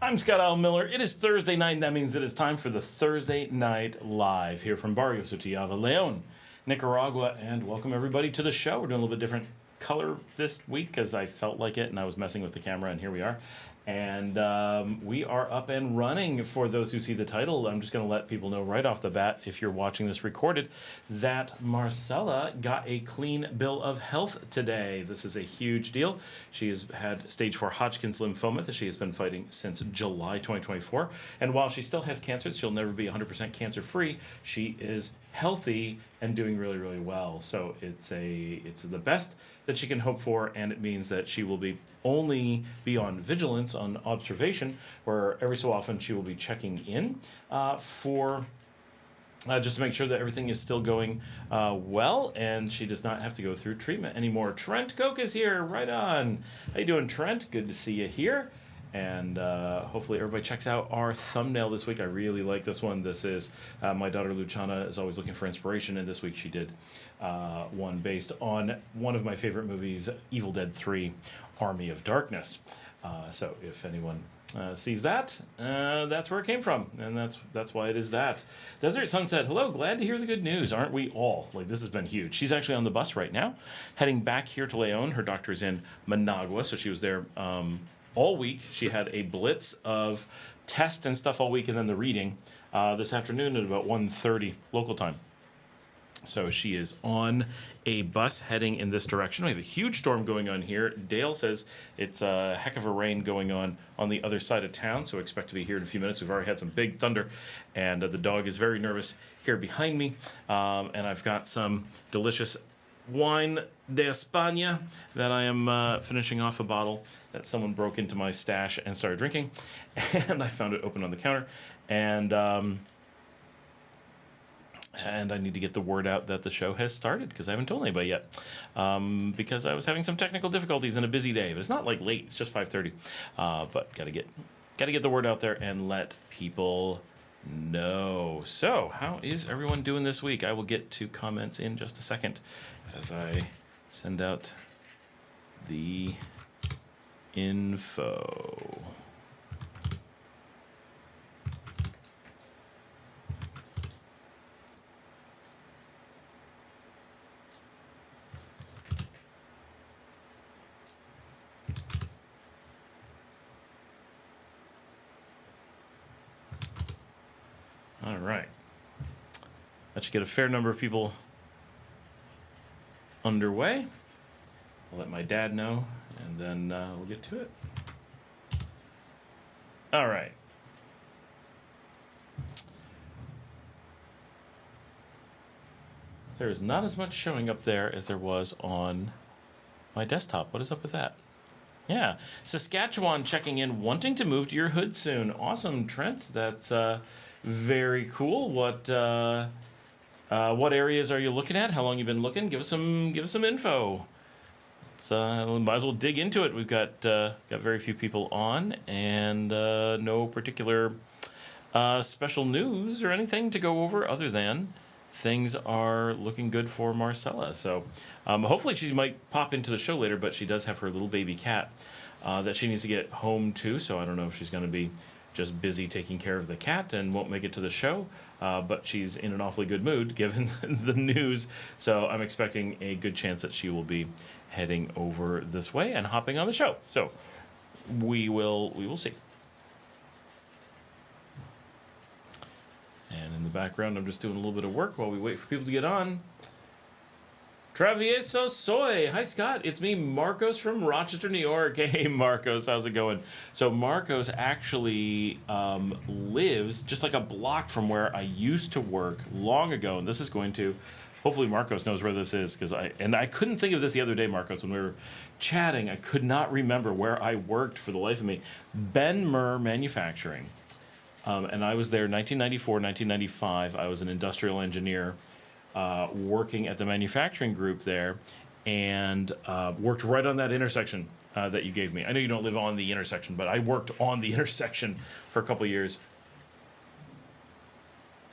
I'm Scott Al Miller. It is Thursday night, and that means it is time for the Thursday Night Live here from Barrio Sutiaba, Leon, Nicaragua, and welcome everybody to the show. We're doing a little bit different color this week because I felt like it, and I was messing with the camera, and here we are. And we are up and running. For those who see the title, I'm just going to let people know right off the bat, if you're watching this recorded, that Marcela got a clean bill of health today. This is a huge deal. She has had stage 4 Hodgkin's lymphoma that she has been fighting since July 2024. And while she still has cancer, she'll never be 100% cancer-free. She is healthy and doing really, really well. So it's the best that she can hope for, and it means that she will only be on vigilance, on observation, where every so often she will be checking in for just to make sure that everything is still going well, and she does not have to go through treatment anymore. Trent Koch is here, right on. How you doing, Trent? Good to see you here. And hopefully everybody checks out our thumbnail this week. I really like this one. This is my daughter Luciana is always looking for inspiration, and this week she did one based on one of my favorite movies, Evil Dead 3, Army of Darkness. So if anyone sees that, that's where it came from, and that's why it is that. Desert Sunset, hello, glad to hear the good news. Aren't we all? Like, this has been huge. She's actually on the bus right now, heading back here to Leon. Her doctor's in Managua, so she was there all week. She had a blitz of tests and stuff all week, and then the reading this afternoon at about 1:30 local time. So she is on a bus heading in this direction. We have a huge storm going on here. Dale says it's a heck of a rain going on the other side of town, so expect to be here in a few minutes. We've already had some big thunder, and the dog is very nervous here behind me. And I've got some delicious wine de España that I am finishing off a bottle that someone broke into my stash and started drinking, and I found it open on the counter, and I need to get the word out that the show has started because I haven't told anybody yet, because I was having some technical difficulties in a busy day. But it's not like late; it's just 5:30. But gotta get the word out there and let people know. So, how is everyone doing this week? I will get to comments in just a second as I send out the info. All right. That should get a fair number of people underway. I'll let my dad know, and then we'll get to it. All right. There is not as much showing up there as there was on my desktop. What is up with that? Yeah. Saskatchewan checking in, wanting to move to your hood soon. Awesome, Trent. That's very cool. What areas are you looking at? How long you been looking? Give us some info. We might as well dig into it. We've got very few people on, and no particular special news or anything to go over other than things are looking good for Marcela. So hopefully she might pop into the show later, but she does have her little baby cat that she needs to get home to. So I don't know if she's going to be just busy taking care of the cat and won't make it to the show, but she's in an awfully good mood given the news, so I'm expecting a good chance that she will be heading over this way and hopping on the show. So we will see. And in the background, I'm just doing a little bit of work while we wait for people to get on. Travieso Soy. Hi, Scott. It's me, Marcos from Rochester, New York. Hey, Marcos. How's it going? So Marcos actually lives just like a block from where I used to work long ago. And this is going to... Hopefully Marcos knows where this is, because I couldn't think of this the other day, Marcos, when we were chatting. I could not remember where I worked for the life of me. Ben Murr Manufacturing. And I was there 1994, 1995. I was an industrial engineer working at the manufacturing group there, and worked right on that intersection that you gave me. I know you don't live on the intersection, but I worked on the intersection for a couple of years.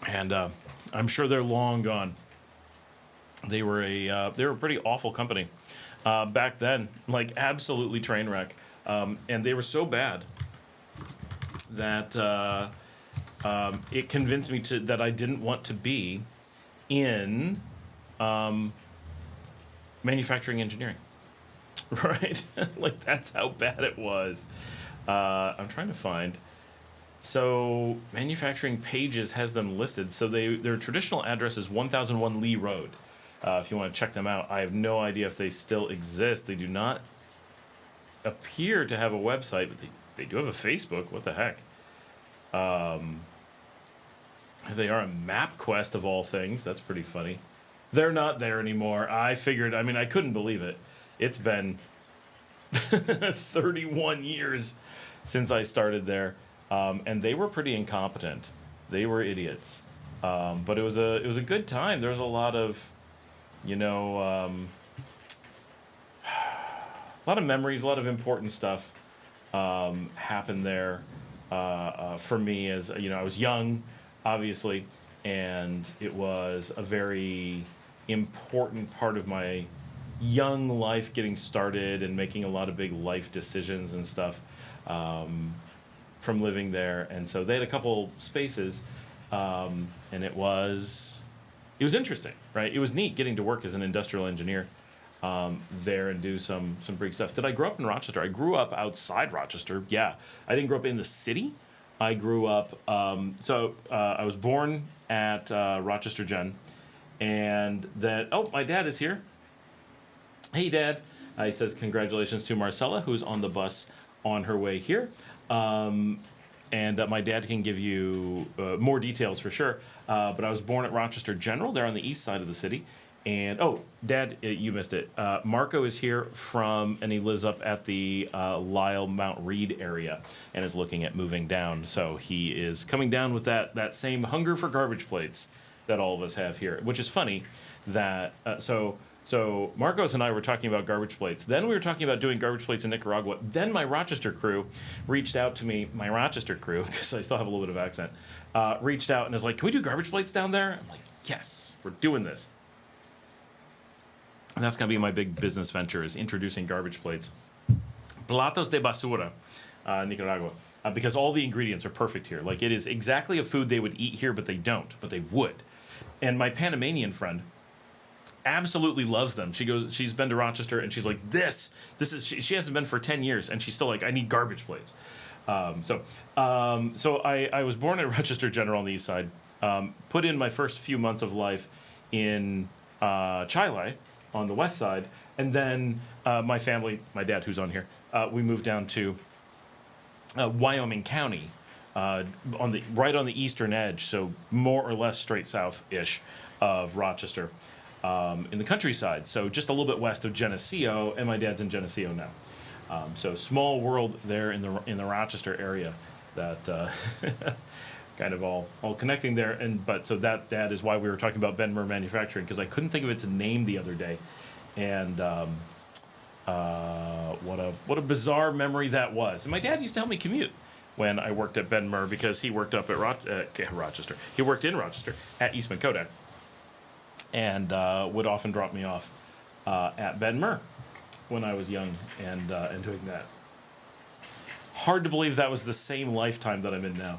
And I'm sure they're long gone. They were a pretty awful company back then, like absolutely train wreck. And they were so bad that it convinced me that I didn't want to be in manufacturing engineering. Right? Like, that's how bad it was. I'm trying to find. So, Manufacturing Pages has them listed. So, their traditional address is 1001 Lee Road. If you want to check them out, I have no idea if they still exist. They do not appear to have a website, but they do have a Facebook. What the heck? They are a MapQuest of all things. That's pretty funny. They're not there anymore. I couldn't believe it. It's been 31 years since I started there, and they were pretty incompetent. They were idiots, but it was a good time. There was a lot of, a lot of memories, a lot of important stuff happened there for me. As I was young, obviously, and it was a very important part of my young life, getting started and making a lot of big life decisions and stuff from living there. And so they had a couple spaces, and it was interesting, right? It was neat getting to work as an industrial engineer there and do some big stuff. Did I grow up in Rochester? I grew up outside Rochester. Yeah, I didn't grow up in the city. I grew up. I was born at Rochester Gen, and then my dad is here. Hey, Dad. He says congratulations to Marcela, who's on the bus on her way here. And my dad can give you more details for sure. But I was born at Rochester General. They're on the east side of the city. And, Dad, you missed it. Marco is here and he lives up at the Lyle Mount Reed area and is looking at moving down. So he is coming down with that same hunger for garbage plates that all of us have here, which is funny that, So Marcos and I were talking about garbage plates. Then we were talking about doing garbage plates in Nicaragua. Then my Rochester crew reached out to me, because I still have a little bit of accent, reached out and is like, can we do garbage plates down there? I'm like, yes, we're doing this. And that's going to be my big business venture, is introducing garbage plates. Platos de basura, Nicaragua. Because all the ingredients are perfect here. Like, it is exactly a food they would eat here, but they don't. But they would. And my Panamanian friend absolutely loves them. She's been to Rochester, and she's like, she hasn't been for 10 years, and she's still like, I need garbage plates. So I was born at Rochester General on the east side, put in my first few months of life in Chile on the west side, and then my family, my dad who's on here, we moved down to Wyoming County, right on the eastern edge, so more or less straight south-ish of Rochester. In the countryside, so just a little bit west of Geneseo, and my dad's in Geneseo now. So small world there in the Rochester area, that kind of all connecting there. So that is why we were talking about Benmer Manufacturing, because I couldn't think of its name the other day, and what a bizarre memory that was. And my dad used to help me commute when I worked at Benmer, because he worked up at Rochester. He worked in Rochester at Eastman Kodak, and would often drop me off at Benmer when I was young and doing that. Hard to believe that was the same lifetime that I'm in now.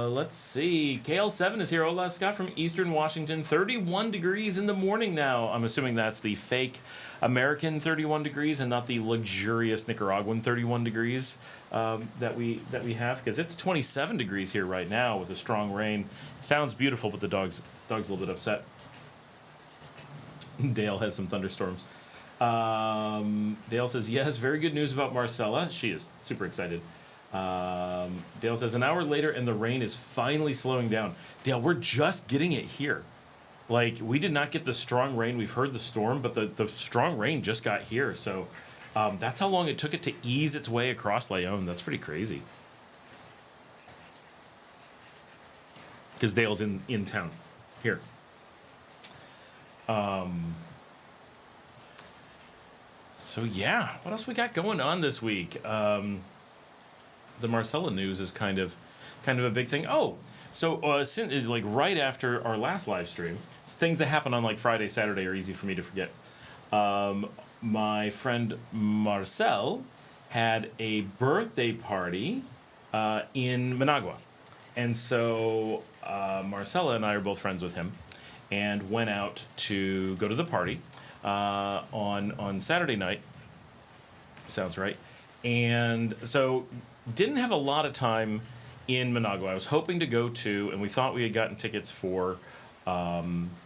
Let's see. KL7 is here. Hola, Scott from Eastern Washington. 31 degrees in the morning now. I'm assuming that's the fake American 31 degrees and not the luxurious Nicaraguan 31 degrees that we have, because it's 27 degrees here right now with a strong rain. Sounds beautiful, but the dog's a little bit upset. Dale has some thunderstorms. Dale says, yes, very good news about Marcela. She is super excited. Dale says, an hour later and the rain is finally slowing down. Dale, we're just getting it here. Like, we did not get the strong rain. We've heard the storm, but the strong rain just got here. So that's how long it took it to ease its way across Leon. That's pretty crazy. Because Dale's in town here. So yeah, what else we got going on this week? The Marcela news is kind of a big thing. Since like right after our last live stream, things that happen on like Friday, Saturday are easy for me to forget. My friend Marcel had a birthday party in Managua. And so Marcela and I are both friends with him, and went out to go to the party on Saturday night. Sounds right. And so didn't have a lot of time in Managua. I was hoping to go to, and we thought we had gotten tickets for Mamma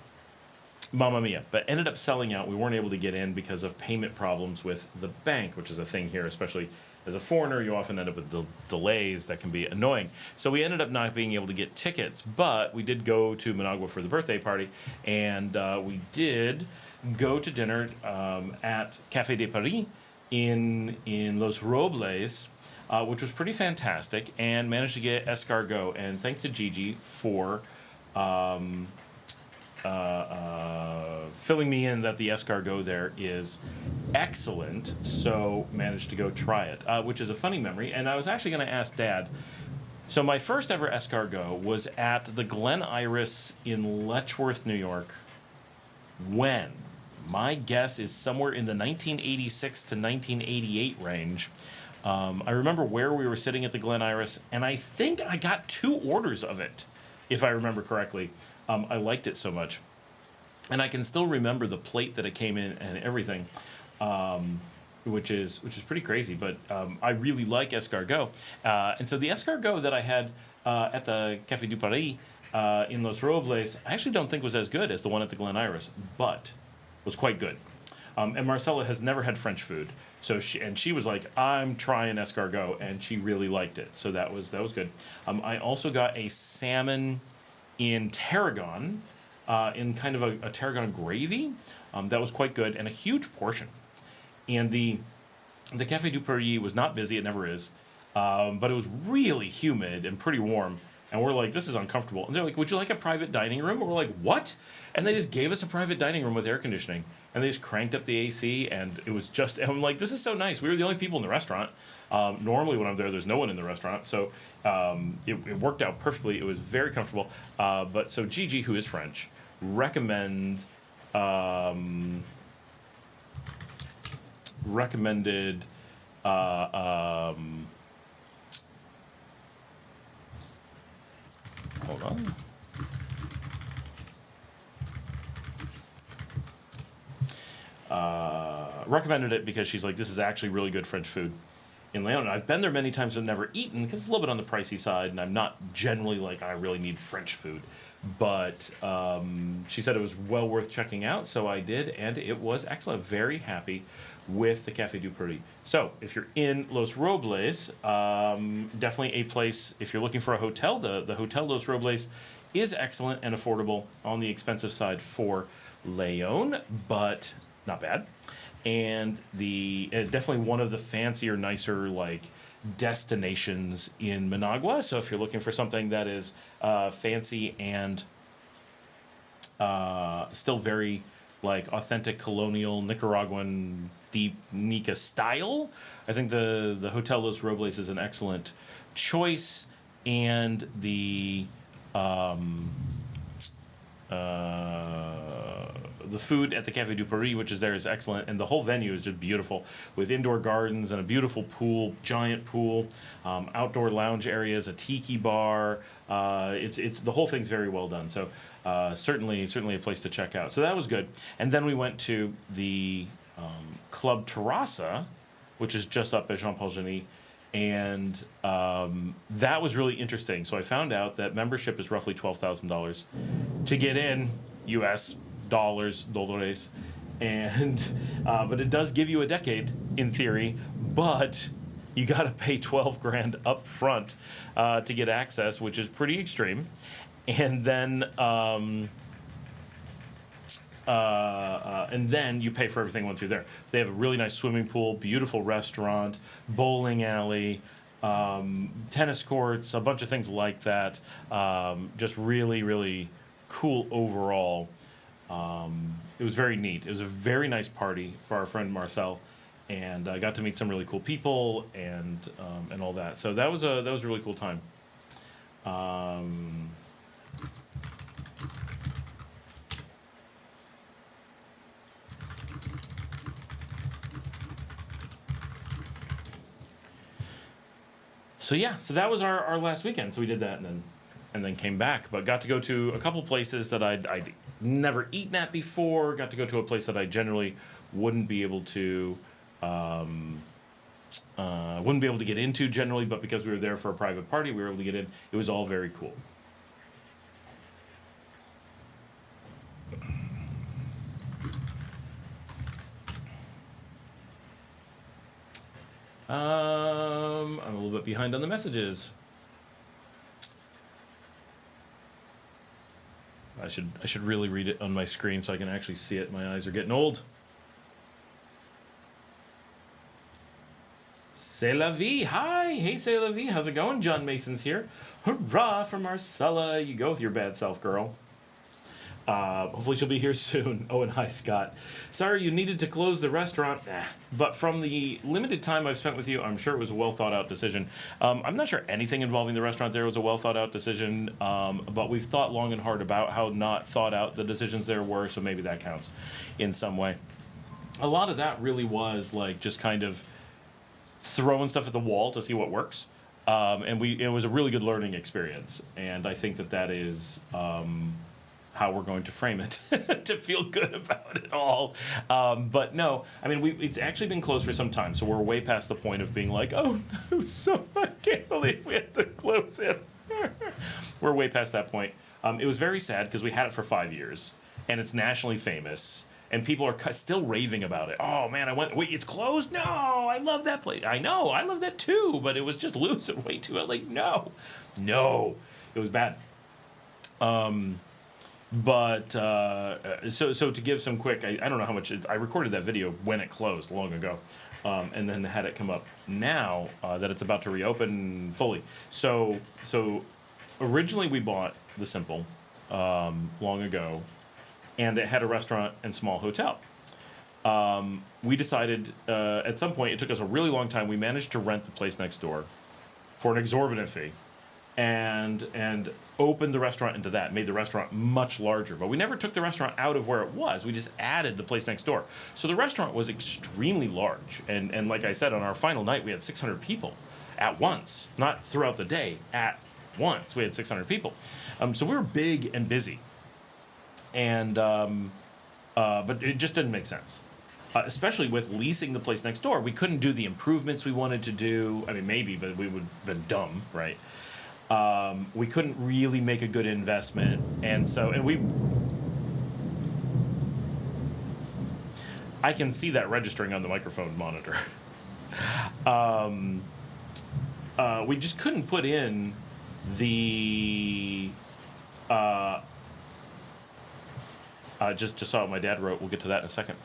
Mia, but ended up selling out. We weren't able to get in because of payment problems with the bank, which is a thing here, especially as a foreigner. You often end up with delays that can be annoying. So we ended up not being able to get tickets, but we did go to Managua for the birthday party, and we did go to dinner at Café de Paris in Los Robles, which was pretty fantastic, and managed to get escargot. And thanks to Gigi for filling me in that the escargot there is excellent, so managed to go try it, which is a funny memory. And I was actually going to ask Dad. So my first ever escargot was at the Glen Iris in Letchworth, New York. When? My guess is somewhere in the 1986 to 1988 range. I remember where we were sitting at the Glen Iris, and I think I got 2 orders of it, if I remember correctly. I liked it so much. And I can still remember the plate that it came in and everything, which is pretty crazy. But I really like escargot. And so the escargot that I had at the Café du Paris in Los Robles, I actually don't think was as good as the one at the Glen Iris, but was quite good. And Marcela has never had French food. So she was like, I'm trying escargot, and she really liked it. So that was good. I also got a salmon in tarragon, in kind of a tarragon gravy. That was quite good, and a huge portion. And the Café du Paris was not busy, it never is, but it was really humid and pretty warm. And we're like, this is uncomfortable. And they're like, would you like a private dining room? And we're like, what? And they just gave us a private dining room with air conditioning. And they just cranked up the AC, and it was just, and I'm like, this is so nice. We were the only people in the restaurant. Normally when I'm there, there's no one in the restaurant. So it worked out perfectly. It was very comfortable. But so Gigi, who is French, recommended hold on. Recommended it because she's like, this is actually really good French food in Leon. I've been there many times and never eaten because it's a little bit on the pricey side, and I'm not generally like, I really need French food. But she said it was well worth checking out, so I did, and it was excellent. Very happy with the Café du Paris. So if you're in Los Robles, definitely a place. If you're looking for a hotel, the Hotel Los Robles is excellent and affordable, on the expensive side for Leon, but not bad. And definitely one of the fancier, nicer like destinations in Managua. So if you're looking for something that is fancy and still very like authentic colonial Nicaraguan deep Nica style, I think the Hotel Los Robles is an excellent choice. And the food at the Café du Paris, which is there, is excellent, and the whole venue is just beautiful, with indoor gardens and a beautiful pool, giant pool, outdoor lounge areas, a tiki bar. It's the whole thing's very well done. So certainly a place to check out. So that was good. And then we went to the Club Terrassa, which is just up at Jean Paul Genis, and that was really interesting. So I found out that membership is roughly $12,000 to get in, U.S. dollars, and but it does give you a decade in theory, but you got to pay $12,000 up front to get access, which is pretty extreme. And then you pay for everything once you're there. They have a really nice swimming pool, beautiful restaurant, bowling alley, tennis courts, a bunch of things like that. Just really, really cool overall. It was very neat. It was a very nice party for our friend Marcel, and I got to meet some really cool people and all that. So that was a really cool time. So yeah, so that was our last weekend. So we did that and then came back, but got to go to a couple places that I'd never eaten at before. Got to go to a place that I generally wouldn't be able to get into generally, but because we were there for a private party, we were able to get in. It was all very cool. I'm a little bit behind on the messages. I should really read it on my screen so I can actually see it. My eyes are getting old. C'est la vie. Hi. Hey, c'est la vie. How's it going? John Mason's here. Hurrah for Marcela. You go with your bad self, girl. Hopefully she'll be here soon. Oh, and hi, Scott. Sorry you needed to close the restaurant, but from the limited time I've spent with you, I'm sure it was a well-thought-out decision. I'm not sure anything involving the restaurant there was a well-thought-out decision, but we've thought long and hard about how not thought-out the decisions there were, so maybe that counts in some way. A lot of that really was like just kind of throwing stuff at the wall to see what works, and it was a really good learning experience, and I think that is how we're going to frame it to feel good about it all. But no, I mean, it's actually been closed for some time, so we're way past the point of being like, oh no, so I can't believe we had to close it. We're way past that point. It was very sad because we had it for 5 years, and it's nationally famous, and people are still raving about it. Oh man, wait, it's closed? No, I love that place. I know, I love that too, but it was just losing way too, like, no, it was bad. But so to give some quick, I don't know how much I recorded that video when it closed long ago, and then had it come up now that it's about to reopen fully. So originally we bought the Simple long ago, and it had a restaurant and small hotel. We decided at some point, it took us a really long time. We managed to rent the place next door for an exorbitant fee, and opened the restaurant into that, made the restaurant much larger. But we never took the restaurant out of where it was. We just added the place next door. So the restaurant was extremely large. And like I said, on our final night, we had 600 people at once. Not throughout the day, at once. We had 600 people. So we were big and busy. And but it just didn't make sense. Especially with leasing the place next door. We couldn't do the improvements we wanted to do. I mean, maybe, but we would have been dumb, right? We couldn't really make a good investment, I can see that registering on the microphone monitor. We just couldn't put in the just saw what my dad wrote. We'll get to that in a second.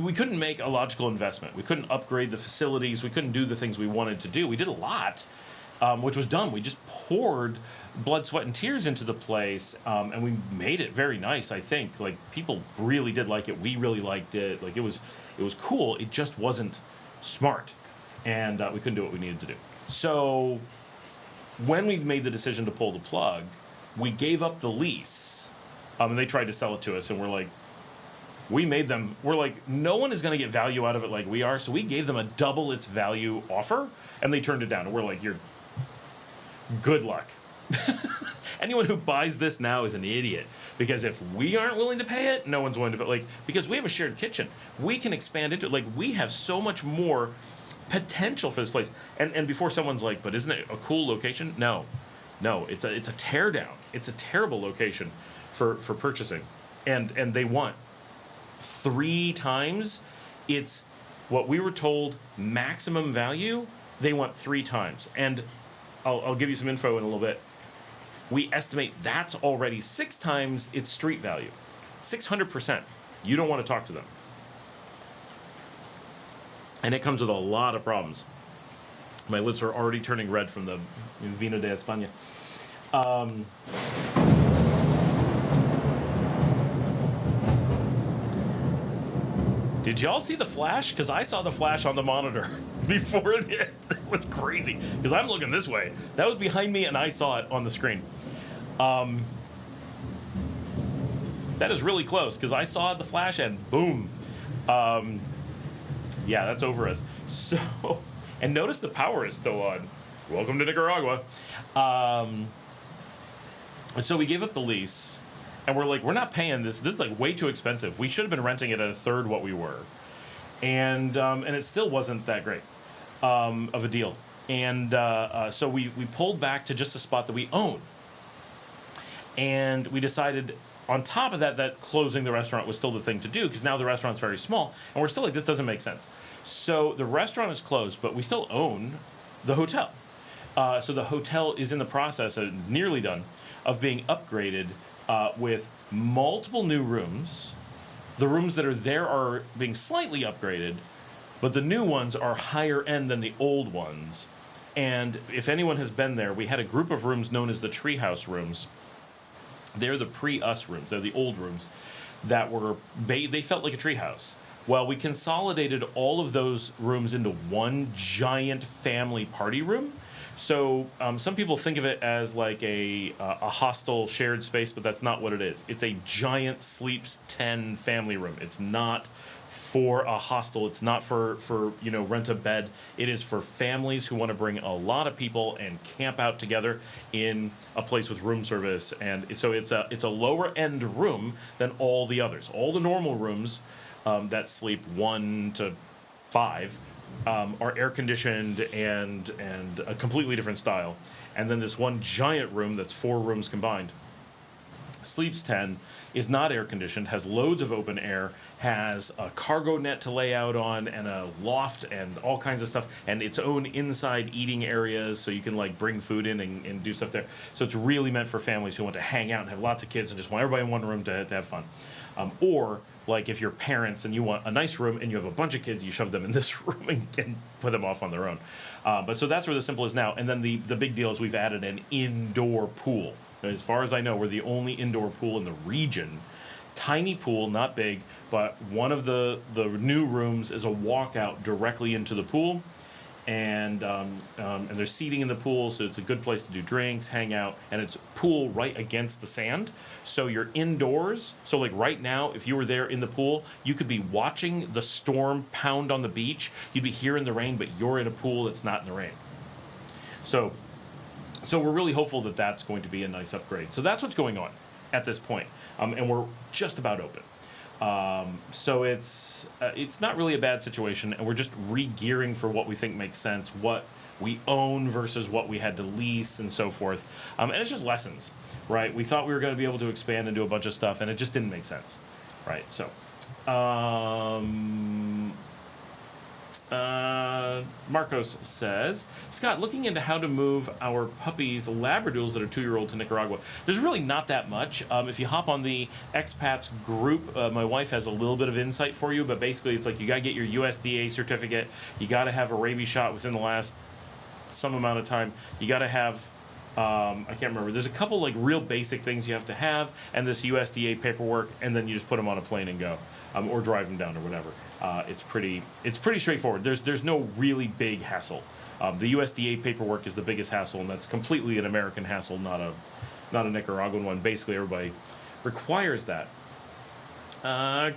We couldn't make a logical investment. We couldn't upgrade the facilities. We couldn't do the things we wanted to do. We did a lot, which was dumb. We just poured blood, sweat, and tears into the place, and we made it very nice, I think. Like, people really did like it. We really liked it. Like, it was cool. It just wasn't smart, and we couldn't do what we needed to do. So when we made the decision to pull the plug, we gave up the lease, and they tried to sell it to us, and we're like, no one is going to get value out of it like we are, so we gave them a double its value offer, and they turned it down. And we're like, good luck. Anyone who buys this now is an idiot, because if we aren't willing to pay it, no one's willing to pay. Like, because we have a shared kitchen, we can expand into it. Like, we have so much more potential for this place. And before someone's like, but isn't it a cool location? No, it's a tear down. It's a terrible location for purchasing, and they want 3 times it's what we were told maximum value. They want 3 times, and I'll give you some info in a little bit. We estimate that's already 6 times its street value. 600%. You don't want to talk to them, and it comes with a lot of problems. My lips are already turning red from the Vino de España. Did y'all see the flash? Because I saw the flash on the monitor before it hit. It was crazy. Because I'm looking this way. That was behind me, and I saw it on the screen. That is really close, because I saw the flash, and boom. Yeah, that's over us. So, and notice the power is still on. Welcome to Nicaragua. So we gave up the lease, and we're like, we're not paying this. This is like way too expensive. We should have been renting it at a third what we were, and it still wasn't that great of a deal. And so we pulled back to just a spot that we own, and we decided. On top of that, that closing the restaurant was still the thing to do because now the restaurant's very small, and we're still like, this doesn't make sense. So the restaurant is closed, but we still own the hotel. So the hotel is in the process, nearly done, of being upgraded with multiple new rooms. The rooms that are there are being slightly upgraded, but the new ones are higher end than the old ones. And if anyone has been there, we had a group of rooms known as the treehouse rooms. They're the pre-us rooms. They're the old rooms that were, they felt like a treehouse. Well, we consolidated all of those rooms into one giant family party room. So some people think of it as like a hostel shared space, but that's not what it is. It's a giant sleeps 10 family room. It's not for a hostel. It's not for rent a bed. It is for families who want to bring a lot of people and camp out together in a place with room service. And so it's a lower end room than all the others. All the normal rooms that sleep 1 to 5 are air conditioned and a completely different style. And then this one giant room that's 4 rooms combined sleeps 10, is not air conditioned, has loads of open air, has a cargo net to lay out on and a loft and all kinds of stuff, and its own inside eating areas so you can like bring food in and do stuff there. So it's really meant for families who want to hang out and have lots of kids and just want everybody in one room to have fun. Or like if you're parents and you want a nice room and you have a bunch of kids, you shove them in this room and can put them off on their own. But so that's where the simple is now. And then the big deal is we've added an indoor pool. As far as I know, we're the only indoor pool in the region. Tiny pool, not big, but one of the new rooms is a walkout directly into the pool. And there's seating in the pool, so it's a good place to do drinks, hang out, and it's pool right against the sand. So you're indoors. So like right now, if you were there in the pool, you could be watching the storm pound on the beach. You'd be hearing the rain, but you're in a pool that's not in the rain. So we're really hopeful that that's going to be a nice upgrade. So that's what's going on at this point, and we're just about open. So it's not really a bad situation, and we're just re-gearing for what we think makes sense, what we own versus what we had to lease and so forth. And it's just lessons, right? We thought we were going to be able to expand and do a bunch of stuff, and it just didn't make sense, right? So Marcos says, Scott, looking into how to move our puppies, Labradoodles that are 2-year-old to Nicaragua. There's really not that much. If you hop on the Expats group, my wife has a little bit of insight for you, but basically it's like you got to get your USDA certificate. You got to have a rabies shot within the last some amount of time. You got to have, I can't remember. There's a couple like real basic things you have to have, and this USDA paperwork, and then you just put them on a plane and go, or drive them down or whatever. It's pretty straightforward. There's no really big hassle. The USDA paperwork is the biggest hassle, and that's completely an American hassle, not a Nicaraguan one. Basically, everybody requires that.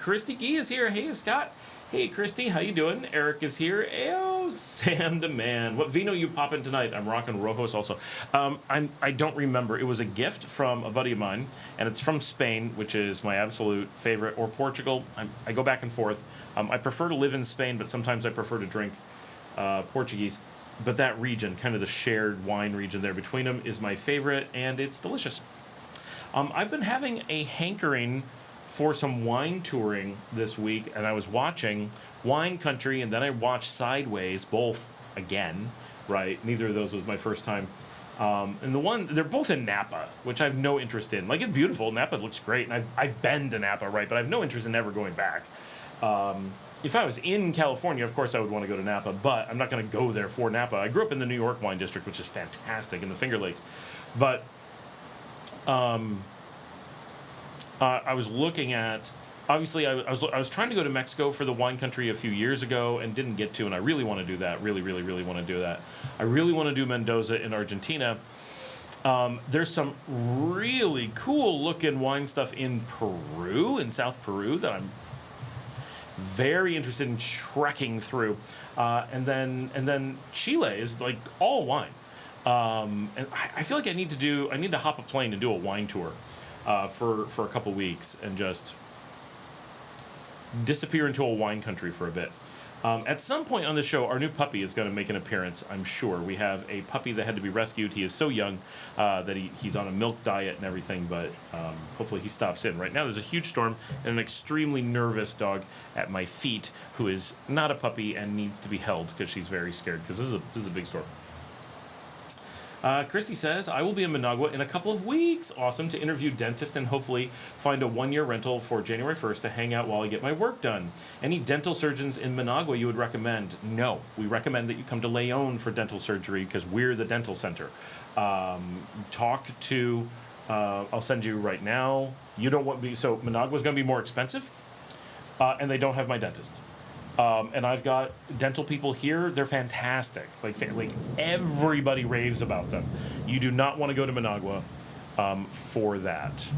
Christy Gee is here. Hey, Scott. Hey, Christy, how you doing? Eric is here. Oh, Sam the man. What vino you popping tonight? I'm rocking Rojos also. I don't remember. It was a gift from a buddy of mine, and it's from Spain, which is my absolute favorite, or Portugal. I go back and forth. I prefer to live in Spain, but sometimes I prefer to drink Portuguese. But that region, kind of the shared wine region there between them, is my favorite, and it's delicious. I've been having a hankering for some wine touring this week, and I was watching Wine Country, and then I watched Sideways, both again, right? Neither of those was my first time. And they're both in Napa, which I have no interest in. Like, it's beautiful. Napa looks great, and I've been to Napa, right? But I have no interest in ever going back. If I was in California, of course I would want to go to Napa, but I'm not going to go there for Napa. I grew up in the New York wine district, which is fantastic, in the Finger Lakes. But I was looking at, obviously, I was trying to go to Mexico for the Wine Country a few years ago and didn't get to, and I really want to do that. Really, really, really want to do that. I really want to do Mendoza in Argentina. There's some really cool looking wine stuff in Peru, in South Peru, that I'm very interested in trekking through. And then Chile is like all wine. And I feel like I need to hop a plane and do a wine tour for a couple weeks and just disappear into a wine country for a bit. At some point on the show, our new puppy is going to make an appearance, I'm sure. We have a puppy that had to be rescued. He is so young that he's on a milk diet and everything, but hopefully he stops in. Right now there's a huge storm and an extremely nervous dog at my feet who is not a puppy and needs to be held because she's very scared because this is a big storm. Christy says, I will be in Managua in a couple of weeks. Awesome, to interview dentist and hopefully find a 1-year rental for January 1st to hang out while I get my work done. Any dental surgeons in Managua you would recommend? No. We recommend that you come to Leon for dental surgery because we're the dental center. Talk to, I'll send you right now. You don't want me, so Managua's going to be more expensive and they don't have my dentist. And I've got dental people here. They're fantastic. Like everybody raves about them. You do not want to go to Managua for that.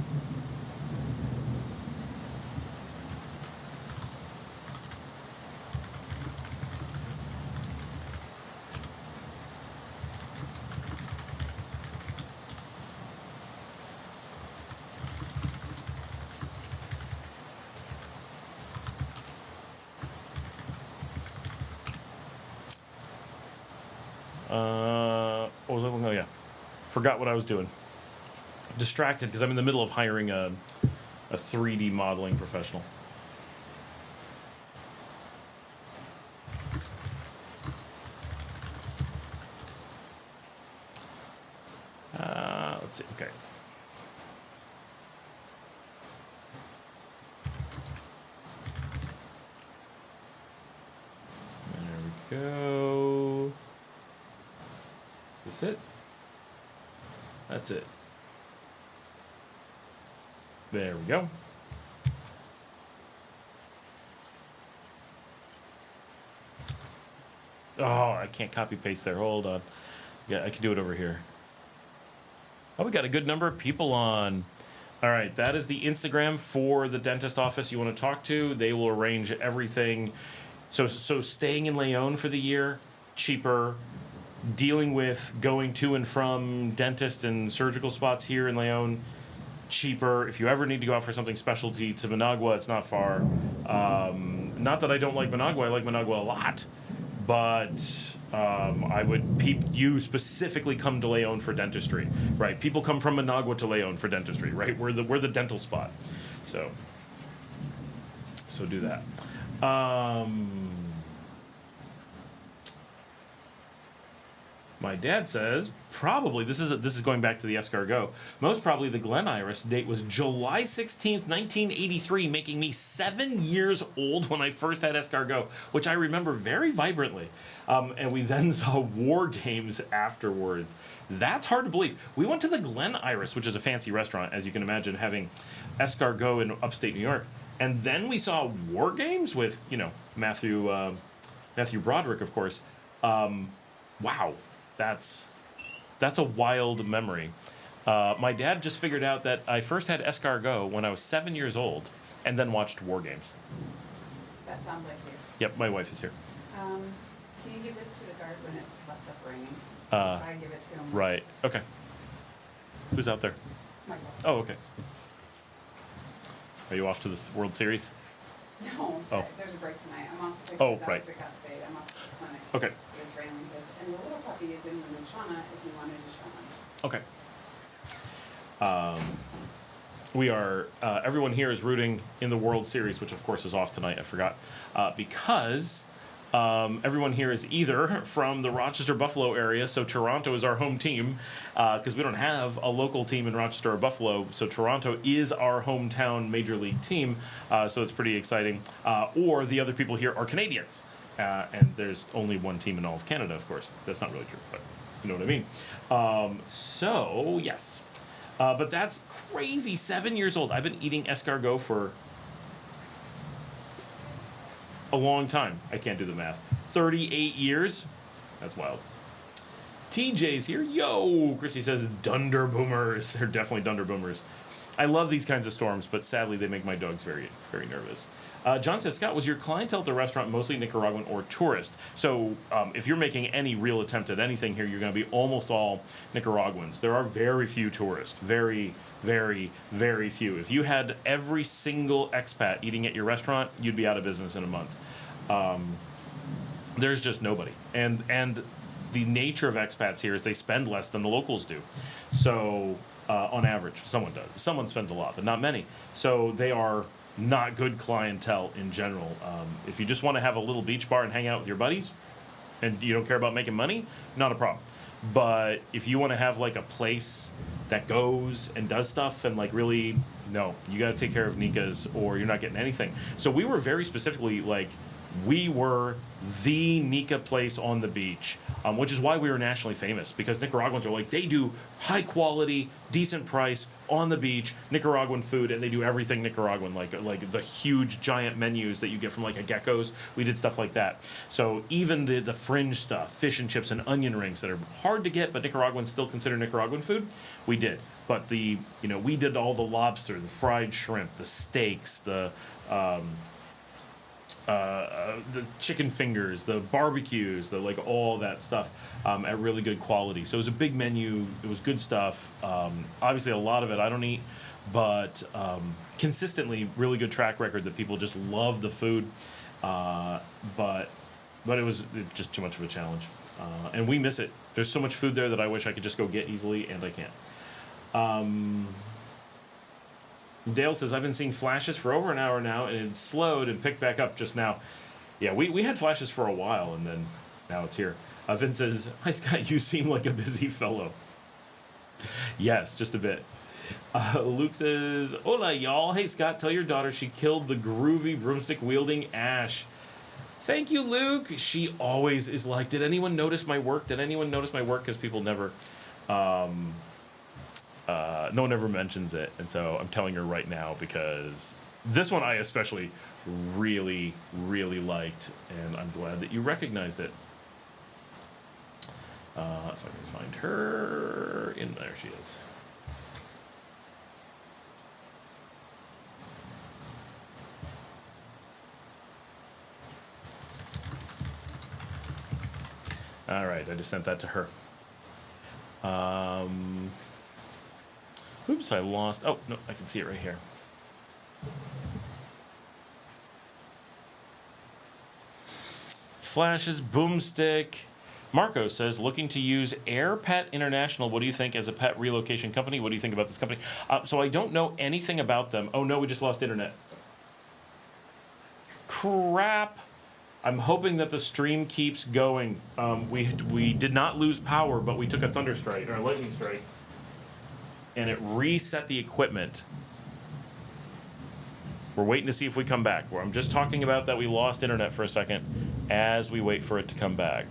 What was I looking? Oh yeah, forgot what I was doing. Distracted because I'm in the middle of hiring a 3D modeling professional. Let's see. Okay. There we go. Is this it? That's it. There we go. Oh, I can't copy paste there. Hold on. Yeah, I can do it over here. Oh, we got a good number of people on. All right, that is the Instagram for the dentist office you want to talk to. They will arrange everything. So staying in Leon for the year, cheaper. Dealing with going to and from dentist and surgical spots here in Leon, cheaper. If you ever need to go out for something specialty to Managua, it's not far. Not that I don't like Managua. I like Managua a lot. But I would you specifically come to Leon for dentistry, right? People come from Managua to Leon for dentistry, right? We're the dental spot. So do that. My dad says probably this is going back to the escargot. Most probably the Glen Iris date was July 16th, 1983, making me 7 years old when I first had escargot, which I remember very vibrantly. And we then saw War Games afterwards. That's hard to believe. We went to the Glen Iris, which is a fancy restaurant, as you can imagine, having escargot in upstate New York. And then we saw War Games with, Matthew Broderick, of course. Wow. That's a wild memory. My dad just figured out that I first had escargot when I was 7 years old and then watched War Games. That sounds like you. Yep, my wife is here. Can you give this to the guard when it lets up ringing? I give it to him. Right, okay. Who's out there? Michael. Oh, okay. Are you off to the World Series? No, oh. There's a break tonight. I'm off to pick oh, the dogs right. that got stayed. I'm off to the clinic. Okay. It's raining. And the little puppy is in Luciana if you wanted to show him. Okay. We are, everyone here is rooting in the World Series, which of course is off tonight, I forgot, because everyone here is either from the Rochester, Buffalo area, so Toronto is our home team, because we don't have a local team in Rochester or Buffalo, so Toronto is our hometown Major League team, so it's pretty exciting, or the other people here are Canadians, and there's only one team in all of Canada, of course. That's not really true, but you know what I mean. So, yes. But that's crazy, 7 years old. I've been eating escargot for a long time. I can't do the math. 38 years? That's wild. TJ's here. Yo! Christy says Dunder Boomers. They're definitely Dunder Boomers. I love these kinds of storms, but sadly they make my dogs very, very nervous. John says, Scott, was your clientele at the restaurant mostly Nicaraguan or tourist? So if you're making any real attempt at anything here, you're going to be almost all Nicaraguans. There are very few tourists. Very, very, very few. If you had every single expat eating at your restaurant, you'd be out of business in a month. There's just nobody. And the nature of expats here is they spend less than the locals do. So on average, someone does. Someone spends a lot, but not many. So they are not good clientele in general. If you just want to have a little beach bar and hang out with your buddies and you don't care about making money, not a problem. But if you want to have like a place that goes and does stuff and like really, no, you got to take care of Nicas or you're not getting anything. So we were very specifically like, we were the Nica place on the beach, which is why we were nationally famous, because Nicaraguans are like, they do high quality, decent price, on the beach, Nicaraguan food, and they do everything Nicaraguan, like the huge giant menus that you get from like a Gecko's. We did stuff like that. So even the fringe stuff, fish and chips and onion rings that are hard to get, but Nicaraguans still consider Nicaraguan food, we did. But we did all the lobster, the fried shrimp, the steaks, the chicken fingers, the barbecues, the like all that stuff at really good quality. So it was a big menu. It was good stuff. Obviously, a lot of it I don't eat, but consistently really good track record that people just love the food. But it was just too much of a challenge, and we miss it. There's so much food there that I wish I could just go get easily, and I can't. Dale says, I've been seeing flashes for over an hour now, and it slowed and picked back up just now. Yeah, we had flashes for a while, and then now it's here. Vince says, hi, Scott, you seem like a busy fellow. Yes, just a bit. Luke says, hola, y'all. Hey, Scott, tell your daughter she killed the groovy broomstick-wielding Ash. Thank you, Luke. She always is like, did anyone notice my work? Did anyone notice my work? Because people never... no one ever mentions it, and so I'm telling her right now because this one I especially really, really liked, and I'm glad that you recognized it. If I can find her, in there she is. All right, I just sent that to her. Oops, I lost. Oh, no, I can see it right here. Flashes, boomstick. Marco says, looking to use Pet International. What do you think as a pet relocation company? What do you think about this company? So I don't know anything about them. Oh, no, we just lost internet. Crap. I'm hoping that the stream keeps going. We did not lose power, but we took a thunder strike, or a lightning strike. And it reset the equipment. We're waiting to see if we come back. I'm just talking about that we lost internet for a second as we wait for it to come back.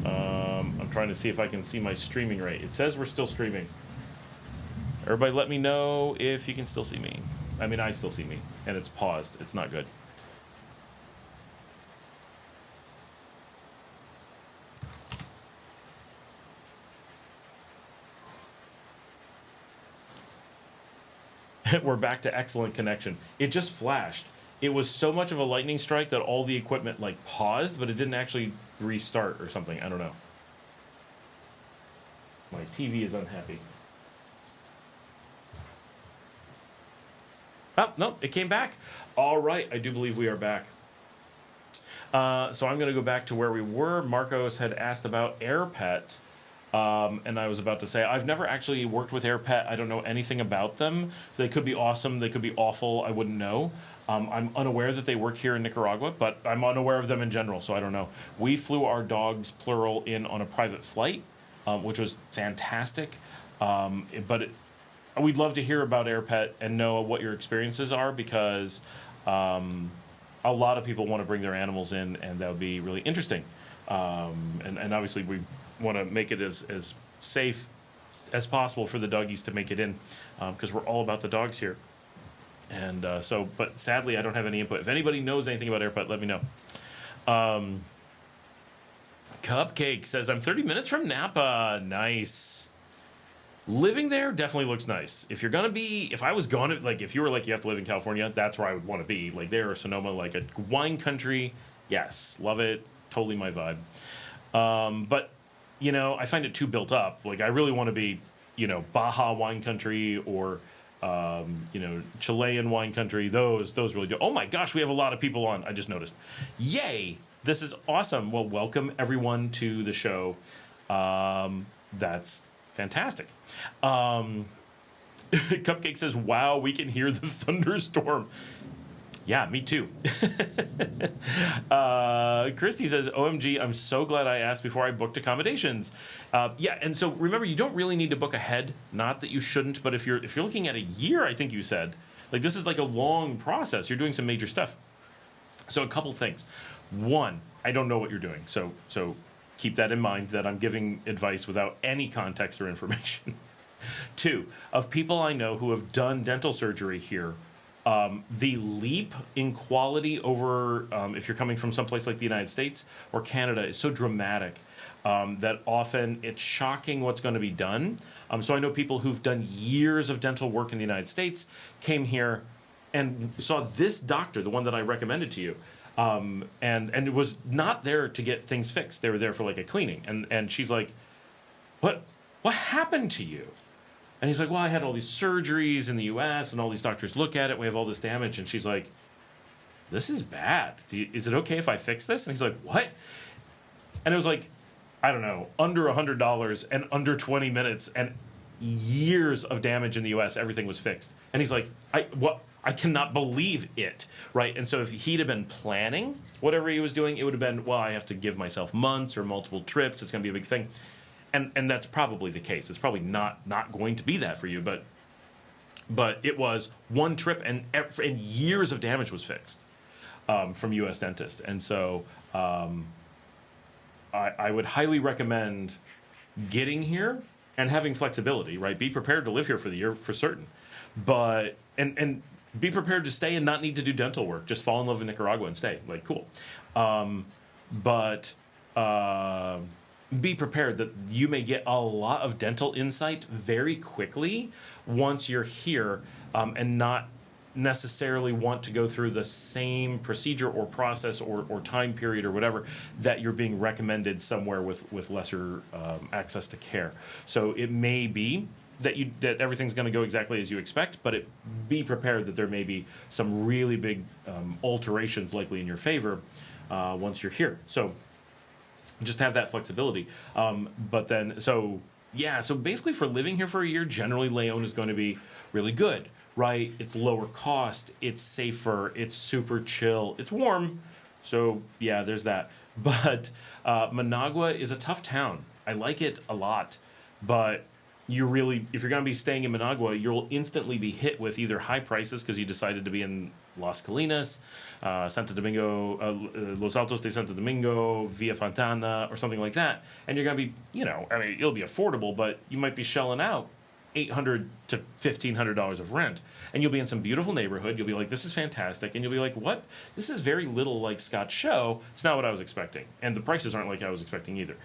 I'm trying to see if I can see my streaming rate. It says we're still streaming. Everybody let me know if you can still see me. I mean, I still see me. And it's paused. It's not good. We're back to excellent connection. It just flashed. It was so much of a lightning strike that all the equipment like paused, but it didn't actually restart or something. I don't know. My TV is unhappy. Oh, no, it came back. All right, I do believe we are back. So I'm going to go back to where we were. Marcos had asked about AirPet. And I was about to say, I've never actually worked with AirPet. I don't know anything about them. They could be awesome. They could be awful. I wouldn't know. I'm unaware that they work here in Nicaragua, but I'm unaware of them in general, so I don't know. We flew our dogs, plural, in on a private flight, which was fantastic. We'd love to hear about AirPet and know what your experiences are, because a lot of people want to bring their animals in, and that would be really interesting. And obviously we want to make it as safe as possible for the doggies to make it in, because we're all about the dogs here. And but sadly, I don't have any input. If anybody knows anything about AirPet, let me know. Cupcake says, I'm 30 minutes from Napa. Nice. living there definitely looks nice. If you're gonna be, if I was gonna, like, if you were like, you have to live in California, that's where I would want to be. Like there or Sonoma, like a wine country. Yes, love it. Totally my vibe. But, you know, I find it too built up. Like, I really want to be, you know, Baja wine country or, you know, Chilean wine country. Those really do. Oh my gosh, we have a lot of people on. I just noticed. Yay! This is awesome. Well, welcome everyone to the show. That's fantastic. Cupcake says, wow, we can hear the thunderstorm. Yeah, me too. Christy says, OMG, I'm so glad I asked before I booked accommodations. Yeah, and so remember, you don't really need to book ahead. Not that you shouldn't, but if you're looking at a year, I think you said, like this is like a long process. You're doing some major stuff. So a couple things. One, I don't know what you're doing. So keep that in mind that I'm giving advice without any context or information. Two, of people I know who have done dental surgery here, the leap in quality over if you're coming from someplace like the United States or Canada is so dramatic that often it's shocking what's going to be done. So I know people who've done years of dental work in the United States, came here and saw this doctor, the one that I recommended to you, and it was not there to get things fixed. They were there for like a cleaning. And she's like, what happened to you? And he's like, well, I had all these surgeries in the U.S. and all these doctors look at it. We have all this damage. And she's like, this is bad. Is it okay if I fix this? And he's like, what? And it was like, I don't know, under $100 and under 20 minutes and years of damage in the U.S. Everything was fixed. And he's like, I cannot believe it, right? And so if he'd have been planning whatever he was doing, it would have been, well, I have to give myself months or multiple trips. It's going to be a big thing. And that's probably the case. It's probably not going to be that for you, but it was one trip and years of damage was fixed from U.S. dentist. And so I would highly recommend getting here and having flexibility, right? Be prepared to live here for the year for certain, but and be prepared to stay and not need to do dental work. Just fall in love with Nicaragua and stay. Like, cool. Be prepared that you may get a lot of dental insight very quickly once you're here, and not necessarily want to go through the same procedure or process or time period or whatever that you're being recommended somewhere with lesser access to care. So it may be that everything's going to go exactly as you expect, but be prepared that there may be some really big alterations likely in your favor once you're here. So just have that flexibility. So basically for living here for a year, generally Leon is going to be really good, right? It's lower cost, it's safer, it's super chill, it's warm. So yeah, there's that. But Managua is a tough town. I like it a lot, but if you're going to be staying in Managua, you'll instantly be hit with either high prices because you decided to be in Las Colinas, Santo Domingo, Los Altos de Santo Domingo, Villa Fontana, or something like that. And you're going to be, it'll be affordable, but you might be shelling out $800 to $1,500 of rent. And you'll be in some beautiful neighborhood. You'll be like, this is fantastic. And you'll be like, what? This is very little like Scott's show. It's not what I was expecting. And the prices aren't like I was expecting either.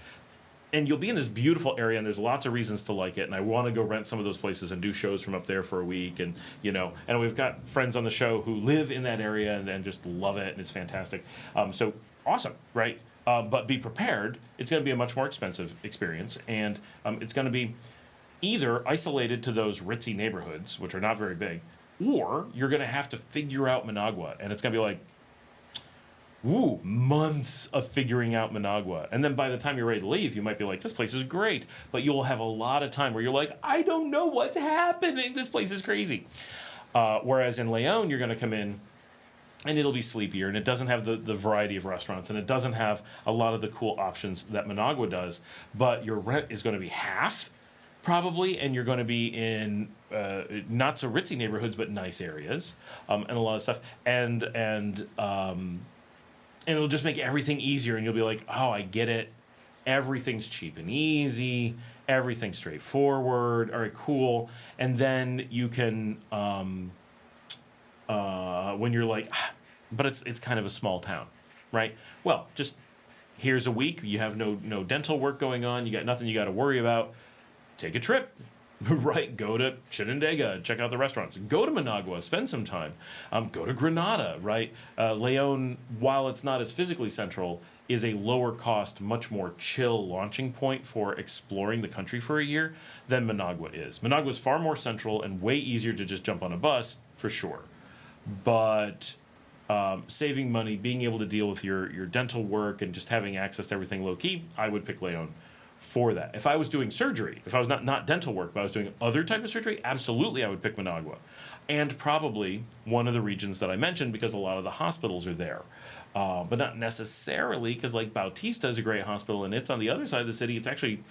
And you'll be in this beautiful area, and there's lots of reasons to like it. And I want to go rent some of those places and do shows from up there for a week. And, and we've got friends on the show who live in that area and just love it. And it's fantastic. So awesome, right? But be prepared. It's going to be a much more expensive experience. And it's going to be either isolated to those ritzy neighborhoods, which are not very big, or you're going to have to figure out Managua. And it's going to be like, months of figuring out Managua. And then by the time you're ready to leave, you might be like, this place is great. But you'll have a lot of time where you're like, I don't know what's happening. This place is crazy. Whereas in Leon, you're going to come in and it'll be sleepier, and it doesn't have the variety of restaurants, and it doesn't have a lot of the cool options that Managua does. But your rent is going to be half, probably, and you're going to be in not so ritzy neighborhoods, but nice areas, and a lot of stuff. And it'll just make everything easier, and you'll be like, oh, I get it. Everything's cheap and easy. Everything's straightforward. All right, cool. And then you can, when you're like, but it's kind of a small town, right? Well, just here's a week. You have no dental work going on. You got nothing you got to worry about. Take a trip. Right, go to Chinandega, check out the restaurants. Go to Managua, spend some time. Go to Granada, right? Leon, while it's not as physically central, is a lower cost, much more chill launching point for exploring the country for a year than Managua is. Managua is far more central and way easier to just jump on a bus, for sure. But saving money, being able to deal with your dental work, and just having access to everything low-key, I would pick Leon for that. If I was doing surgery, if I was not dental work, but I was doing other type of surgery, absolutely I would pick Managua. And probably one of the regions that I mentioned, because a lot of the hospitals are there. But not necessarily, because like Bautista is a great hospital, and it's on the other side of the city. It's actually,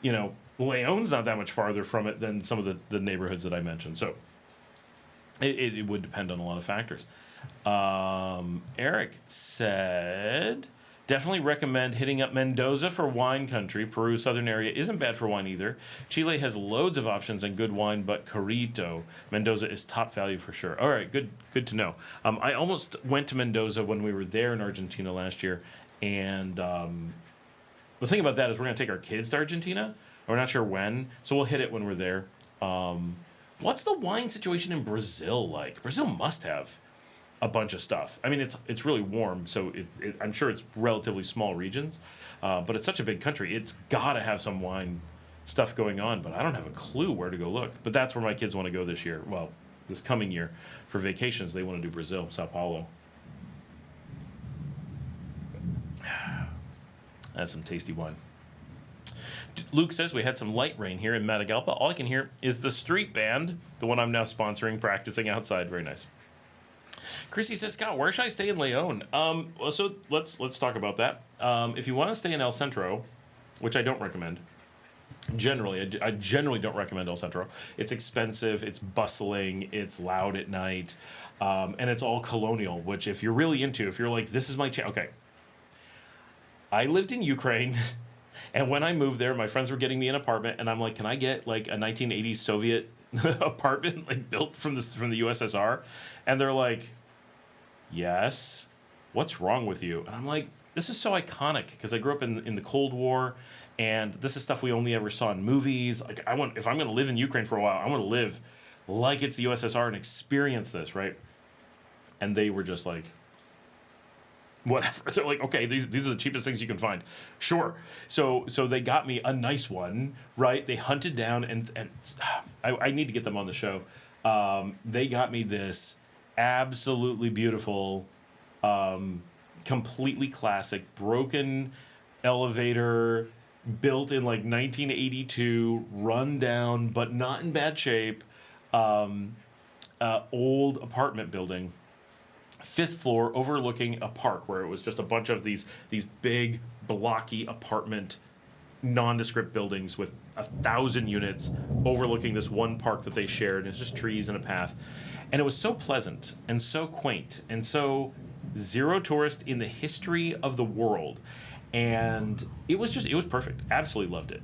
Leon's not that much farther from it than some of the neighborhoods that I mentioned. So it would depend on a lot of factors. Eric said, definitely recommend hitting up Mendoza for wine country. Peru's southern area isn't bad for wine either. Chile has loads of options and good wine, but carito. Mendoza is top value for sure. All right, good to know. I almost went to Mendoza when we were there in Argentina last year, and the thing about that is we're going to take our kids to Argentina. We're not sure when, so we'll hit it when we're there. What's the wine situation in Brazil like? Brazil must have a bunch of stuff. I mean, it's really warm, so I'm sure it's relatively small regions, but it's such a big country. It's got to have some wine stuff going on, but I don't have a clue where to go look. But that's where my kids want to go this year. Well, this coming year for vacations, they want to do Brazil, Sao Paulo. That's some tasty wine. Luke says we had some light rain here in Matagalpa. All I can hear is the street band, the one I'm now sponsoring, practicing outside. Very nice. Chrissy says, Scott, where should I stay in Leon? So let's talk about that. If you want to stay in El Centro, which I don't recommend, I generally don't recommend El Centro. It's expensive, it's bustling, it's loud at night, and it's all colonial, which if you're really into, if you're like, this is my okay. I lived in Ukraine, and when I moved there, my friends were getting me an apartment, and I'm like, can I get like a 1980s Soviet apartment like built from the USSR? And they're like, yes, what's wrong with you? And I'm like, this is so iconic, because I grew up in the Cold War, and this is stuff we only ever saw in movies. Like, if I'm going to live in Ukraine for a while, I want to live like it's the USSR and experience this, right? And they were just like, whatever. They're like, okay, these are the cheapest things you can find. Sure. So they got me a nice one, right? They hunted down, and I need to get them on the show. They got me this absolutely beautiful, completely classic, broken elevator, built in like 1982, run down, but not in bad shape, old apartment building. 5th floor overlooking a park where it was just a bunch of these big blocky apartment nondescript buildings with 1,000 units overlooking this one park that they shared, and it's just trees and a path. And it was so pleasant and so quaint and so zero tourist in the history of the world. And it was perfect. Absolutely loved it.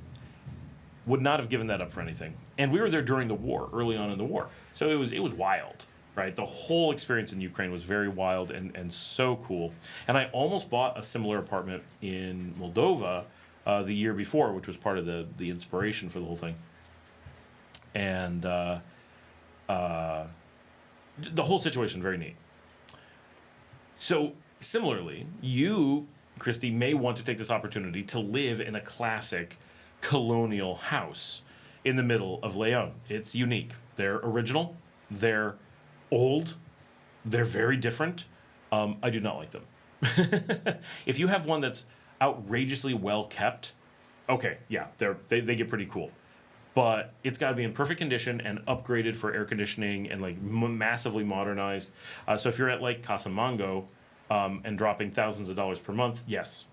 Would not have given that up for anything. And we were there during the war, early on in the war. So it was wild. Right, the whole experience in Ukraine was very wild and so cool. And I almost bought a similar apartment in Moldova the year before, which was part of the inspiration for the whole thing. And the whole situation, very neat. So similarly, you, Christy, may want to take this opportunity to live in a classic colonial house in the middle of Leon. It's unique. They're original. They're old. They're very different. I do not like them. If you have one that's outrageously well kept, okay, yeah, they get pretty cool. But it's got to be in perfect condition and upgraded for air conditioning and like massively modernized. So if you're at like Casamango and dropping thousands of dollars per month, yes,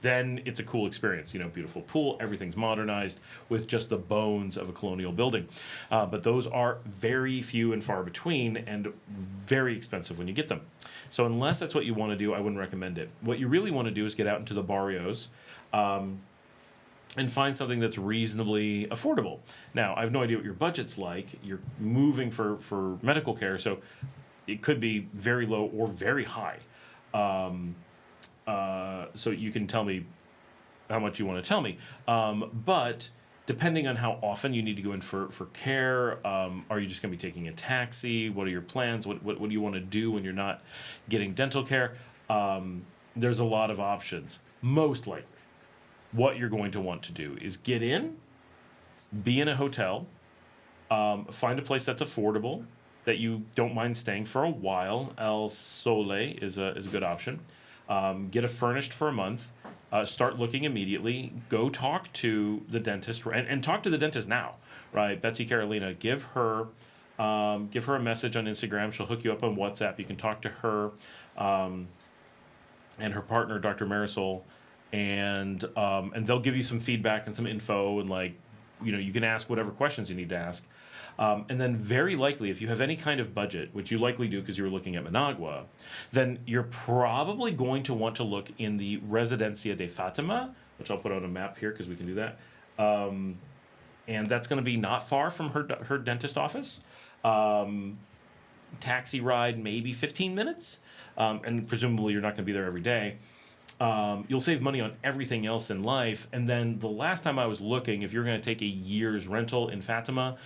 then it's a cool experience. Beautiful pool, everything's modernized with just the bones of a colonial building. But those are very few and far between and very expensive when you get them. So unless that's what you want to do, I wouldn't recommend it. What you really want to do is get out into the barrios and find something that's reasonably affordable. Now, I have no idea what your budget's like. You're moving for medical care, so it could be very low or very high. So you can tell me how much you want to tell me. But depending on how often you need to go in for care, are you just going to be taking a taxi? What are your plans? What do you want to do when you're not getting dental care? There's a lot of options. Most likely, what you're going to want to do is get in, be in a hotel, find a place that's affordable, that you don't mind staying for a while. El Sole is a good option. Get a furnished for a month. Start looking immediately. Go talk to the dentist, and talk to the dentist now, right? Betsy Carolina, give her a message on Instagram. She'll hook you up on WhatsApp. You can talk to her and her partner, Dr. Marisol, and they'll give you some feedback and some info, and you can ask whatever questions you need to ask. And then very likely, if you have any kind of budget, which you likely do because you were looking at Managua, then you're probably going to want to look in the Residencia de Fatima, which I'll put on a map here because we can do that. And that's going to be not far from her dentist office. Taxi ride, maybe 15 minutes. And presumably you're not going to be there every day. You'll save money on everything else in life. And then the last time I was looking, if you're going to take a year's rental in Fatima,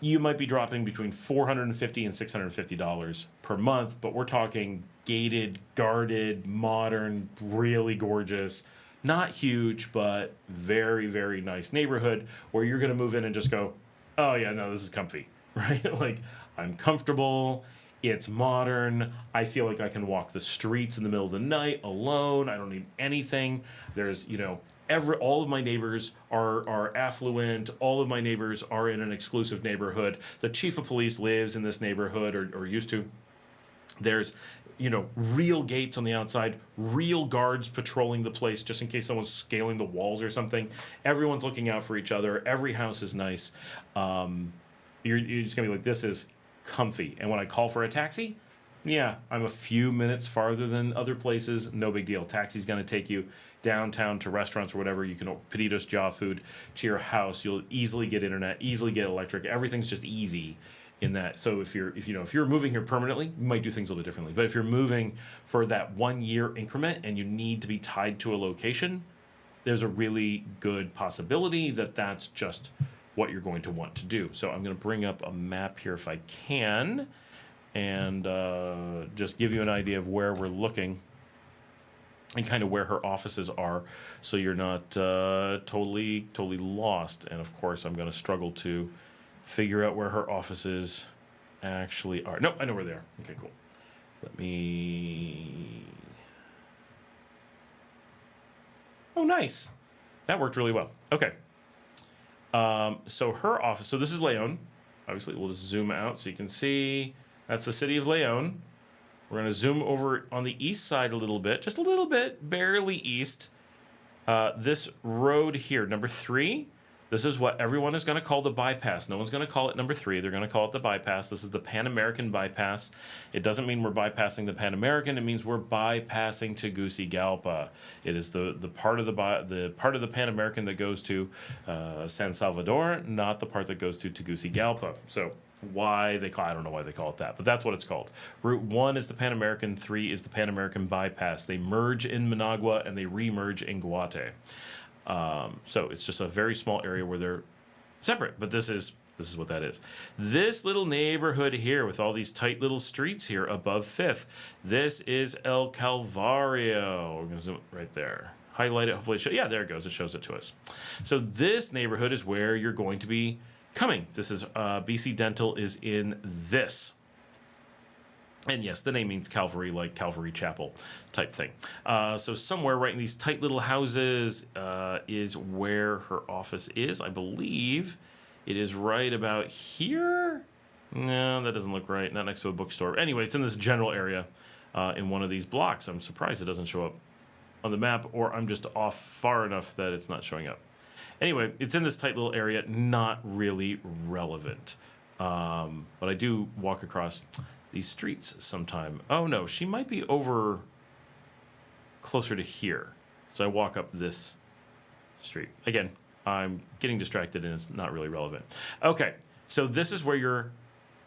you might be dropping between $450 and $650 per month, but we're talking gated, guarded, modern, really gorgeous, not huge, but very, very nice neighborhood where you're going to move in and just go, oh yeah, no, this is comfy, right? I'm comfortable. It's modern. I feel like I can walk the streets in the middle of the night alone. I don't need anything. There's, all of my neighbors are affluent. All of my neighbors are in an exclusive neighborhood. The chief of police lives in this neighborhood or used to. There's, real gates on the outside, real guards patrolling the place just in case someone's scaling the walls or something. Everyone's looking out for each other. Every house is nice. You're just going to be like, this is comfy. And when I call for a taxi, yeah, I'm a few minutes farther than other places. No big deal. Taxi's going to take you downtown to restaurants or whatever. You can Pedidos Jaw food to your house. You'll easily get internet, easily get electric. Everything's just easy in that. So if you're moving here permanently, you might do things a little bit differently. But if you're moving for that 1 year increment and you need to be tied to a location, there's a really good possibility that that's just what you're going to want to do. So I'm going to bring up a map here if I can, and just give you an idea of where we're looking and kind of where her offices are, so you're not totally lost. And of course, I'm going to struggle to figure out where her offices actually are. No, I know where they are. Okay, cool. Let me... Oh, nice. That worked really well. Okay. So her office, so this is Leon. Obviously, we'll just zoom out so you can see that's the city of Leon. We're going to zoom over on the east side a little bit, just a little bit, barely east. This road here, number 3, this is what everyone is going to call the bypass. No one's going to call it number 3. They're going to call it the bypass. This is the Pan American bypass. It doesn't mean we're bypassing the Pan American. It means we're bypassing Tegucigalpa. It is the part of the Pan American that goes to San Salvador, not the part that goes to Tegucigalpa. So I don't know why they call it that, but that's what it's called. Route 1 is the Pan American. 3 is the Pan American bypass. They merge in Managua and they re-merge in Guate. So it's just a very small area where they're separate, but this is what that is. This little neighborhood here with all these tight little streets here above 5th, this is El Calvario. We're going to zoom it right there. Highlight it, hopefully yeah, there it goes. It shows it to us. So this neighborhood is where you're going to be coming. This is BC Dental is in this. And yes, the name means Calvary, like Calvary Chapel type thing. So somewhere right in these tight little houses is where her office is. I believe it is right about here. No, that doesn't look right. Not next to a bookstore. Anyway, it's in this general area in one of these blocks. I'm surprised it doesn't show up on the map, or I'm just off far enough that it's not showing up. Anyway, it's in this tight little area, not really relevant. But I do walk across these streets sometime. Oh no, she might be over closer to here. So I walk up this street. Again, I'm getting distracted and it's not really relevant. Okay, so this is where your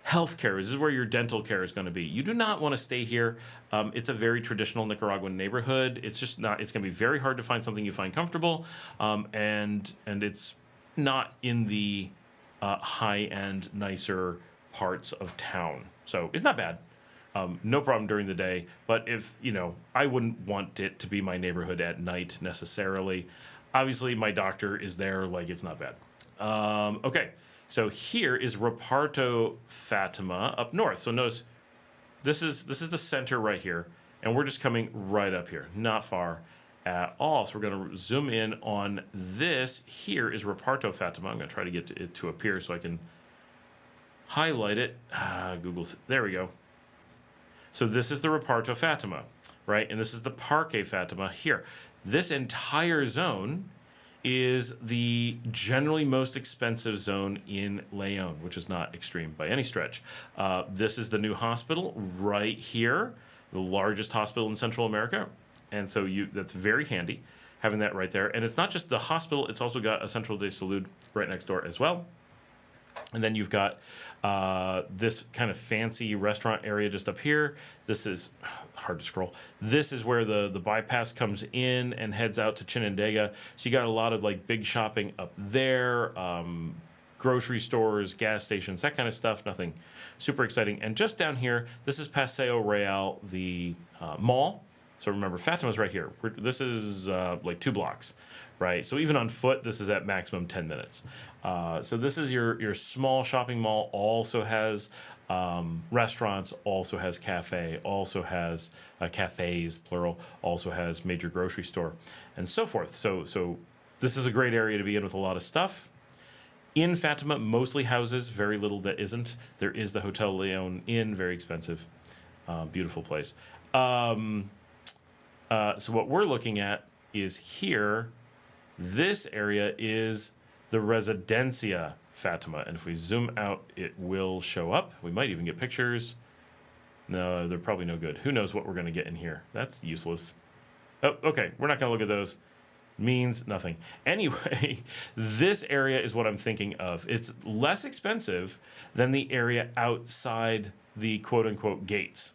health care is. This is where your dental care is going to be. You do not want to stay here. It's a very traditional Nicaraguan neighborhood. It's just not, it's going to be very hard to find something you find comfortable. And it's not in the high-end, nicer parts of town. So it's not bad. No problem during the day. But if, I wouldn't want it to be my neighborhood at night necessarily. Obviously, my doctor is there. Like, it's not bad. Okay. So here is Reparto Fatima up north. So notice this is the center right here. And we're just coming right up here. Not far at all. So we're going to zoom in on this. Here is Reparto Fatima. I'm going to try to get it to appear so I can highlight it. Google's, there we go. So this is the Reparto Fatima, right? And this is the Parque Fatima here. This entire zone is the generally most expensive zone in Leon, which is not extreme by any stretch. This is the new hospital right here, the largest hospital in Central America. And so that's very handy, having that right there. And it's not just the hospital, it's also got a Central de Salud right next door as well. And then you've got this kind of fancy restaurant area just up here. This is hard to scroll. This is where the bypass comes in and heads out to Chinandega. So you got a lot of like big shopping up there, grocery stores, gas stations, that kind of stuff. Nothing super exciting. And just down here, this is Paseo Real, the mall. So remember, Fatima's right here. This is like 2 blocks, right? So even on foot, this is at maximum 10 minutes. So this is your small shopping mall. Also has restaurants, also has cafe, also has cafes, plural, also has major grocery store, and so forth. So this is a great area to be in with a lot of stuff. In Fatima, mostly houses, very little that isn't. There is the Hotel Leon Inn, very expensive, beautiful place. So what we're looking at is here. This area is the Residencia Fatima. And if we zoom out, it will show up. We might even get pictures. No, they're probably no good. Who knows what we're going to get in here? That's useless. Oh, okay. We're not going to look at those. Means nothing. Anyway, this area is what I'm thinking of. It's less expensive than the area outside the quote-unquote gates,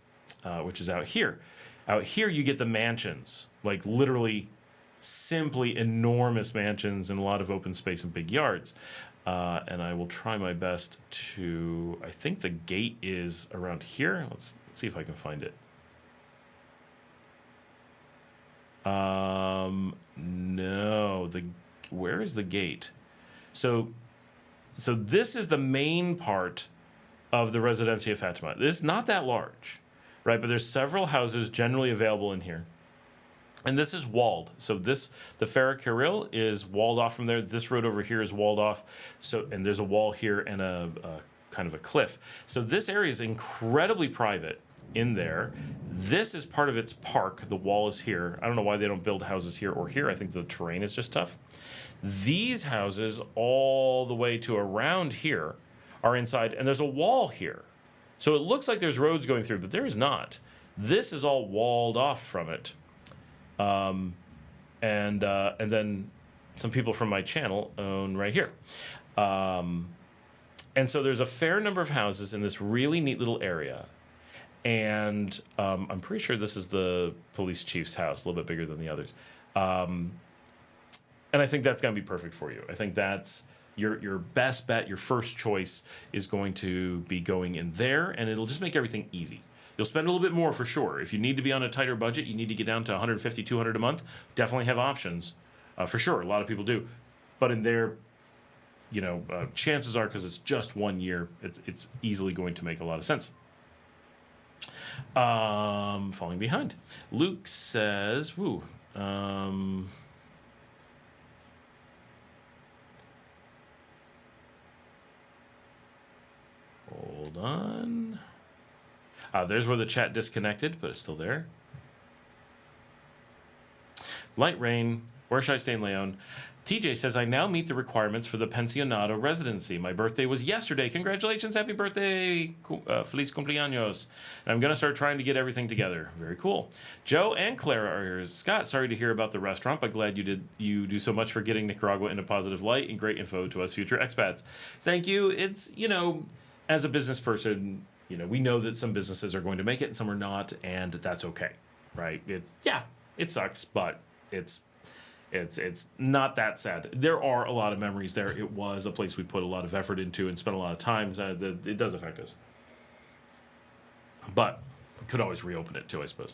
which is out here. Out here, you get the mansions, like literally simply enormous mansions and a lot of open space and big yards. And I will try my best to, I think the gate is around here. Let's see if I can find it. No, where is the gate? So this is the main part of the Residencia Fatima. It's not that large, right? But there's several houses generally available in here. And this is walled. So the Ferrocarril is walled off from there. This road over here is walled off. And there's a wall here and a kind of a cliff. So this area is incredibly private in there. This is part of its park. The wall is here. I don't know why they don't build houses here or here. I think the terrain is just tough. These houses all the way to around here are inside, and there's a wall here. So it looks like there's roads going through, but there is not. This is all walled off from it. And then some people from my channel own right here. And so there's a fair number of houses in this really neat little area. And I'm pretty sure this is the police chief's house, a little bit bigger than the others. And I think that's going to be perfect for you. I think that's your best bet, your first choice is going to be going in there, and it'll just make everything easy. You'll spend a little bit more for sure. If you need to be on a tighter budget, you need to get down to 150, 200 a month, definitely have options for sure. A lot of people do. But in there, chances are, because it's just 1 year, it's easily going to make a lot of sense. Falling behind. Luke says, hold on. There's where the chat disconnected, but it's still there. Light rain. Where should I stay in Leon? TJ says, I now meet the requirements for the pensionado residency. My birthday was yesterday. Congratulations. Happy birthday. Feliz cumpleaños. And I'm going to start trying to get everything together. Very cool. Joe and Clara are here. Scott, sorry to hear about the restaurant, but glad you do so much for getting Nicaragua in a positive light and great info to us future expats. Thank you. It's, as a business person, we know that some businesses are going to make it and some are not, and that's okay, right? It sucks, but It's not that sad. There are a lot of memories there. It was a place we put a lot of effort into and spent a lot of time. It does affect us. But we could always reopen it too, I suppose.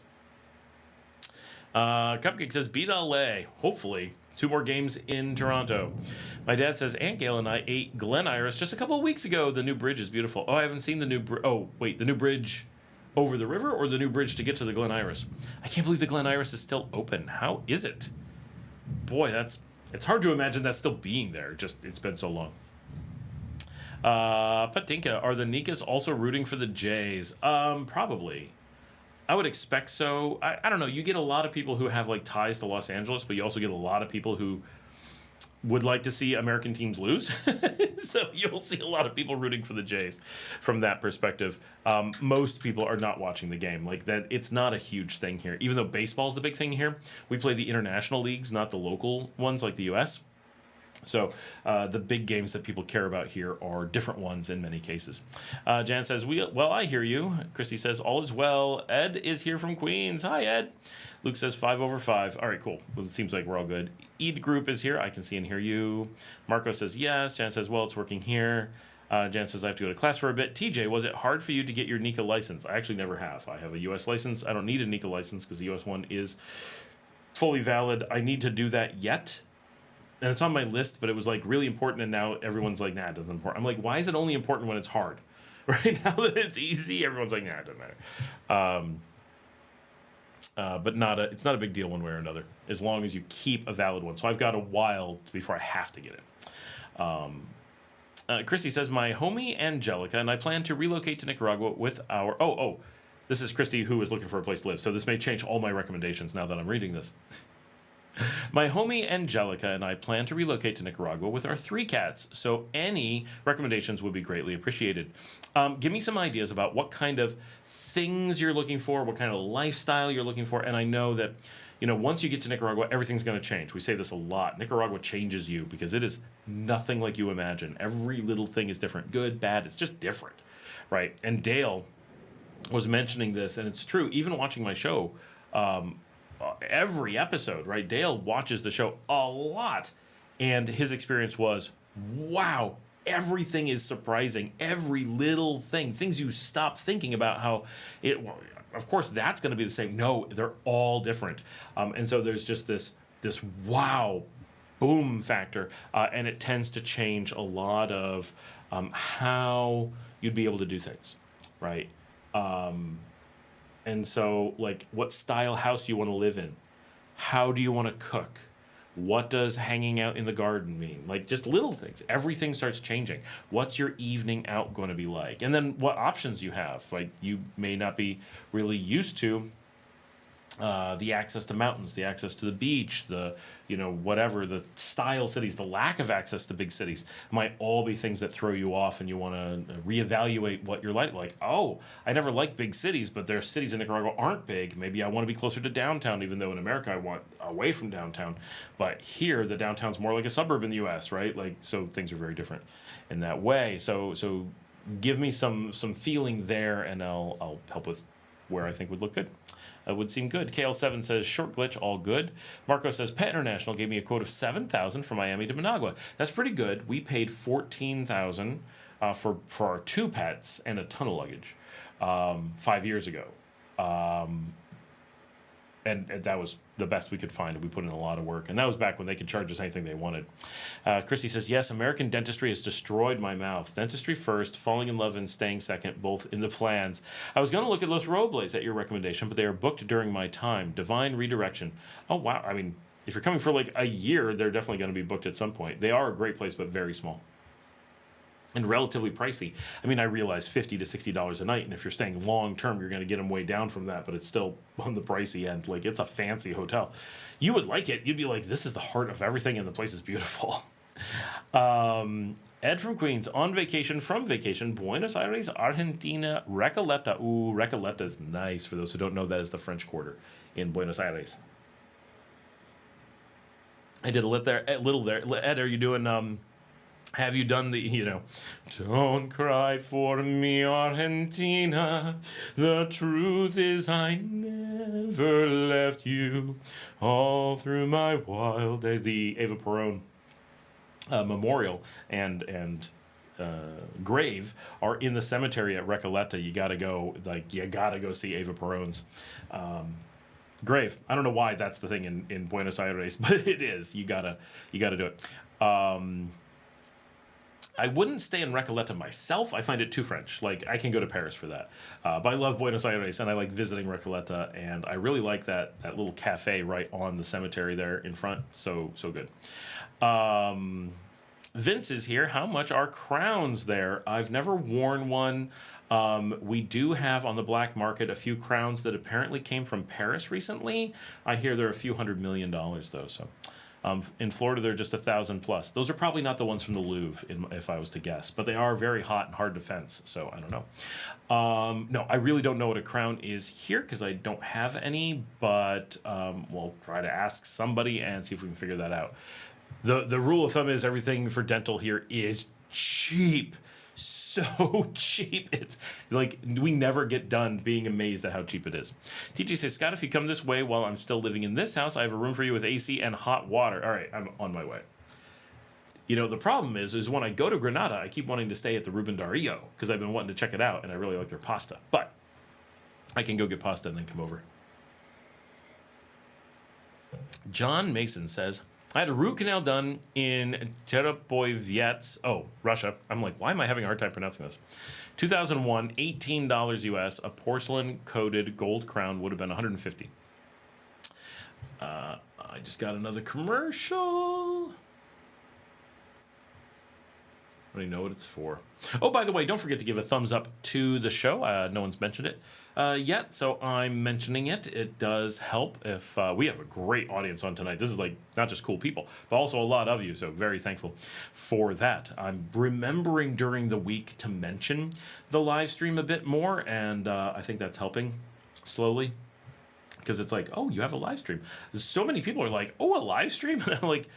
Cupcake says, beat LA. Hopefully. 2 more games in Toronto. My dad says, Aunt Gail and I ate Glen Iris just a couple of weeks ago. The new bridge is beautiful. Oh, I haven't seen the new bridge. Oh, wait, the new bridge over the river or the new bridge to get to the Glen Iris? I can't believe the Glen Iris is still open. How is it? Boy, it's hard to imagine that still being there. Just, it's been so long. Patinka, are the Nikas also rooting for the Jays? Probably. I would expect so. I don't know. You get a lot of people who have like ties to Los Angeles, but you also get a lot of people who would like to see American teams lose. So you'll see a lot of people rooting for the Jays from that perspective. Most people are not watching the game. Like that, it's not a huge thing here. Even though baseball is the big thing here, we play the international leagues, not the local ones like the U.S. So the big games that people care about here are different ones in many cases. Jan says, well, I hear you. Christy says, all is well. Ed is here from Queens. Hi, Ed. Luke says 5 over 5. All right, cool. Well, it seems like we're all good. Eid Group is here. I can see and hear you. Marco says yes. Jan says, well, it's working here. Jan says, I have to go to class for a bit. TJ, was it hard for you to get your NICA license? I actually never have. I have a U.S. license. I don't need a NICA license because the U.S. one is fully valid. I need to do that yet. And it's on my list, but it was like really important, and now everyone's like, nah, it doesn't important. I'm like, why is it only important when it's hard? Right now that it's easy, everyone's like, nah, it doesn't matter. But it's not a big deal one way or another, as long as you keep a valid one. So I've got a while before I have to get it. Christy says, my homie Angelica and I plan to relocate to Nicaragua with our... Oh, this is Christy who is looking for a place to live. So this may change all my recommendations now that I'm reading this. My homie Angelica and I plan to relocate to Nicaragua with our 3 cats, so any recommendations would be greatly appreciated. Give me some ideas about what kind of things you're looking for, what kind of lifestyle you're looking for, and I know that, once you get to Nicaragua, everything's going to change. We say this a lot. Nicaragua changes you because it is nothing like you imagine. Every little thing is different. Good, bad, it's just different, right? And Dale was mentioning this, and it's true. Even watching my show, every episode, right? Dale watches the show a lot, and his experience was, wow, everything is surprising. Every little thing, things you stop thinking about how it, of course, that's going to be the same. No, they're all different. And so there's just this wow, boom factor, and it tends to change a lot of how you'd be able to do things, right? And so, like, what style house you want to live in? How do you want to cook? What does hanging out in the garden mean? Like, just little things. Everything starts changing. What's your evening out going to be like? And then what options you have. Like, you may not be really used to the access to mountains, the access to the beach, the, whatever, the style cities, the lack of access to big cities might all be things that throw you off, and you want to reevaluate what you're like. Like, oh, I never liked big cities, but there are cities in Nicaragua aren't big. Maybe I want to be closer to downtown, even though in America I want away from downtown. But here, the downtown's more like a suburb in the U.S., right? Like, so things are very different in that way. So give me some feeling there, and I'll help with where I think would look good. Would seem good. KL7 says, short glitch, all good. Marco says, Pet International gave me a quote of $7,000 from Miami to Managua. That's pretty good. We paid $14,000 for our 2 pets and a ton of luggage 5 years ago. And that was the best we could find. We put in a lot of work. And that was back when they could charge us anything they wanted. Christy says, yes, American dentistry has destroyed my mouth. Dentistry first, falling in love and staying second, both in the plans. I was going to look at Los Robles at your recommendation, but they are booked during my time. Divine redirection. Oh, wow. I mean, if you're coming for like a year, they're definitely going to be booked at some point. They are a great place, but very small. And relatively pricey. I mean, I realize $50 to $60 a night, and if you're staying long term, you're going to get them way down from that, but it's still on the pricey end. Like, it's a fancy hotel. You would like it. You'd be like, this is the heart of everything, and the place is beautiful. Ed from Queens, on vacation, from vacation, Buenos Aires, Argentina, Recoleta. Ooh, Recoleta is nice. For those who don't know, that is the French Quarter in Buenos Aires. I did a little there. Ed, are you doing Have you done the, don't cry for me, Argentina. The truth is I never left you all through my wild days. The Eva Perón memorial and grave are in the cemetery at Recoleta. You gotta go see Eva Perón's grave. I don't know why that's the thing in Buenos Aires, but it is. You gotta do it. I wouldn't stay in Recoleta myself. I find it too French. Like, I can go to Paris for that. But I love Buenos Aires, and I like visiting Recoleta, and I really like that little cafe right on the cemetery there in front. So good. Vince is here. How much are crowns there? I've never worn one. We do have on the black market a few crowns that apparently came from Paris recently. I hear they're a few $100 million, though, so... in Florida, they're just 1,000 plus. Those are probably not the ones from the Louvre, if I was to guess. But they are very hot and hard to fence, so I don't know. No, I really don't know what a crown is here because I don't have any. But we'll try to ask somebody and see if we can figure that out. The rule of thumb is everything for dental here is cheap. So cheap. It's like we never get done being amazed at how cheap it is. TG says, Scott, if you come this way while I'm still living in this house, I have a room for you with AC and hot water. All right, I'm on my way. The problem is when I go to Granada, I keep wanting to stay at the Ruben Dario because I've been wanting to check it out and I really like their pasta. But I can go get pasta and then come over. John Mason says, I had a root canal done in Cherepovets, Russia. I'm like, why am I having a hard time pronouncing this? 2001, $18 US. A porcelain-coated gold crown would have been $150. I just got another commercial. I don't even know what it's for. Oh, by the way, don't forget to give a thumbs up to the show. No one's mentioned it yet, so I'm mentioning it. It does help if we have a great audience on tonight. This is like not just cool people, but also a lot of you, so very thankful for that. I'm remembering during the week to mention the live stream a bit more, and I think that's helping slowly because it's like, oh, you have a live stream. So many people are like, oh, a live stream? And I'm like,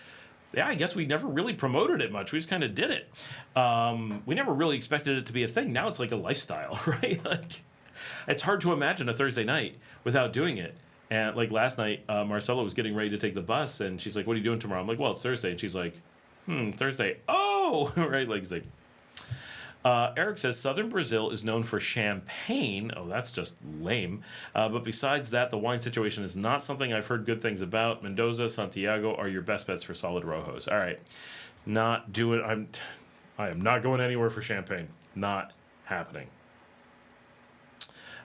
yeah, I guess we never really promoted it much. We just kind of did it. We never really expected it to be a thing. Now it's like a lifestyle, right? Like, it's hard to imagine a Thursday night without doing it. And like last night, Marcela was getting ready to take the bus, and she's like, "What are you doing tomorrow?" I'm like, "Well, it's Thursday." And she's like, Thursday. Oh, right. Like, Eric says, Southern Brazil is known for champagne. Oh, that's just lame. But besides that, the wine situation is not something I've heard good things about. Mendoza, Santiago are your best bets for solid rojos. All right. I am not going anywhere for champagne. Not happening.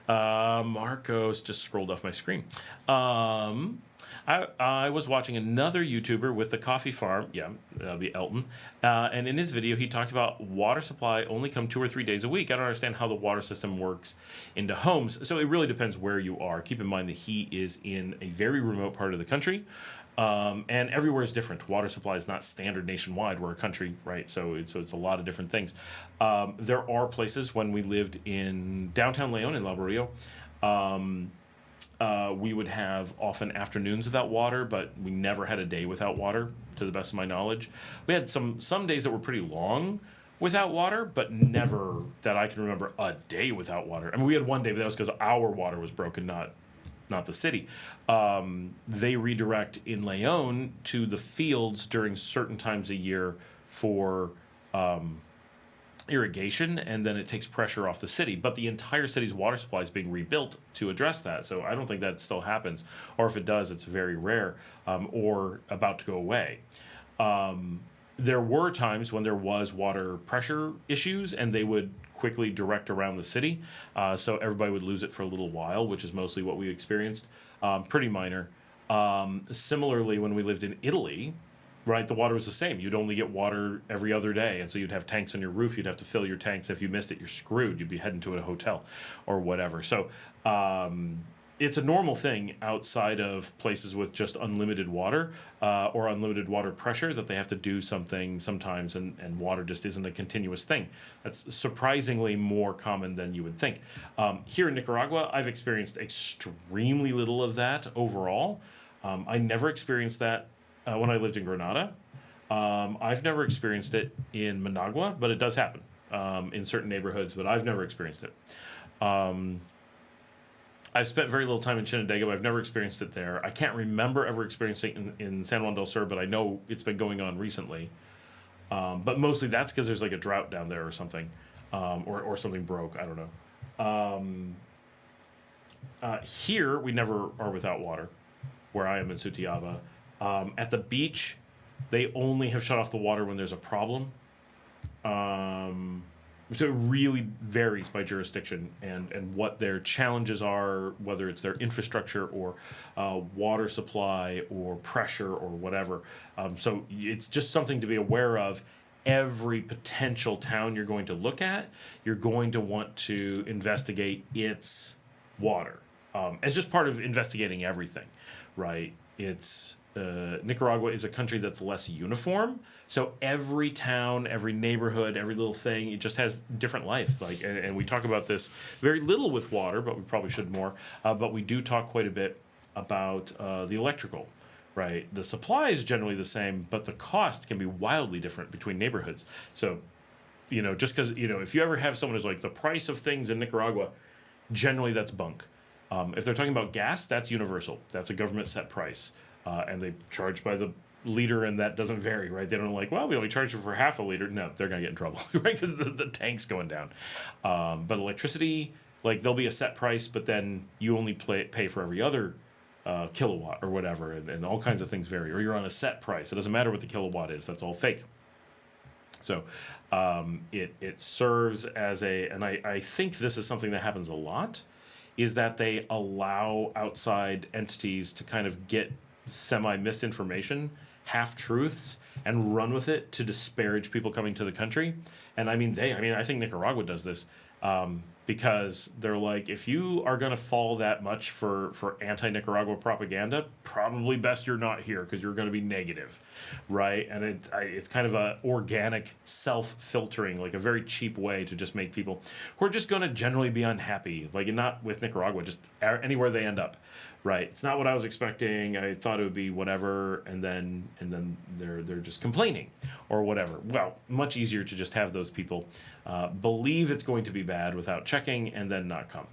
Marcos just scrolled off my screen. I was watching another YouTuber with the coffee farm. Yeah, that'll be Elton. And in his video, he talked about water supply only come 2 or 3 days a week. I don't understand how the water system works into homes. So it really depends where you are. Keep in mind that he is in a very remote part of the country. And everywhere is different. Water supply is not standard nationwide. We're a country, right? So it's a lot of different things. There are places when we lived in downtown Leon in La Barrio, we would have often afternoons without water, but we never had a day without water, to the best of my knowledge. We had some days that were pretty long without water, but never that I can remember a day without water. I mean, we had one day, but that was because our water was broken, not the city. They redirect in Leon to the fields during certain times a year for irrigation, and then it takes pressure off the city. But the entire city's water supply is being rebuilt to address that. So I don't think that still happens. Or if it does, it's very rare or about to go away. There were times when there was water pressure issues, and they would quickly direct around the city. So everybody would lose it for a little while, which is mostly what we experienced. Pretty minor. Similarly, when we lived in Italy, right, the water was the same. You'd only get water every other day, and so you'd have tanks on your roof. You'd have to fill your tanks. If you missed it, you're screwed. You'd be heading to a hotel or whatever. So it's a normal thing outside of places with just unlimited water or unlimited water pressure that they have to do something sometimes, and water just isn't a continuous thing. That's surprisingly more common than you would think. Here in Nicaragua, I've experienced extremely little of that overall. I never experienced that when I lived in Granada. I've never experienced it in Managua, but it does happen in certain neighborhoods, but I've never experienced it. I've spent very little time in Shenandoah, but I've never experienced it there. I can't remember ever experiencing it in San Juan del Sur, but I know it's been going on recently. But mostly that's because there's like a drought down there or something, or something broke. I don't know. Here, we never are without water, where I am in Sutiaba. At the beach, they only have shut off the water when there's a problem. So it really varies by jurisdiction and what their challenges are, whether it's their infrastructure or water supply or pressure or whatever. So it's just something to be aware of. Every potential town you're going to look at, you're going to want to investigate its water. It's just part of investigating everything, right? It's Nicaragua is a country that's less uniform. So every town, every neighborhood, every little thing, it just has different life. Like, and we talk about this very little with water, but we probably should more. But we do talk quite a bit about the electrical, right? The supply is generally the same, but the cost can be wildly different between neighborhoods. So, just because, if you ever have someone who's like, the price of things in Nicaragua, generally that's bunk. If they're talking about gas, that's universal. That's a government set price. And they charge by the liter, and that doesn't vary, right? They don't we only charge you for half a liter. No, they're going to get in trouble, right? Because the tank's going down. But electricity, there'll be a set price, but then you only pay for every other kilowatt or whatever, and all kinds of things vary. Or you're on a set price. It doesn't matter what the kilowatt is. That's all fake. So it serves as and I think this is something that happens a lot, is that they allow outside entities to kind of get semi-misinformation, half-truths, and run with it to disparage people coming to the country. And I think Nicaragua does this because they're like, if you are going to fall that much for anti-Nicaragua propaganda, probably best you're not here because you're going to be negative, right? And it's kind of a organic self-filtering, like a very cheap way to just make people who are just going to generally be unhappy, not with Nicaragua, just anywhere they end up. Right, it's not what I was expecting. I thought it would be whatever, and then they're just complaining or whatever. Well, much easier to just have those people believe it's going to be bad without checking and then not come.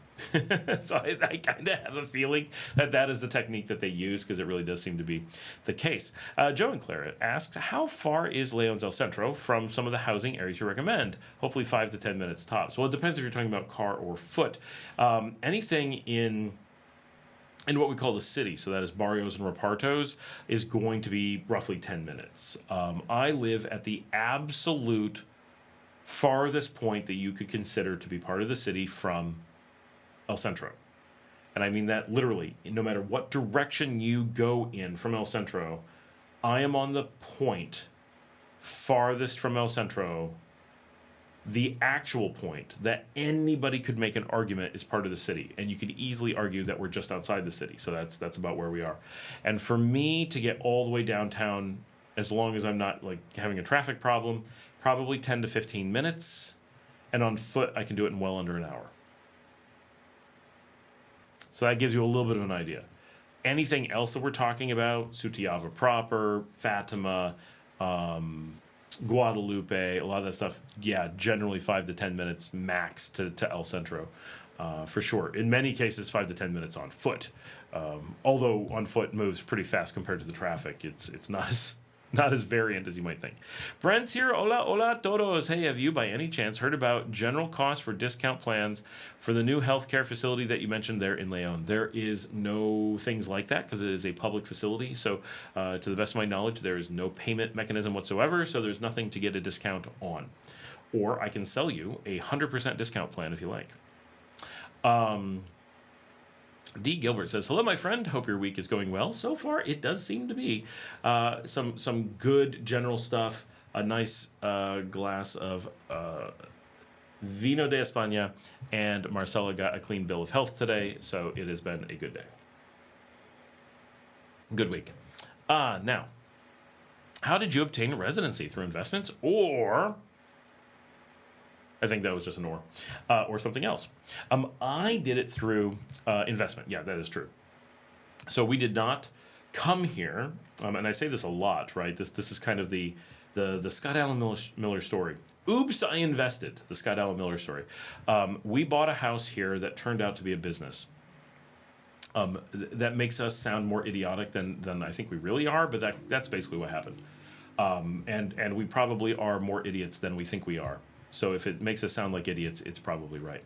So I kind of have a feeling that is the technique that they use, because it really does seem to be the case. Joe and Clara asked, how far is Leon's El Centro from some of the housing areas you recommend? Hopefully 5 to 10 minutes tops. Well, it depends if you're talking about car or foot. Anything in what we call the city, so that is barrios and repartos, is going to be roughly 10 minutes. I live at the absolute farthest point that you could consider to be part of the city from El Centro. And I mean that literally. No matter what direction you go in from El Centro, I am on the point farthest from El Centro, the actual point that anybody could make an argument is part of the city. And you could easily argue that we're just outside the city. So that's about where we are. And for me to get all the way downtown, as long as I'm not having a traffic problem, probably 10 to 15 minutes. And on foot, I can do it in well under an hour. So that gives you a little bit of an idea. Anything else that we're talking about, Sutiaba proper, Fatima, Guadalupe, a lot of that stuff, generally 5 to 10 minutes max to El Centro, for sure. In many cases, 5 to 10 minutes on foot. Although on foot moves pretty fast compared to the traffic. It's not as variant as you might think. Brent's here. Hola todos. Hey, have you by any chance heard about general costs for discount plans for the new healthcare facility that you mentioned there in Leon? There is no things like that because it is a public facility. So to the best of my knowledge, there is no payment mechanism whatsoever. So there's nothing to get a discount on. Or I can sell you a 100% discount plan if you like. D. Gilbert says, hello, my friend. Hope your week is going well. So far, it does seem to be. Some good general stuff. A nice glass of Vino de España. And Marcela got a clean bill of health today. So it has been a good day. Good week. Now, how did you obtain residency? Through investments or... I think that was just an or something else. I did it through investment. Yeah, that is true. So we did not come here, and I say this a lot, right? This is kind of the the Scott Allen Miller story. Oops, I invested. The Scott Allen Miller story. We bought a house here that turned out to be a business. That makes us sound more idiotic than I think we really are, but that's basically what happened. And we probably are more idiots than we think we are. So if it makes us sound like idiots, it's probably right.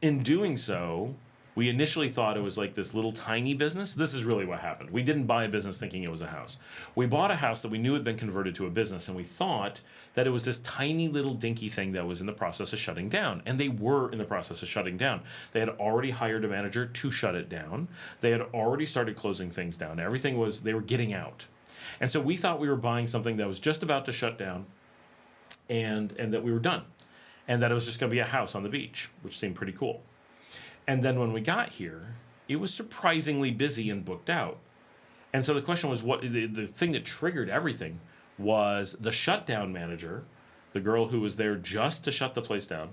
In doing so, we initially thought it was like this little tiny business. This is really what happened. We didn't buy a business thinking it was a house. We bought a house that we knew had been converted to a business, and we thought that it was this tiny little dinky thing that was in the process of shutting down. And they were in the process of shutting down. They had already hired a manager to shut it down. They had already started closing things down. They were getting out. And so we thought we were buying something that was just about to shut down and that we were done. And that it was just going to be a house on the beach, which seemed pretty cool. And then when we got here, it was surprisingly busy and booked out. And so the question was, the thing that triggered everything was the shutdown manager, the girl who was there just to shut the place down,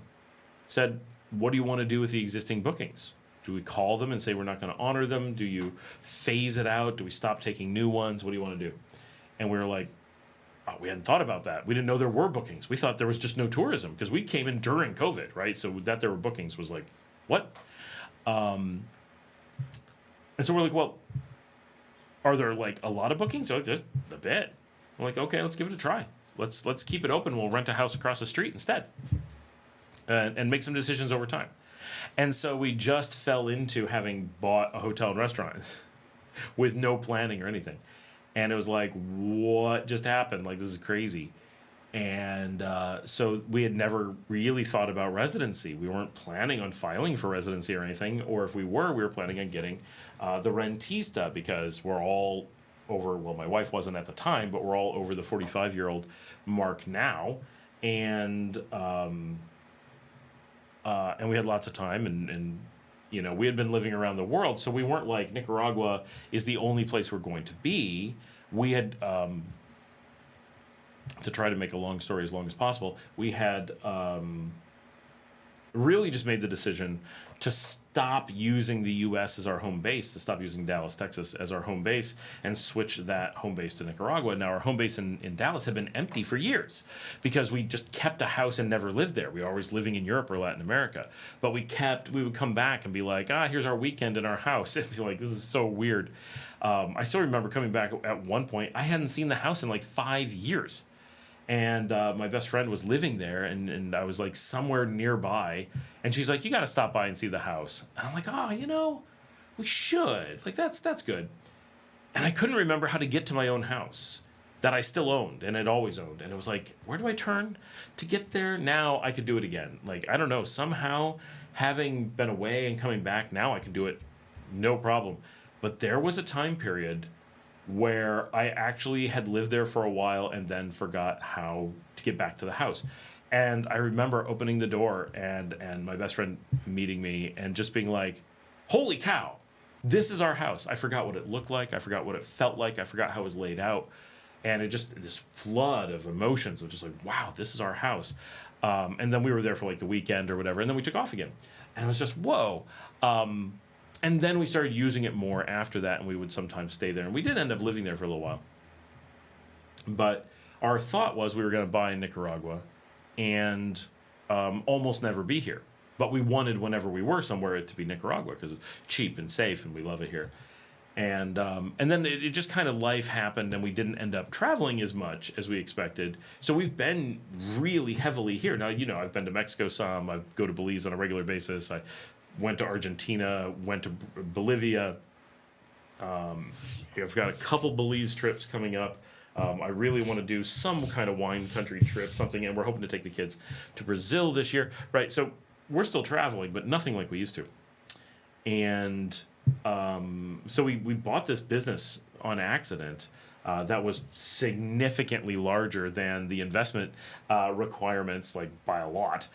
said, what do you want to do with the existing bookings? Do we call them and say we're not going to honor them? Do you phase it out? Do we stop taking new ones? What do you want to do? And we were like, oh, we hadn't thought about that. We didn't know there were bookings. We thought there was just no tourism because we came in during COVID, right? So that there were bookings was like, what? And so we're like, well, are there like a lot of bookings? So just a bit. We're like, okay, let's give it a try. Let's keep it open. We'll rent a house across the street instead, and make some decisions over time. And so we just fell into having bought a hotel and restaurant with no planning or anything. And it was like, what just happened? Like, this is crazy. And so we had never really thought about residency. We weren't planning on filing for residency or anything. Or if we were planning on getting the rentista, because we're all over, well, my wife wasn't at the time, but we're all over the 45-year-old mark now. And we had lots of time and you know, we had been living around the world, so we weren't like Nicaragua is the only place we're going to be. We had, to try to make a long story as long as possible, we had really just made the decision to stop using the U.S. as our home base, to stop using Dallas, Texas as our home base, and switch that home base to Nicaragua. Now, our home base in Dallas had been empty for years because we just kept a house and never lived there. We were always living in Europe or Latin America. But we would come back and be like, here's our weekend in our house. And be like, this is so weird. I still remember coming back at one point. I hadn't seen the house in like 5 years. And my best friend was living there, and I was like somewhere nearby, and she's like, you got to stop by and see the house. And I'm like, you know, we should. Like, that's good. And I couldn't remember how to get to my own house that I still owned and had always owned. And it was like, where do I turn to get there? Now I could do it again. Like, I don't know, somehow having been away and coming back, now I can do it no problem. But there was a time period where I actually had lived there for a while and then forgot how to get back to the house. And I remember opening the door and my best friend meeting me and just being like, holy cow, this is our house. I forgot what it looked like. I forgot what it felt like. I forgot how it was laid out. And it just, this flood of emotions of just like, wow, this is our house. And then we were there for like the weekend or whatever. And then we took off again. And it was just, whoa. And then we started using it more after that, and we would sometimes stay there. And we did end up living there for a little while. But our thought was we were going to buy in Nicaragua and almost never be here. But we wanted, whenever we were somewhere, it to be Nicaragua because it's cheap and safe, and we love it here. And then it just kind of life happened, and we didn't end up traveling as much as we expected. So we've been really heavily here. Now, you know, I've been to Mexico some. I go to Belize on a regular basis. I went to Argentina, went to Bolivia. I've got a couple Belize trips coming up. I really want to do some kind of wine country trip, something, and we're hoping to take the kids to Brazil this year. Right, so we're still traveling, but nothing like we used to. And so we bought this business on accident that was significantly larger than the investment requirements, like by a lot.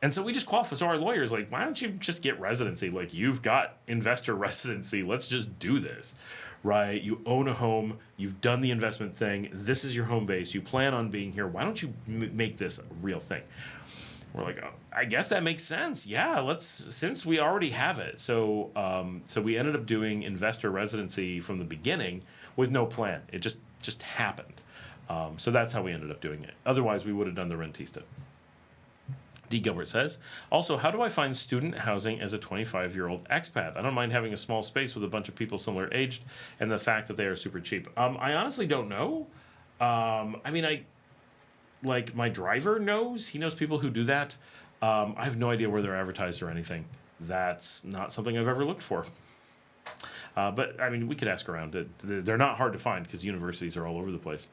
And so we just qualified. So our lawyer's like, why don't you just get residency? Like, you've got investor residency. Let's just do this, right? You own a home. You've done the investment thing. This is your home base. You plan on being here. Why don't you make this a real thing? we're like, oh, I guess that makes sense. Yeah, since we already have it. So we ended up doing investor residency from the beginning with no plan. It just happened. So that's how we ended up doing it. Otherwise, we would have done the rentista. D. Gilbert says, also, how do I find student housing as a 25-year-old expat? I don't mind having a small space with a bunch of people similar aged and the fact that they are super cheap. I honestly don't know. Like my driver knows. He knows people who do that. I have no idea where they're advertised or anything. That's not something I've ever looked for. But, I mean, we could ask around. They're not hard to find because universities are all over the place.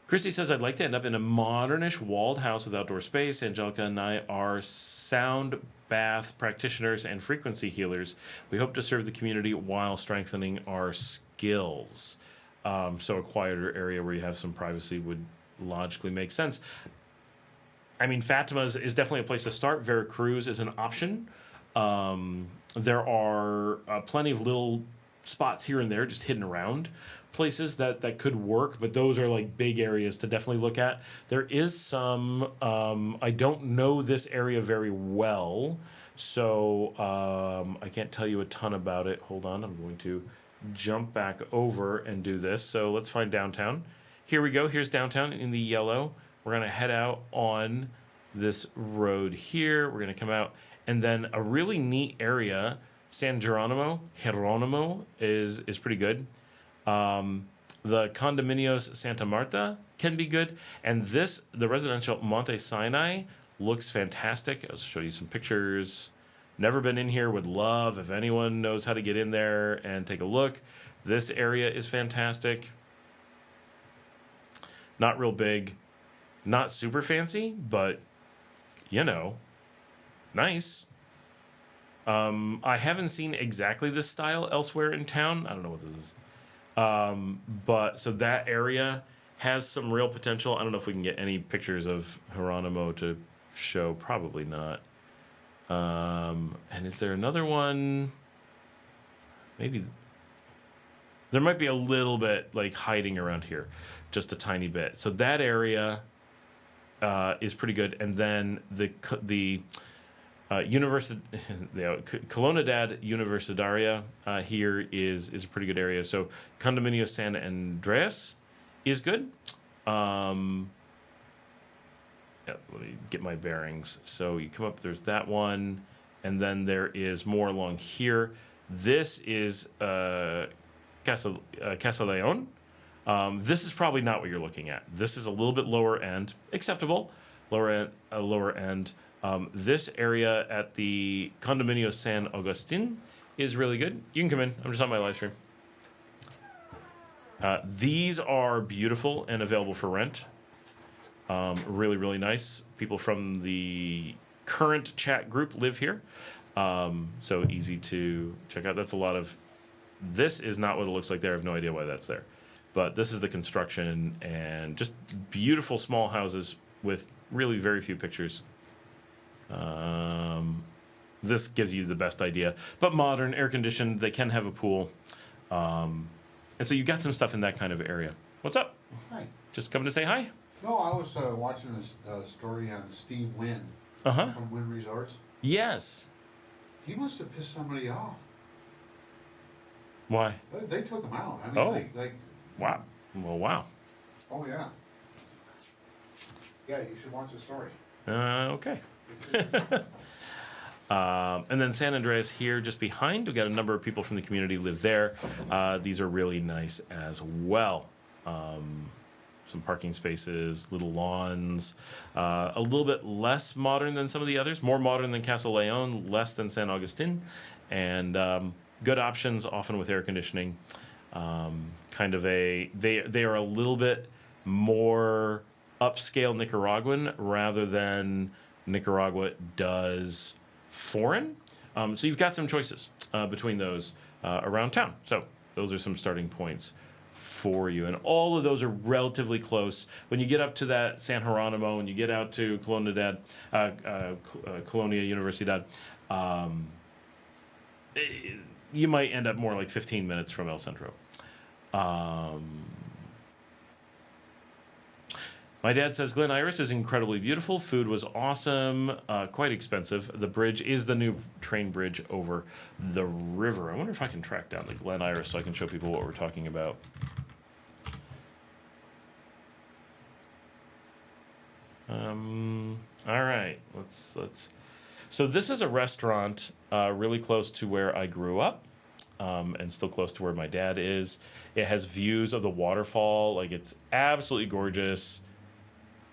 Christy says, I'd like to end up in a modernish walled house with outdoor space. Angelica and I are sound bath practitioners and frequency healers. We hope to serve the community while strengthening our skills. So a quieter area where you have some privacy would logically make sense. I mean, Fatima is definitely a place to start. Veracruz is an option. There are plenty of little spots here and there just hidden around places that could work, but those are like big areas to definitely look at. There is some, I don't know this area very well, so I can't tell you a ton about it. Hold on, I'm going to jump back over and do this. So let's find downtown. Here we go. Here's downtown in the yellow. We're going to head out on this road here. We're going to come out, and then a really neat area, San Geronimo is pretty good. The condominios Santa Marta can be good, and the residential Monte Sinai looks fantastic. I'll show you some pictures. Never been in here, would love if anyone knows how to get in there and take a look. This area is fantastic. Not real big, not super fancy, but nice. I haven't seen exactly this style elsewhere in town. I don't know what this is. But so that area has some real potential. I don't know if we can get any pictures of Geronimo to show. Probably not. And is there another one? Maybe there might be a little bit like hiding around here, just a tiny bit. So that area is pretty good. And then the Colonidad Universitaria here is a pretty good area. So Condominio San Andreas is good. Let me get my bearings. So you come up, there's that one, and then there is more along here. This is Casa Leon. This is probably not what you're looking at. This is a little bit lower end, acceptable, lower end. This area at the Condominio San Agustin is really good. You can come in. I'm just on my live stream. These are beautiful and available for rent. Really, really nice. People from the current chat group live here. So easy to check out. That's a lot of... This is not what it looks like there. I have no idea why that's there. But this is the construction and just beautiful small houses with really very few pictures. This gives you the best idea. But modern, air-conditioned, they can have a pool. And so you got some stuff in that kind of area. What's up? Hi. Just coming to say hi? No, I was watching this story on Steve Wynn from Wynn Resorts. Yes. He must have pissed somebody off. Why? They took him out. I mean, wow. Well, wow. Oh, yeah. Yeah, you should watch the story. Okay. And then San Andreas here just behind. We've got a number of people from the community live there. These are really nice as well. Some parking spaces, little lawns. A little bit less modern than some of the others. More modern than Casa Leon, less than San Agustin. And good options, often with air conditioning. They are a little bit more upscale Nicaraguan rather than Nicaragua does foreign. So you've got some choices between those around town. So those are some starting points for you. And all of those are relatively close. When you get up to that San Geronimo and you get out to Colonia Universidad, you might end up more like 15 minutes from El Centro. My dad says Glen Iris is incredibly beautiful. Food was awesome, quite expensive. The bridge is the new train bridge over the river. I wonder if I can track down the Glen Iris so I can show people what we're talking about. All right, let's. So this is a restaurant really close to where I grew up, and still close to where my dad is. It has views of the waterfall. Like, it's absolutely gorgeous.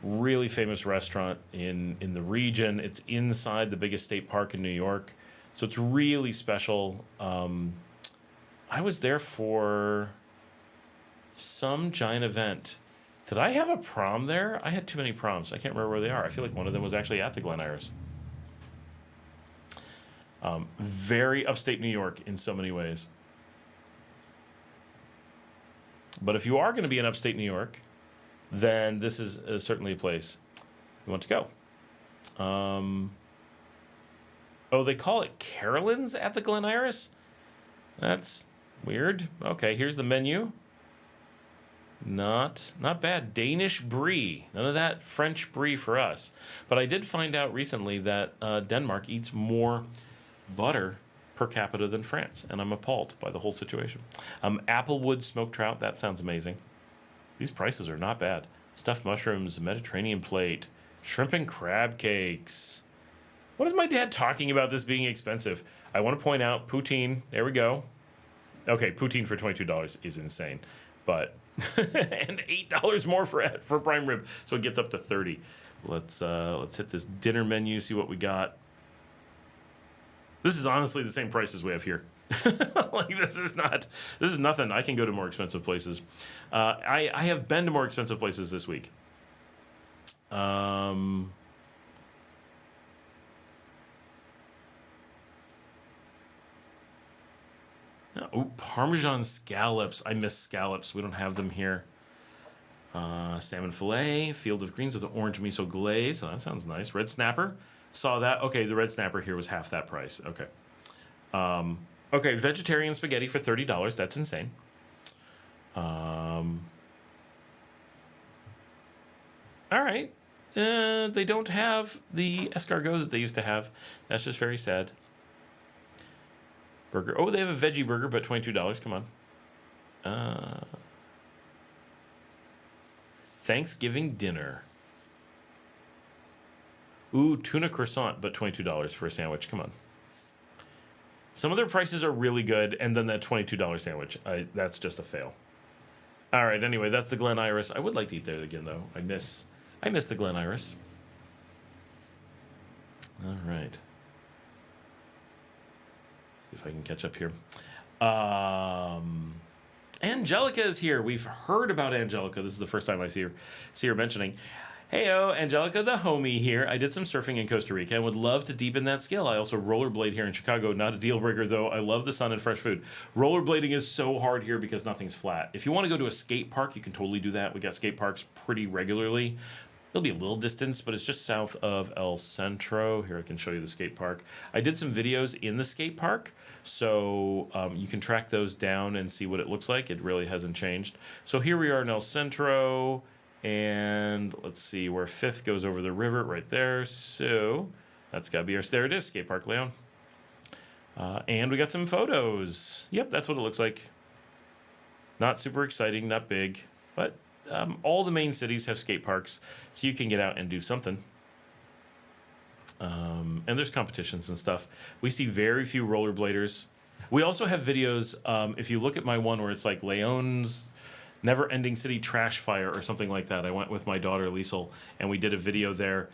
Really famous restaurant in the region. It's inside the biggest state park in New York, so it's really special. I was there for some giant event. Did I have a prom there? I had too many proms. I can't remember where they are. I feel like one of them was actually at the Glen Iris. Very upstate New York in so many ways. But if you are going to be in upstate New York, then this is certainly a place you want to go. Oh, they call it Carolyn's at the Glen Iris? That's weird. Okay, here's the menu. Not bad. Danish brie. None of that French brie for us. But I did find out recently that Denmark eats more butter per capita than France, and I'm appalled by the whole situation. Applewood smoked trout. That sounds amazing. These prices are not bad. Stuffed mushrooms, Mediterranean plate, shrimp and crab cakes. What is my dad talking about this being expensive? I want to point out poutine. There we go. Okay, poutine for $22 is insane, but and $8 more for prime rib, so it gets up to $30. Let's hit this dinner menu, see what we got. This is honestly the same price as we have here. Like, this is nothing. I can go to more expensive places. I have been to more expensive places this week. Oh, Parmesan scallops. I miss scallops. We don't have them here. Salmon fillet, field of greens with an orange miso glaze. Oh, that sounds nice. Red snapper. Saw that. Okay, the red snapper here was half that price. Okay. Okay, vegetarian spaghetti for $30. That's insane. All right. They don't have the escargot that they used to have. That's just very sad. Burger. Oh, they have a veggie burger, but $22. Come on. Thanksgiving dinner. Ooh, tuna croissant, but $22 for a sandwich. Come on. Some of their prices are really good, and then that $22 sandwich, that's just a fail. All right, anyway, that's the Glen Iris. I would like to eat there again, though. I miss the Glen Iris. All right. See if I can catch up here. Angelica is here. We've heard about Angelica. This is the first time I see her mentioning. Heyo, Angelica the homie here. I did some surfing in Costa Rica and would love to deepen that skill. I also rollerblade here in Chicago. Not a deal breaker, though. I love the sun and fresh food. Rollerblading is so hard here because nothing's flat. If you want to go to a skate park, you can totally do that. We got skate parks pretty regularly. It'll be a little distance, but it's just south of El Centro. Here, I can show you the skate park. I did some videos in the skate park, so you can track those down and see what it looks like. It really hasn't changed. So here we are in El Centro. And let's see where 5th goes over the river right there. So that's got to be our... There it is, Skate Park Leon. And we got some photos. Yep, that's what it looks like. Not super exciting, not big. But all the main cities have skate parks, so you can get out and do something. And there's competitions and stuff. We see very few rollerbladers. We also have videos. If you look at my one where it's like Leon's... Never-ending City Trash Fire or something like that. I went with my daughter, Liesel, and we did a video there.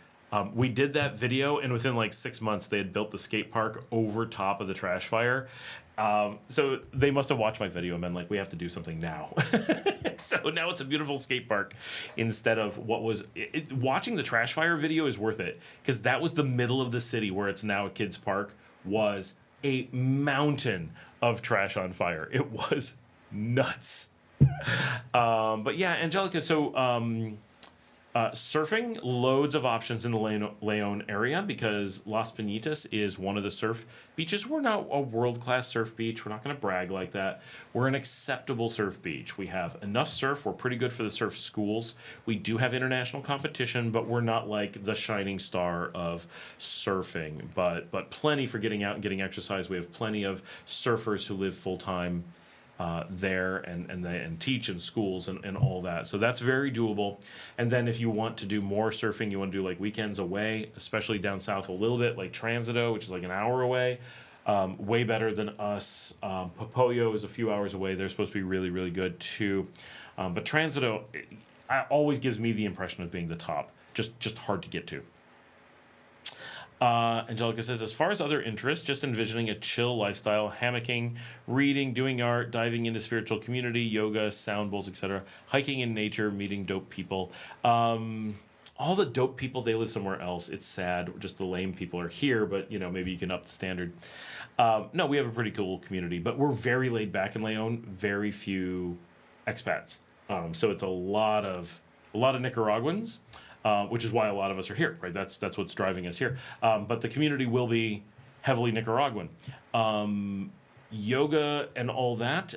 We did that video, and within like 6 months, they had built the skate park over top of the trash fire. So they must have watched my video and been like, we have to do something now. So now it's a beautiful skate park instead of what was... watching the trash fire video is worth it, because that was the middle of the city where it's now a kid's park, was a mountain of trash on fire. It was nuts. But yeah, Angelica, so Surfing, loads of options in the Leon area because Las Piñitas is one of the surf beaches. We're not a world-class surf beach. We're not going to brag like that. We're an acceptable surf beach. We have enough surf. We're pretty good for the surf schools. We do have international competition, but we're not like the shining star of surfing. But plenty for getting out and getting exercise. We have plenty of surfers who live full-time there and teach in schools and all that. So that's very doable. And then if you want to do more surfing, you want to do like weekends away, especially down south a little bit, like Transito, which is like an hour away, way better than us. Popoyo is a few hours away. They're supposed to be really, really good too. But Transito always gives me the impression of being the top. Just hard to get to. Angelica says, as far as other interests, just envisioning a chill lifestyle, hammocking, reading, doing art, diving into spiritual community, yoga, sound bowls, etc., hiking in nature, meeting dope people. All the dope people, they live somewhere else. It's sad. Just the lame people are here, but, maybe you can up the standard. No, we have a pretty cool community, but we're very laid back in Leon, very few expats. So it's a lot of Nicaraguans. Which is why a lot of us are here, right? That's what's driving us here. But the community will be heavily Nicaraguan. Yoga and all that,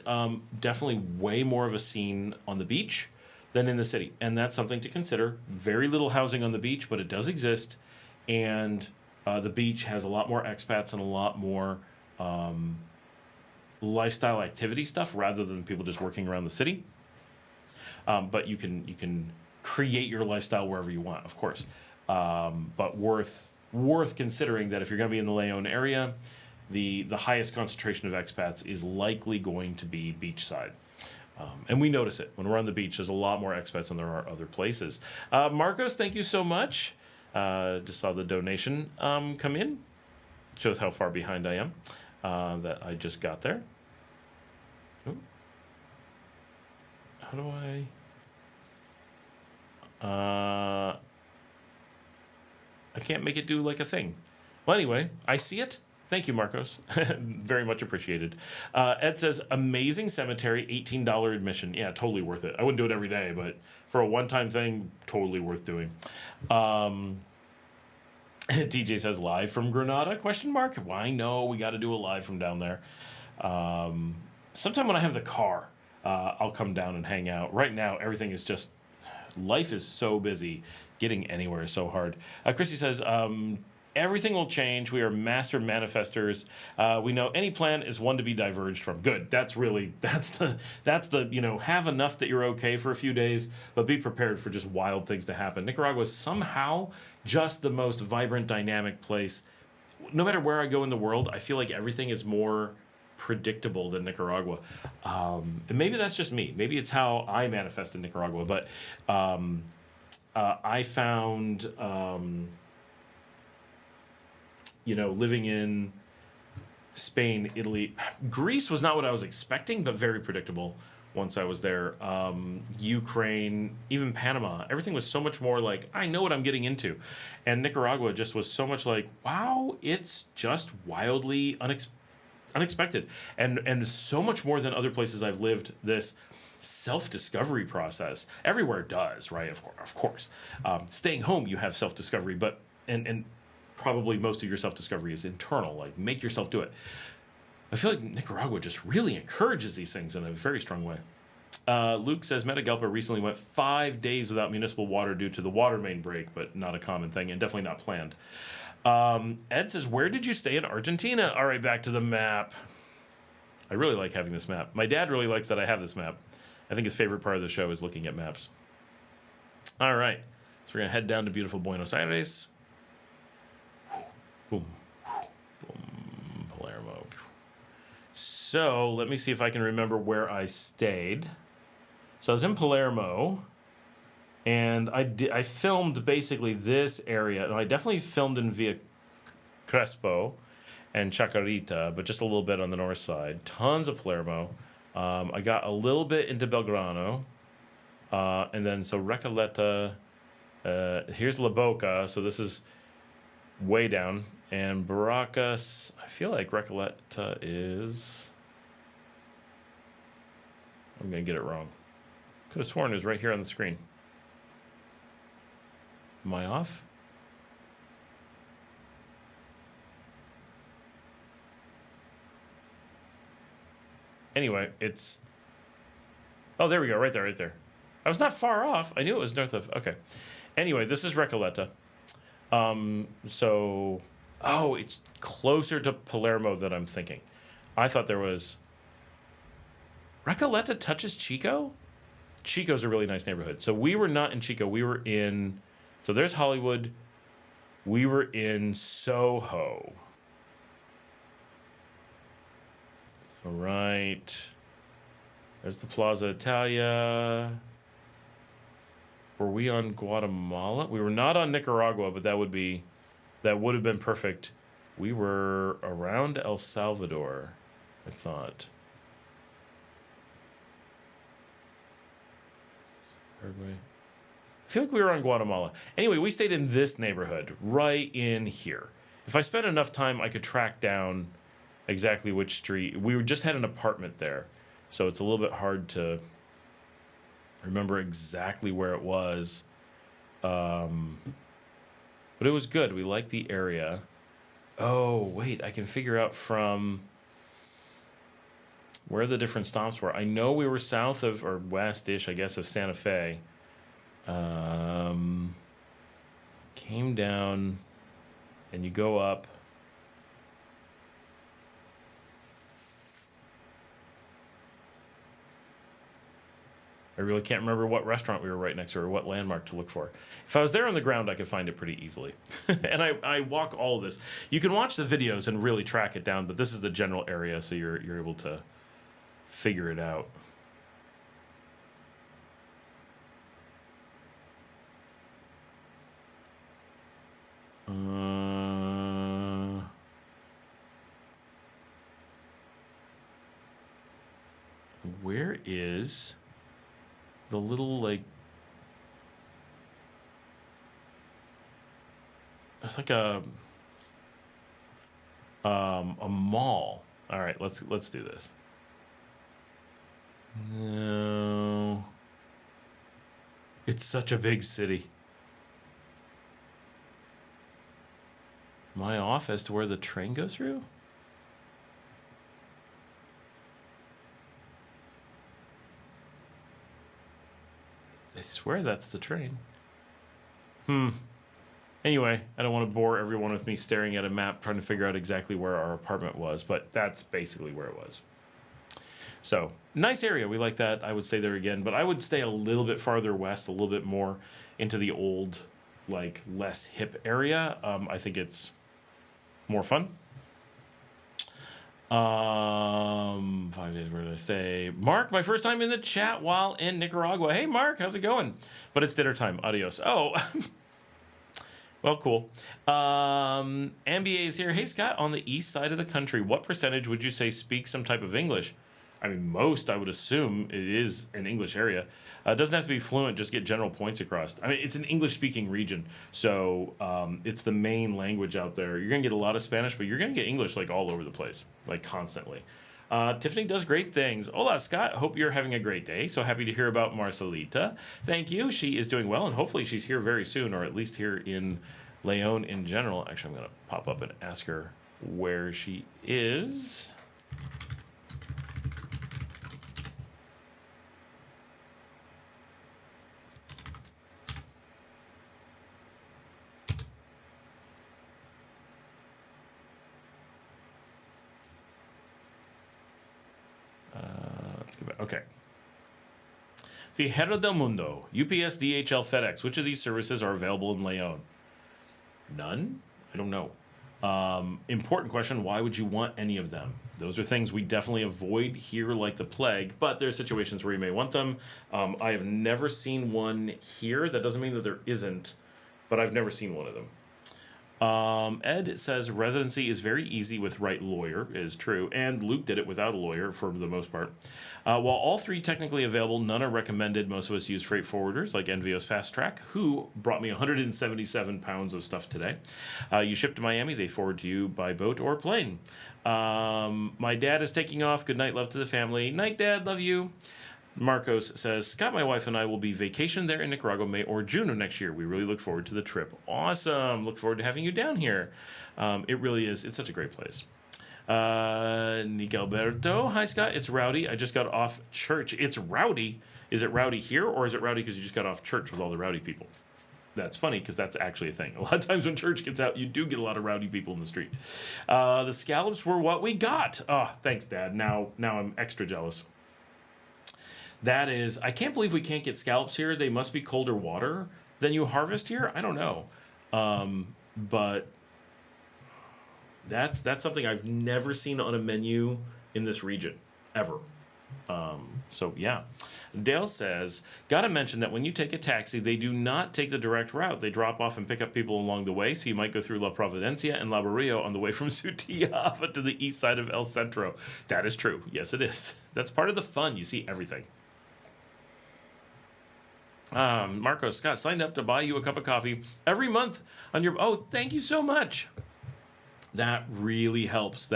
definitely way more of a scene on the beach than in the city. And that's something to consider. Very little housing on the beach, but it does exist. And the beach has a lot more expats and a lot more lifestyle activity stuff rather than people just working around the city. But you can create your lifestyle wherever you want, of course. But worth considering that if you're going to be in the Leon area, the highest concentration of expats is likely going to be beachside. And we notice it. When we're on the beach, there's a lot more expats than there are other places. Marcos, thank you so much. Just saw the donation come in. Shows how far behind I am that I just got there. Ooh. How do I... I can't make it do like a thing. Well, anyway, I see it. Thank you, Marcos. Very much appreciated. Ed says, amazing cemetery, $18 admission. Yeah, totally worth it. I wouldn't do it every day, but for a one-time thing, totally worth doing. TJ says, live from Granada, question mark? Well, I know we got to do a live from down there. Sometime when I have the car, I'll come down and hang out. Right now, everything is just... Life is so busy. Getting anywhere is so hard. Christy says, everything will change. We are master manifestors. We know any plan is one to be diverged from. Good. That's the have enough that you're okay for a few days, but be prepared for just wild things to happen. Nicaragua is somehow just the most vibrant, dynamic place. No matter where I go in the world, I feel like everything is more predictable than Nicaragua. And maybe that's just me. Maybe it's how I manifest in Nicaragua. But I found, living in Spain, Italy, Greece was not what I was expecting, but very predictable once I was there. Ukraine, even Panama, everything was so much more like, I know what I'm getting into. And Nicaragua just was so much like, wow, it's just wildly unexpected, and so much more than other places I've lived. This self-discovery process everywhere does, right? Of course. Staying home, you have self-discovery, but and probably most of your self-discovery is internal. Like, make yourself do it. I feel like Nicaragua just really encourages these things in a very strong way. Luke says Metagalpa recently went 5 days without municipal water due to the water main break, but not a common thing and definitely not planned. Ed says, where did you stay in Argentina? All right, back to the map. I really like having this map. My dad really likes that I have this map. I think his favorite part of the show is looking at maps. All right, so we're going to head down to beautiful Buenos Aires. Boom. Boom. Palermo. So let me see if I can remember where I stayed. So I was in Palermo. And I filmed basically this area. And I definitely filmed in Villa Crespo and Chacarita, but just a little bit on the north side. Tons of Palermo. I got a little bit into Belgrano. And then so Recoleta. Here's La Boca. So this is way down. And Barracas. I feel like Recoleta is... I'm going to get it wrong. Could have sworn it was right here on the screen. Am I off? Anyway, it's... Oh, there we go. Right there, right there. I was not far off. I knew it was north of... Okay. Anyway, this is Recoleta. So... Oh, it's closer to Palermo than I'm thinking. I thought there was... Recoleta touches Chico? Chico's a really nice neighborhood. So we were not in Chico. We were in... So there's Hollywood. We were in Soho. All right. There's the Plaza Italia. Were we on Guatemala? We were not on Nicaragua, but that would have been perfect. We were around El Salvador, I thought. Paraguay. I feel like we were on Guatemala. Anyway, we stayed in this neighborhood, right in here. If I spent enough time, I could track down exactly which street. We just had an apartment there, so it's a little bit hard to remember exactly where it was. But it was good. We liked the area. Oh, wait, I can figure out from where the different stops were. I know we were south of, or west-ish, I guess, of Santa Fe. Came down, and you go up. I really can't remember what restaurant we were right next to or what landmark to look for. If I was there on the ground, I could find it pretty easily. And I walk all of this. You can watch the videos and really track it down, but this is the general area, so you're able to figure it out. Where is the little, like, it's like a mall. All right, let's do this. No, it's such a big city. Am I off as to where the train goes through? I swear that's the train. Anyway, I don't want to bore everyone with me staring at a map trying to figure out exactly where our apartment was, but that's basically where it was. So, nice area. We like that. I would stay there again, but I would stay a little bit farther west, a little bit more into the old, like, less hip area. I think it's more fun. 5 days, where did I stay? Mark, my first time in the chat while in Nicaragua. Hey, Mark, how's it going? But it's dinner time. Adios. Oh, well, cool. MBA is here. Hey, Scott, on the east side of the country, what percentage would you say speaks some type of English? I mean, most, I would assume, it is an English area. It doesn't have to be fluent, just get general points across. I mean, it's an English-speaking region, so it's the main language out there. You're going to get a lot of Spanish, but you're going to get English, like, all over the place, like, constantly. Tiffany does great things. Hola, Scott. Hope you're having a great day. So happy to hear about Marcelita. Thank you. She is doing well, and hopefully she's here very soon, or at least here in Leon in general. Actually, I'm going to pop up and ask her where she is. Okay. Viajero del Mundo, UPS, DHL, FedEx. Which of these services are available in Leon? None? I don't know. Important question. Why would you want any of them? Those are things we definitely avoid here like the plague, but there are situations where you may want them. I have never seen one here. That doesn't mean that there isn't, but I've never seen one of them. Ed says residency is very easy with right lawyer, is true, and Luke did it without a lawyer for the most part. While all three technically available, none are recommended. Most of us use freight forwarders like Envio's Fast Track, who brought me 177 pounds of stuff today. You ship to Miami, they forward to you by boat or plane. My dad is taking off. Good night, love to the family. Night, Dad, love you. Marcos says, Scott, my wife, and I will be vacation there in Nicaragua May or June of next year. We really look forward to the trip. Awesome. Look forward to having you down here. It really is. It's such a great place. Nigalberto, hi, Scott. It's rowdy. I just got off church. It's rowdy. Is it rowdy here, or is it rowdy because you just got off church with all the rowdy people? That's funny because that's actually a thing. A lot of times when church gets out, you do get a lot of rowdy people in the street. The scallops were what we got. Oh, thanks, Dad. Now I'm extra jealous. That is, I can't believe we can't get scallops here. They must be colder water than you harvest here. I don't know, but that's something I've never seen on a menu in this region ever. So yeah. Dale says, gotta mention that when you take a taxi, they do not take the direct route. They drop off and pick up people along the way, so you might go through La Providencia and La Barrio on the way from Sutiaba to the east side of El Centro. That is true. Yes, it is. That's part of the fun. You see everything. Marco Scott signed up to buy you a cup of coffee every month on your... Oh, thank you so much. That really helps.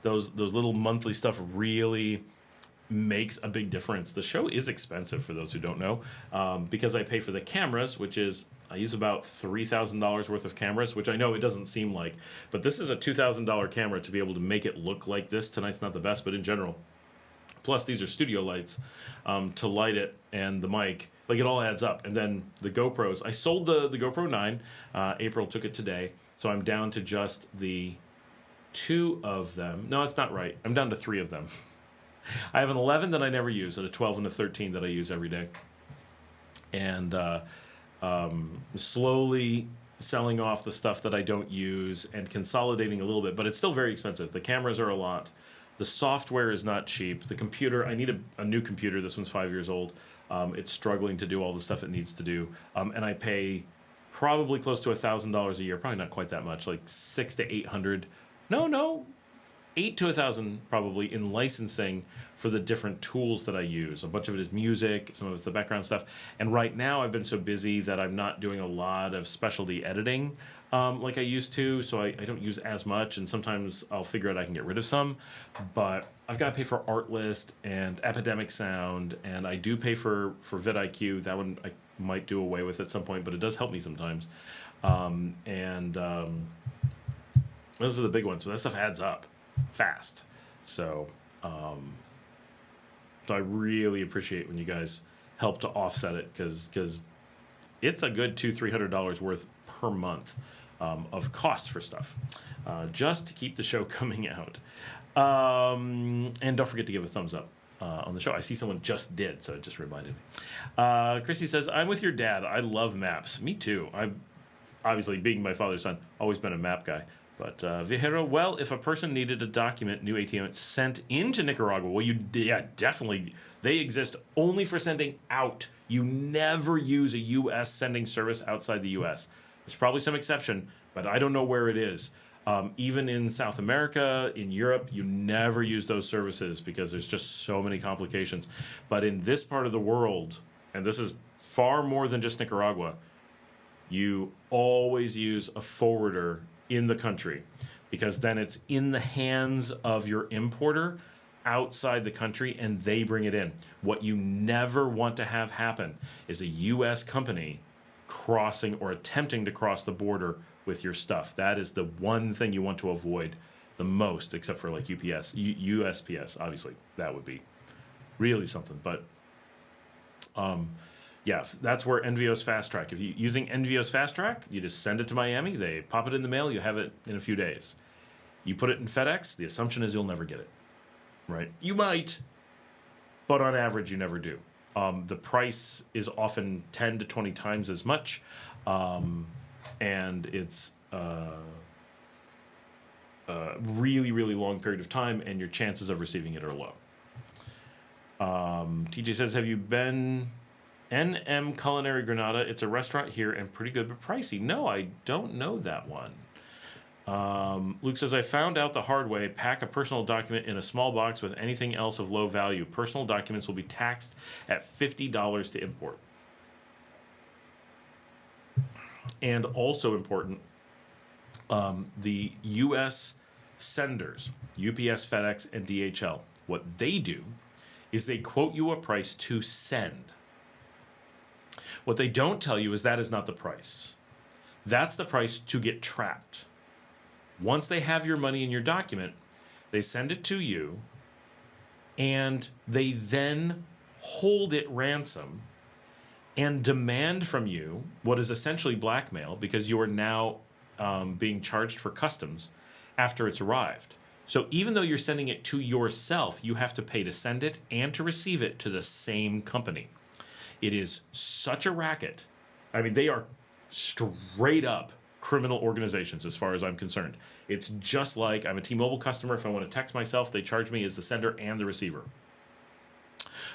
Those little monthly stuff really makes a big difference. The show is expensive for those who don't know, because I pay for the cameras, which is, I use about $3,000 worth of cameras, which I know it doesn't seem like, but this is a $2,000 camera to be able to make it look like this. Tonight's not the best, but in general. Plus these are studio lights to light it, and the mic, like it all adds up. And then the GoPros, I sold the GoPro 9, April took it today, so I'm down to just the 2 of them. No, it's not right. I'm down to 3 of them. I have an 11 that I never use, and a 12 and a 13 that I use every day. And slowly selling off the stuff that I don't use and consolidating a little bit, but it's still very expensive. The cameras are a lot. The software is not cheap. The computer, I need a new computer. This one's 5 years old. It's struggling to do all the stuff it needs to do. And I pay probably close to $1,000 a year. Probably not quite that much, like $600 to $800. No. $8,000 to $1,000 probably in licensing for the different tools that I use. A bunch of it is music, some of it's the background stuff. And right now I've been so busy that I'm not doing a lot of specialty editing like I used to, so I don't use as much, and sometimes I'll figure out I can get rid of some. But I've got to pay for Artlist and Epidemic Sound, and I do pay for vidIQ. That one I might do away with at some point, but it does help me sometimes. Those are the big ones, but that stuff adds up fast. So I really appreciate when you guys help to offset it, because it's a good $200-300 worth per month of cost for stuff, just to keep the show coming out. And don't forget to give a thumbs up on the show. I see someone just did, so it just reminded me. Chrissy says, I'm with your dad. I love maps. Me too. I've obviously, being my father's son, always been a map guy. But Vijero, well, if a person needed a document, new ATM sent into Nicaragua, well, definitely. They exist only for sending out. You never use a U.S. sending service outside the U.S. There's probably some exception, but I don't know where it is. Even in South America, in Europe, you never use those services because there's just so many complications. But in this part of the world, and this is far more than just Nicaragua, you always use a forwarder in the country, because then it's in the hands of your importer outside the country and they bring it in. What you never want to have happen is a U.S. company crossing or attempting to cross the border with your stuff. That is the one thing you want to avoid the most, except for like UPS, USPS, obviously. That would be really something. But yeah, that's where NVO's Fast Track. If you're using NVO's Fast Track, you just send it to Miami. They pop it in the mail. You have it in a few days. You put it in FedEx. The assumption is you'll never get it, right? You might, but on average, you never do. The price is often 10 to 20 times as much, and it's really, really long period of time, and your chances of receiving it are low. TJ says, have you been... NM Culinary Granada? It's a restaurant here and pretty good but pricey. No, I don't know that one. Luke says, I found out the hard way. Pack a personal document in a small box with anything else of low value. Personal documents will be taxed at $50 to import. And also important, the U.S. senders, UPS, FedEx, and DHL, what they do is they quote you a price to send. What they don't tell you is that is not the price. That's the price to get trapped. Once they have your money in your document, they send it to you, and they then hold it ransom and demand from you what is essentially blackmail, because you are now being charged for customs after it's arrived. So even though you're sending it to yourself, you have to pay to send it and to receive it to the same company. It is such a racket. I mean, they are straight up criminal organizations as far as I'm concerned. It's just like I'm a T-Mobile customer. If I want to text myself, they charge me as the sender and the receiver.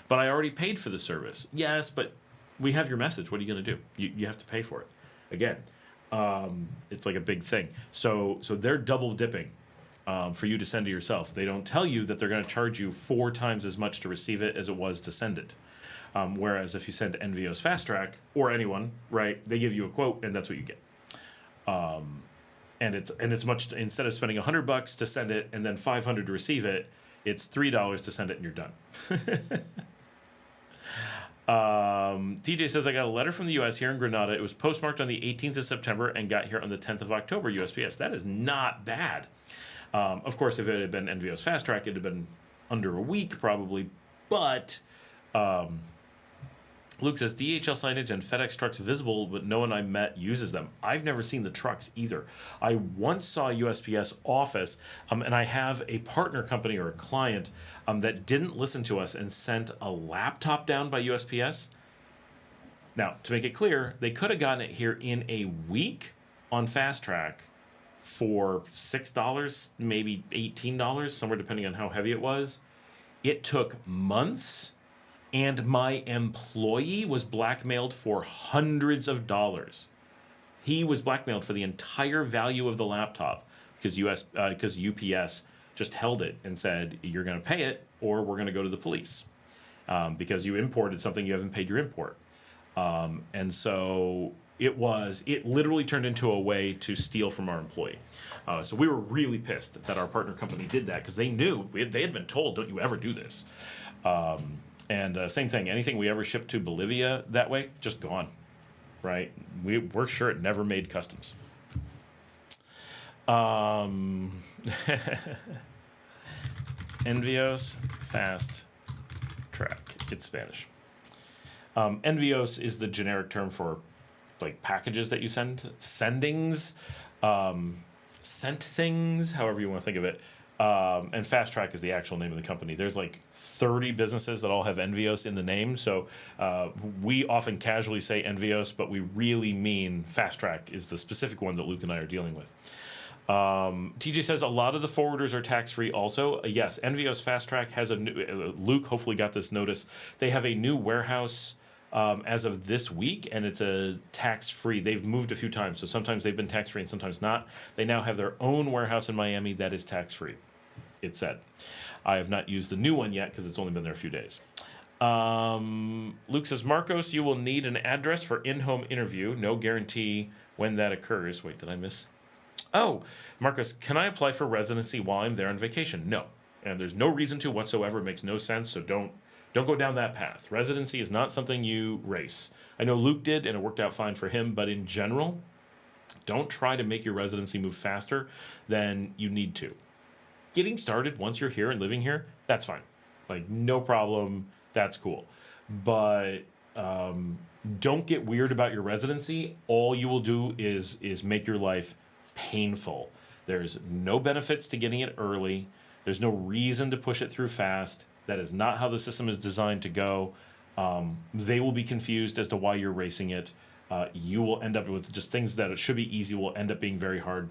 But I already paid for the service. Yes, but we have your message. What are you going to do? You have to pay for it. Again, it's like a big thing. So they're double dipping for you to send to yourself. They don't tell you that they're going to charge you 4 times as much to receive it as it was to send it. Whereas if you send NVO's Fast Track or anyone, right, they give you a quote and that's what you get. And it's much, instead of spending $100 to send it and then $500 to receive it, it's $3 to send it and you're done. TJ says, I got a letter from the U.S. here in Grenada. It was postmarked on the 18th of September and got here on the 10th of October, USPS. That is not bad. Of course, if it had been NVO's Fast Track, it would have been under a week probably. But Luke says, DHL signage and FedEx trucks visible, but no one I met uses them. I've never seen the trucks either. I once saw a USPS office, and I have a partner company or a client that didn't listen to us and sent a laptop down by USPS. Now, to make it clear, they could have gotten it here in a week on Fast Track for $6, maybe $18, somewhere depending on how heavy it was. It took months. And my employee was blackmailed for hundreds of dollars. He was blackmailed for the entire value of the laptop because UPS just held it and said, you're going to pay it or we're going to go to the police because you imported something, you haven't paid your import. And so it literally turned into a way to steal from our employee. So we were really pissed that our partner company did that because they knew, they had been told, don't you ever do this. And same thing, anything we ever shipped to Bolivia that way, just gone, right? We're sure it never made customs. Envios Fast Track, it's Spanish. Envios is the generic term for like packages that you send, sendings, sent things, however you want to think of it. And Fast Track is the actual name of the company. There's like 30 businesses that all have Envios in the name. So we often casually say Envios, but we really mean Fast Track is the specific one that Luke and I are dealing with. TJ says a lot of the forwarders are tax-free also. Yes, Envios Fast Track has a new, Luke hopefully got this notice. They have a new warehouse as of this week, and it's a tax-free. They've moved a few times, so sometimes they've been tax-free and sometimes not. They now have their own warehouse in Miami that is tax-free, it said. I have not used the new one yet because it's only been there a few days. Luke says, Marcos, you will need an address for in-home interview. No guarantee when that occurs. Wait, did I miss? Oh, Marcos, can I apply for residency while I'm there on vacation? No. And there's no reason to whatsoever. It makes no sense, so don't go down that path. Residency is not something you race. I know Luke did, and it worked out fine for him, but in general, don't try to make your residency move faster than you need to. Getting started once you're here and living here, that's fine. Like, no problem. That's cool. But don't get weird about your residency. All you will do is make your life painful. There's no benefits to getting it early. There's no reason to push it through fast. That is not how the system is designed to go. They will be confused as to why you're racing it. You will end up with just things that it should be easy will end up being very hard.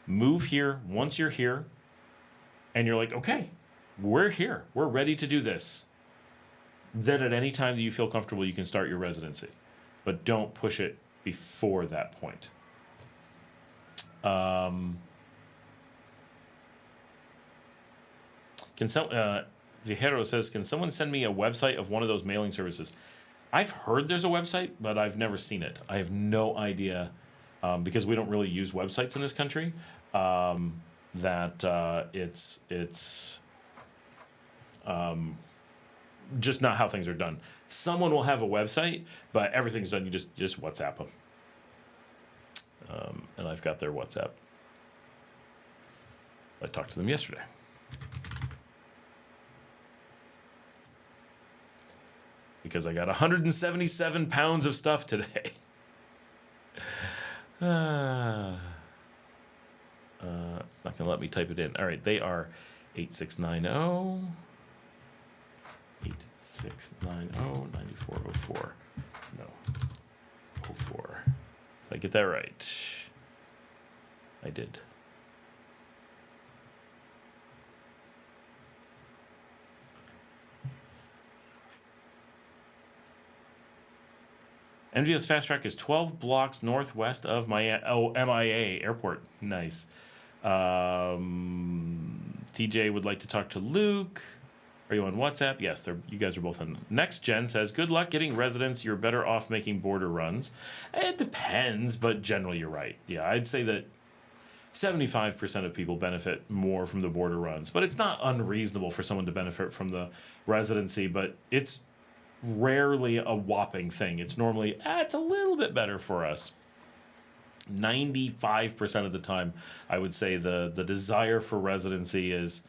Move here once you're here, and you're like, okay, we're here. We're ready to do this. Then at any time that you feel comfortable, you can start your residency. But don't push it before that point. Vijero says, can someone send me a website of one of those mailing services? I've heard there's a website, but I've never seen it. I have no idea, because we don't really use websites in this country, just not how things are done. Someone will have a website, but everything's done. You just WhatsApp them. And I've got their WhatsApp. I talked to them yesterday. Because I got 177 pounds of stuff today. It's not going to let me type it in. All right, they are 8690. 8690 9404. No. 04. Did I get that right? I did. NVO's Fast Track is 12 blocks northwest of MIA Airport. Nice. TJ would like to talk to Luke. Are you on WhatsApp? Yes, you guys are both on. Next Gen says, good luck getting residents. You're better off making border runs. It depends, but generally you're right. Yeah, I'd say that 75% of people benefit more from the border runs. But it's not unreasonable for someone to benefit from the residency, but it's rarely a whopping thing. It's normally, it's a little bit better for us. 95% of the time, I would say the desire for residency is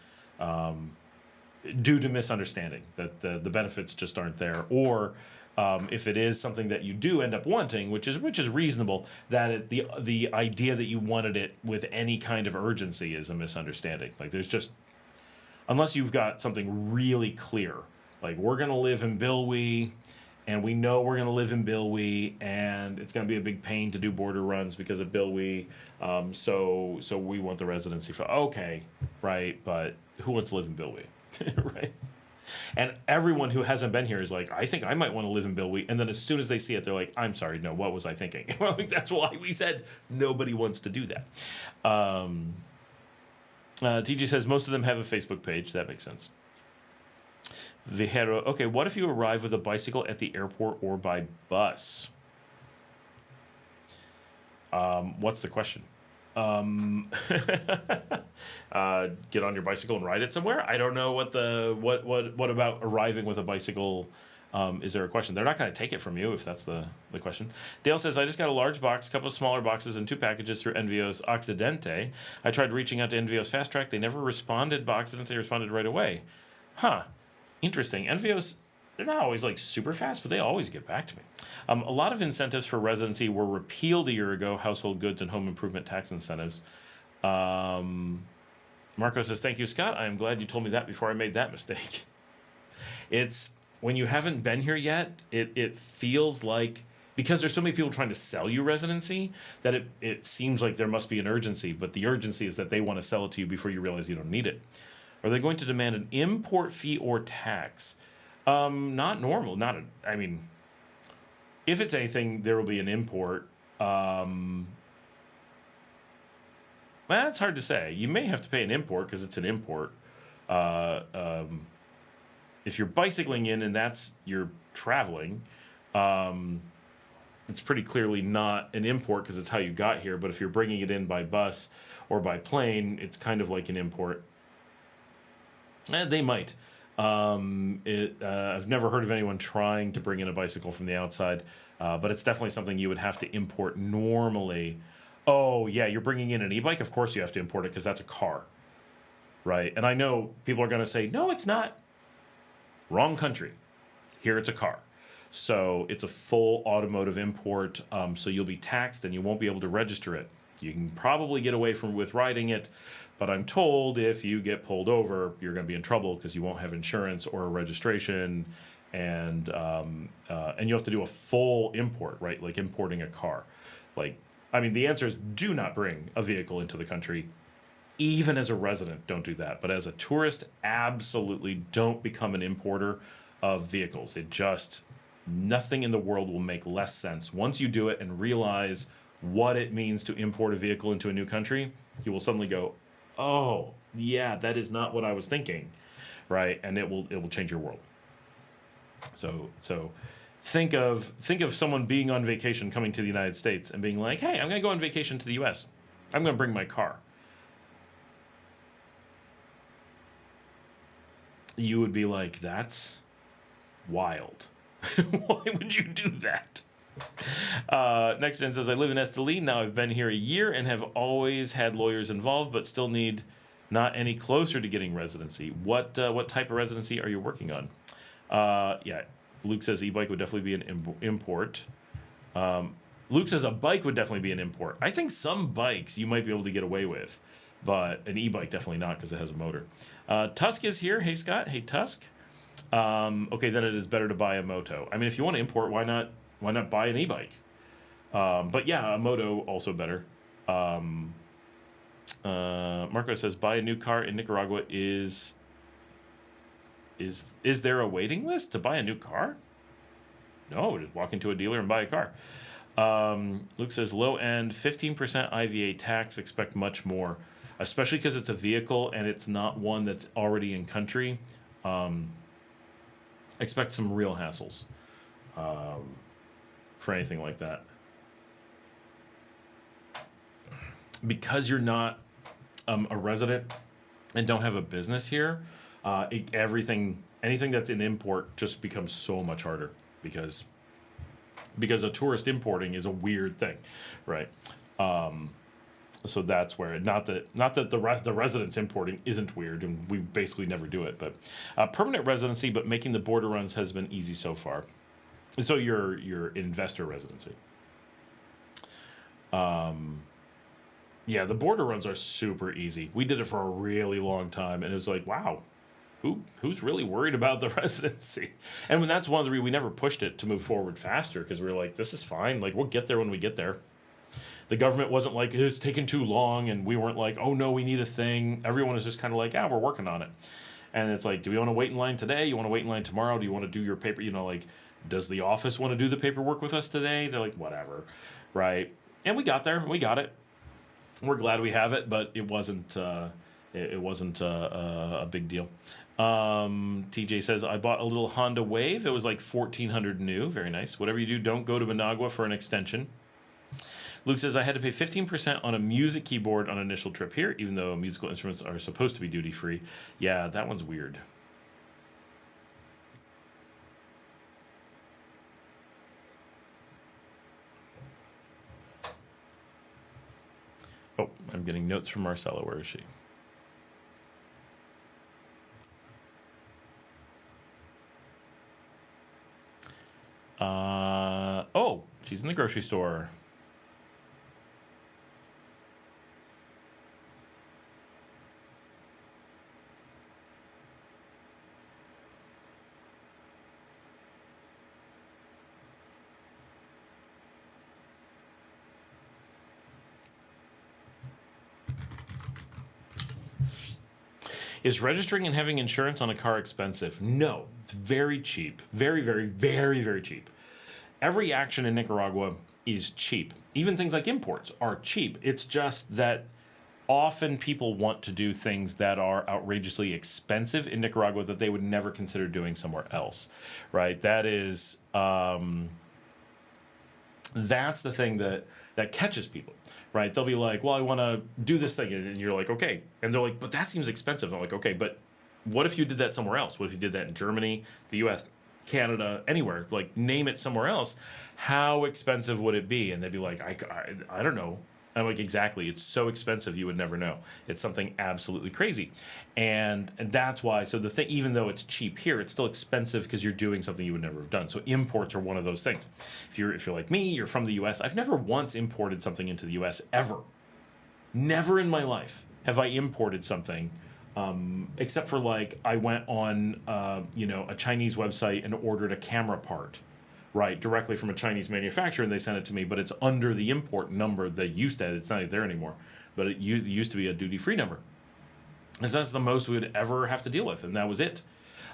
due to misunderstanding, that the benefits just aren't there, or if it is something that you do end up wanting, which is reasonable, that the idea that you wanted it with any kind of urgency is a misunderstanding. Like there's just, unless you've got something really clear, like we're going to live in Bilwi, and we know we're going to live in Bilwi, and it's going to be a big pain to do border runs because of Bilwi, so we want the residency for, okay, right, but who wants to live in Bilwi, right? And everyone who hasn't been here is like, I think I might want to live in Bilwi, and then as soon as they see it, they're like, I'm sorry, no, what was I thinking? That's why we said nobody wants to do that. TG says most of them have a Facebook page. That makes sense. Vijero, okay, what if you arrive with a bicycle at the airport or by bus? What's the question? Get on your bicycle and ride it somewhere? I don't know what about arriving with a bicycle. Is there a question? They're not going to take it from you if that's the question. Dale says, I just got a large box, a couple of smaller boxes, and 2 packages through NVO's Occidente. I tried reaching out to NVO's Fast Track. They never responded, but Occidente responded right away. Huh. Interesting. NVO's, they're not always like super fast, but they always get back to me. A lot of incentives for residency were repealed a year ago, household goods and home improvement tax incentives. Marco says, thank you, Scott. I am glad you told me that before I made that mistake. It's, when you haven't been here yet, it feels like, because there's so many people trying to sell you residency, that it seems like there must be an urgency, but the urgency is that they want to sell it to you before you realize you don't need it. Are they going to demand an import fee or tax? Not normal. I mean, if it's anything, there will be an import. Well, that's hard to say. You may have to pay an import because it's an import. If you're bicycling in and you're traveling, it's pretty clearly not an import because it's how you got here. But if you're bringing it in by bus or by plane, it's kind of like an import. They might. I've never heard of anyone trying to bring in a bicycle from the outside, but it's definitely something you would have to import normally. Oh, yeah, you're bringing in an e-bike? Of course you have to import it because that's a car, right? And I know people are going to say, no, it's not. Wrong country. Here it's a car. So it's a full automotive import, so you'll be taxed and you won't be able to register it. You can probably get away with riding it, but I'm told if you get pulled over, you're going to be in trouble because you won't have insurance or a registration, and you have to do a full import, right? Like importing a car. Like, I mean, the answer is do not bring a vehicle into the country. Even as a resident, don't do that. But as a tourist, absolutely don't become an importer of vehicles. Nothing in the world will make less sense. Once you do it and realize what it means to import a vehicle into a new country, you will suddenly go, oh, yeah, that is not what I was thinking, right? And it will change your world. So think of someone being on vacation coming to the United States and being like, hey, I'm going to go on vacation to the U.S. I'm going to bring my car. You would be like, that's wild. Why would you do that? Next gen says, I live in Esteli. Now I've been here a year and have always had lawyers involved, but still need not any closer to getting residency. What type of residency are you working on? Yeah, Luke says e-bike would definitely be an import. Luke says a bike would definitely be an import. I think some bikes you might be able to get away with, but an e-bike definitely not because it has a motor. Tusk is here. Hey, Scott. Hey, Tusk. Okay, then it is better to buy a moto. I mean, if you want to import, why not buy an e-bike? But yeah, a moto also better. Marco says, buy a new car in Nicaragua is there a waiting list to buy a new car? No, just walk into a dealer and buy a car. Luke says, low end, 15% IVA tax, expect much more, especially because it's a vehicle and it's not one that's already in country. Expect some real hassles for anything like that. Because you're not a resident and don't have a business here, anything that's an import just becomes so much harder because a tourist importing is a weird thing, right? So that's where not that the residents importing isn't weird, and we basically never do it. But permanent residency, but making the border runs has been easy so far. So your investor residency. Yeah, the border runs are super easy. We did it for a really long time, and it was like, wow, who's really worried about the residency? And when that's one of the reasons we never pushed it to move forward faster, because we were like, this is fine. Like, we'll get there when we get there. The government wasn't like, it's taking too long, and we weren't like, oh no, we need a thing. Everyone was just kind of like, yeah, we're working on it. And it's like, do we want to wait in line today? You want to wait in line tomorrow? Do you want to do your paper? You know, like, does the office want to do the paperwork with us today? They're like, whatever, right? And we got there, and we got it. We're glad we have it, but it wasn't a big deal. TJ says, I bought a little Honda Wave. It was like $1,400 new. Very nice. Whatever you do, don't go to Managua for an extension. Luke says, I had to pay 15% on a music keyboard on initial trip here, even though musical instruments are supposed to be duty-free. Yeah, that one's weird. Oh, I'm getting notes from Marcela. Where is she? Oh, she's in the grocery store. Is registering and having insurance on a car expensive? No, it's very cheap. Very, very, very, very cheap. Every action in Nicaragua is cheap. Even things like imports are cheap. It's just that often people want to do things that are outrageously expensive in Nicaragua that they would never consider doing somewhere else, right? That is, that's the thing that catches people. Right, they'll be like, well, I want to do this thing, and you're like, okay, and they're like, but that seems expensive. I'm like, okay, but what if you did that somewhere else? What if you did that in Germany, the U.S., Canada, anywhere? Like, name it somewhere else. How expensive would it be? And they'd be like, I don't know. I'm like, exactly. It's so expensive you would never know. It's something absolutely crazy, and that's why. So the thing, even though it's cheap here, it's still expensive because you're doing something you would never have done. So imports are one of those things. If you're like me, you're from the U.S. I've never once imported something into the U.S. ever. Never in my life have I imported something, except for like I went on a Chinese website and ordered a camera part. Right, directly from a Chinese manufacturer, and they sent it to me, but it's under the import number they used to. It's not there anymore, but it used to be a duty-free number. And so that's the most we would ever have to deal with, and that was it.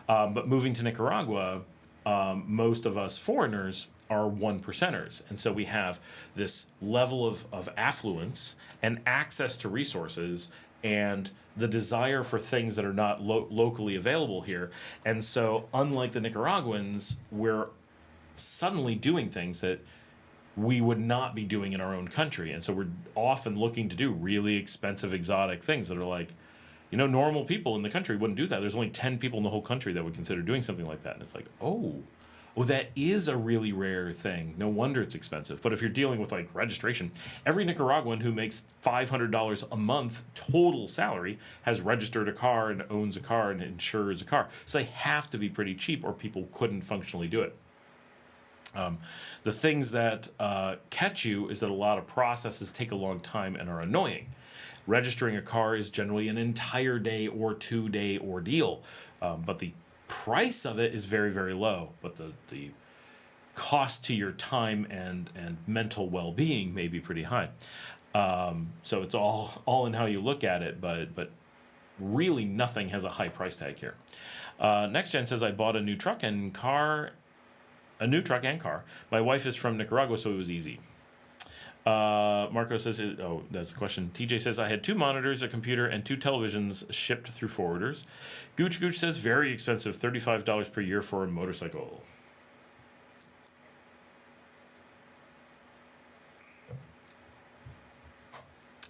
But moving to Nicaragua, most of us foreigners are 1%ers, and so we have this level of affluence and access to resources and the desire for things that are not locally available here. And so, unlike the Nicaraguans, we're suddenly doing things that we would not be doing in our own country, and so we're often looking to do really expensive exotic things that are like, normal people in the country wouldn't do that. There's only 10 people in the whole country that would consider doing something like that. And it's like, oh, that is a really rare thing. No wonder it's expensive. But if you're dealing with like registration, every Nicaraguan who makes $500 a month total salary has registered a car and owns a car and insures a car. So they have to be pretty cheap or people couldn't functionally do it. The things that catch you is that a lot of processes take a long time and are annoying. Registering a car is generally an entire day or 2-day ordeal, but the price of it is very, very low. But the cost to your time and mental well-being may be pretty high. So it's all in how you look at it, but really nothing has a high price tag here. Next Gen says, I bought a new truck and car. My wife is from Nicaragua, so it was easy. Marco says, that's the question. TJ says, I had 2 monitors, a computer, and 2 televisions shipped through forwarders. Gooch says, very expensive, $35 per year for a motorcycle.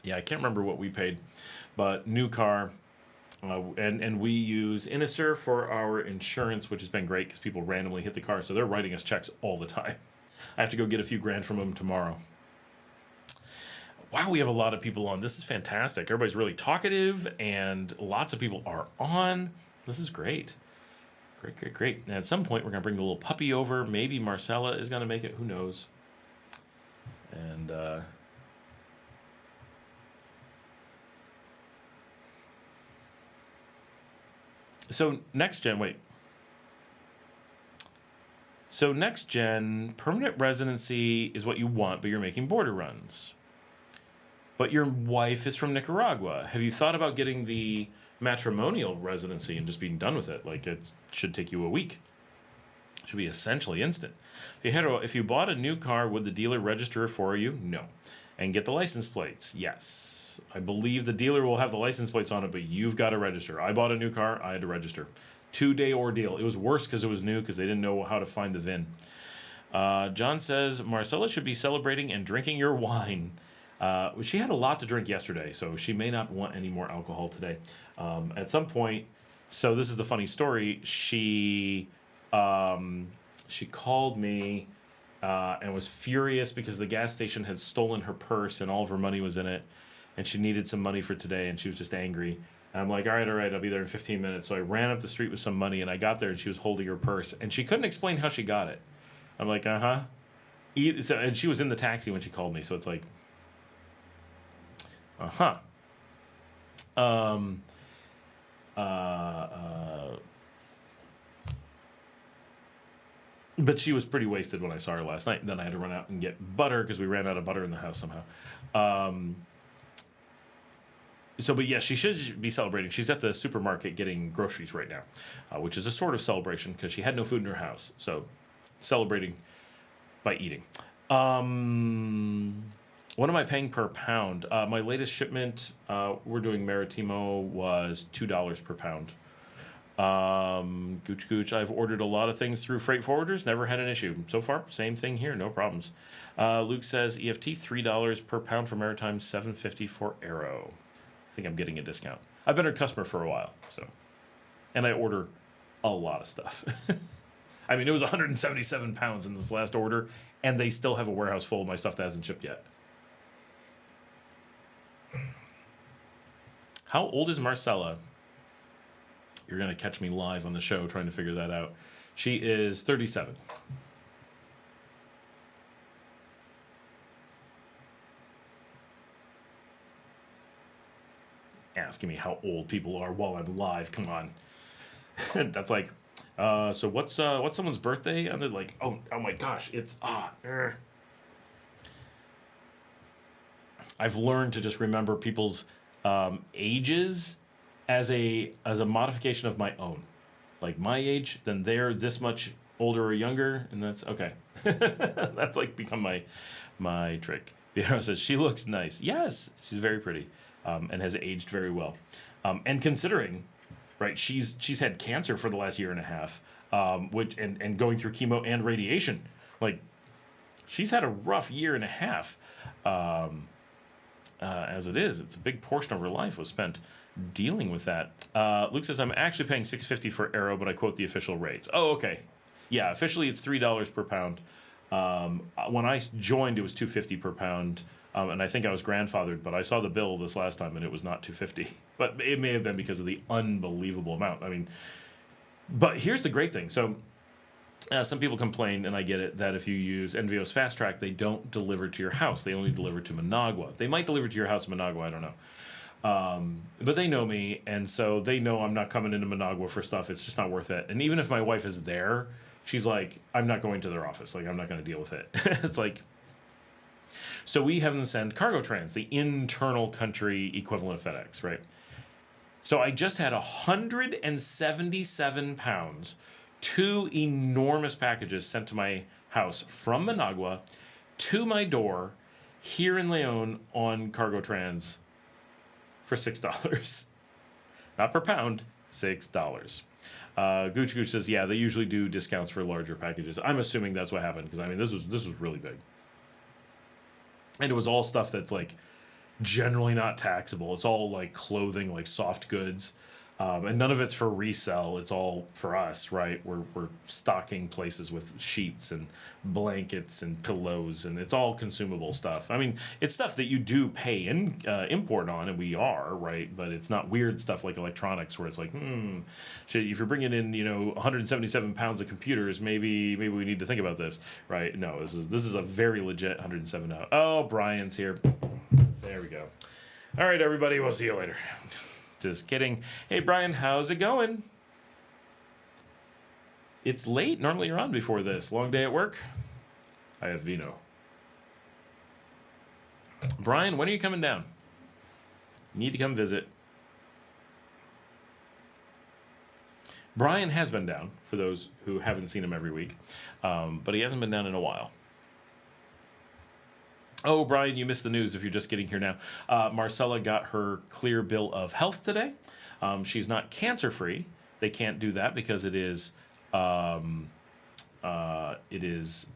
Yeah, I can't remember what we paid, but new car. And we use Iniser for our insurance, which has been great because people randomly hit the car, so they're writing us checks all the time. I have to go get a few grand from them tomorrow. Wow, we have a lot of people on. This is fantastic. Everybody's really talkative, and lots of people are on. This is great. Great. And at some point, we're going to bring the little puppy over. Maybe Marcela is going to make it. Who knows? And so next gen, permanent residency is what you want, but you're making border runs. But your wife is from Nicaragua. Have you thought about getting the matrimonial residency and just being done with it? Like, it should take you a week. It should be essentially instant. If you bought a new car, would the dealer register it for you? No. And get the license plates? Yes. I believe the dealer will have the license plates on it, but you've got to register. I bought a new car. I had to register. 2-day ordeal. It was worse because it was new because they didn't know how to find the VIN. John says, Marcela should be celebrating and drinking your wine. She had a lot to drink yesterday, so she may not want any more alcohol today. At some point, so this is the funny story. She called me and was furious because the gas station had stolen her purse and all of her money was in it, and she needed some money for today, and she was just angry. And I'm like, all right, I'll be there in 15 minutes. So I ran up the street with some money, and I got there, and she was holding her purse, and she couldn't explain how she got it. I'm like, and she was in the taxi when she called me, so it's like, but she was pretty wasted when I saw her last night. Then I had to run out and get butter because we ran out of butter in the house somehow. But yeah, she should be celebrating. She's at the supermarket getting groceries right now, which is a sort of celebration because she had no food in her house. So celebrating by eating. What am I paying per pound? My latest shipment, we're doing Maritimo, was $2 per pound. Gooch, I've ordered a lot of things through freight forwarders, never had an issue. So far, same thing here, no problems. Luke says EFT, $3 per pound for Maritime, $7.50 for Aero. I think I'm getting a discount. I've been a customer for a while, and I order a lot of stuff. I mean, it was 177 pounds in this last order, and they still have a warehouse full of my stuff that hasn't shipped yet. How old is Marcela? You're going to catch me live on the show trying to figure that out. She is 37. Asking me how old people are while I'm live. Come on. That's like, so what's someone's birthday? And they're like, oh my gosh, it's I've learned to just remember people's ages as a modification of my own. Like my age, then they're this much older or younger, and that's okay. That's like become my trick. Piero says she looks nice. Yes, she's very pretty, and has aged very well. And considering, right, she's had cancer for the last year and a half, which and going through chemo and radiation. Like, she's had a rough year and a half. As it is, it's a big portion of her life was spent dealing with that. Luke says, I'm actually paying $6.50 for Arrow, but I quote the official rates. Oh, okay. Yeah, officially it's $3 per pound. When I joined, it was $2.50 per pound. And I think I was grandfathered, but I saw the bill this last time, and it was not $2.50. But it may have been because of the unbelievable amount. I mean, but here's the great thing. So some people complain, and I get it, that if you use NVO's Fast Track, they don't deliver to your house. They only deliver to Managua. They might deliver to your house in Managua, I don't know. But they know me, and so they know I'm not coming into Managua for stuff. It's just not worth it. And even if my wife is there, she's like, I'm not going to their office. Like, I'm not going to deal with it. It's like... So we have them send Cargo Trans, the internal country equivalent of FedEx, right? So I just had 177 pounds, 2 enormous packages sent to my house from Managua to my door here in Leon on Cargo Trans for $6. Not per pound, $6. Gooch Gooch says, yeah, they usually do discounts for larger packages. I'm assuming that's what happened, because I mean, this was really big. And it was all stuff that's like generally not taxable. It's all like clothing, like soft goods. And none of it's for resell. It's all for us, right? We're stocking places with sheets and blankets and pillows, and it's all consumable stuff. I mean, it's stuff that you do pay in import on, and we are, right? But it's not weird stuff like electronics where it's like, shit, if you're bringing in, 177 pounds of computers, maybe we need to think about this, right? No, this is a very legit 107. Oh, Brian's here. There we go. All right, everybody. We'll see you later. Just kidding. Hey, Brian, how's it going? It's late. Normally you're on before this. Long day at work? I have vino. Brian, when are you coming down? You need to come visit. Brian has been down, for those who haven't seen him every week. But he hasn't been down in a while. Oh, Brian, you missed the news if you're just getting here now. Marcela got her clear bill of health today. She's not cancer-free. They can't do that because it is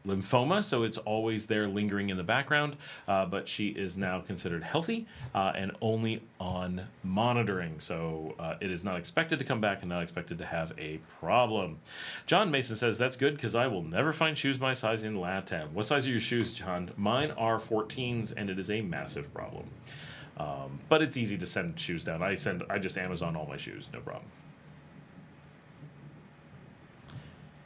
lymphoma, so it's always there lingering in the background. But she is now considered healthy and only on monitoring. So it is not expected to come back and not expected to have a problem. John Mason says, that's good because I will never find shoes my size in LATAM. What size are your shoes, John? Mine are 14s, and it is a massive problem. But it's easy to send shoes down. I just Amazon all my shoes, no problem.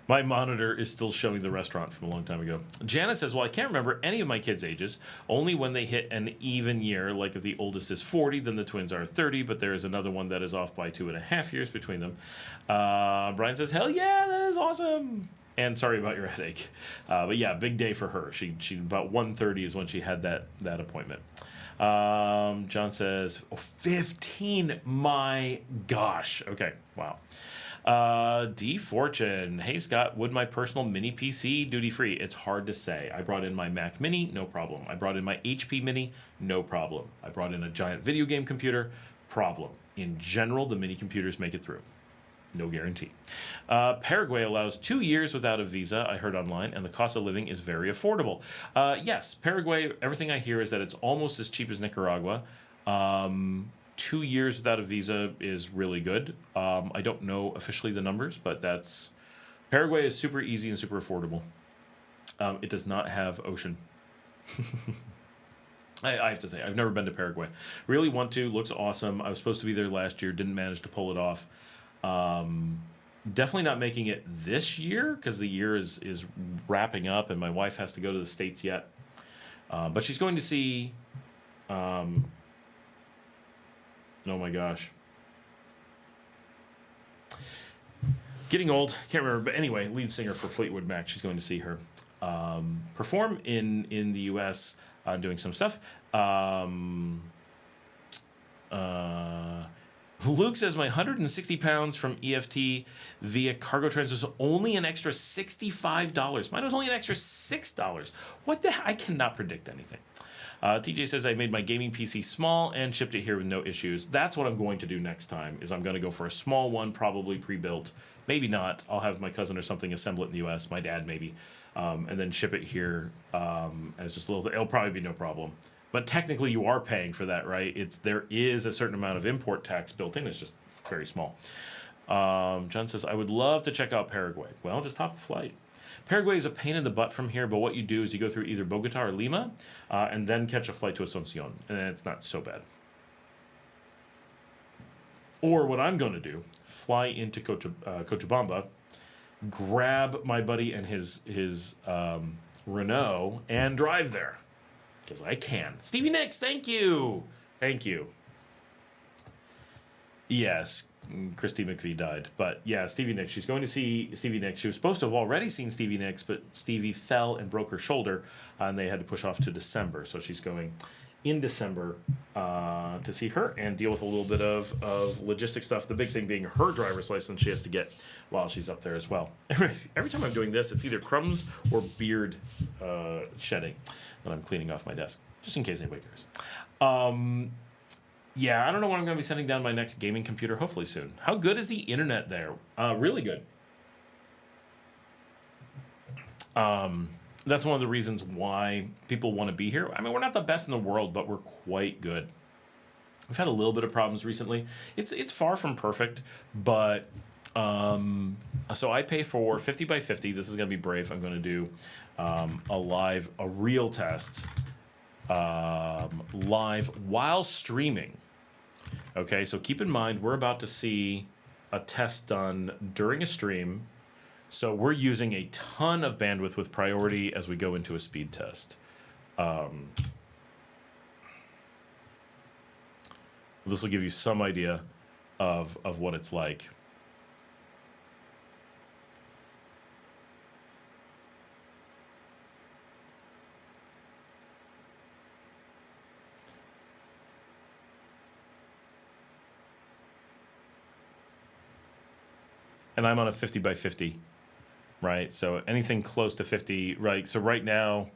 My monitor is still showing the restaurant from a long time ago. Janet says, well, I can't remember any of my kids' ages, only when they hit an even year, like if the oldest is 40, then the twins are 30, but there is another one that is off by 2.5 years between them. Brian says, hell yeah, that is awesome. And sorry about your headache. But yeah, big day for her. She about 1:30 is when she had that appointment. John says, 15, my gosh. Okay, wow. D Fortune. Hey Scott, would my personal mini PC duty free? It's hard to say. I brought in my Mac Mini, no problem. I brought in my HP Mini, no problem. I brought in a giant video game computer, problem. In general, the mini computers make it through. No guarantee. Paraguay allows 2 years without a visa, I heard online, and the cost of living is very affordable. Yes, Paraguay, everything I hear is that it's almost as cheap as Nicaragua. 2 years without a visa is really good. I don't know officially the numbers, but Paraguay is super easy and super affordable. It does not have ocean. I have to say, I've never been to Paraguay. Really want to. Looks awesome. I was supposed to be there last year. Didn't manage to pull it off. Definitely not making it this year because the year is wrapping up and my wife has to go to the States yet. But she's going to see... oh my gosh. Getting old, can't remember, but anyway, lead singer for Fleetwood Mac. She's going to see her perform in the U.S. Doing some stuff. Luke says my 160 pounds from EFT via cargo trans was only an extra $65. Mine was only an extra $6. What the heck? I cannot predict anything. TJ says I made my gaming PC small and shipped it here with no issues. That's what I'm going to do next time, is I'm going to go for a small one, probably pre-built. Maybe not. I'll have my cousin or something assemble it in the U.S., my dad maybe, and then ship it here as just a little... It'll probably be no problem. but technically you are paying for that, right? There is a certain amount of import tax built in. It's just very small. John says, I would love to check out Paraguay. Well, just hop a flight. Paraguay is a pain in the butt from here, but what you do is you go through either Bogota or Lima, and then catch a flight to Asuncion, and it's not so bad. Or what I'm going to do, fly into Cochabamba, grab my buddy and his Renault, and drive there. Because I can. Stevie Nicks, thank you! Thank you. Yes, Christy McVie died. But yeah, Stevie Nicks. She's going to see Stevie Nicks. She was supposed to have already seen Stevie Nicks, but Stevie fell and broke her shoulder, and they had to push off to December. So she's going in December to see her and deal with a little bit of logistic stuff. The big thing being her driver's license she has to get while she's up there as well. Every time I'm doing this, it's either crumbs or beard shedding that I'm cleaning off my desk, just in case anybody cares. Yeah, I don't know when I'm going to be sending down my next gaming computer, hopefully soon. How good is the internet there? Really good. That's one of the reasons why people want to be here. I mean, we're not the best in the world, but we're quite good. We've had a little bit of problems recently. It's far from perfect, but so I pay for 50 by 50. This is going to be brave. I'm going to do a real test live while streaming. Okay, so keep in mind we're about to see a test done during a stream. So we're using a ton of bandwidth with priority as we go into a speed test. This will give you some idea of what it's like. And I'm on a 50 by 50, right? So anything close to 50, right? So right now,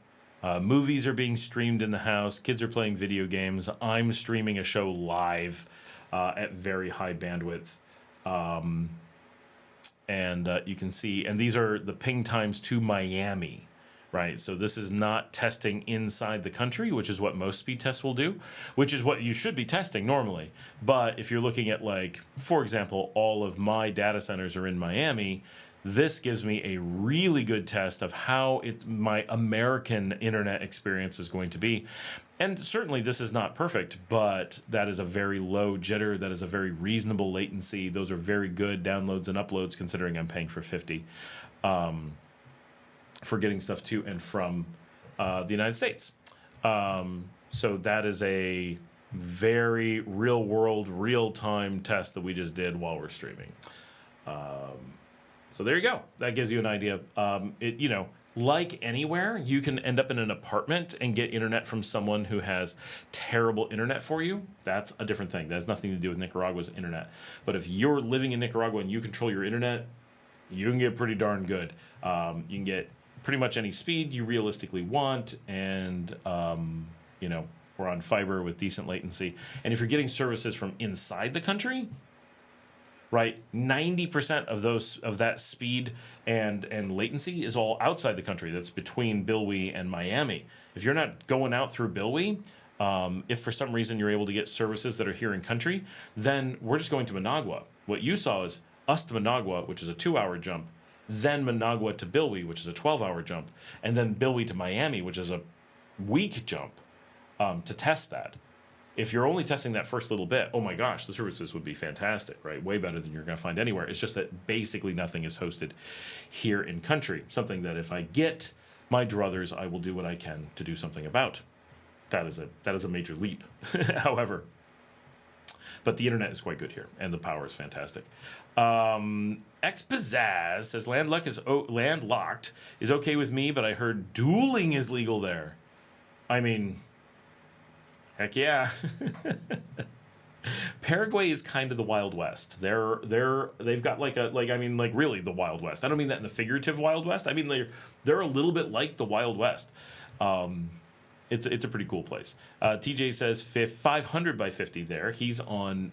movies are being streamed in the house. Kids are playing video games. I'm streaming a show live at very high bandwidth. You can see, and these are the ping times to Miami, right? So this is not testing inside the country, which is what most speed tests will do, which is what you should be testing normally. But if you're looking at, like, for example, all of my data centers are in Miami, this gives me a really good test of how my American internet experience is going to be. And certainly this is not perfect, but that is a very low jitter. That is a very reasonable latency. Those are very good downloads and uploads considering I'm paying for 50. For getting stuff to and from the United States. So that is a very real-world, real-time test that we just did while we're streaming. So there you go. That gives you an idea. Like anywhere, you can end up in an apartment and get internet from someone who has terrible internet for you. That's a different thing. That has nothing to do with Nicaragua's internet. But if you're living in Nicaragua and you control your internet, you can get pretty darn good. You can get pretty much any speed you realistically want, and we're on fiber with decent latency. And if you're getting services from inside the country, right, 90% of that speed and latency is all outside the country. That's between Bilwi and Miami. If you're not going out through Bilwi, if for some reason you're able to get services that are here in country, then we're just going to Managua. What you saw is us to Managua, which is a 2-hour jump, then Managua to Bilwi, which is a 12-hour jump, and then Bilwi to Miami, which is a week jump, to test that. If you're only testing that first little bit, oh my gosh, the services would be fantastic, right? Way better than you're going to find anywhere. It's just that basically nothing is hosted here in country. Something that if I get my druthers, I will do what I can to do something about. That is a major leap, however. But the internet is quite good here, and the power is fantastic. Xpizzazz says landlocked is okay with me, but I heard dueling is legal there. I mean, heck yeah. Paraguay is kind of the Wild West. They've got really the Wild West. I don't mean that in the figurative Wild West. I mean they're a little bit like the Wild West. It's a pretty cool place. TJ says 500 by 50 there. He's on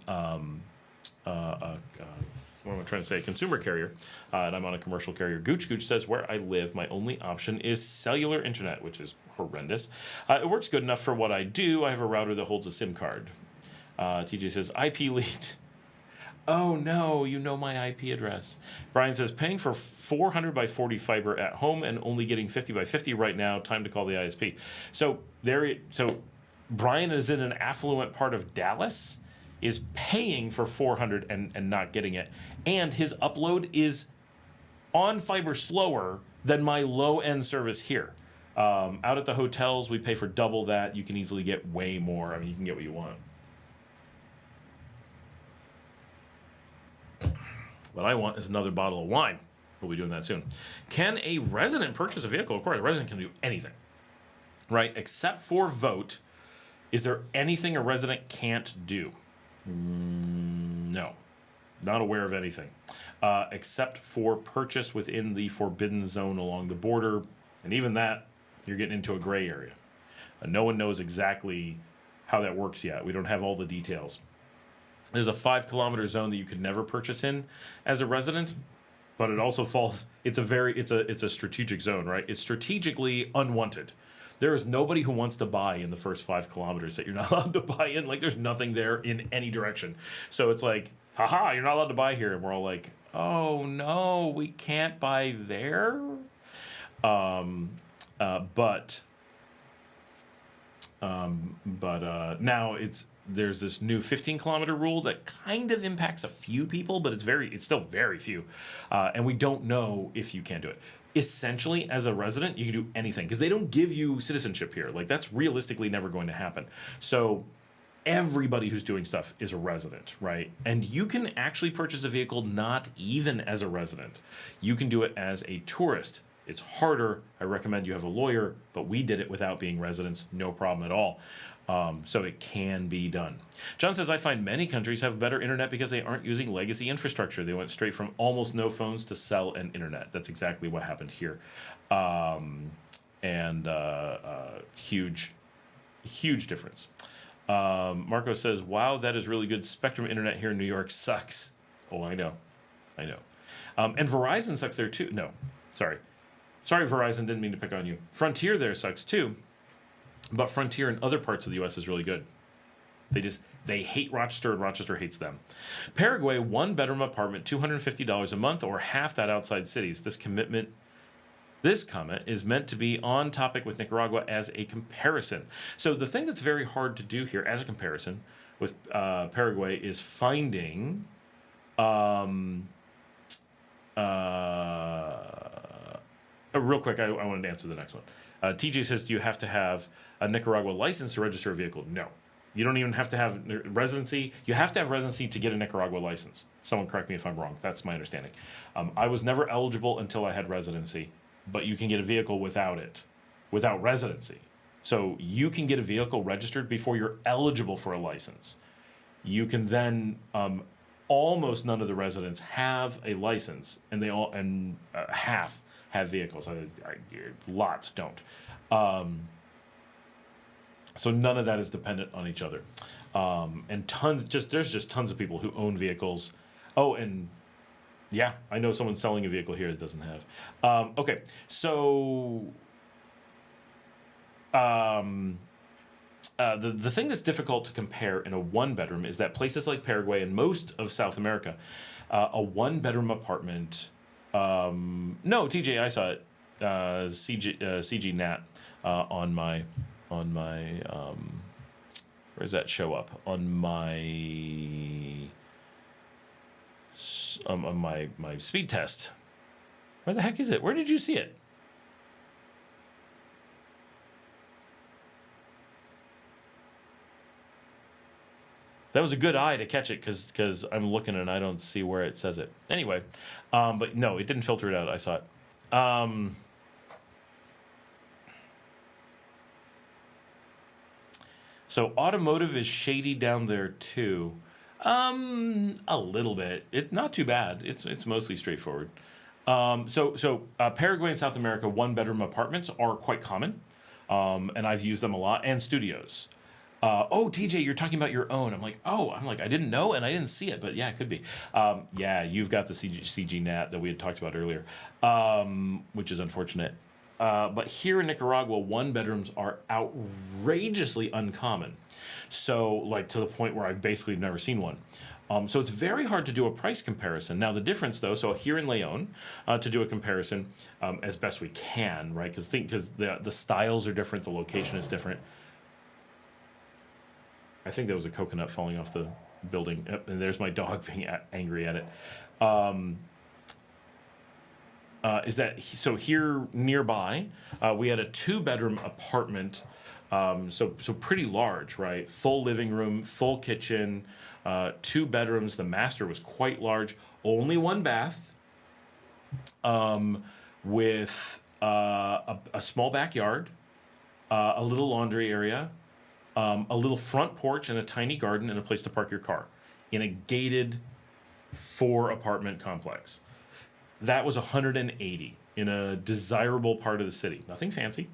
what am I trying to say? Consumer carrier, and I'm on a commercial carrier. Gooch says, where I live, my only option is cellular internet, which is horrendous. It works good enough for what I do. I have a router that holds a SIM card. TJ says, IP leaked. Oh no, you know my IP address. Brian says, paying for 400 by 40 fiber at home and only getting 50 by 50 right now. Time to call the ISP. So Brian is in an affluent part of Dallas, is paying for 400 and not getting it. And his upload is on fiber slower than my low-end service here. Out at the hotels, we pay for double that. You can easily get way more. I mean, you can get what you want. What I want is another bottle of wine. We'll be doing that soon. Can a resident purchase a vehicle? Of course, a resident can do anything, right? Except for vote. Is there anything a resident can't do? No. Not aware of anything. Except for purchase within the forbidden zone along the border. And even that, you're getting into a gray area. No one knows exactly how that works yet. We don't have all the details. There's a 5-kilometer zone that you could never purchase in as a resident, but it also falls. It's a strategic zone, right? It's strategically unwanted. There is nobody who wants to buy in the first 5 kilometers that you're not allowed to buy in. Like, there's nothing there in any direction. So it's like, haha, you're not allowed to buy here, and we're all like, oh no, we can't buy there. But now there's this new 15-kilometer rule that kind of impacts a few people, but it's still very few, and we don't know if you can do it. Essentially, as a resident, you can do anything because they don't give you citizenship here. Like, that's realistically never going to happen. So everybody who's doing stuff is a resident, right? And you can actually purchase a vehicle not even as a resident. You can do it as a tourist. It's harder. I recommend you have a lawyer, but we did it without being residents. No problem at all. So it can be done. John says, I find many countries have better internet because they aren't using legacy infrastructure. They went straight from almost no phones to cell and internet. That's exactly what happened here. Huge difference. Marco says, wow, that is really good. Spectrum internet here in New York sucks. Oh, I know. And Verizon sucks there too. No, sorry, Verizon, didn't mean to pick on you. Frontier there sucks too. But Frontier in other parts of the U.S. is really good. They hate Rochester, and Rochester hates them. Paraguay, 1-bedroom apartment, $250 a month, or half that outside cities. This comment is meant to be on topic with Nicaragua as a comparison. So the thing that's very hard to do here as a comparison with Paraguay is finding real quick, I wanted to answer the next one. TJ says, do you have to have a Nicaragua license to register a vehicle? No. You don't even have to have residency. You have to have residency to get a Nicaragua license. Someone correct me if I'm wrong. That's my understanding. I was never eligible until I had residency, but you can get a vehicle without residency. So you can get a vehicle registered before you're eligible for a license. You can then, almost none of the residents have a license, and half have vehicles. Lots don't. So none of that is dependent on each other. And there's just tons of people who own vehicles. Oh, and yeah, I know someone selling a vehicle here that doesn't have. Okay, so the thing that's difficult to compare in a 1-bedroom is that places like Paraguay and most of South America, a 1-bedroom apartment. No, TJ, I saw it. CG Nat on my where does that show up on my speed test? Where the heck is it? Where did you see it? That was a good eye to catch it because I'm looking and I don't see where it says it. Anyway, but no, it didn't filter it out. I saw it. So automotive is shady down there too. A little bit. Not too bad. It's mostly straightforward. So Paraguay and South America 1-bedroom apartments are quite common, and I've used them a lot, and studios. Oh, TJ, you're talking about your own. I'm like, I didn't know and I didn't see it, but yeah, it could be. Yeah, you've got the CG Nat that we had talked about earlier, which is unfortunate. But here in Nicaragua, one bedrooms are outrageously uncommon. So, like, to the point where I've basically never seen one. So it's very hard to do a price comparison. Now, the difference, though, so here in Leon, to do a comparison as best we can, right? Because the styles are different, the location is different. I think there was a coconut falling off the building. And there's my dog being angry at it. So here nearby, we had a 2-bedroom apartment, so pretty large, right? Full living room, full kitchen, 2 bedrooms. The master was quite large, only 1 bath, with a small backyard, a little laundry area, a little front porch, and a tiny garden, and a place to park your car in a gated 4-apartment complex. That was 180 in a desirable part of the city. Nothing fancy,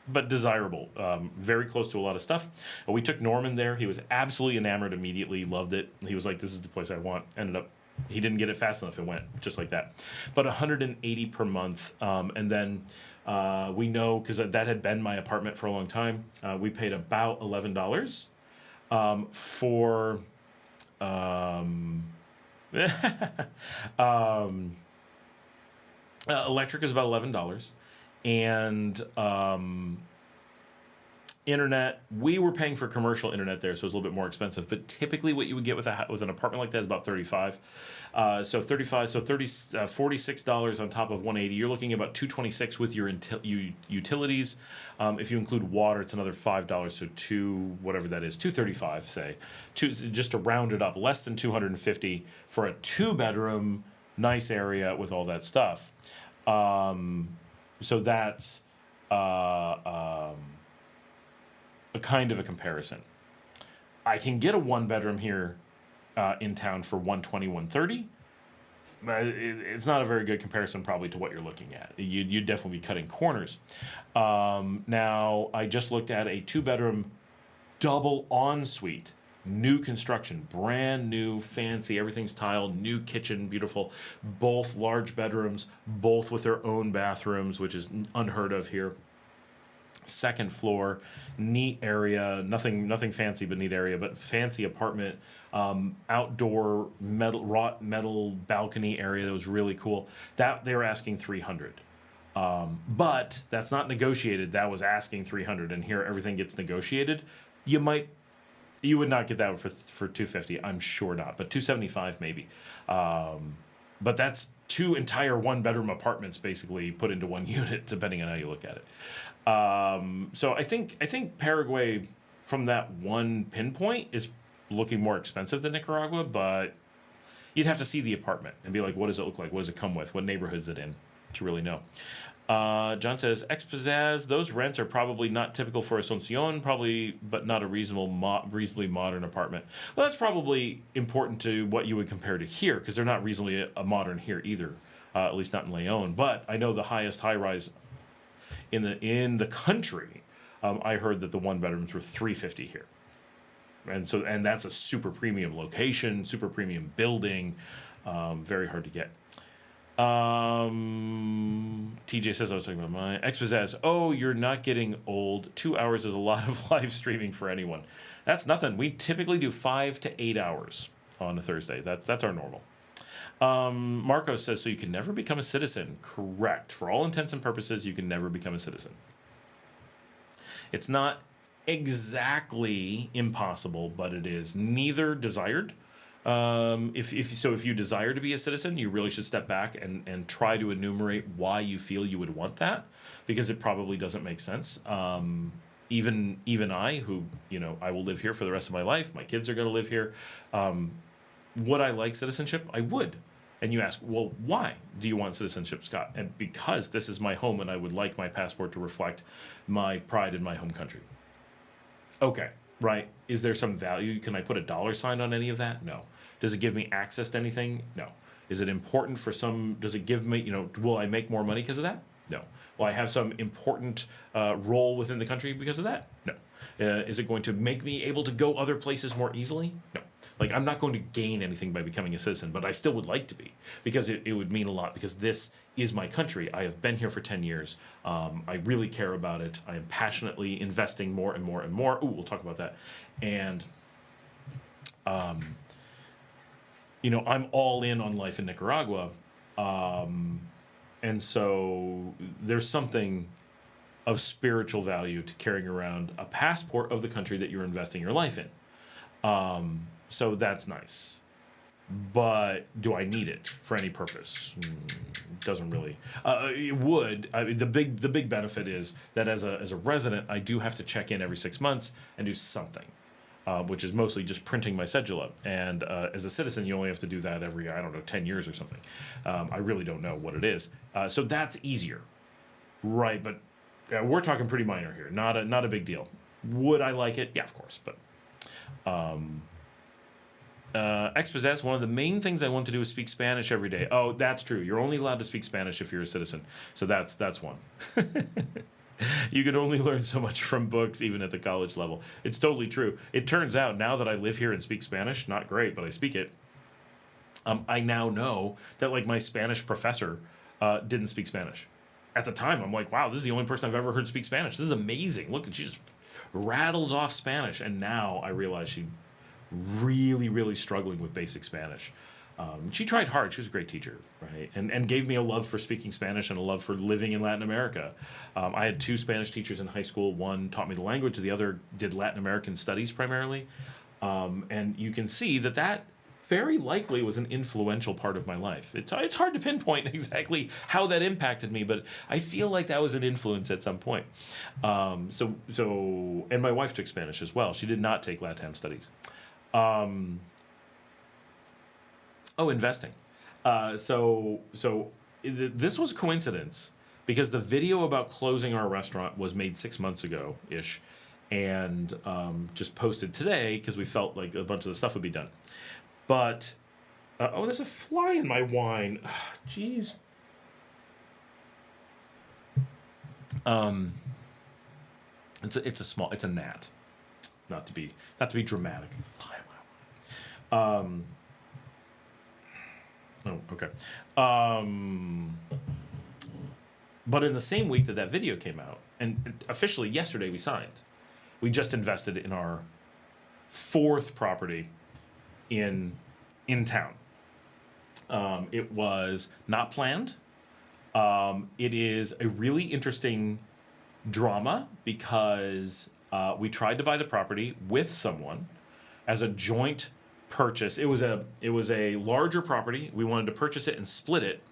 but desirable. Very close to a lot of stuff. We took Norman there. He was absolutely enamored immediately, loved it. He was like, this is the place I want. Ended up, he didn't get it fast enough. It went just like that. But 180 per month. And then we know, because that had been my apartment for a long time, we paid about $11 for... electric is about $11, and internet. We were paying for commercial internet there, so it's a little bit more expensive. But typically, what you would get with an apartment like that is about $35. So $46 on top of $180. You're looking at about $226 with your utilities. If you include water, it's another $5. So whatever that is, $235. Say, just to round it up, less than $250 for a 2-bedroom. Nice area with all that stuff. So that's a kind of a comparison. I can get a 1-bedroom here in town for $120, $130. But it's not a very good comparison probably to what you're looking at. You'd definitely be cutting corners. Now, I just looked at a 2-bedroom double ensuite. New construction, brand new, fancy, everything's tiled, new kitchen, beautiful, both large bedrooms, both with their own bathrooms, which is unheard of here. 2nd floor, neat area, nothing fancy, but neat area, but fancy apartment, outdoor wrought metal balcony area that was really cool. That they were asking $300. But that's not negotiated. That was asking $300, and here everything gets negotiated. You would not get that for $250, I'm sure not, but $275 maybe. But that's 2 entire 1-bedroom apartments basically put into one unit, depending on how you look at it. So I think Paraguay, from that one pinpoint, is looking more expensive than Nicaragua, but you'd have to see the apartment and be like, what does it look like? What does it come with? What neighborhood is it in to really know? John says, Expat, those rents are probably not typical for Asuncion, probably, but not a reasonably modern apartment. Well, that's probably important to what you would compare to here, because they're not reasonably modern here either, at least not in Leon. But I know the highest high-rise in the country, I heard that the 1-bedrooms were $350 here. And that's a super premium location, super premium building, very hard to get. TJ says I was talking about my Expat. Oh, you're not getting old. 2 hours is a lot of live streaming for anyone. That's nothing. We typically do 5 to 8 hours on a Thursday. That's our normal. Marco says, so you can never become a citizen. Correct. For all intents and purposes, you can never become a citizen. It's not exactly impossible, but it is neither desired. If you desire to be a citizen, you really should step back and try to enumerate why you feel you would want that, because it probably doesn't make sense. Even I, who, I will live here for the rest of my life. My kids are going to live here. Would I like citizenship? I would. And you ask, well, why do you want citizenship, Scott? And because this is my home and I would like my passport to reflect my pride in my home country. Okay, right. Is there some value? Can I put a $sign on any of that? No. Does it give me access to anything? No. Is it important for some? Does it give me, will I make more money because of that? No. Will I have some important role within the country because of that? No. Is it going to make me able to go other places more easily? No. Like, I'm not going to gain anything by becoming a citizen, but I still would like to be, because it would mean a lot, because this is my country. I have been here for 10 years. I really care about it. I am passionately investing more and more and more. Ooh, we'll talk about that. And, you know, I'm all in on life in Nicaragua. And so there's something of spiritual value to carrying around a passport of the country that you're investing your life in. So that's nice. But do I need it for any purpose? Doesn't really. It would. I mean, the big benefit is that as a resident, I do have to check in every 6 months and do something, which is mostly just printing my cedula. And as a citizen, you only have to do that every, I don't know, 10 years or something. I really don't know what it is. So that's easier, right? But we're talking pretty minor here. Not a big deal. Would I like it? Yeah, of course. But Expossess, one of the main things I want to do is speak Spanish every day. Oh, that's true. You're only allowed to speak Spanish if you're a citizen. So that's one. You can only learn so much from books, even at the college level. It's totally true. It turns out, now that I live here and speak Spanish, not great, but I speak it, I now know that, like, my Spanish professor didn't speak Spanish. At the time, I'm like, wow, this is the only person I've ever heard speak Spanish. This is amazing. Look, and she just rattles off Spanish. And now I realize she really struggling with basic Spanish. She tried hard. She was a great teacher, right? And gave me a love for speaking Spanish and a love for living in Latin America. I had 2 Spanish teachers in high school. One taught me the language. The other did Latin American studies primarily. And you can see that very likely was an influential part of my life. It's hard to pinpoint exactly how that impacted me, but I feel like that was an influence at some point. And my wife took Spanish as well. She did not take LATAM studies. Investing. This was a coincidence, because the video about closing our restaurant was made 6 months ago-ish, and just posted today because we felt like a bunch of the stuff would be done. But, there's a fly in my wine. Jeez. It's a gnat. Not to be dramatic. Fly in my wine. Okay. But in the same week that video came out, and officially yesterday we signed, we just invested in our 4th property in town. It was not planned. It is a really interesting drama, because we tried to buy the property with someone as a joint purchase. It was a larger property. We wanted to purchase it and split it.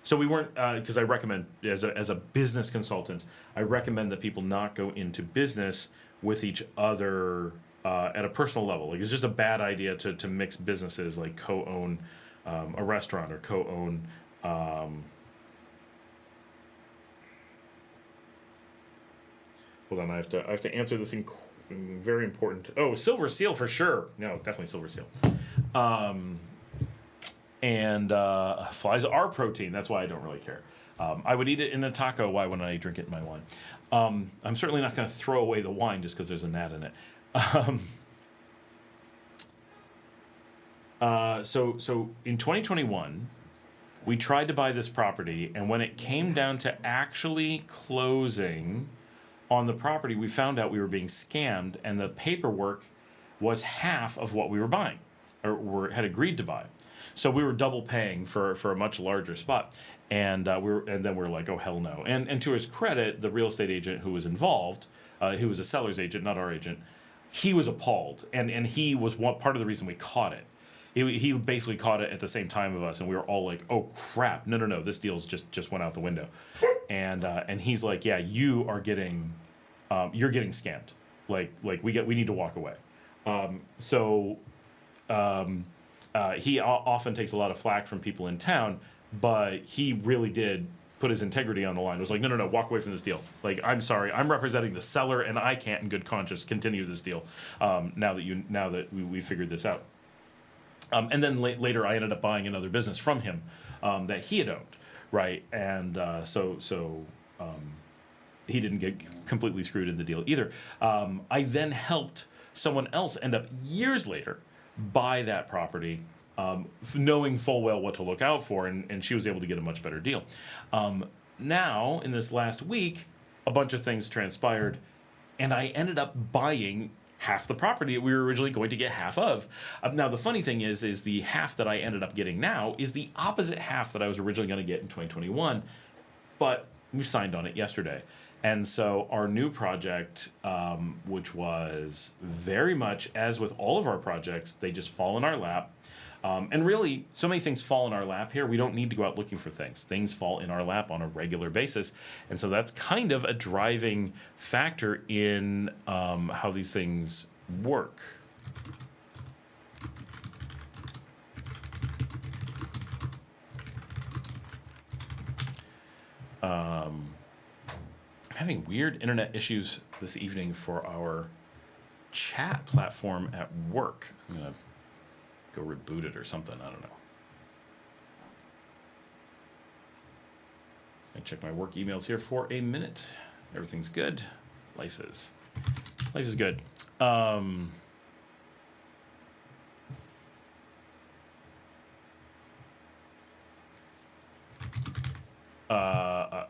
So we weren't, because I recommend, as a business consultant, I recommend that people not go into business with each other at a personal level. Like, it's just a bad idea to mix businesses, like co-own a restaurant or co-own. Hold on, I have to answer this very important. Oh, Silver Seal for sure. No, definitely Silver Seal. Flies are protein. That's why I don't really care. I would eat it in a taco. Why wouldn't I drink it in my wine? I'm certainly not going to throw away the wine just because there's a gnat in it. So in 2021, we tried to buy this property, and when it came down to actually closing on the property, we found out we were being scammed, and the paperwork was half of what we were buying, or had agreed to buy. So we were double paying for a much larger spot, and then we were like, oh hell no. And to his credit, the real estate agent who was involved, who was a seller's agent, not our agent, he was appalled, and he was part of the reason we caught it. He basically caught it at the same time of us, and we were all like, "Oh crap! No! This deal's just went out the window." And he's like, "Yeah, you are getting, you're getting scammed. Like we need to walk away." He often takes a lot of flack from people in town, but he really did put his integrity on the line. It was like, no, walk away from this deal. Like, I'm sorry, I'm representing the seller, and I can't, in good conscience, continue this deal. Now that we figured this out. And then later, I ended up buying another business from him that he had owned, right? And so he didn't get completely screwed in the deal either. I then helped someone else end up years later buy that property, knowing full well what to look out for, and she was able to get a much better deal. Now, in this last week, a bunch of things transpired, and I ended up buying half the property that we were originally going to get half of. Now, the funny thing is the half that I ended up getting now is the opposite half that I was originally going to get in 2021, but we signed on it yesterday. And so our new project, which was very much, as with all of our projects, they just fall in our lap. And really, so many things fall in our lap here, we don't need to go out looking for things. Things fall in our lap on a regular basis. And so that's kind of a driving factor in how these things work. I'm having weird internet issues this evening for our chat platform at work. I'm going to go reboot it or something. I don't know. I check my work emails here for a minute. Everything's good. Life is good.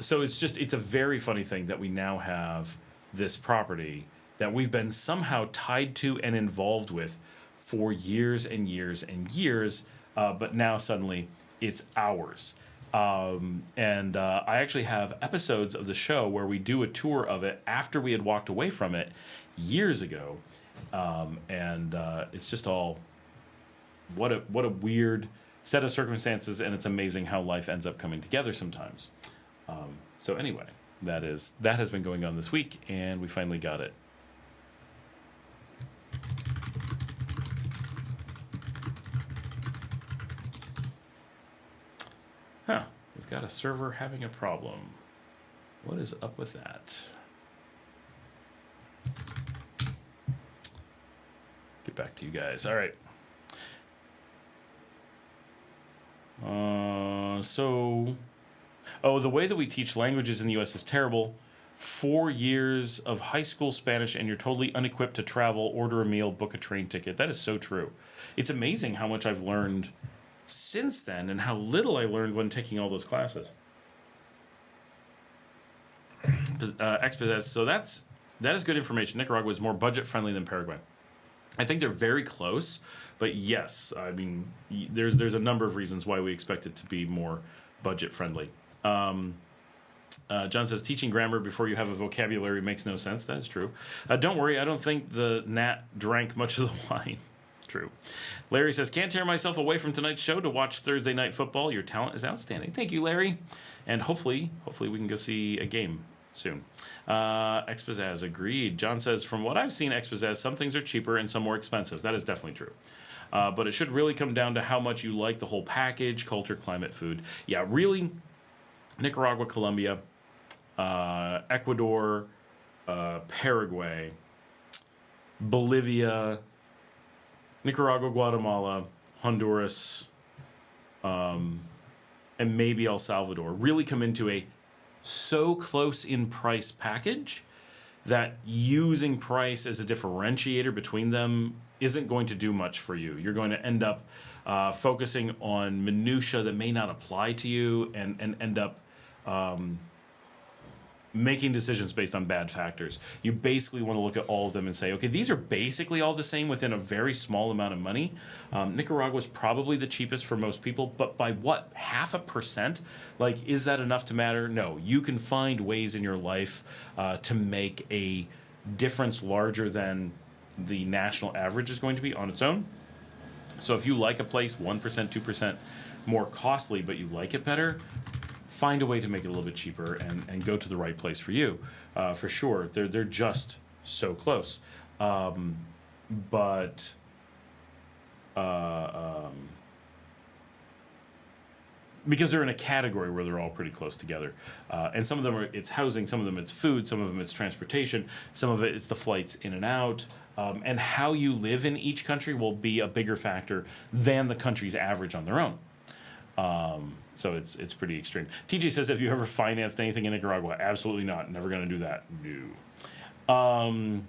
So it's a very funny thing that we now have this property that we've been somehow tied to and involved with for years and years and years, but now suddenly it's ours. And I actually have episodes of the show where we do a tour of it after we had walked away from it years ago, and it's just all what a weird set of circumstances, and it's amazing how life ends up coming together sometimes. So anyway, that has been going on this week, and we finally got it. Huh, we've got a server having a problem. What is up with that? Get back to you guys. All right. The way that we teach languages in the U.S. is terrible. 4 years of high school Spanish and you're totally unequipped to travel, order a meal, book a train ticket. That is so true. It's amazing how much I've learned since then and how little I learned when taking all those classes. Expat, so that is good information. Nicaragua is more budget friendly than Paraguay. I think they're very close, but yes, I mean, there's a number of reasons why we expect it to be more budget friendly. John says, teaching grammar before you have a vocabulary makes no sense. That is true. Don't worry, I don't think the gnat drank much of the wine. True. Larry says, can't tear myself away from tonight's show to watch Thursday Night Football. Your talent is outstanding. Thank you, Larry. And hopefully we can go see a game soon. Expazaz, agreed. John says, from what I've seen, Expazaz, some things are cheaper and some more expensive. That is definitely true. But it should really come down to how much you like the whole package, culture, climate, food. Yeah, really, Nicaragua, Colombia, Ecuador, Paraguay, Bolivia, Nicaragua, Guatemala, Honduras, and maybe El Salvador really come into a so close in price package that using price as a differentiator between them isn't going to do much for you. You're going to end up focusing on minutia that may not apply to you and end up making decisions based on bad factors. You basically want to look at all of them and say, okay, these are basically all the same within a very small amount of money. Nicaragua is probably the cheapest for most people, but by what, 0.5%? Like, is that enough to matter? No, you can find ways in your life to make a difference larger than the national average is going to be on its own. So if you like a place 1%, 2% more costly, but you like it better, find a way to make it a little bit cheaper and go to the right place for you. For sure, they're just so close. Because they're in a category where they're all pretty close together. And some of them it's housing, some of them it's food, some of them it's transportation, some of it's the flights in and out. And how you live in each country will be a bigger factor than the country's average on their own. So it's pretty extreme. TJ says, have you ever financed anything in Nicaragua? Absolutely not. Never going to do that. No.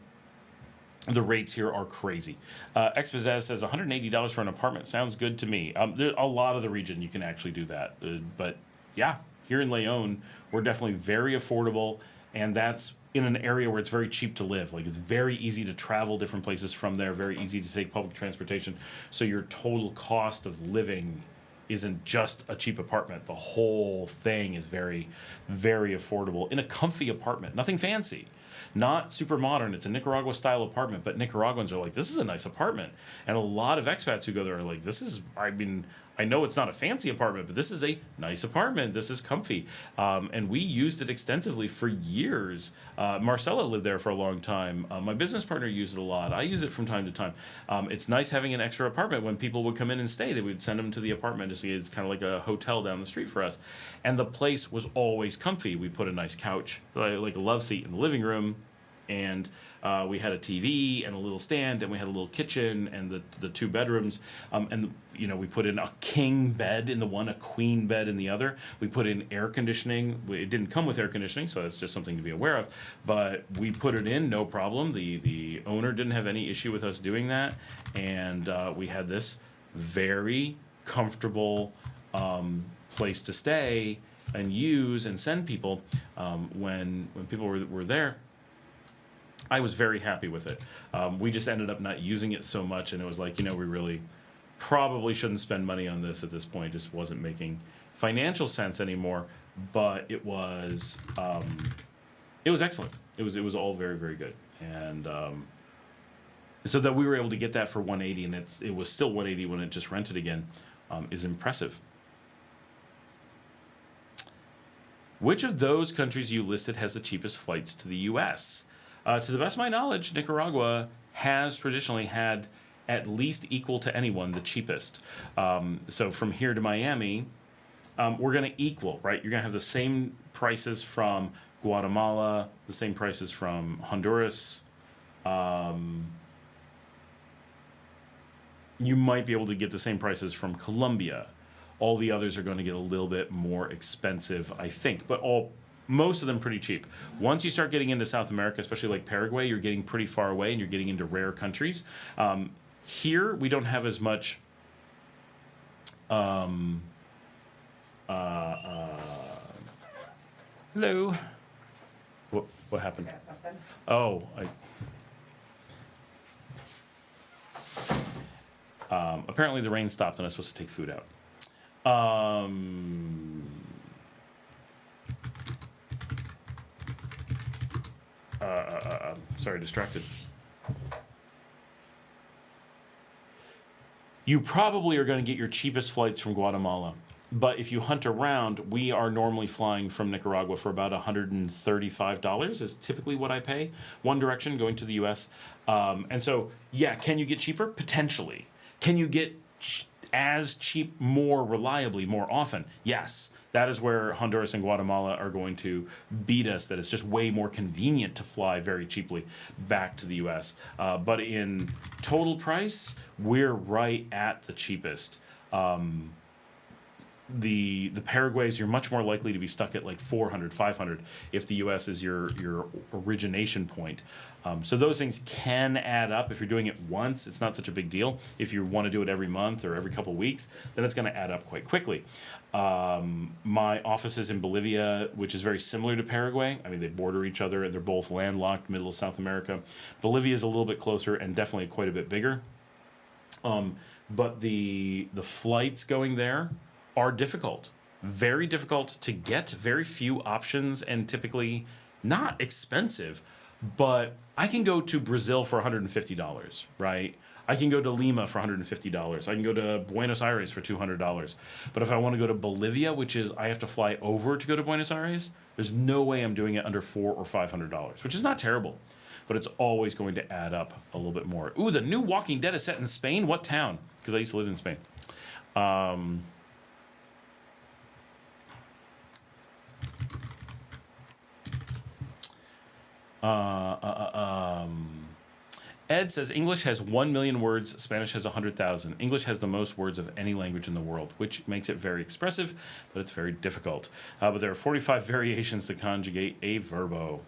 The rates here are crazy. Expat says $180 for an apartment sounds good to me. There, a lot of the region you can actually do that. But yeah, here in Leon, we're definitely very affordable, and that's in an area where it's very cheap to live. Like, it's very easy to travel different places from there, very easy to take public transportation. So your total cost of living isn't just a cheap apartment. The whole thing is very, very affordable in a comfy apartment. Nothing fancy. Not super modern. It's a Nicaragua style apartment, but Nicaraguans are like, this is a nice apartment. And a lot of expats who go there are like, this is, I mean, I know it's not a fancy apartment, but this is a nice apartment. This is comfy. And we used it extensively for years. Marcela lived there for a long time. My business partner used it a lot. I use it from time to time. It's nice having an extra apartment. When people would come in and stay, they would send them to the apartment to see. It's kind of like a hotel down the street for us. And the place was always comfy. We put a nice couch, like a love seat in the living room, and we had a TV and a little stand, and we had a little kitchen and the 2 bedrooms, and you know, we put in a king bed in the one, a queen bed in the other. We put in air conditioning. It didn't come with air conditioning, so that's just something to be aware of. But we put it in, no problem. The owner didn't have any issue with us doing that, and we had this very comfortable place to stay and use and send people when people were there. I was very happy with it. We just ended up not using it so much, and it was like, you know, we really probably shouldn't spend money on this at this point. It just wasn't making financial sense anymore. But it was excellent. It was all very, very good, and so that we were able to get that for $180, and it was still $180 when it just rented again, is impressive. Which of those countries you listed has the cheapest flights to the U.S.? To the best of my knowledge, Nicaragua has traditionally had at least equal to anyone the cheapest. So from here to Miami, we're going to equal, right? You're going to have the same prices from Guatemala, the same prices from Honduras. You might be able to get the same prices from Colombia. All the others are going to get a little bit more expensive, I think, but most of them pretty cheap. Once you start getting into South America, especially like Paraguay, you're getting pretty far away and you're getting into rare countries. Here, we don't have as much hello. What happened? Oh, apparently the rain stopped and I was supposed to take food out. Sorry, distracted. You probably are going to get your cheapest flights from Guatemala. But if you hunt around, we are normally flying from Nicaragua for about $135 is typically what I pay. One direction going to the U.S. And so, yeah, can you get cheaper? Potentially. Can you get as cheap more reliably more often? Yes. That is where Honduras and Guatemala are going to beat us, that it's just way more convenient to fly very cheaply back to the U.S. But in total price, we're right at the cheapest. The Paraguays, you're much more likely to be stuck at like 400, 500 if the U.S. is your origination point. So those things can add up. If you're doing it once, it's not such a big deal. If you want to do it every month or every couple of weeks, then it's going to add up quite quickly. My office is in Bolivia, which is very similar to Paraguay. I mean, they border each other. They're both landlocked, middle of South America. Bolivia is a little bit closer and definitely quite a bit bigger. But the flights going there are difficult. Very difficult to get. Very few options and typically not expensive. But I can go to Brazil for $150, right? I can go to Lima for $150. I can go to Buenos Aires for $200. But if I want to go to Bolivia, which is I have to fly over to go to Buenos Aires, there's no way I'm doing it under $400 or $500, which is not terrible. But it's always going to add up a little bit more. Ooh, the new Walking Dead is set in Spain? What town? Because I used to live in Spain. Ed says English has 1 million words, Spanish has 100,000. English has the most words of any language in the world, which makes it very expressive, but it's very difficult. But there are 45 variations to conjugate a verbo.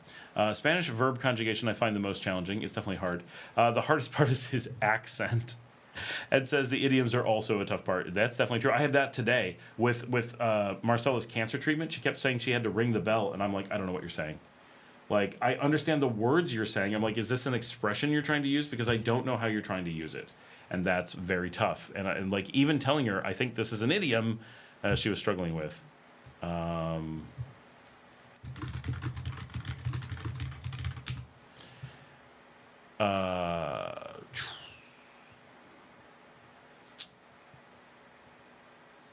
Spanish verb conjugation I find the most challenging. It's definitely hard. The hardest part is his accent. Ed says the idioms are also a tough part. That's definitely true. I had that today with Marcela's cancer treatment. She kept saying she had to ring the bell, and I'm like, I don't know what you're saying. Like, I understand the words you're saying. I'm like, is this an expression you're trying to use? Because I don't know how you're trying to use it. And that's very tough. And like, even telling her, I think this is an idiom, she was struggling with.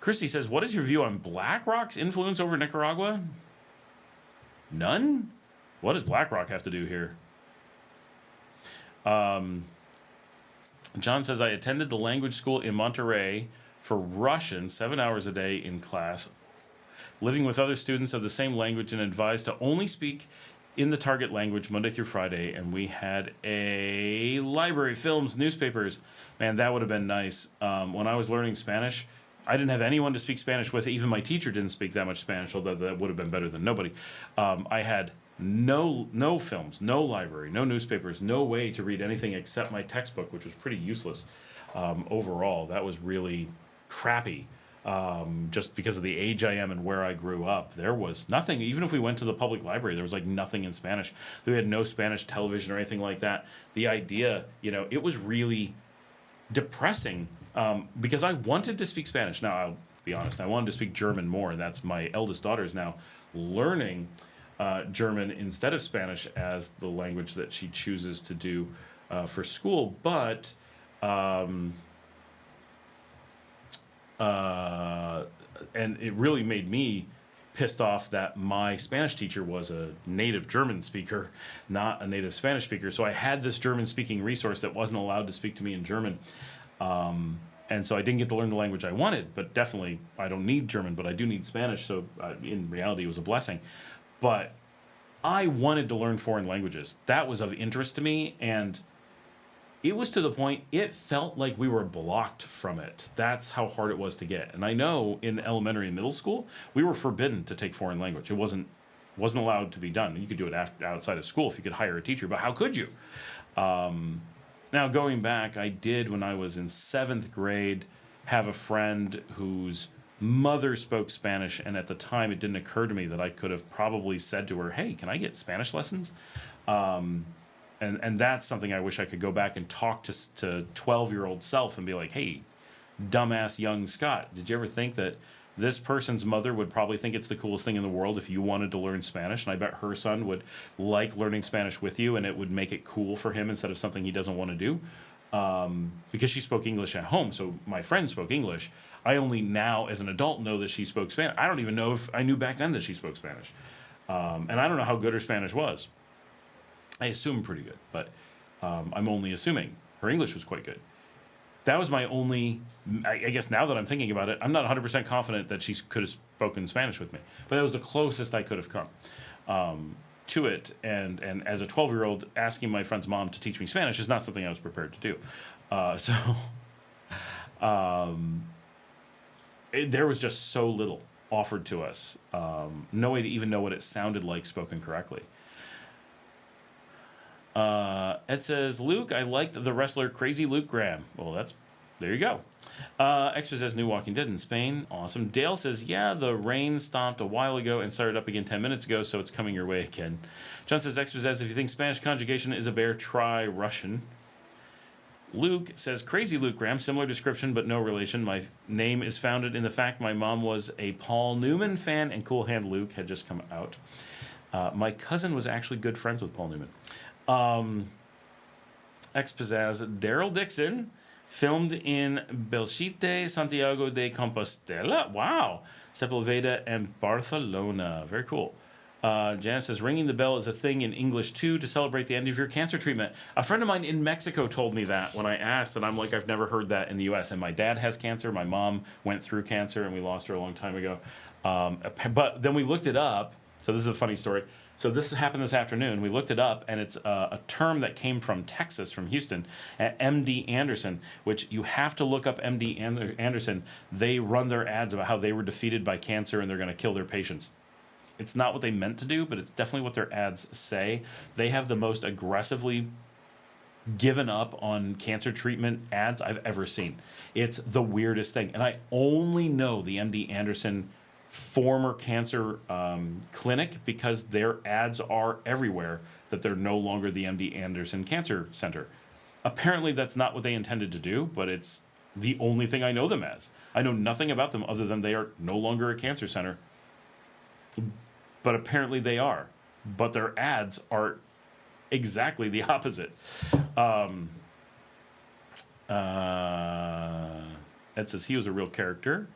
Christy says, what is your view on BlackRock's influence over Nicaragua? None? What does BlackRock have to do here? John says, I attended the language school in Monterrey for Russian 7 hours a day in class, living with other students of the same language and advised to only speak in the target language Monday through Friday. And we had a library, films, newspapers. Man, that would have been nice. When I was learning Spanish, I didn't have anyone to speak Spanish with. Even my teacher didn't speak that much Spanish, although that would have been better than nobody. I had no films, no library, no newspapers, no way to read anything except my textbook, which was pretty useless overall. That was really crappy. Just because of the age I am and where I grew up, there was nothing. Even if we went to the public library, there was like nothing in Spanish. We had no Spanish television or anything like that. The idea, it was really depressing because I wanted to speak Spanish. Now, I'll be honest, I wanted to speak German more, and that's my eldest daughter is now learning German instead of Spanish as the language that she chooses to do for school. But and it really made me pissed off that my Spanish teacher was a native German speaker, not a native Spanish speaker. So I had this German-speaking resource that wasn't allowed to speak to me in German. And so I didn't get to learn the language I wanted, but definitely I don't need German, but I do need Spanish. So in reality, it was a blessing. But I wanted to learn foreign languages. That was of interest to me, and it was to the point it felt like we were blocked from it. That's how hard it was to get. And I know in elementary and middle school, we were forbidden to take foreign language. It wasn't allowed to be done. You could do it outside of school if you could hire a teacher, but how could you? Now, going back, I did, when I was in 7th grade, have a friend whose mother spoke Spanish, and at the time it didn't occur to me that I could have probably said to her, hey, can I get Spanish lessons? And that's something I wish I could go back and talk to 12-year-old self and be like, hey, dumbass young Scott, did you ever think that this person's mother would probably think it's the coolest thing in the world if you wanted to learn Spanish? And I bet her son would like learning Spanish with you, and it would make it cool for him instead of something he doesn't want to do. Because she spoke English at home, so my friend spoke English. I only now, as an adult, know that she spoke Spanish. I don't even know if I knew back then that she spoke Spanish. And I don't know how good her Spanish was. I assume pretty good, but I'm only assuming her English was quite good. That was my only, I guess now that I'm thinking about it, I'm not 100% confident that she could have spoken Spanish with me. But that was the closest I could have come to it. And as a 12-year-old, asking my friend's mom to teach me Spanish is not something I was prepared to do. There was just so little offered to us. No way to even know what it sounded like spoken correctly. Ed says, Luke, I liked the wrestler Crazy Luke Graham. Well, there you go. Expo says, New Walking Dead in Spain. Awesome. Dale says, yeah, the rain stopped a while ago and started up again 10 minutes ago, so it's coming your way again. John says, Expo says, if you think Spanish conjugation is a bear, try Russian. Luke says, Crazy Luke Graham, similar description, but no relation. My name is founded in the fact my mom was a Paul Newman fan, and Cool Hand Luke had just come out. My cousin was actually good friends with Paul Newman. Ex-Pizzazz, Daryl Dixon, filmed in Belchite, Santiago de Compostela. Wow. Sepulveda and Barcelona. Very cool. Janice says, ringing the bell is a thing in English, too, to celebrate the end of your cancer treatment. A friend of mine in Mexico told me that when I asked, and I'm like, I've never heard that in the U.S. And my dad has cancer. My mom went through cancer, and we lost her a long time ago. But then we looked it up. So this is a funny story. So this happened this afternoon. We looked it up, and it's a term that came from Texas, from Houston, at MD Anderson, which you have to look up MD Anderson. They run their ads about how they were defeated by cancer and they're going to kill their patients. It's not what they meant to do, but it's definitely what their ads say. They have the most aggressively given up on cancer treatment ads I've ever seen. It's the weirdest thing. And I only know the MD Anderson former cancer clinic because their ads are everywhere that they're no longer the MD Anderson Cancer Center. Apparently that's not what they intended to do, but it's the only thing I know them as. I know nothing about them other than they are no longer a cancer center. But apparently they are. But their ads are exactly the opposite. Ed says he was a real character.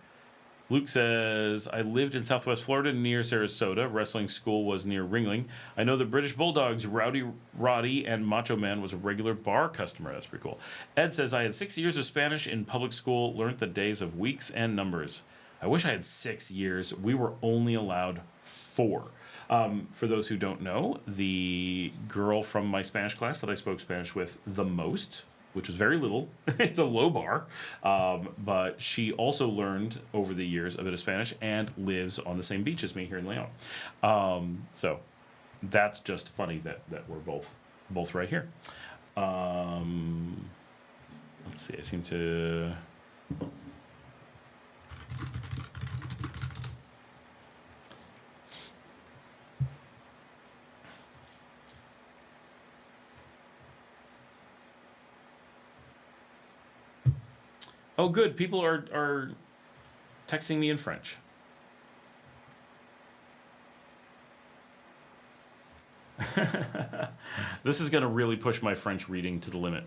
Luke says, I lived in Southwest Florida near Sarasota. Wrestling school was near Ringling. I know the British Bulldogs, Rowdy Roddy and Macho Man was a regular bar customer. That's pretty cool. Ed says, I had 6 years of Spanish in public school, learned the days of weeks and numbers. I wish I had 6 years. We were only allowed 4. For those who don't know, the girl from my Spanish class that I spoke Spanish with the most, which was very little, it's a low bar, but she also learned over the years a bit of Spanish and lives on the same beach as me here in Leon. So that's just funny that we're both right here. Let's see, I seem to... Oh, good. People are texting me in French. This is going to really push my French reading to the limit.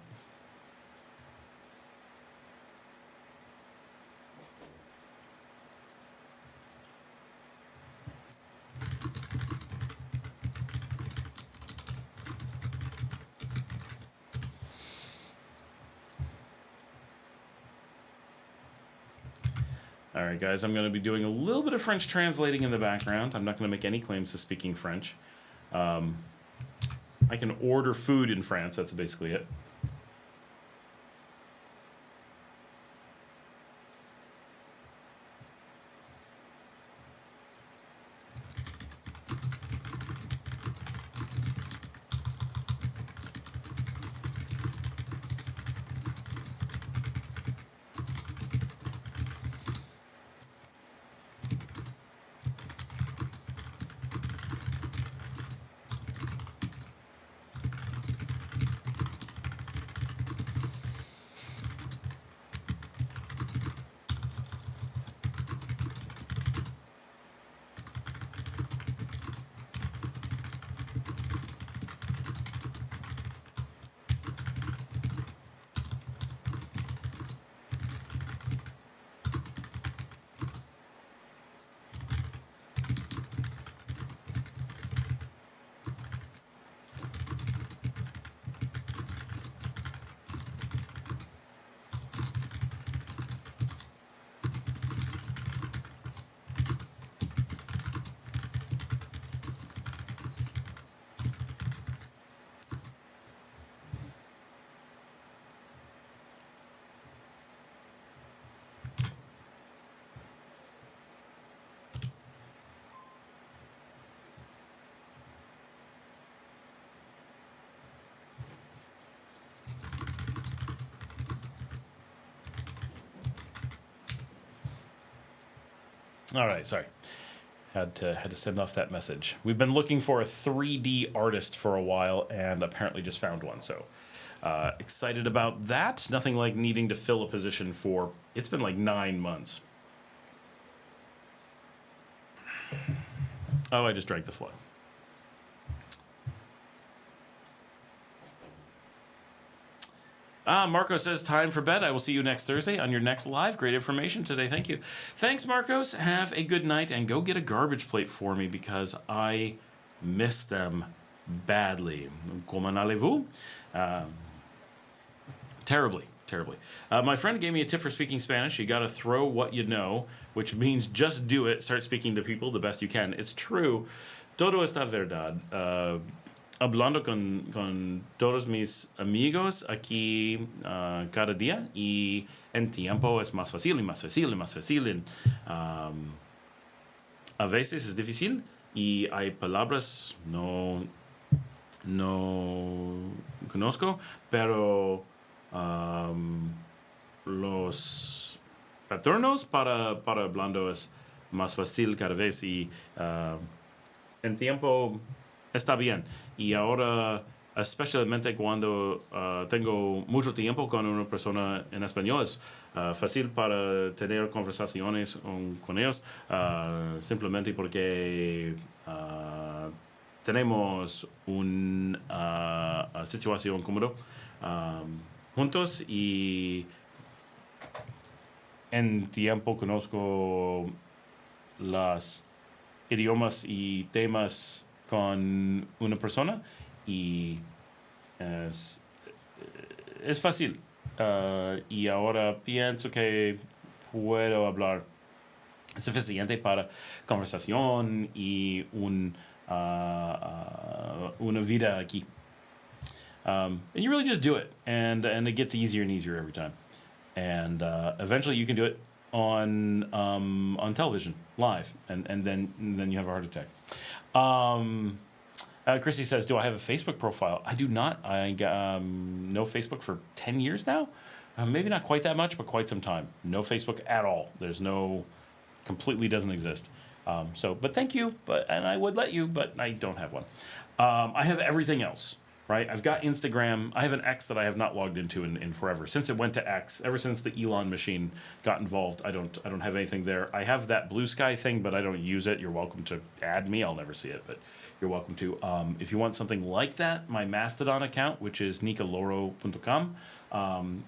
All right, guys, I'm going to be doing a little bit of French translating in the background. I'm not going to make any claims to speaking French. I can order food in France. That's basically it. All right, sorry. Had to send off that message. We've been looking for a 3D artist for a while and apparently just found one. So excited about that. Nothing like needing to fill a position for, it's been like 9 months. Oh, I just drank the flow. Marco says, time for bed. I will see you next Thursday on your next live. Great information today. Thank you. Thanks, Marcos. Have a good night and go get a garbage plate for me because I miss them badly. Comment allez-vous? Terribly. My friend gave me a tip for speaking Spanish. You got to throw what you know, which means just do it. Start speaking to people the best you can. It's true. todo está verdad. Hablando con todos mis amigos aquí cada día y en tiempo es más fácil y más fácil y más fácil. A veces es difícil y hay palabras no conozco, pero los patronos para hablando es más fácil cada vez y en tiempo está bien. Y ahora, especialmente cuando tengo mucho tiempo con una persona en español, es fácil para tener conversaciones con ellos, simplemente porque tenemos una situación cómoda juntos y en tiempo conozco los idiomas y temas con una persona y es fácil. Y ahora pienso que puedo hablar suficiente para conversación y una vida aquí. And you really just do it, and it gets easier and easier every time. And eventually you can do it on television live, and then you have a heart attack. Christy says, "Do I have a Facebook profile?" I do not. I no Facebook for 10 years now. Maybe not quite that much, but quite some time. No Facebook at all. There's no, completely doesn't exist. But thank you. And I would let you, but I don't have one. I have everything else. Right, I've got Instagram. I have an X that I have not logged into in forever. Since it went to X, ever since the Elon machine got involved, I don't have anything there. I have that Blue Sky thing, but I don't use it. You're welcome to add me. I'll never see it, but you're welcome to. If you want something like that, my Mastodon account, which is nicaloro.com,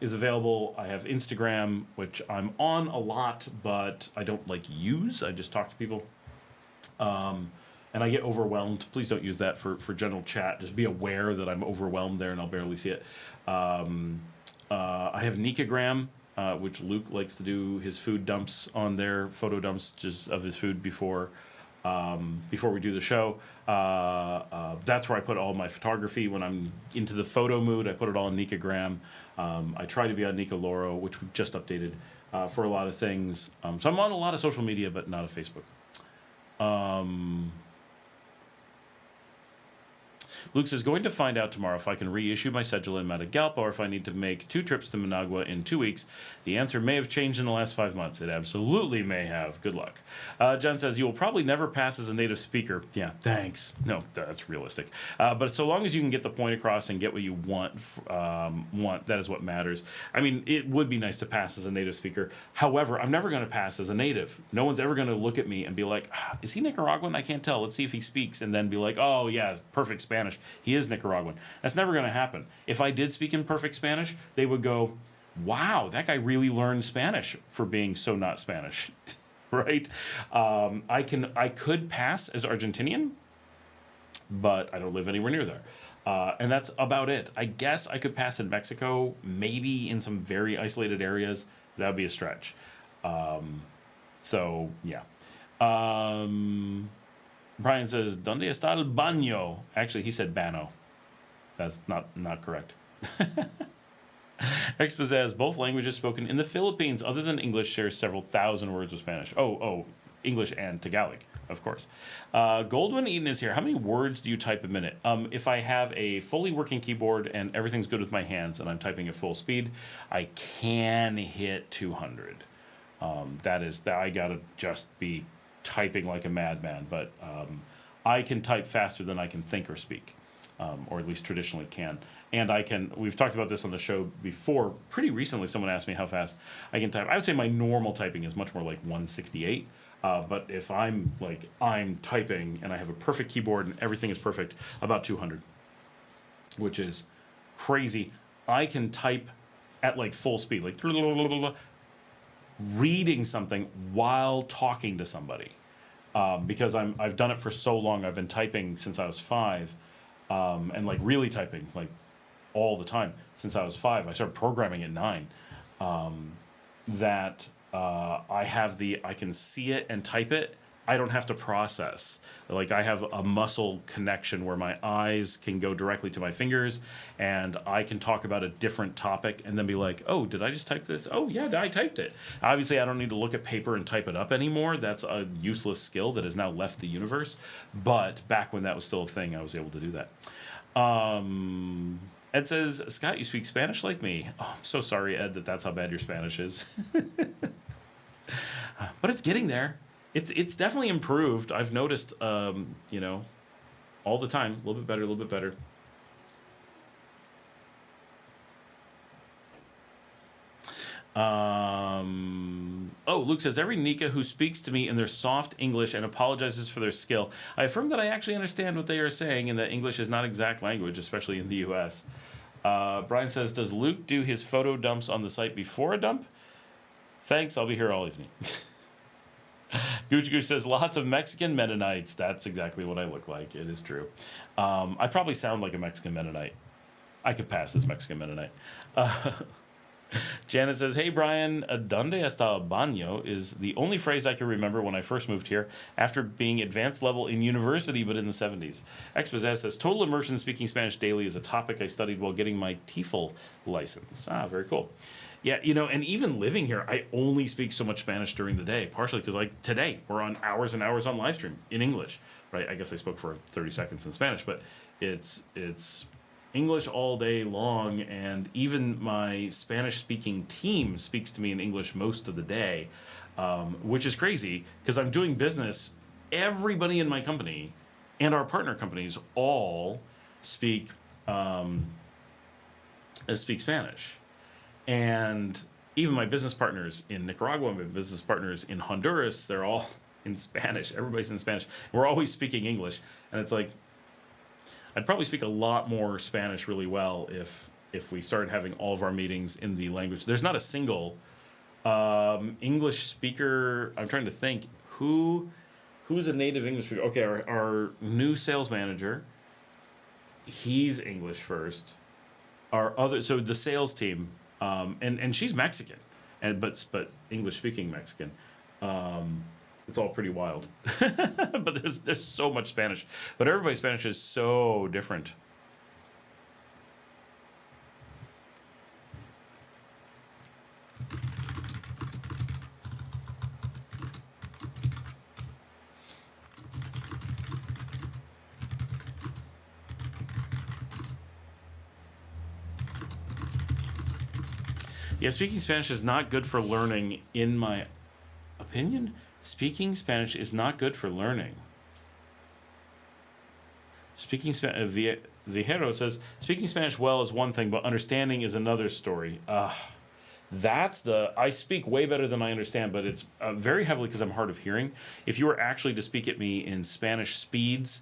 is available. I have Instagram, which I'm on a lot, but I don't use. I just talk to people. And I get overwhelmed. Please don't use that for general chat. Just be aware that I'm overwhelmed there and I'll barely see it. I have Nicagram, which Luke likes to do his food dumps on there, photo dumps just of his food before we do the show. That's where I put all my photography. When I'm into the photo mood, I put it all on Nicagram. I try to be on Nika Loro, which we just updated for a lot of things. So I'm on a lot of social media, but not a Facebook. Luke says, going to find out tomorrow if I can reissue my cedula in Matagalpa or if I need to make 2 trips to Managua in 2 weeks. The answer may have changed in the last 5 months. It absolutely may have. Good luck. John says, you will probably never pass as a native speaker. Yeah, thanks. No, that's realistic. But so long as you can get the point across and get what you want, that is what matters. I mean, it would be nice to pass as a native speaker. However, I'm never going to pass as a native. No one's ever going to look at me and be like, is he Nicaraguan? I can't tell. Let's see if he speaks. And then be like, oh, yeah, perfect Spanish. He is Nicaraguan. That's never going to happen. If I did speak in perfect Spanish, they would go, wow, that guy really learned Spanish for being so not Spanish, right? I could pass as Argentinian, but I don't live anywhere near there. And that's about it. I guess I could pass in Mexico, maybe in some very isolated areas. That would be a stretch. So, yeah. Brian says, ¿Dónde está el baño? Actually, he said bano. That's not correct. Exposaze, both languages spoken in the Philippines, other than English, shares several thousand words of Spanish. Oh, English and Tagalog, of course. Goldwyn Eden is here. How many words do you type a minute? If I have a fully working keyboard and everything's good with my hands and I'm typing at full speed, I can hit 200. I gotta just be typing like a madman, but I can type faster than I can think or speak, or at least traditionally can. And we've talked about this on the show before. Pretty recently, someone asked me how fast I can type. I would say my normal typing is much more like 168. But if I'm typing and I have a perfect keyboard and everything is perfect, about 200, which is crazy. I can type at full speed, reading something while talking to somebody, because I've done it for so long. I've been typing since I was 5, and really typing all the time since I was 5. I started programming at 9. I can see it and type it I don't have to process. Like, I have a muscle connection where my eyes can go directly to my fingers, and I can talk about a different topic and then be like, oh, did I just type this? Oh, yeah, I typed it. Obviously, I don't need to look at paper and type it up anymore. That's a useless skill that has now left the universe. But back when that was still a thing, I was able to do that. Ed says, Scott, you speak Spanish like me. Oh, I'm so sorry, Ed, that's how bad your Spanish is. But it's getting there. It's definitely improved. I've noticed, all the time, a little bit better, a little bit better. Luke says, every Nika who speaks to me in their soft English and apologizes for their skill, I affirm that I actually understand what they are saying and that English is not exact language, especially in the U.S. Brian says, does Luke do his photo dumps on the site before a dump? Thanks, I'll be here all evening. Gooch says, lots of Mexican Mennonites. That's exactly what I look like. It is true. I probably sound like a Mexican Mennonite. I could pass as Mexican Mennonite. Janet says, hey, Brian, ¿Dónde está el baño? Is the only phrase I can remember when I first moved here after being advanced level in university, but in the 70s. Expat says, total immersion speaking Spanish daily is a topic I studied while getting my TEFL license. Very cool. Yeah, and even living here, I only speak so much Spanish during the day, partially because, like, today, we're on hours and hours on LiveStream in English, right? I guess I spoke for 30 seconds in Spanish, but it's English all day long, and even my Spanish-speaking team speaks to me in English most of the day, which is crazy, because I'm doing business. Everybody in my company and our partner companies all speak Spanish. And even my business partners in Nicaragua, my business partners in Honduras, they're all in Spanish. Everybody's in Spanish. We're always speaking English. And it's like, I'd probably speak a lot more Spanish really well if we started having all of our meetings in the language. There's not a single English speaker. I'm trying to think who's a native English speaker. Okay, our new sales manager, he's English first. So the sales team, and she's Mexican, but English speaking Mexican. It's all pretty wild. But there's so much Spanish. But everybody's Spanish is so different. Yeah, speaking Spanish is not good for learning, in my opinion. Speaking Spanish is not good for learning. Vijero says, speaking Spanish well is one thing, but understanding is another story. I speak way better than I understand, but it's very heavily because I'm hard of hearing. If you were actually to speak at me in Spanish speeds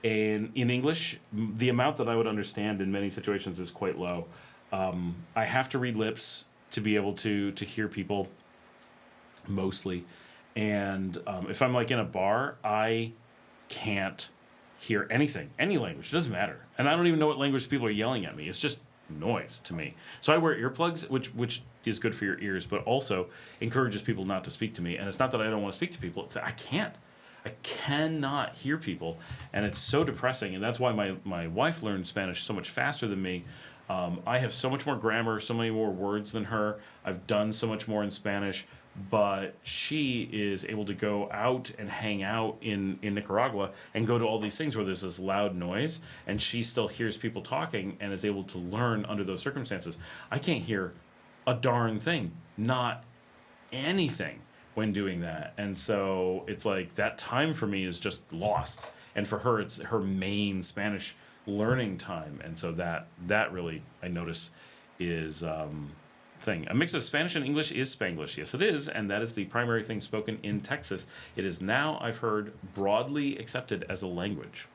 and in English, the amount that I would understand in many situations is quite low. I have to read lips to be able to hear people, mostly. And if I'm like in a bar, I can't hear anything, any language. It doesn't matter. And I don't even know what language people are yelling at me. It's just noise to me. So I wear earplugs, which is good for your ears, but also encourages people not to speak to me. And it's not that I don't want to speak to people. It's that I cannot hear people. And it's so depressing. And that's why my wife learned Spanish so much faster than me. I have so much more grammar, so many more words than her. I've done so much more in Spanish, but she is able to go out and hang out in Nicaragua and go to all these things where there's this loud noise, and she still hears people talking and is able to learn under those circumstances. I can't hear a darn thing, not anything, when doing that. And so it's like that time for me is just lost. And for her, it's her main Spanish learning time. And so that really, I notice, is thing. A mix of Spanish and English is Spanglish. Yes, it is. And that is the primary thing spoken in Texas. It is now, I've heard, broadly accepted as a language.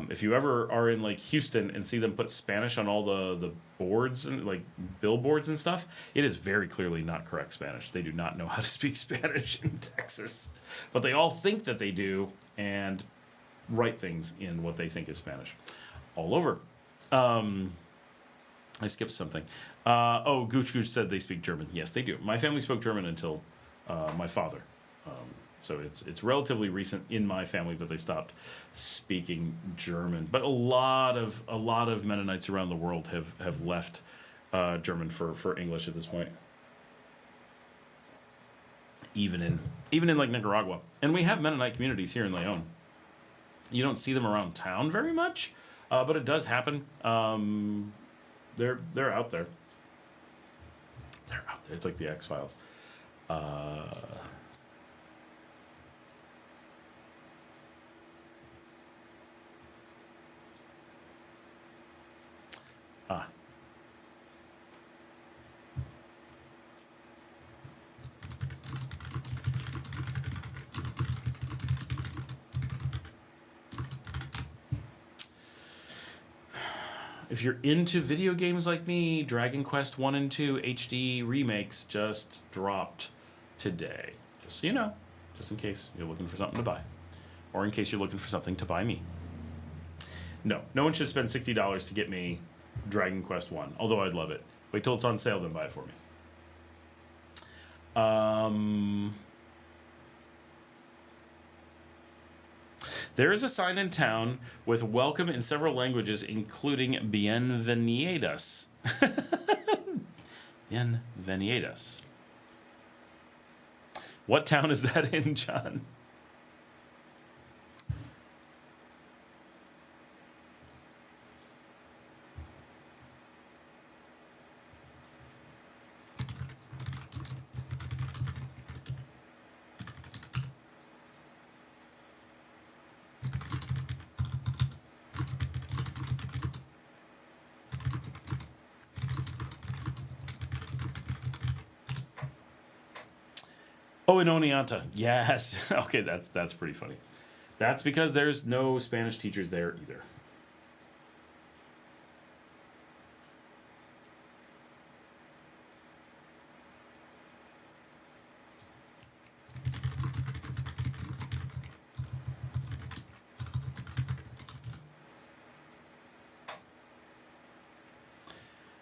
If you ever are in like Houston and see them put Spanish on all the boards and like billboards and stuff, it is very clearly not correct Spanish. They do not know how to speak Spanish in Texas, but they all think that they do and write things in what they think is Spanish all over. I skipped something. Gooch said they speak German. Yes, they do. My family spoke German until my father So it's relatively recent in my family that they stopped speaking German. But a lot of Mennonites around the world have left German for English at this point. Even in like Nicaragua. And we have Mennonite communities here in Leon. You don't see them around town very much, but it does happen. They're out there. They're out there. It's like the X-Files. If you're into video games like me, Dragon Quest 1 and 2 HD remakes just dropped today. Just so you know, just in case you're looking for something to buy. Or in case you're looking for something to buy me. No one should spend $60 to get me Dragon Quest 1, although I'd love it. Wait till it's on sale, then buy it for me. There is a sign in town with welcome in several languages, including bienvenidos. Bienvenidos. What town is that in, John? Oh, in Oneonta. Yes. Okay, that's pretty funny. That's because there's no Spanish teachers there either.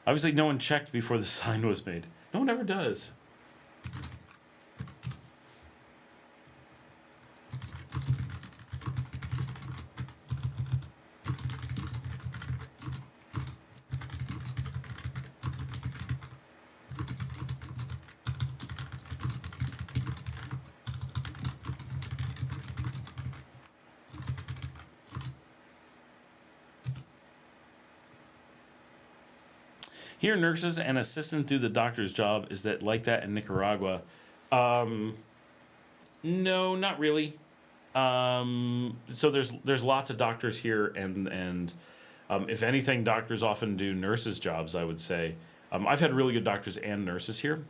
Obviously, no one checked before the sign was made. No one ever does. Here, nurses and assistants do the doctor's job. Is that like that in Nicaragua? No, not really. So there's lots of doctors here, and if anything, doctors often do nurses' jobs, I would say. I've had really good doctors and nurses here.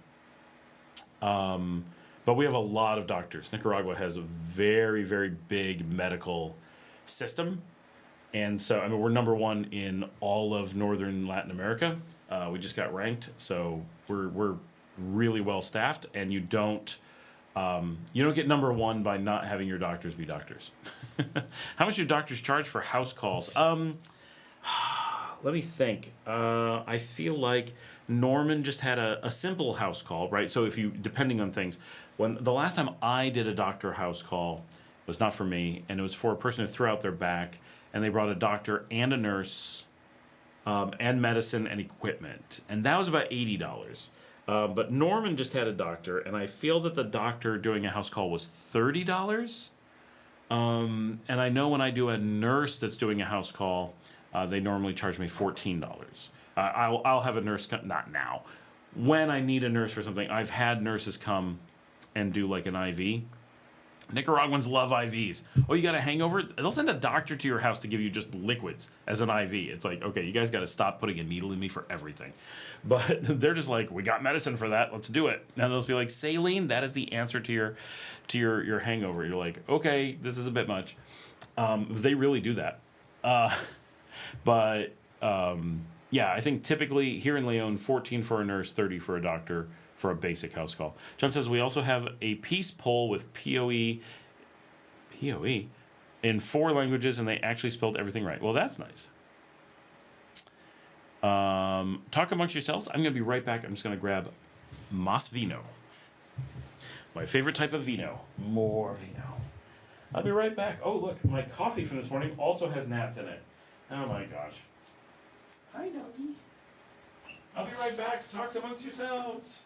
But we have a lot of doctors. Nicaragua has a very, very big medical system. And so, I mean, we're number one in all of northern Latin America. We just got ranked, so we're really well staffed, and you don't get number one by not having your doctors be doctors. How much do doctors charge for house calls? Let me think. I feel like Norman just had a simple house call, right? So if you, depending on things, when the last time I did a doctor house call was not for me, and it was for a person who threw out their back, and they brought a doctor and a nurse, and medicine and equipment, and that was about $80. But Norman just had a doctor, and I feel that the doctor doing a house call was $30. And I know when I do a nurse that's doing a house call, they normally charge me $14. I'll have a nurse come, not now. When I need a nurse for something, I've had nurses come and do like an IV. Nicaraguans love IVs. Oh, you got a hangover? They'll send a doctor to your house to give you just liquids as an IV. It's like, okay, you guys got to stop putting a needle in me for everything. But they're just like, we got medicine for that. Let's do it. And they'll be like, saline, that is the answer to your hangover. You're like, okay, this is a bit much. They really do that. Yeah, I think typically here in Leon, 14 for a nurse, 30 for a doctor, for a basic house call. John says, we also have a peace poll with POE in 4 languages, and they actually spelled everything right. Well, that's nice. Talk amongst yourselves. I'm going to be right back. I'm just going to grab Mas Vino. My favorite type of vino. More vino. I'll be right back. Oh, look, my coffee from this morning also has gnats in it. Oh my gosh. Hi, doggy. I'll be right back. Talk amongst yourselves.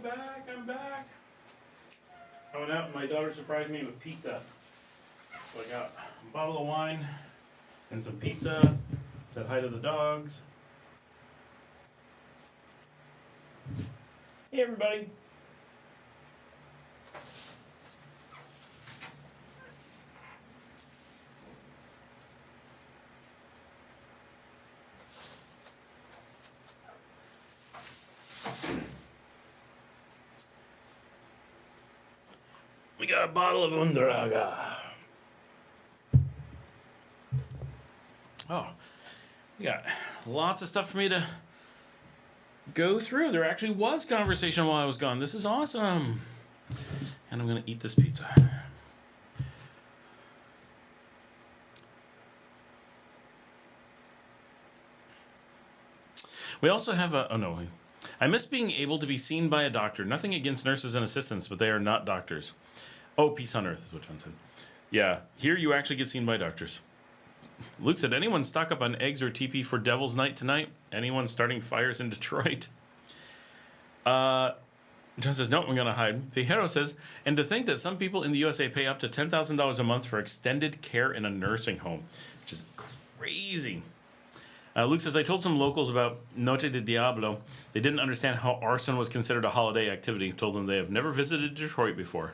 I'm back. I went out and my daughter surprised me with pizza. So I got a bottle of wine and some pizza. Said hi to the dogs. Hey everybody. We got a bottle of Underaga. Oh, we got lots of stuff for me to go through. There actually was conversation while I was gone. This is awesome. And I'm going to eat this pizza. We also have a... Oh, no. I miss being able to be seen by a doctor. Nothing against nurses and assistants, but they are not doctors. Oh, peace on earth is what John said. Yeah, here you actually get seen by doctors. Luke said, anyone stock up on eggs or TP for Devil's Night tonight? Anyone starting fires in Detroit? John says, nope, I'm going to hide. Fijero says, and to think that some people in the USA pay up to $10,000 a month for extended care in a nursing home, which is crazy. Luke says, I told some locals about Noche de Diablo. They didn't understand how arson was considered a holiday activity. Told them they have never visited Detroit before.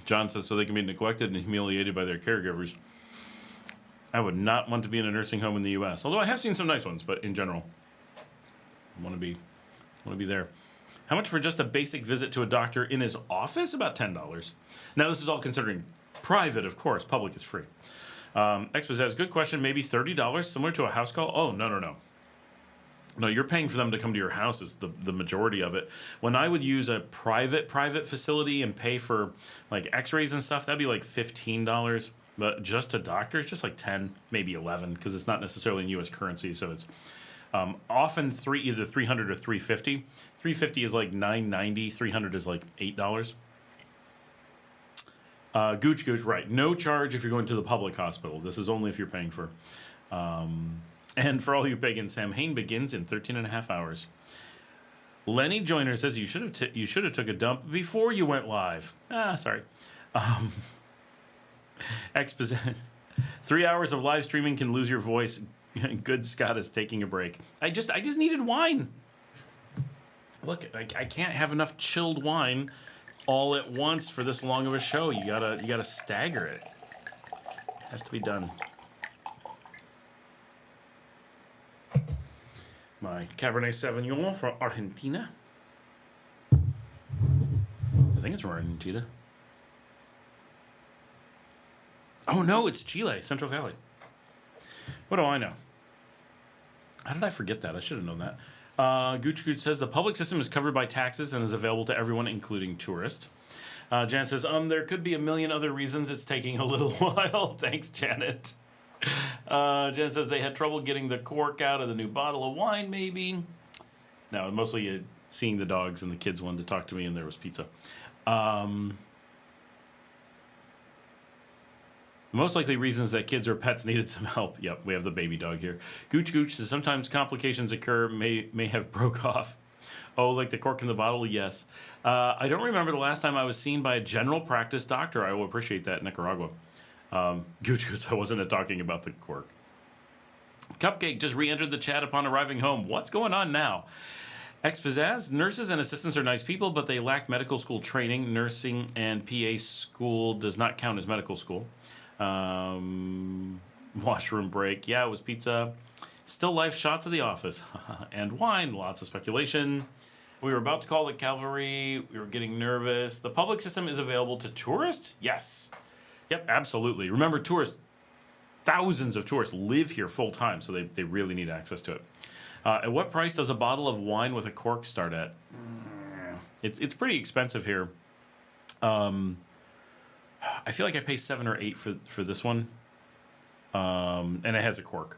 John says, so they can be neglected and humiliated by their caregivers. I would not want to be in a nursing home in the U.S. Although I have seen some nice ones, but in general, I want to be there. How much for just a basic visit to a doctor in his office? About $10. Now, this is all considering private, of course. Public is free. Expat says, good question. Maybe $30, similar to a house call? Oh, no. No, you're paying for them to come to your house is the majority of it. When I would use a private facility and pay for like x-rays and stuff, that'd be like $15. But just a doctor, it's just like 10, maybe 11, because it's not necessarily in U.S. currency. So it's often either 300 or 350. 350 is like $9.90. 300 is like $8. Gooch, right. No charge if you're going to the public hospital. This is only if you're paying for... And for all you pagans, Samhain begins in 13 and a half hours. Lenny Joyner says you should have took a dump before you went live. Sorry. Exposition. 3 hours of live streaming can lose your voice. Good Scott is taking a break. I just needed wine. Look, I can't have enough chilled wine all at once for this long of a show. You gotta stagger it. It has to be done. My Cabernet Sauvignon from Argentina. I think it's from Argentina. Oh no, it's Chile, Central Valley. What do I know? How did I forget that? I should have known that. Gooch says the public system is covered by taxes and is available to everyone, including tourists. Jan says, there could be a million other reasons it's taking a little while. Thanks, Janet. Jen says they had trouble getting the cork out of the new bottle of wine, maybe. No, mostly seeing the dogs and the kids wanted to talk to me and there was pizza. The most likely reasons that kids or pets needed some help. Yep, we have the baby dog here. Gooch says sometimes complications occur, may have broke off. Oh, like the cork in the bottle? Yes. I don't remember the last time I was seen by a general practice doctor. I will appreciate that in Nicaragua. Gooch, I wasn't talking about the cork. Cupcake just re-entered the chat upon arriving home. What's going on now? Ex-Pizzazz, nurses and assistants are nice people, but they lack medical school training. Nursing and PA school does not count as medical school. Washroom break. Yeah, it was pizza. Still live shots of the office. And wine. Lots of speculation. We were about to call the cavalry. We were getting nervous. The public system is available to tourists? Yes. Yep, absolutely. Remember, thousands of tourists live here full time, so they really need access to it. At what price does a bottle of wine with a cork start at? It's pretty expensive here. I feel like I pay 7 or 8 for this one, and it has a cork.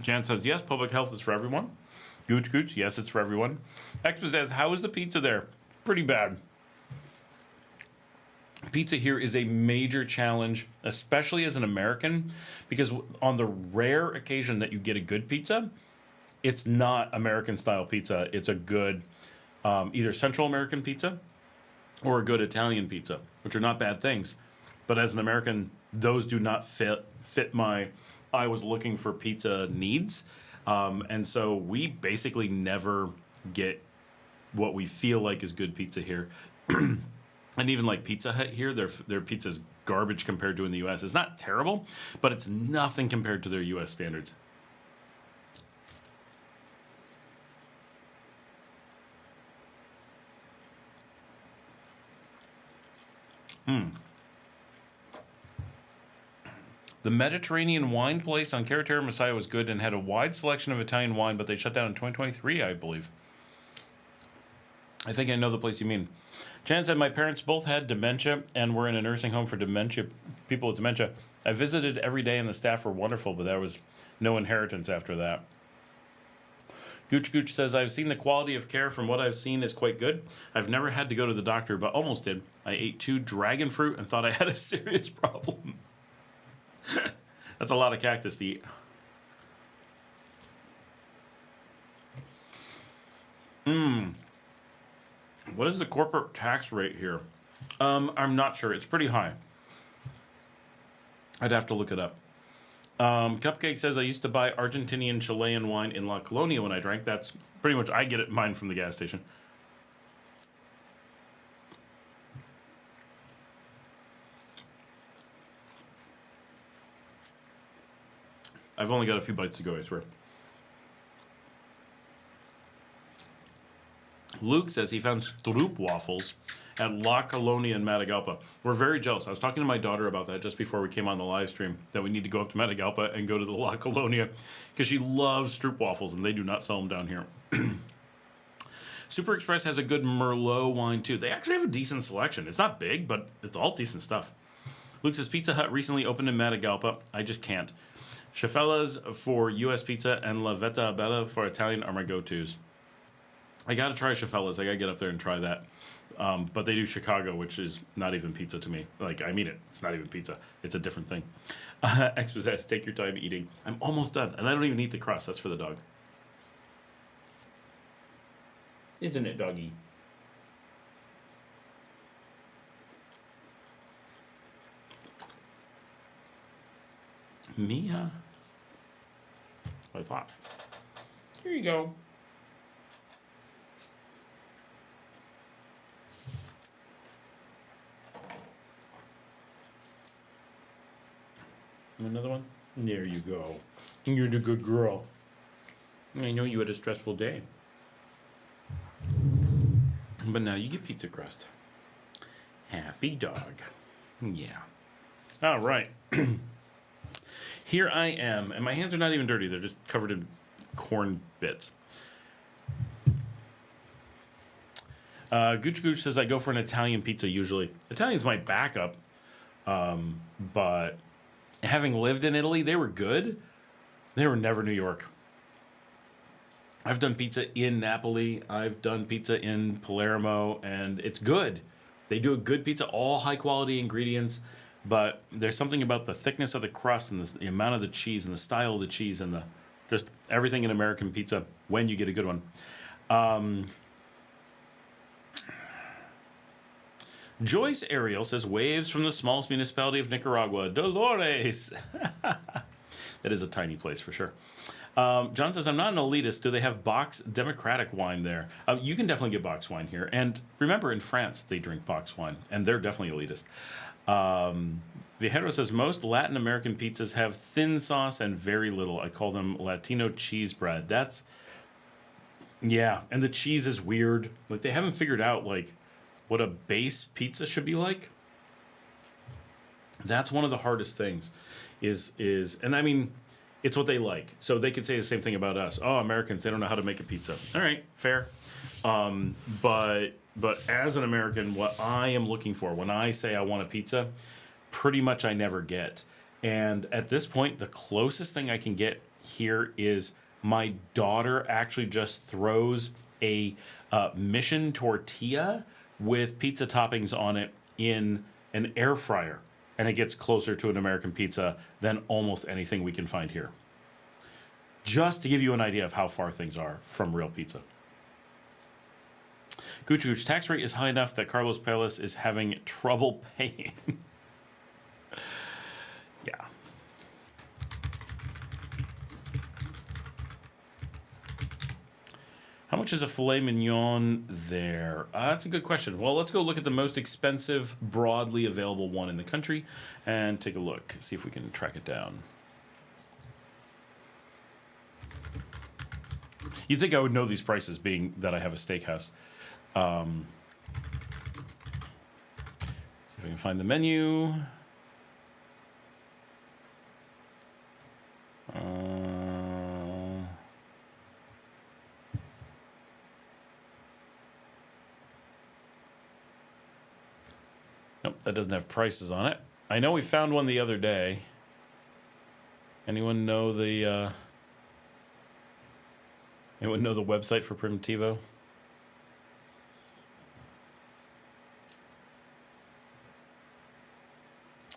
Jan says, yes, public health is for everyone. Gooch Gooch, yes, it's for everyone. Expat says, how is the pizza there? Pretty bad. Pizza here is a major challenge, especially as an American, because on the rare occasion that you get a good pizza, it's not American-style pizza. It's a good either Central American pizza or a good Italian pizza, which are not bad things. But as an American, those do not fit my I was looking for pizza needs. And so we basically never get what we feel like is good pizza here. And even like Pizza Hut here, their pizza's garbage compared to in the U.S. It's not terrible, but it's nothing compared to their U.S. standards. The Mediterranean wine place on Carretera Messiah was good and had a wide selection of Italian wine, but they shut down in 2023, I believe. I think I know the place you mean. Jan said, my parents both had dementia and were in a nursing home for people with dementia. I visited every day and the staff were wonderful, but there was no inheritance after that. Gooch Gooch says, I've seen the quality of care from what I've seen is quite good. I've never had to go to the doctor, but almost did. I ate 2 dragon fruit and thought I had a serious problem. That's a lot of cactus to eat. What is the corporate tax rate here? I'm not sure. It's pretty high. I'd have to look it up. Cupcake says, I used to buy Argentinian Chilean wine in La Colonia when I drank. That's pretty much, I get mine from the gas station. I've only got a few bites to go, I swear. Luke says he found stroop waffles at La Colonia in Matagalpa. We're very jealous. I was talking to my daughter about that just before we came on the live stream, that we need to go up to Matagalpa and go to the La Colonia because she loves stroop waffles and they do not sell them down here. Super Express has a good Merlot wine too. They actually have a decent selection. It's not big, but it's all decent stuff. Luke says Pizza Hut recently opened in Matagalpa. I just can't. Chafella's for U.S. pizza and La Vetta Bella for Italian are my go-tos. I gotta try Chafella's. I gotta get up there and try that. But they do Chicago, which is not even pizza to me. Like, I mean it. It's not even pizza. It's a different thing. Expossessed, take your time eating. I'm almost done, and I don't even eat the crust. That's for the dog. Isn't it, doggy? Mia. I thought. Here you go. Another one? There you go. You're the good girl. I know you had a stressful day. But now you get pizza crust. Happy dog. Yeah. All right. Here I am, and my hands are not even dirty. They're just covered in corn bits. Gooch Gooch says, I go for an Italian pizza usually. Italian's my backup, but having lived in Italy, they were good. They were never New York. I've done pizza in Napoli. I've done pizza in Palermo, and it's good. They do a good pizza, all high-quality ingredients. But there's something about the thickness of the crust and the amount of the cheese and the style of the cheese and just everything in American pizza when you get a good one. Joyce Ariel says, waves from the smallest municipality of Nicaragua, Dolores. That is a tiny place for sure. John says, I'm not an elitist. Do they have box democratic wine there? You can definitely get box wine here. And remember, in France, they drink box wine, and they're definitely elitist. Viejero says, most Latin American pizzas have thin sauce and very little. I call them Latino cheese bread. Yeah, and the cheese is weird. Like, they haven't figured out, like, what a base pizza should be like. That's one of the hardest things and I mean, it's what they like. So they could say the same thing about us. Oh, Americans, they don't know how to make a pizza. All right, fair. But as an American, what I am looking for when I say I want a pizza, pretty much I never get. And at this point, the closest thing I can get here is My daughter actually just throws a mission tortilla with pizza toppings on it in an air fryer, and it gets closer to an American pizza than almost anything we can find here. Just to give you an idea of how far things are from real pizza. Gooch tax rate is high enough that Carlos Pelas is having trouble paying. Yeah. How much is a filet mignon there? That's a good question. Well, let's go look at the most expensive, broadly available one in the country and take a look, see if we can track it down. You'd think I would know these prices, being that I have a steakhouse. See if I can find the menu. Nope, that doesn't have prices on it. I know we found one the other day. Anyone know the website for Primitivo?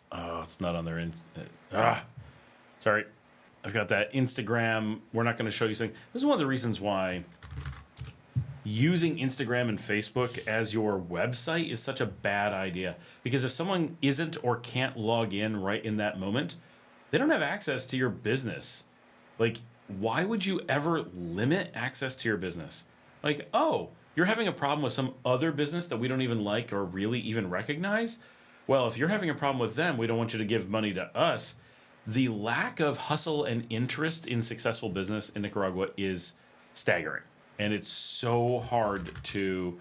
Oh, it's not on their sorry. I've got that Instagram. We're not going to show you things. This is one of the reasons why using Instagram and Facebook as your website is such a bad idea. Because if someone isn't or can't log in right in that moment, they don't have access to your business. Like, why would you ever limit access to your business? Like, oh, you're having a problem with some other business that we don't even like or really even recognize? Well, if you're having a problem with them, we don't want you to give money to us. The lack of hustle and interest in successful business in Nicaragua is staggering. And it's so hard to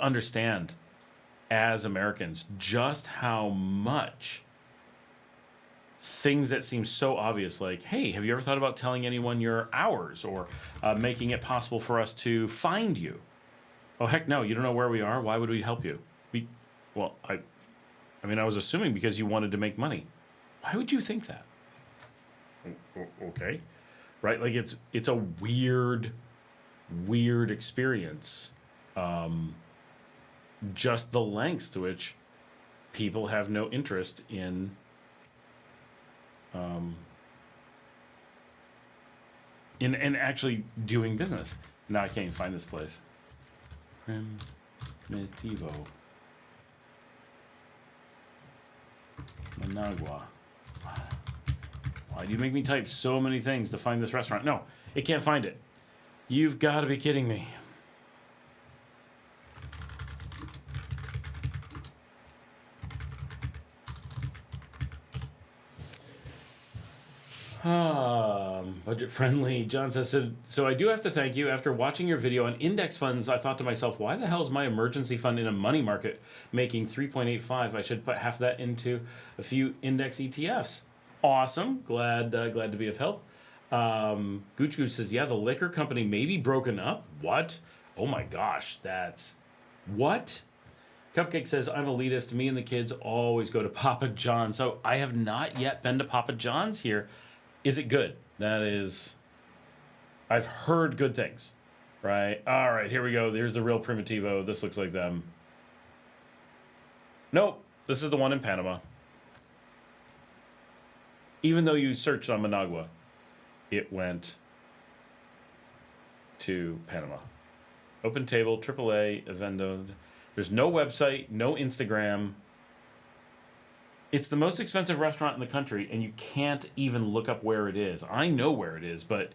understand as Americans just how much things that seem so obvious, like, hey, have you ever thought about telling anyone your hours or making it possible for us to find you? Oh, heck no, you don't know where we are. Why would we help you? I was assuming because you wanted to make money. Why would you think that? Okay. Right? Like, it's a weird experience. Just the lengths to which people have no interest in actually doing business. Now I can't even find this place. Primitivo. Managua. Why do you make me type so many things to find this restaurant? No, it can't find it. You've got to be kidding me. Budget friendly. John says, so I do have to thank you. After watching your video on index funds, I thought to myself, why the hell is my emergency fund in a money market making 3.85? I should put half that into a few index ETFs. Awesome. Glad to be of help. Gooch says, yeah, the liquor company may be broken up. What? Oh my gosh, that's... What? Cupcake says, I'm elitist. Me and the kids always go to Papa John's. So I have not yet been to Papa John's here. Is it good? That is... I've heard good things. Right? All right, here we go. There's the real Primitivo. This looks like them. Nope. This is the one in Panama. Even though you searched on Managua, it went to Panama. Open table, AAA, Evendo. There's no website, no Instagram. It's the most expensive restaurant in the country, and you can't even look up where it is. I know where it is, but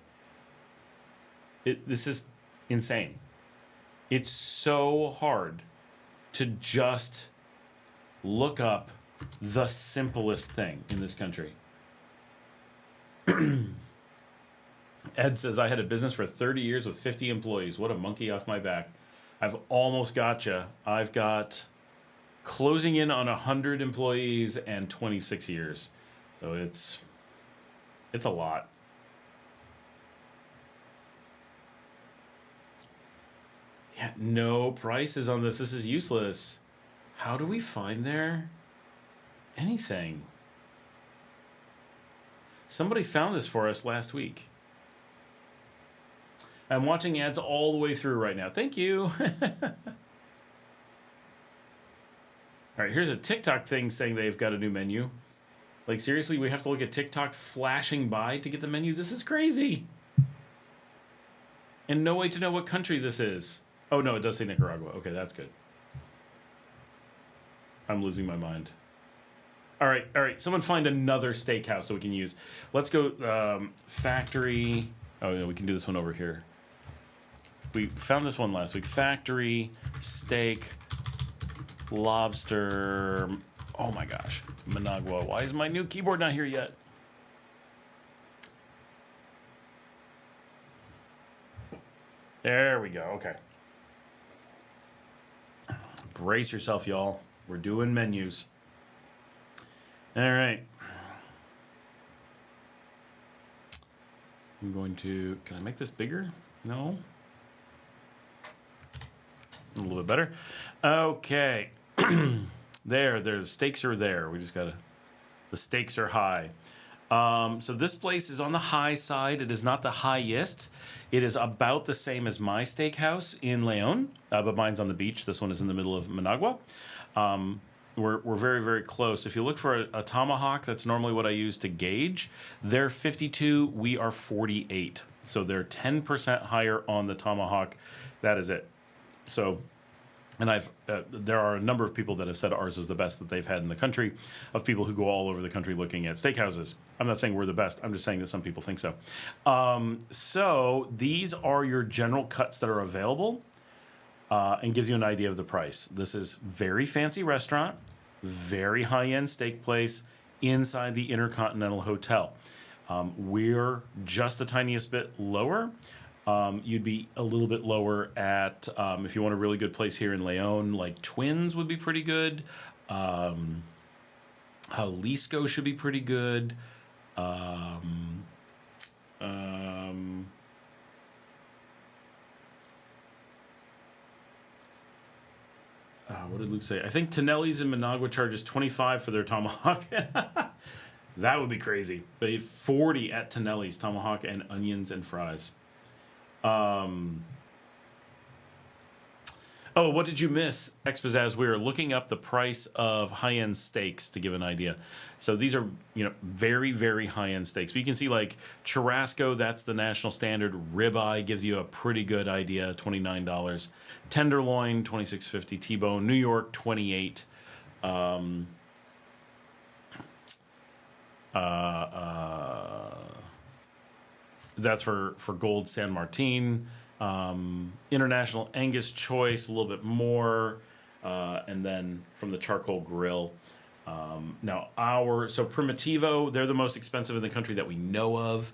this is insane. It's so hard to just look up the simplest thing in this country. Ed says, I had a business for 30 years with 50 employees. What a monkey off my back. I've almost gotcha. I've got closing in on 100 employees and 26 years. So it's a lot. Yeah, no prices on this. This is useless. How do we find anything? Somebody found this for us last week. I'm watching ads all the way through right now. Thank you. All right, here's a TikTok thing saying they've got a new menu. Like, seriously, we have to look at TikTok flashing by to get the menu? This is crazy. And no way to know what country this is. Oh, no, it does say Nicaragua. Okay, that's good. I'm losing my mind. All right. Someone find another steakhouse that we can use. Let's go factory. Oh, yeah, we can do this one over here. We found this one last week. Factory, steak, lobster. Oh my gosh. Managua. Why is my new keyboard not here yet? There we go. Okay. Brace yourself, y'all. We're doing menus. All right. I'm going to... Can I make this bigger? No. A little bit better. Okay. The stakes are there. We just gotta... The stakes are high. So this place is on the high side. It is not the highest. It is about the same as my steakhouse in Leon, but mine's on the beach. This one is in the middle of Managua. We're very, very close. If you look for a tomahawk, that's normally what I use to gauge. They're 52. We are 48. So they're 10% higher on the tomahawk. That is it. So... And there are a number of people that have said ours is the best that they've had in the country, of people who go all over the country looking at steakhouses. I'm not saying we're the best. I'm just saying that some people think so. So these are your general cuts that are available, and gives you an idea of the price. This is very fancy restaurant, very high-end steak place inside the Intercontinental Hotel. We're just the tiniest bit lower. You'd be a little bit lower at, if you want a really good place here in Leon, like Twins would be pretty good. Jalisco should be pretty good. What did Luke say? I think Tonelli's in Managua charges $25 for their tomahawk. That would be crazy. But 40 at Tonelli's, tomahawk and onions and fries. Oh, what did you miss, Expazaz? We were looking up the price of high-end steaks to give an idea. So these are, very, very high-end steaks. But you can see, like, churrasco, that's the national standard. Ribeye gives you a pretty good idea, $29. Tenderloin, $26.50. T-bone, New York, $28. That's for Gold San Martin. International Angus Choice, a little bit more. And then from the charcoal grill. So Primitivo, they're the most expensive in the country that we know of.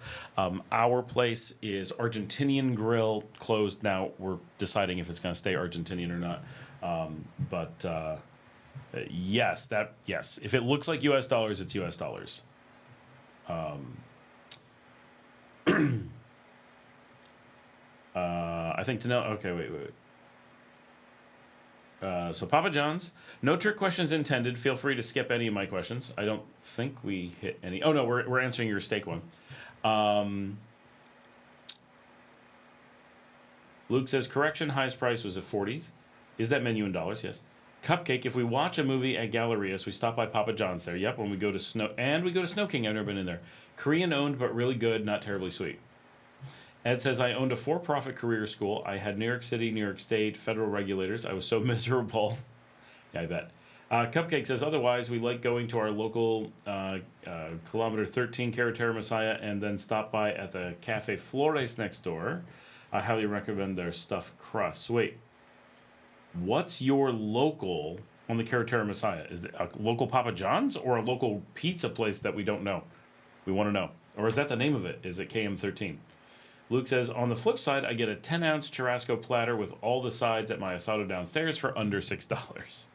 Our place is Argentinian Grill, closed now. We're deciding if it's going to stay Argentinian or not. Yes. If it looks like U.S. dollars, it's U.S. dollars. I think to know. Okay, wait. So Papa John's, no trick questions intended. Feel free to skip any of my questions. I don't think we hit any. Oh no, we're answering your steak one. Luke says correction. Highest price was at 40. Is that menu in dollars? Yes. Cupcake. If we watch a movie at Gallerias, we stop by Papa John's there. Yep. When we go to Snow King, I've never been in there. Korean owned, but really good. Not terribly sweet. Ed says, I owned a for-profit career school. I had New York City, New York State, federal regulators. I was so miserable. Yeah, I bet. Cupcake says, otherwise, we like going to our local kilometer 13 Carretera Messiah and then stop by at the Cafe Flores next door. I highly recommend their stuffed crust. Wait, what's your local on the Carretera Messiah? Is it a local Papa John's or a local pizza place that we don't know? We want to know. Or is that the name of it? Is it KM13? Luke says, on the flip side, I get a 10-ounce churrasco platter with all the sides at my asado downstairs for under $6.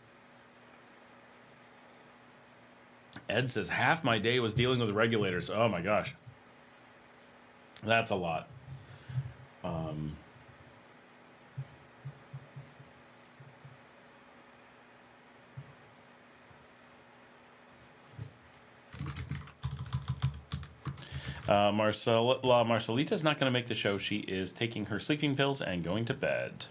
Ed says, half my day was dealing with regulators. Oh, my gosh. That's a lot. Marcelita's not going to make the show. She is taking her sleeping pills and going to bed.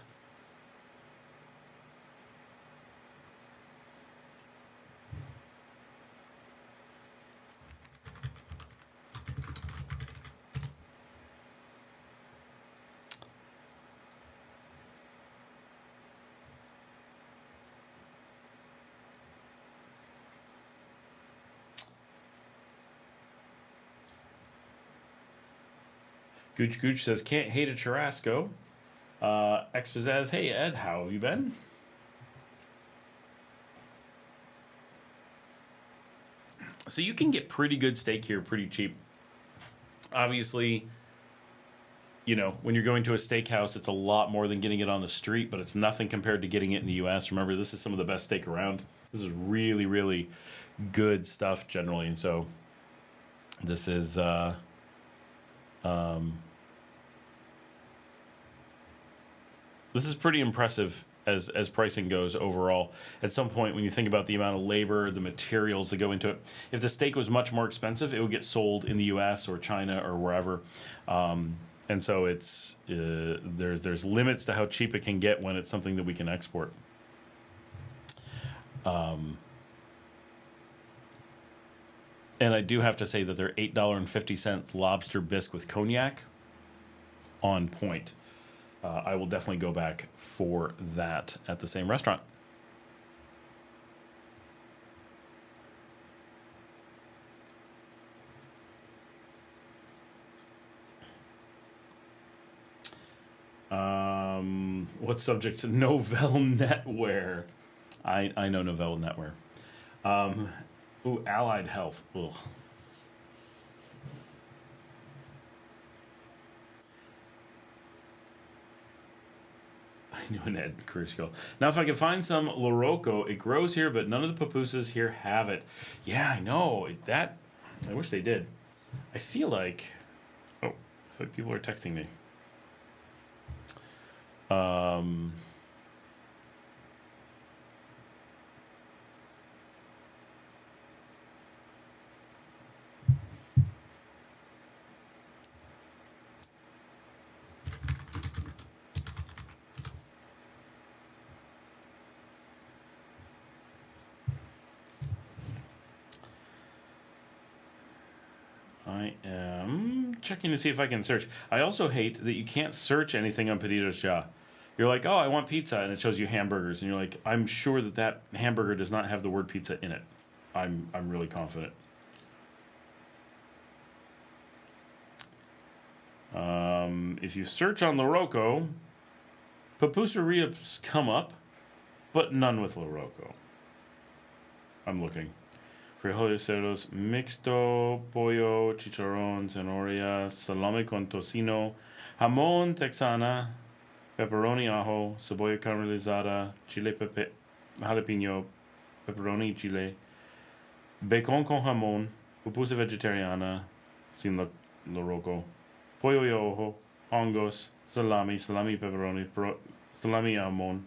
Gooch Gooch says, can't hate a Churrasco. Expazaz, hey Ed, how have you been? So you can get pretty good steak here pretty cheap. Obviously, you know, when you're going to a steakhouse, it's a lot more than getting it on the street, but it's nothing compared to getting it in the U.S. Remember, this is some of the best steak around. This is really, really good stuff generally, and so this is... this is pretty impressive as pricing goes overall. At some point, when you think about the amount of labor, the materials that go into it, if the steak was much more expensive, it would get sold in the U.S. or China or wherever. And so it's there's limits to how cheap it can get when it's something that we can export. And I do have to say that their $8.50 lobster bisque with cognac, on point. I will definitely go back for that at the same restaurant. What subject? Novell Netwear. I know Novell Netwear. Ooh, Allied Health. Ugh. I knew an Ed Crucial. Now, if I can find some Loroco, it grows here, but none of the pupusas here have it. Yeah, I know. That, I wish they did. I feel like... Oh, I feel like people are texting me. I am checking to see if I can search. I also hate that you can't search anything on Pedidos Ya. You're like, oh, I want pizza, and it shows you hamburgers, and you're like, I'm sure that that hamburger does not have the word pizza in it. I'm really confident. If you search on Loroco, pupuserias come up, but none with Loroco. I'm looking. Frijoles cerdos mixto, pollo, chicharrón, zanahoria, salami con tocino, jamón texana, pepperoni ajo, cebolla caramelizada, chile pepe, jalapeno, pepperoni chile, bacon con jamón, pupusa vegetariana, sin Loroco, pollo y ojo, hongos, salami, salami pepperoni, salami jamón,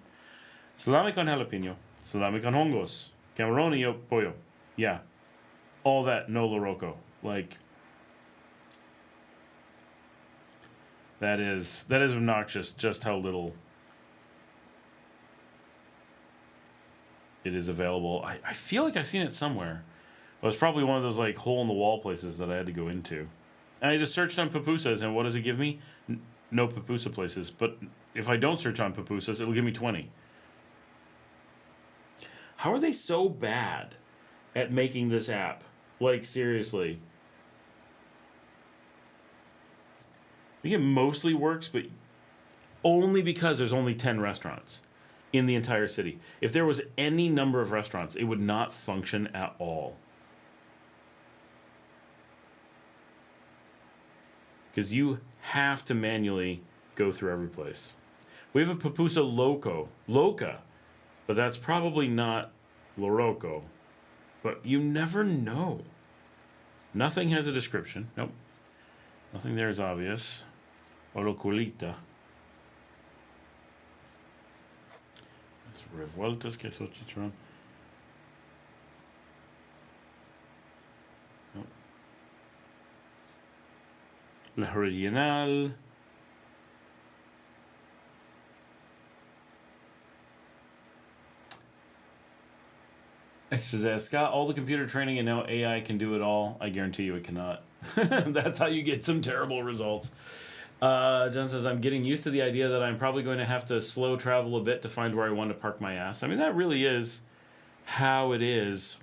salami con jalapeno, salami con hongos, camaroni y pollo. Yeah, all that, no Loroco. Like, that is obnoxious. Just how little it is available. I feel like I've seen it somewhere. It was probably one of those like hole in the wall places that I had to go into. And I just searched on pupusas, and what does it give me? No pupusa places. But if I don't search on pupusas, it'll give me 20. How are they so bad at making this app? Like, seriously. I think it mostly works, but only because there's only 10 restaurants in the entire city. If there was any number of restaurants, it would not function at all. Because you have to manually go through every place. We have a pupusa loca, but that's probably not Loroco. But you never know. Nothing has a description. Nope. Nothing there is obvious. Oroculita. Revueltas, queso, chicharrón. Nope. La Regional. Exposé. Scott, all the computer training and now AI can do it all. I guarantee you it cannot. That's how you get some terrible results. John says, I'm getting used to the idea that I'm probably going to have to slow travel a bit to find where I want to park my ass. I mean, that really is how it is.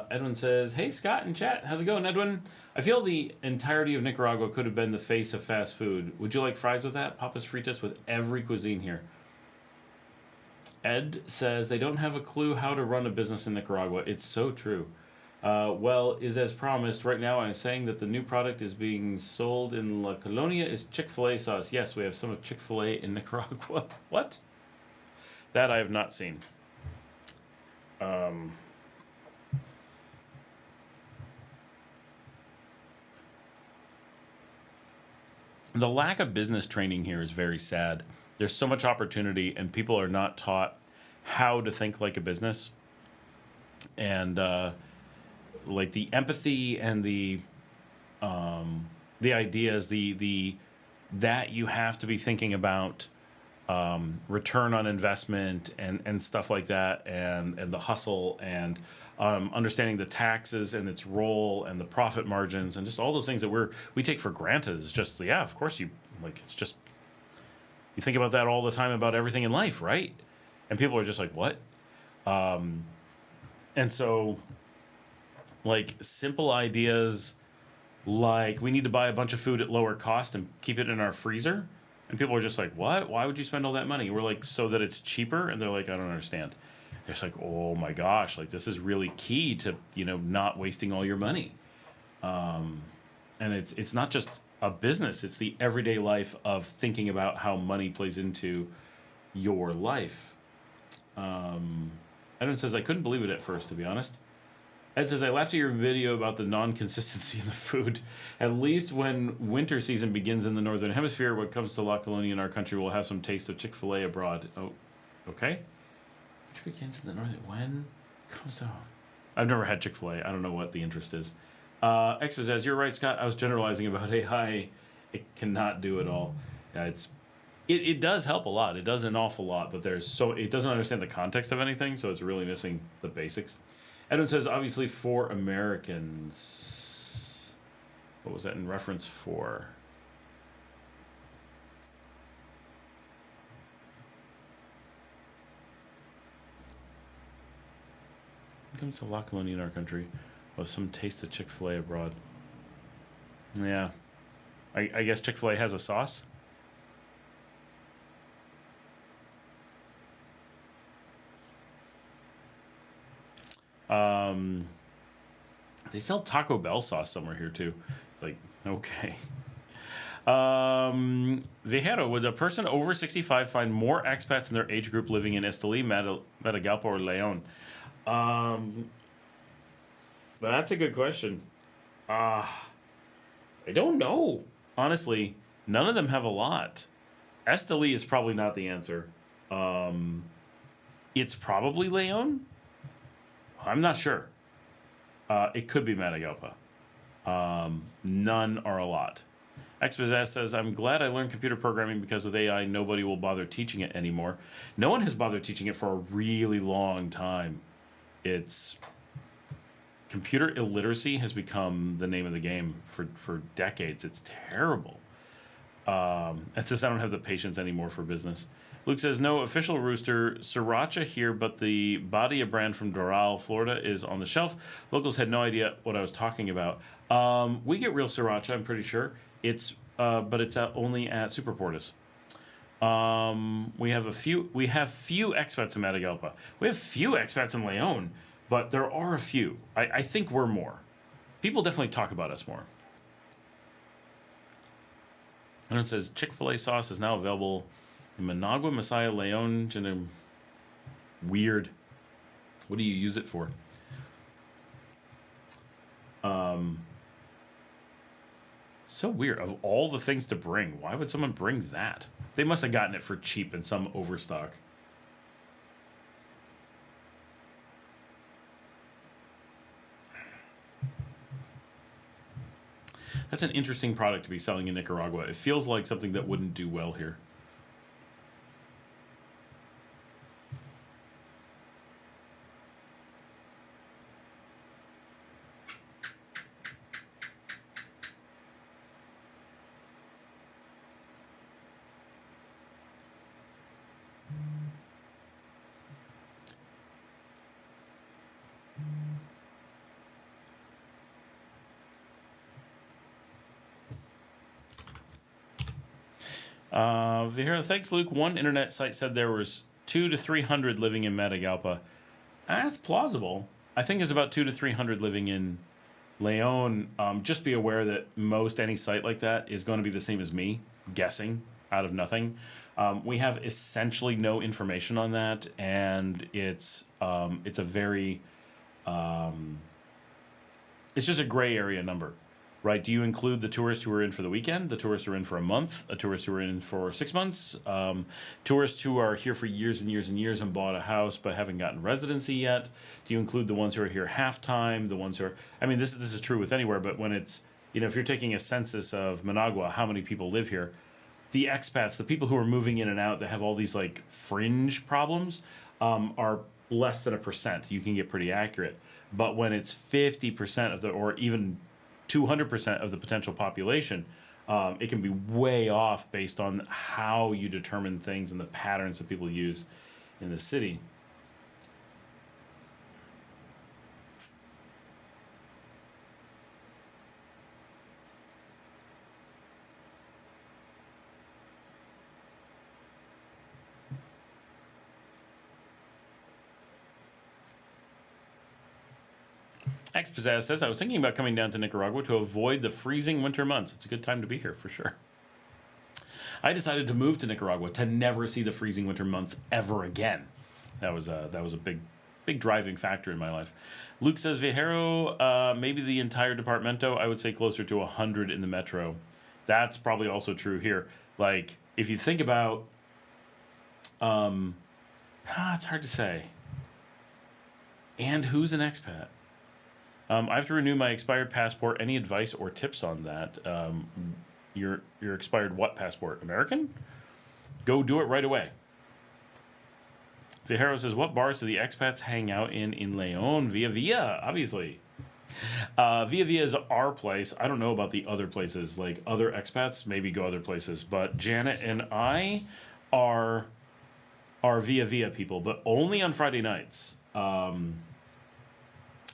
Edwin says, hey, Scott in chat. How's it going, Edwin? I feel the entirety of Nicaragua could have been the face of fast food. Would you like fries with that? Papas fritas with every cuisine here. Ed says, they don't have a clue how to run a business in Nicaragua. It's so true. Well, is as promised. Right now I'm saying that the new product is being sold in La Colonia is Chick-fil-A sauce. Yes, we have some of Chick-fil-A in Nicaragua. What? That I have not seen. The lack of business training here is very sad. There's so much opportunity, and people are not taught how to think like a business. And like the empathy and the ideas, that you have to be thinking about return on investment and stuff like that, and the hustle and understanding the taxes and its role and the profit margins and just all those things that we take for granted. It's just, yeah, of course it's just, you think about that all the time about everything in life, right? And people are just like, what? And so, like, simple ideas like we need to buy a bunch of food at lower cost and keep it in our freezer. And people are just like, what? Why would you spend all that money? We're like, so that it's cheaper? And they're like, I don't understand. They're just like, oh my gosh, like this is really key to, not wasting all your money. And it's not just a business, it's the everyday life of thinking about how money plays into your life. Edwin says, I couldn't believe it at first, to be honest. Ed says, I laughed at your video about the non-consistency in the food. At least when winter season begins in the Northern Hemisphere, when it comes to La Colonia in our country, we'll have some taste of Chick-fil-A abroad. Oh, okay. Winter begins in the Northern... When comes to... I've never had Chick-fil-A. I don't know what the interest is. Expos, as you're right, Scott, I was generalizing about AI. It cannot do it all. Yeah, it does help a lot. It does an awful lot, but it doesn't understand the context of anything, so it's really missing the basics. Edwin says, obviously for Americans. What was that in reference for? When it comes to La Colonia in our country, of some taste of Chick-fil-A abroad. Yeah. I guess Chick-fil-A has a sauce. They sell Taco Bell sauce somewhere here too. Like, okay. Vejero, would a person over 65 find more expats in their age group living in Esteli, Matagalpa, or Leon? That's a good question. I don't know. Honestly, none of them have a lot. Esteli is probably not the answer. It's probably Leon. I'm not sure. It could be Matagalpa. None are a lot. Exposaz says, I'm glad I learned computer programming because with AI, nobody will bother teaching it anymore. No one has bothered teaching it for a really long time. Computer illiteracy has become the name of the game for decades. It's terrible. It says, I don't have the patience anymore for business. Luke says, no official rooster sriracha here, but the Badia brand from Doral, Florida is on the shelf. Locals had no idea what I was talking about. We get real sriracha, I'm pretty sure. But it's only at Superportis. We have few expats in Matagalpa. We have few expats in Leon, but there are a few. I think we're more. People definitely talk about us more. And it says, Chick-fil-A sauce is now available in Managua, Masaya, Leon. Weird. What do you use it for? So weird. Of all the things to bring, why would someone bring that? They must have gotten it for cheap in some overstock. That's an interesting product to be selling in Nicaragua. It feels like something that wouldn't do well here. Thanks, Luke. One internet site said there was 200 to 300 living in Matagalpa. That's plausible. I think there's about 200 to 300 living in Leon. Just be aware that most any site like that is going to be the same as me, guessing out of nothing. We have essentially no information on that, and it's a very it's just a gray area number. Right? Do you include the tourists who are in for the weekend, the tourists who are in for a month, a tourist who are in for 6 months, tourists who are here for years and years and years and bought a house but haven't gotten residency yet? Do you include the ones who are here half time, the ones who are... I mean, this is true with anywhere, but when it's... if you're taking a census of Managua, how many people live here, the expats, the people who are moving in and out that have all these, like, fringe problems are less than 1%. You can get pretty accurate. But when it's 50% of the... or even 200% of the potential population, it can be way off based on how you determine things and the patterns that people use in the city. Xpizzazz says, I was thinking about coming down to Nicaragua to avoid the freezing winter months. It's a good time to be here, for sure. I decided to move to Nicaragua to never see the freezing winter months ever again. That was a big driving factor in my life. Luke says, Viajero, maybe the entire departamento. I would say closer to 100 in the metro. That's probably also true here. Like, if you think about... it's hard to say. And who's an expat? I have to renew my expired passport. Any advice or tips on that? Your expired what passport? American? Go do it right away. Viajero says, what bars do the expats hang out in Leon? Via Via, obviously. Via Via is our place. I don't know about the other places. Like, other expats maybe go other places. But Janet and I are Via Via people, but only on Friday nights.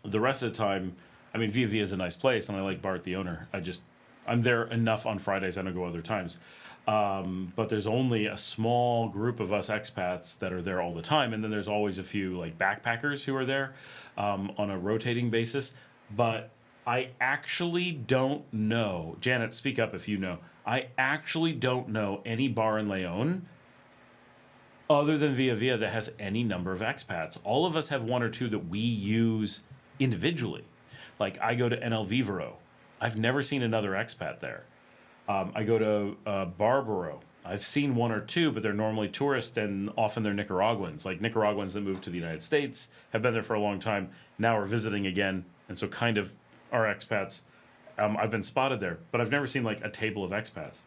The rest of the time, I mean, Via Via is a nice place, and I like Bart, the owner. I'm there enough on Fridays. I don't go other times. But there's only a small group of us expats that are there all the time, and then there's always a few like backpackers who are there on a rotating basis. But I actually don't know. Janet, speak up if you know. I actually don't know any bar in Leon other than Via Via that has any number of expats. All of us have one or two that we use individually. Like, I go to NL Vivero. I've never seen another expat there. I go to Barbaro. I've seen one or two, but they're normally tourists, and often they're Nicaraguans. Like, Nicaraguans that moved to the United States, have been there for a long time, now are visiting again, and so kind of are expats. I've been spotted there, but I've never seen, like, a table of expats.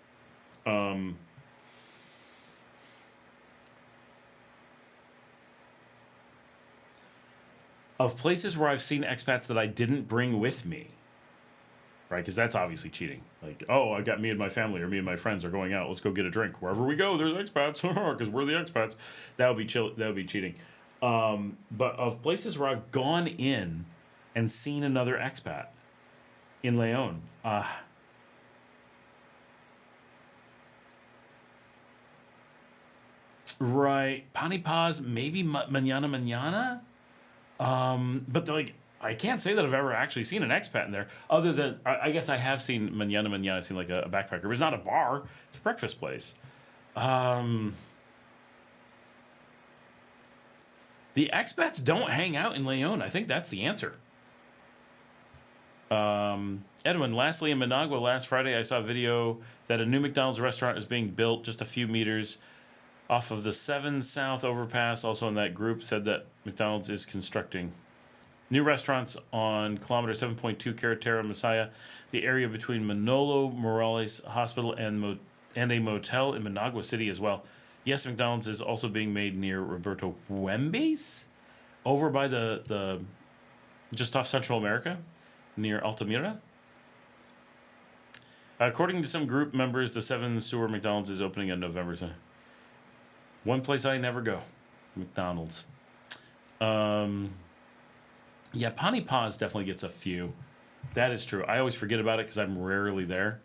Of places where I've seen expats that I didn't bring with me, right? Because that's obviously cheating. Like, oh, I got me and my family or me and my friends are going out. Let's go get a drink. Wherever we go, there's expats because we're the expats. That would be That would be cheating. But of places where I've gone in and seen another expat in Leon, right? Panipaz, maybe Mañana Mañana. But like, I can't say that I've ever actually seen an expat in there, other than I guess I have seen Mañana Mañana. I've seen like a backpacker, but it's not a bar; it's a breakfast place. The expats don't hang out in Leon. I think that's the answer. Edwin, lastly, in Managua last Friday, I saw a video that a new McDonald's restaurant is being built just a few meters off of the 7 South overpass. Also in that group said that McDonald's is constructing. New restaurants on kilometer 7.2 Carretera Messiah, the area between Manolo Morales Hospital and a motel in Managua City as well. Yes, McDonald's is also being made near Roberto Fuembes, over by the just off Central America, near Altamira. According to some group members, the 7 Sewer McDonald's is opening in November. So one place I never go, McDonald's. Yeah, Pani Pa's definitely gets a few. That is true. I always forget about it because I'm rarely there.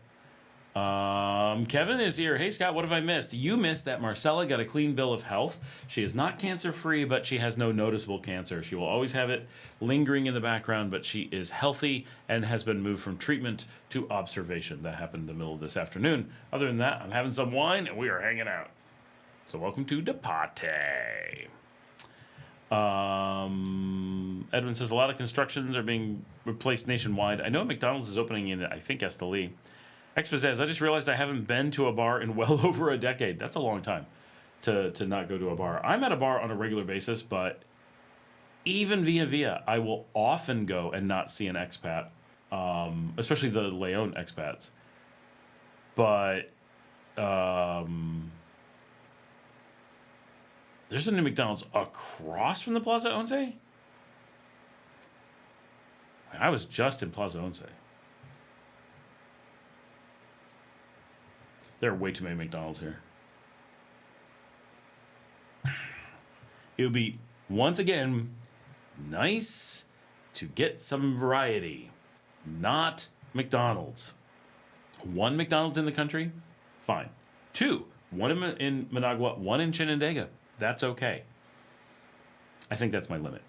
Kevin is here. Hey, Scott, what have I missed? You missed that Marcela got a clean bill of health. She is not cancer-free, but she has no noticeable cancer. She will always have it lingering in the background, but she is healthy and has been moved from treatment to observation. That happened in the middle of this afternoon. Other than that, I'm having some wine, and we are hanging out. So welcome to Depate. Edwin says a lot of constructions are being replaced nationwide. I know McDonald's is opening in, I think, Esteli. Expat says, I just realized I haven't been to a bar in well over a decade. That's a long time to not go to a bar. I'm at a bar on a regular basis, but even via, I will often go and not see an expat, especially the Leon expats. But there's a new McDonald's across from the Plaza Once. I was just in Plaza Once. There are way too many McDonald's here. It would be, once again, nice to get some variety. Not McDonald's. 1 McDonald's in the country? Fine. 2. 1 in Managua, 1 in Chinandega. That's okay. I think that's my limit.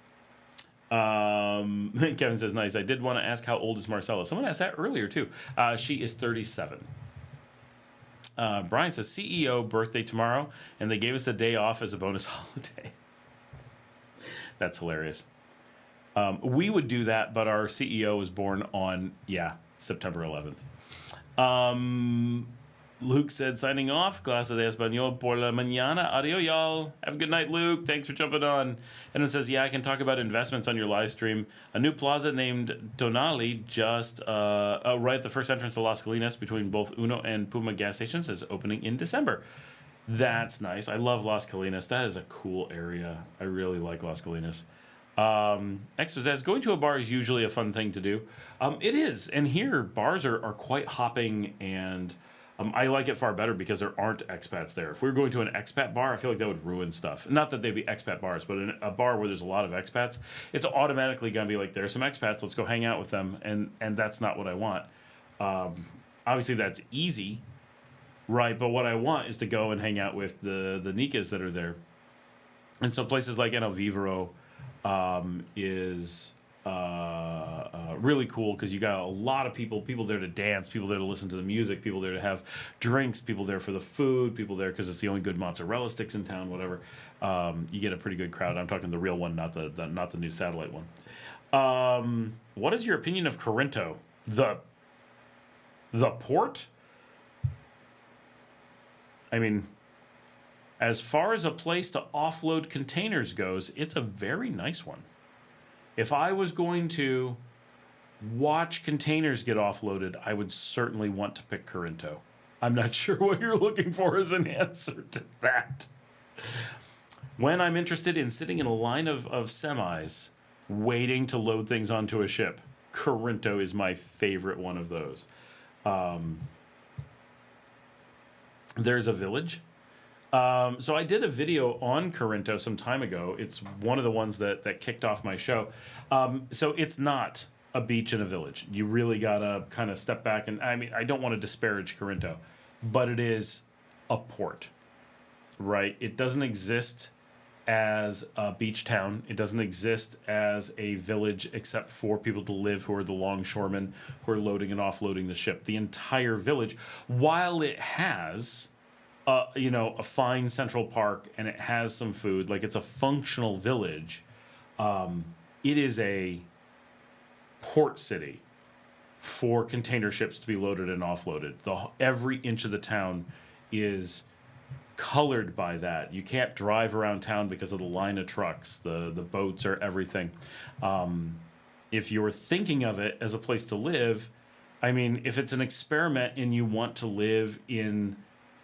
Kevin says, nice. I did want to ask how old is Marcela. Someone asked that earlier, too. She is 37. Brian says, CEO birthday tomorrow, and they gave us the day off as a bonus holiday. That's hilarious. We would do that, but our CEO was born on, September 11th. Luke said, signing off. Clase de Español por la mañana. Adios, y'all. Have a good night, Luke. Thanks for jumping on. And it says, I can talk about investments on your live stream. A new plaza named Tonali just right at the first entrance to Las Colinas between both Uno and Puma gas stations is opening in December. That's nice. I love Las Colinas. That is a cool area. I really like Las Colinas. Expat says, going to a bar is usually a fun thing to do. It is. And here, bars are quite hopping, and I like it far better because there aren't expats there. If we were going to an expat bar, I feel like that would ruin stuff. Not that they'd be expat bars, but in a bar where there's a lot of expats, it's automatically going to be like, there's some expats, let's go hang out with them, and that's not what I want. Obviously, that's easy, right? But what I want is to go and hang out with the Nicas that are there. And so places like El Vivero is really cool because you got a lot of people there to dance, people there to listen to the music, people there to have drinks, people there for the food, people there because it's the only good mozzarella sticks in town, whatever. You get a pretty good crowd. I'm talking the real one, not the new satellite one. What is your opinion of Corinto? The port? I mean, as far as a place to offload containers goes, it's a very nice one. If I was going to watch containers get offloaded, I would certainly want to pick Corinto. I'm not sure what you're looking for as an answer to that. When I'm interested in sitting in a line of semis, waiting to load things onto a ship, Corinto is my favorite one of those. There's a village. So I did a video on Corinto some time ago. It's one of the ones that kicked off my show. So it's not a beach in a village. You really gotta kind of step back, and I mean, I don't want to disparage Corinto, but it is a port, right? It doesn't exist as a beach town. It doesn't exist as a village except for people to live who are the longshoremen who are loading and offloading the ship. The entire village, while it has a fine central park and it has some food, like it's a functional village, it is a port city for container ships to be loaded and offloaded. Every inch of the town is colored by that. You can't drive around town because of the line of trucks, the boats, or everything. If you're thinking of it as a place to live, I mean, if it's an experiment and you want to live in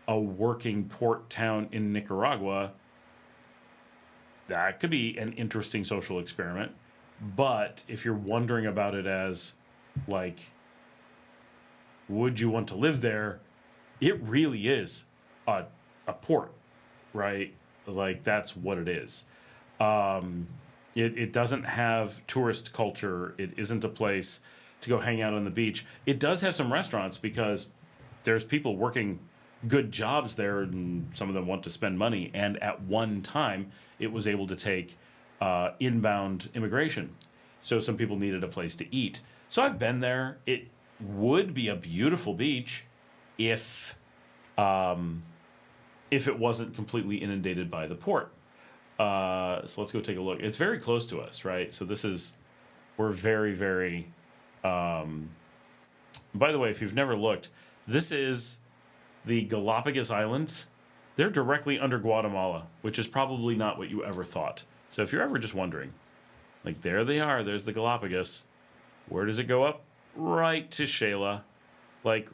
a working port town in Nicaragua, that could be an interesting social experiment. But if you're wondering about it as, like, would you want to live there? It really is a port, right? Like, that's what it is. It doesn't have tourist culture. It isn't a place to go hang out on the beach. It does have some restaurants because there's people working good jobs there, and some of them want to spend money. And at one time, it was able to take inbound immigration. So some people needed a place to eat. So I've been there. It would be a beautiful beach if it wasn't completely inundated by the port. So let's go take a look. It's very close to us, right? So we're very, very... by the way, if you've never looked, this is the Galapagos Islands. They're directly under Guatemala, which is probably not what you ever thought. So if you're ever just wondering, like, there they are. There's the Galapagos. Where does it go up? Right to Shayla. Like,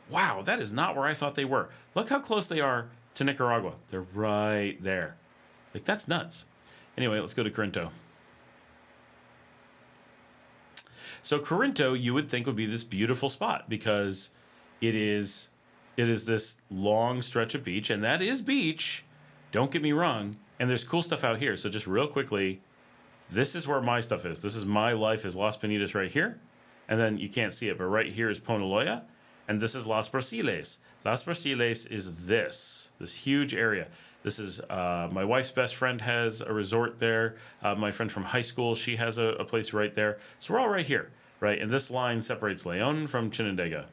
wow, that is not where I thought they were. Look how close they are to Nicaragua. They're right there. Like, that's nuts. Anyway, let's go to Corinto. So Corinto, you would think, would be this beautiful spot because it is this long stretch of beach, and that is beach. Don't get me wrong. And there's cool stuff out here. So just real quickly, this is where my stuff is. This is my life is Las Penitas right here. And then you can't see it, but right here is Ponaloya. And this is Las Brasiles. Las Brasiles is this huge area. This is my wife's best friend has a resort there. My friend from high school, she has a place right there. So we're all right here, right? And this line separates Leon from Chinandega.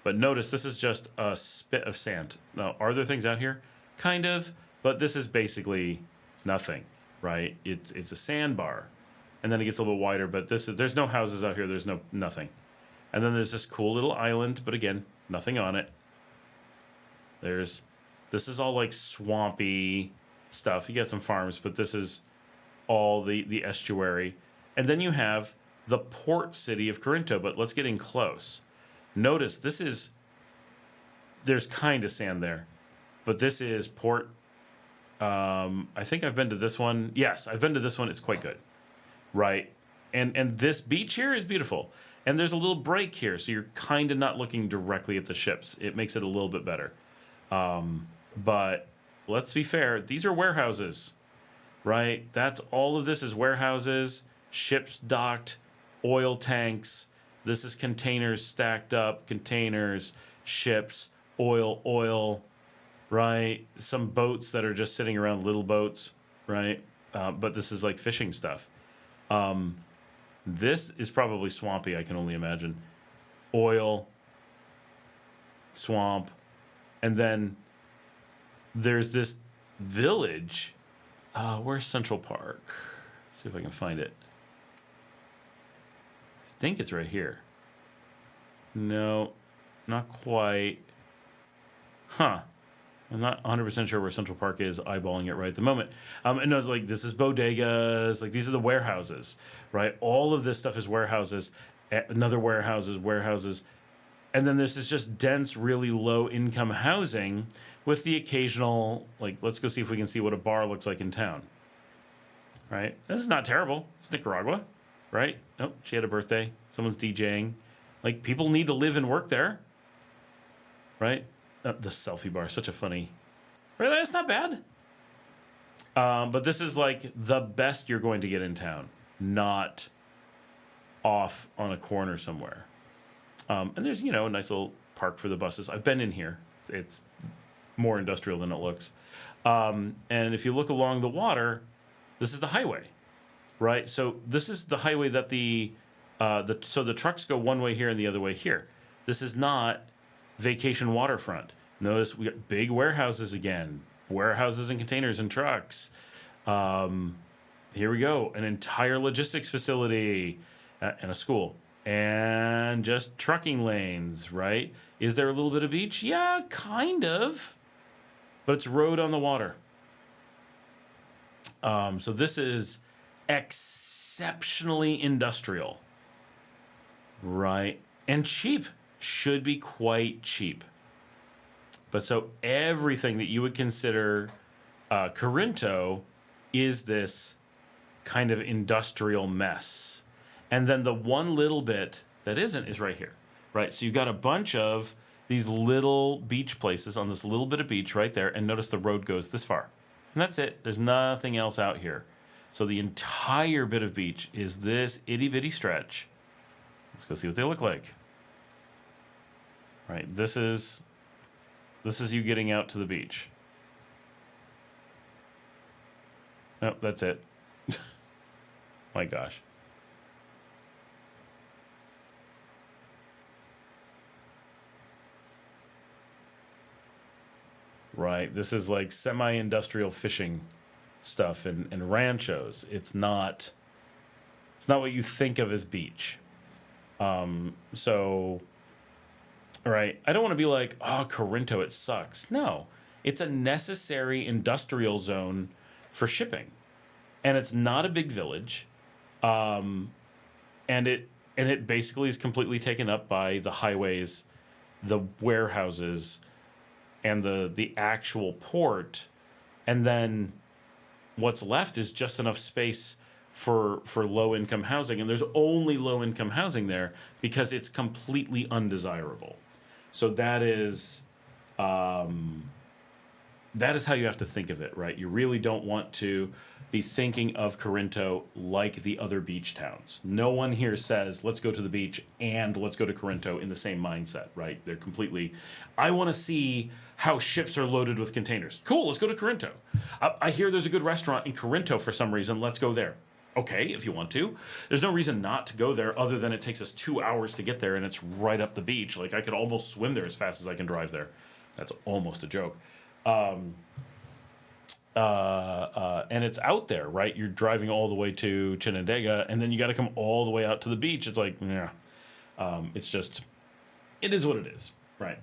But notice this is just a spit of sand. Now, are there things out here? Kind of, but this is basically nothing, right? It's a sandbar. And then it gets a little wider, but there's no houses out here. There's nothing. And then there's this cool little island, but again, nothing on it. This is all like swampy stuff. You got some farms, but this is all the estuary. And then you have the port city of Corinto, but let's get in close. Notice there's kind of sand there, but this is port. I think I've been to this one. Yes, I've been to this one. It's quite good, right? And this beach here is beautiful. And there's a little break here, so you're kind of not looking directly at the ships. It makes it a little bit better. But let's be fair. These are warehouses, right? That's all of this is warehouses, ships docked, oil tanks. This is containers stacked up, containers, ships, oil, right? Some boats that are just sitting around, little boats, right? But this is like fishing stuff. This is probably swampy, I can only imagine. Oil, swamp, and then there's this village. Where's Central Park? See if I can find it. I think it's right here. No, not quite. Huh. I'm not 100% sure where Central Park is, eyeballing it right at the moment. And I was like, this is bodegas. Like, these are the warehouses, right? All of this stuff is warehouses. Another warehouses. And then this is just dense, really low-income housing with the occasional, like, let's go see if we can see what a bar looks like in town, right? This is not terrible. It's Nicaragua, right? Oh, she had a birthday. Someone's DJing. Like, people need to live and work there, right? The selfie bar, such a funny... Right, that's not bad. But this is like the best you're going to get in town, not off on a corner somewhere. And there's, a nice little park for the buses. I've been in here. It's more industrial than it looks. And if you look along the water, this is the highway, right? So this is the highway that so the trucks go one way here and the other way here. This is not vacation waterfront. Notice we got big warehouses again. Warehouses and containers and trucks. Here we go. An entire logistics facility and a school. And just trucking lanes, right? Is there a little bit of beach? Yeah, kind of. but it's road on the water. So this is exceptionally industrial, right? And cheap. Should be quite cheap. But so everything that you would consider Corinto is this kind of industrial mess. And then the one little bit that isn't is right here, right? So you've got a bunch of these little beach places on this little bit of beach right there. And notice the road goes this far. And that's it. There's nothing else out here. So the entire bit of beach is this itty-bitty stretch. Let's go see what they look like. Right, this is you getting out to the beach. Nope, that's it. My gosh. Right, this is like semi-industrial fishing stuff and ranchos. It's not what you think of as beach. So, right, I don't want to be like, oh, Corinto, it sucks. No, it's a necessary industrial zone for shipping, and it's not a big village, and it basically is completely taken up by the highways, the warehouses, and the actual port, and then what's left is just enough space for low-income housing, and there's only low-income housing there because it's completely undesirable. So that is how you have to think of it, right? You really don't want to be thinking of Corinto like the other beach towns. No one here says, let's go to the beach and let's go to Corinto in the same mindset, right? They're completely, I want to see how ships are loaded with containers. Cool, let's go to Corinto. I hear there's a good restaurant in Corinto for some reason. Let's go there. Okay, if you want to. There's no reason not to go there other than it takes us 2 hours to get there and it's right up the beach. Like, I could almost swim there as fast as I can drive there. That's almost a joke. And it's out there, right? You're driving all the way to Chinandega, and then you got to come all the way out to the beach. It's like, yeah. It's just, it is what it is, right?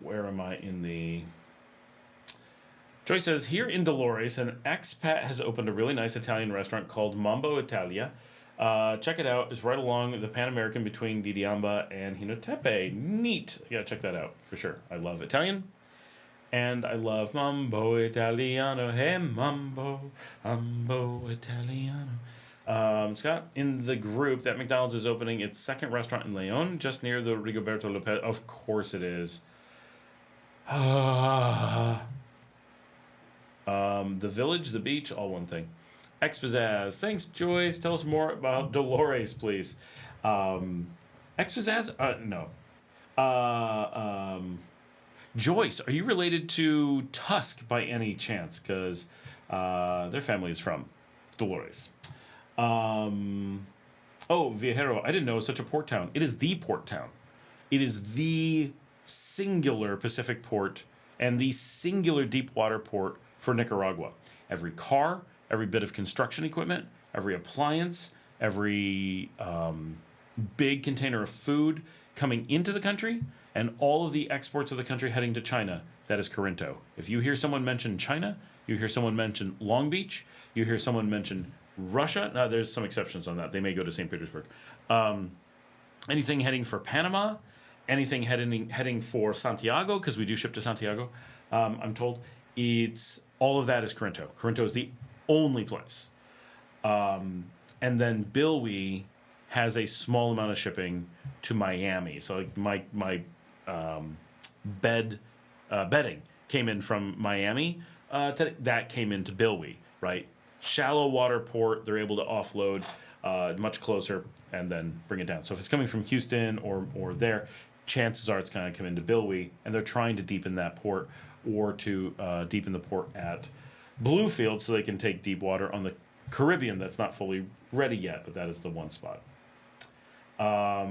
Where am I in the... Joy says, here in Dolores, an expat has opened a really nice Italian restaurant called Mambo Italia. Check it out. It's right along the Pan American between Diriamba and Hinotepe. Neat. Yeah, check that out for sure. I love Italian. And I love Mambo Italiano. Hey, Mambo Italiano. Scott, in the group, that McDonald's is opening its second restaurant in Leon, just near the Rigoberto Lopez. Of course it is. The village, the beach, all one thing. Xpizzazz, thanks, Joyce. Tell us more about Dolores, please. Xpizzazz? No. Joyce, are you related to Tusk by any chance? Because their family is from Dolores. Oh, Viajero, I didn't know it was such a port town. It is the port town. It is the singular Pacific port and the singular deep water port for Nicaragua. Every car, every bit of construction equipment, every appliance, every big container of food coming into the country, and all of the exports of the country heading to China, that is Corinto. If you hear someone mention China, you hear someone mention Long Beach, you hear someone mention Russia. Now, there's some exceptions on that. They may go to St. Petersburg. Anything heading for Panama, anything heading for Santiago, because we do ship to Santiago, I'm told. It's all of that is Corinto. Corinto is the only place. And then Bilwi has a small amount of shipping to Miami. So like my bedding came in from Miami. That came into Bilwi, right? Shallow water port. They're able to offload much closer and then bring it down. So if it's coming from Houston or there, chances are it's going to come into Bilwi, and they're trying to deepen that port or to deepen the port at Bluefield so they can take deep water on the Caribbean. That's not fully ready yet, but that is the one spot. I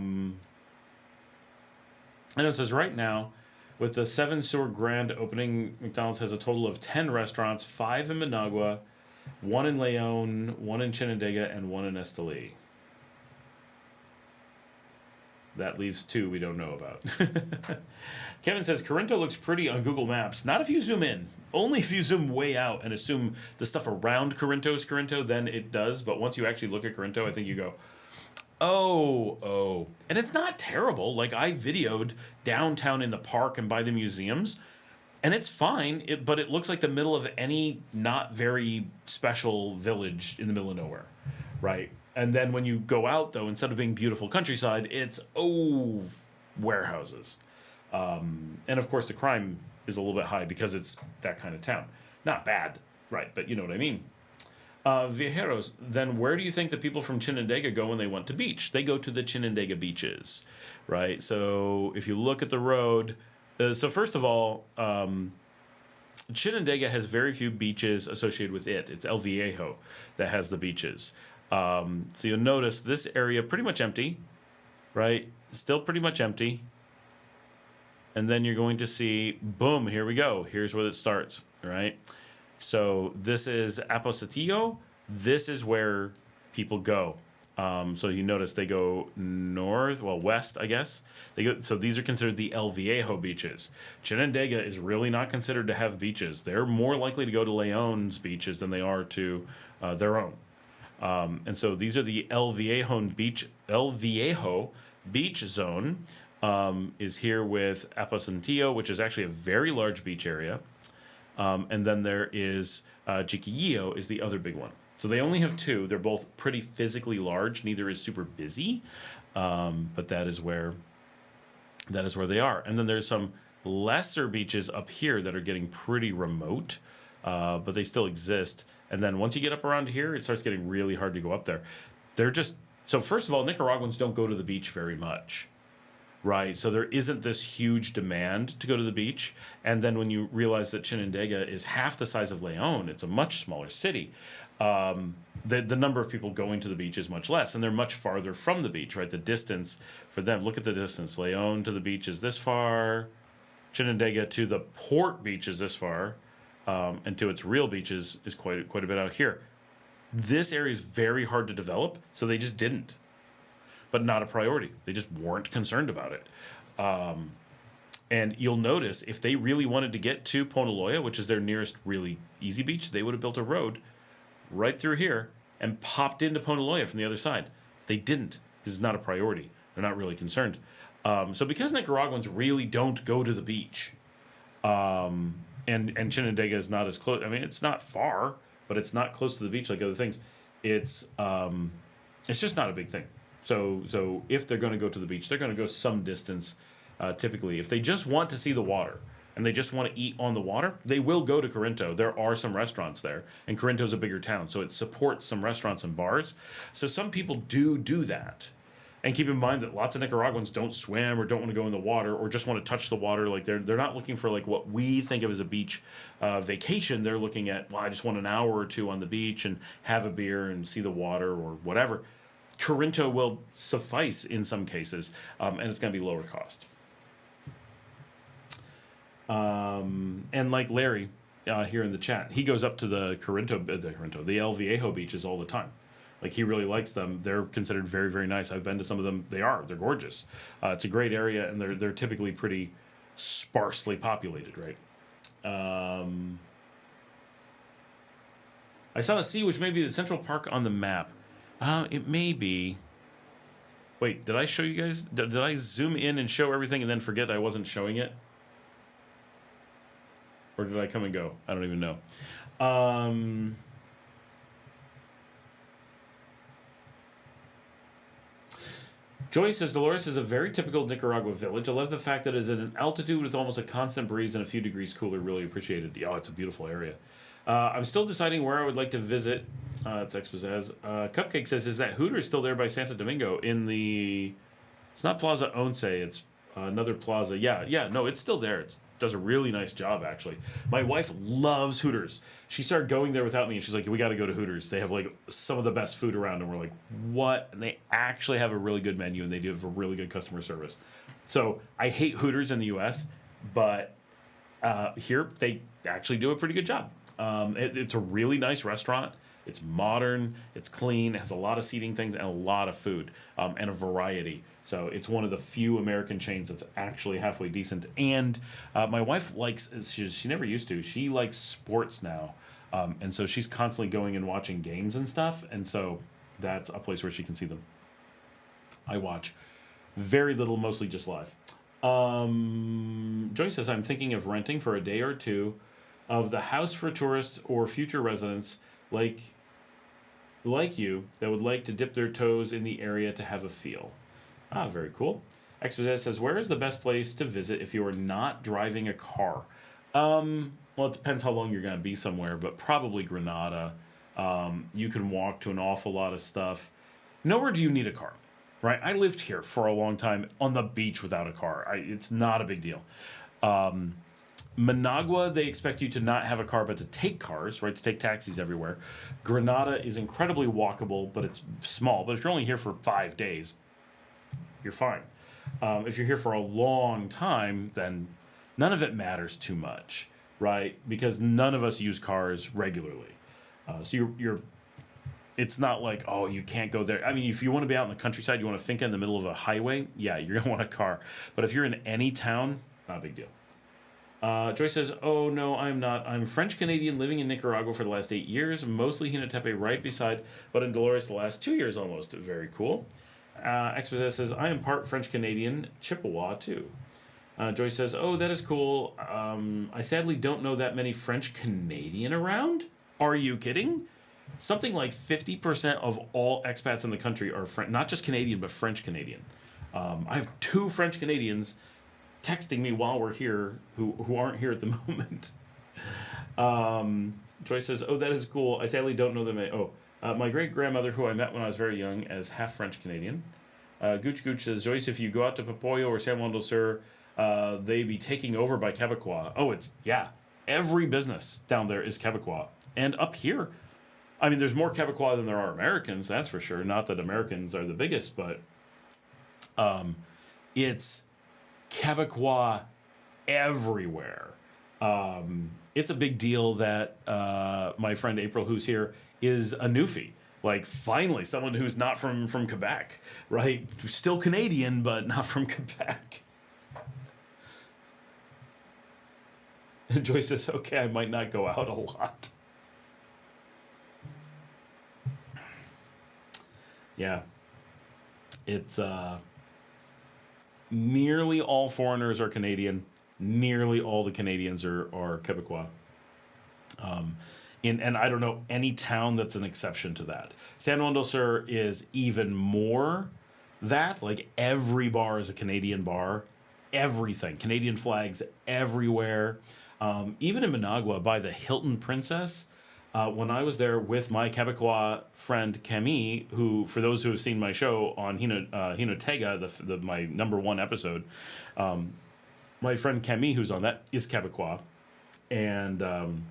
know it says right now, with the 7 Sur grand opening, McDonald's has a total of 10 restaurants, 5 in Managua, 1 in Leon, 1 in Chinandega, and 1 in Esteli. That leaves 2 we don't know about. Kevin says, Corinto looks pretty on Google Maps. Not if you zoom in. Only if you zoom way out and assume the stuff around Corinto is Corinto, then it does. But once you actually look at Corinto, I think you go, oh. And it's not terrible. Like, I videoed downtown in the park and by the museums, and it's fine, but it looks like the middle of any not very special village in the middle of nowhere, right? And then when you go out, though, instead of being beautiful countryside, it's, warehouses. And, of course, the crime is a little bit high because it's that kind of town. Not bad, right, but you know what I mean. Viajeros, then where do you think the people from Chinandega go when they want to beach? They go to the Chinandega beaches, right? So if you look at the road, so first of all, Chinandega has very few beaches associated with it. It's El Viejo that has the beaches. So you'll notice this area pretty much empty, right? Still pretty much empty. And then you're going to see, boom, here we go. Here's where it starts, right? So this is Aposatillo. This is where people go. So you notice they go west, I guess. So these are considered the El Viejo beaches. Chinandega is really not considered to have beaches. They're more likely to go to Leon's beaches than they are to their own. And so these are the El Viejo beach zone. Is here with Aposantillo, which is actually a very large beach area. And then there is Chiquillo is the other big one. So they only have 2. They're both pretty physically large. Neither is super busy, but that is where they are. And then there's some lesser beaches up here that are getting pretty remote, but they still exist. And then once you get up around here, it starts getting really hard to go up there. So first of all, Nicaraguans don't go to the beach very much. Right, so there isn't this huge demand to go to the beach. And then when you realize that Chinandega is half the size of Leon, it's a much smaller city, the number of people going to the beach is much less. And they're much farther from the beach, right? The distance for them, look at the distance. Leon to the beach is this far. Chinandega to the port beach is this far. And to its real beaches is quite a bit out here. This area is very hard to develop, so they just didn't. But not a priority. They just weren't concerned about it. And you'll notice if they really wanted to get to Ponaloya, which is their nearest really easy beach, they would have built a road right through here and popped into Ponaloya from the other side. They didn't. This is not a priority. They're not really concerned. So because Nicaraguans really don't go to the beach, and Chinandega is not as close. I mean, it's not far, but it's not close to the beach like other things. It's just not a big thing. So if they're going to go to the beach, they're going to go some distance, typically. If they just want to see the water and they just want to eat on the water, they will go to Corinto. There are some restaurants there, and Corinto's a bigger town, so it supports some restaurants and bars. So some people do that. And keep in mind that lots of Nicaraguans don't swim or don't want to go in the water or just want to touch the water. Like they're not looking for like what we think of as a beach vacation. They're looking at, well, I just want an hour or 2 on the beach and have a beer and see the water or whatever. Corinto will suffice in some cases, and it's going to be lower cost. And like Larry here in the chat, he goes up to the El Viejo beaches all the time. Like he really likes them. They're considered very, very nice. I've been to some of them. They're gorgeous. It's a great area, and they're typically pretty sparsely populated, right? I saw a sea, which may be the Central Park on the map. It may be. Wait, did I show you guys? Did I zoom in and show everything and then forget I wasn't showing it? Or did I come and go? I don't even know. Joy says, Dolores is a very typical Nicaragua village. I love the fact that it is at an altitude with almost a constant breeze and a few degrees cooler. Really appreciated. Oh, it's a beautiful area. I'm still deciding where I would like to visit. It's Expozaz. Cupcake says, is that Hooters still there by Santo Domingo in the... It's not Plaza Once, it's another plaza. Yeah, no, it's still there. It does a really nice job, actually. My wife loves Hooters. She started going there without me, and she's like, we got to go to Hooters. They have, like, some of the best food around, and we're like, what? And they actually have a really good menu, and they do have a really good customer service. So I hate Hooters in the U.S., but here they actually do a pretty good job. It's a really nice restaurant. It's modern, it's clean, it has a lot of seating things and a lot of food, and a variety. So it's one of the few American chains that's actually halfway decent. And my wife likes, she never used to, she likes sports now. And so she's constantly going and watching games and stuff. And so that's a place where she can see them. I watch very little, mostly just live. Joyce says, I'm thinking of renting for a day or two of the house for tourists or future residents like you that would like to dip their toes in the area to have a feel. Ah, very cool. Expat says, where is the best place to visit if you are not driving a car? Well, it depends how long you're going to be somewhere, but probably Grenada. You can walk to an awful lot of stuff. Nowhere do you need a car, right? I lived here for a long time on the beach without a car. It's not a big deal. Managua, they expect you to not have a car, but to take cars, right? To take taxis everywhere. Grenada is incredibly walkable, but it's small. But if you're only here for 5 days, you're fine. If you're here for a long time, then none of it matters too much, right? Because none of us use cars regularly. So you're it's not like, oh, you can't go there. I mean, if you want to be out in the countryside, you want to think in the middle of a highway, yeah, you're going to want a car. But if you're in any town, not a big deal. Joyce says, oh, no, I'm not. I'm French-Canadian living in Nicaragua for the last 8 years, mostly Hinatepe right beside, but in Dolores the last 2 years almost. Very cool. Expat says, I am part French-Canadian, Chippewa, too. Joyce says, oh, that is cool. I sadly don't know that many French-Canadian around. Are you kidding? Something like 50% of all expats in the country are not just Canadian, but French-Canadian. I have 2 French-Canadians texting me while we're here who aren't here at the moment. Joyce says, oh, that is cool. I sadly don't know them. My great-grandmother, who I met when I was very young, as half French-Canadian. Gooch Gooch says, Joyce, if you go out to Popoyo or San Juan del Sur, they be taking over by Quebecois. Oh, every business down there is Quebecois. And up here, I mean, there's more Quebecois than there are Americans, that's for sure. Not that Americans are the biggest, but it's Quebecois everywhere. It's a big deal that my friend April, who's here, is a newfie. Like, finally, someone who's not from Quebec, right? Still Canadian, but not from Quebec. Joyce says, okay, I might not go out a lot. Yeah. It's nearly all foreigners are Canadian. Nearly all the Canadians are Quebecois. And I don't know any town that's an exception to that. San Juan del Sur is even more that. Like, every bar is a Canadian bar. Everything. Canadian flags everywhere. Even in Managua, by the Hilton Princess, when I was there with my Quebecois friend Camille, who, for those who have seen my show on Hinotega, my #1 episode, my friend Camille, who's on that, is Quebecois. And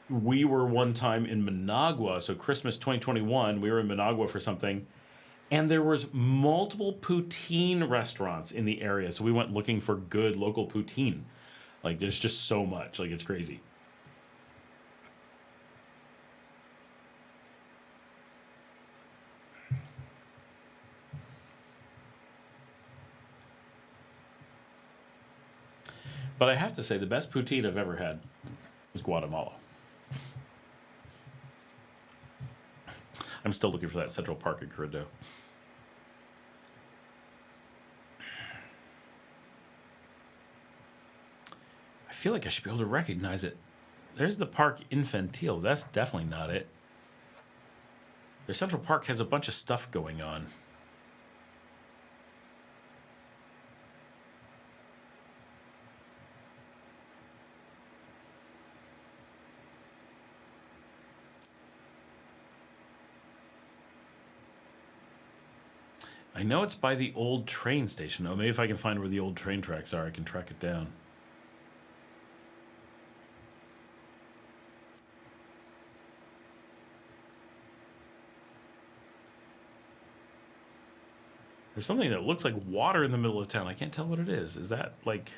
we were one time in Managua, so Christmas 2021, we were in Managua for something, and there was multiple poutine restaurants in the area, so we went looking for good local poutine. Like, there's just so much. Like, it's crazy. But I have to say, the best poutine I've ever had was Guatemala. I'm still looking for that Central Park in Corrido. I feel like I should be able to recognize it. There's the Park Infantil. That's definitely not it. Their Central Park has a bunch of stuff going on. I know it's by the old train station. Oh, maybe if I can find where the old train tracks are, I can track it down. There's something that looks like water in the middle of town. I can't tell what it is. Is that like...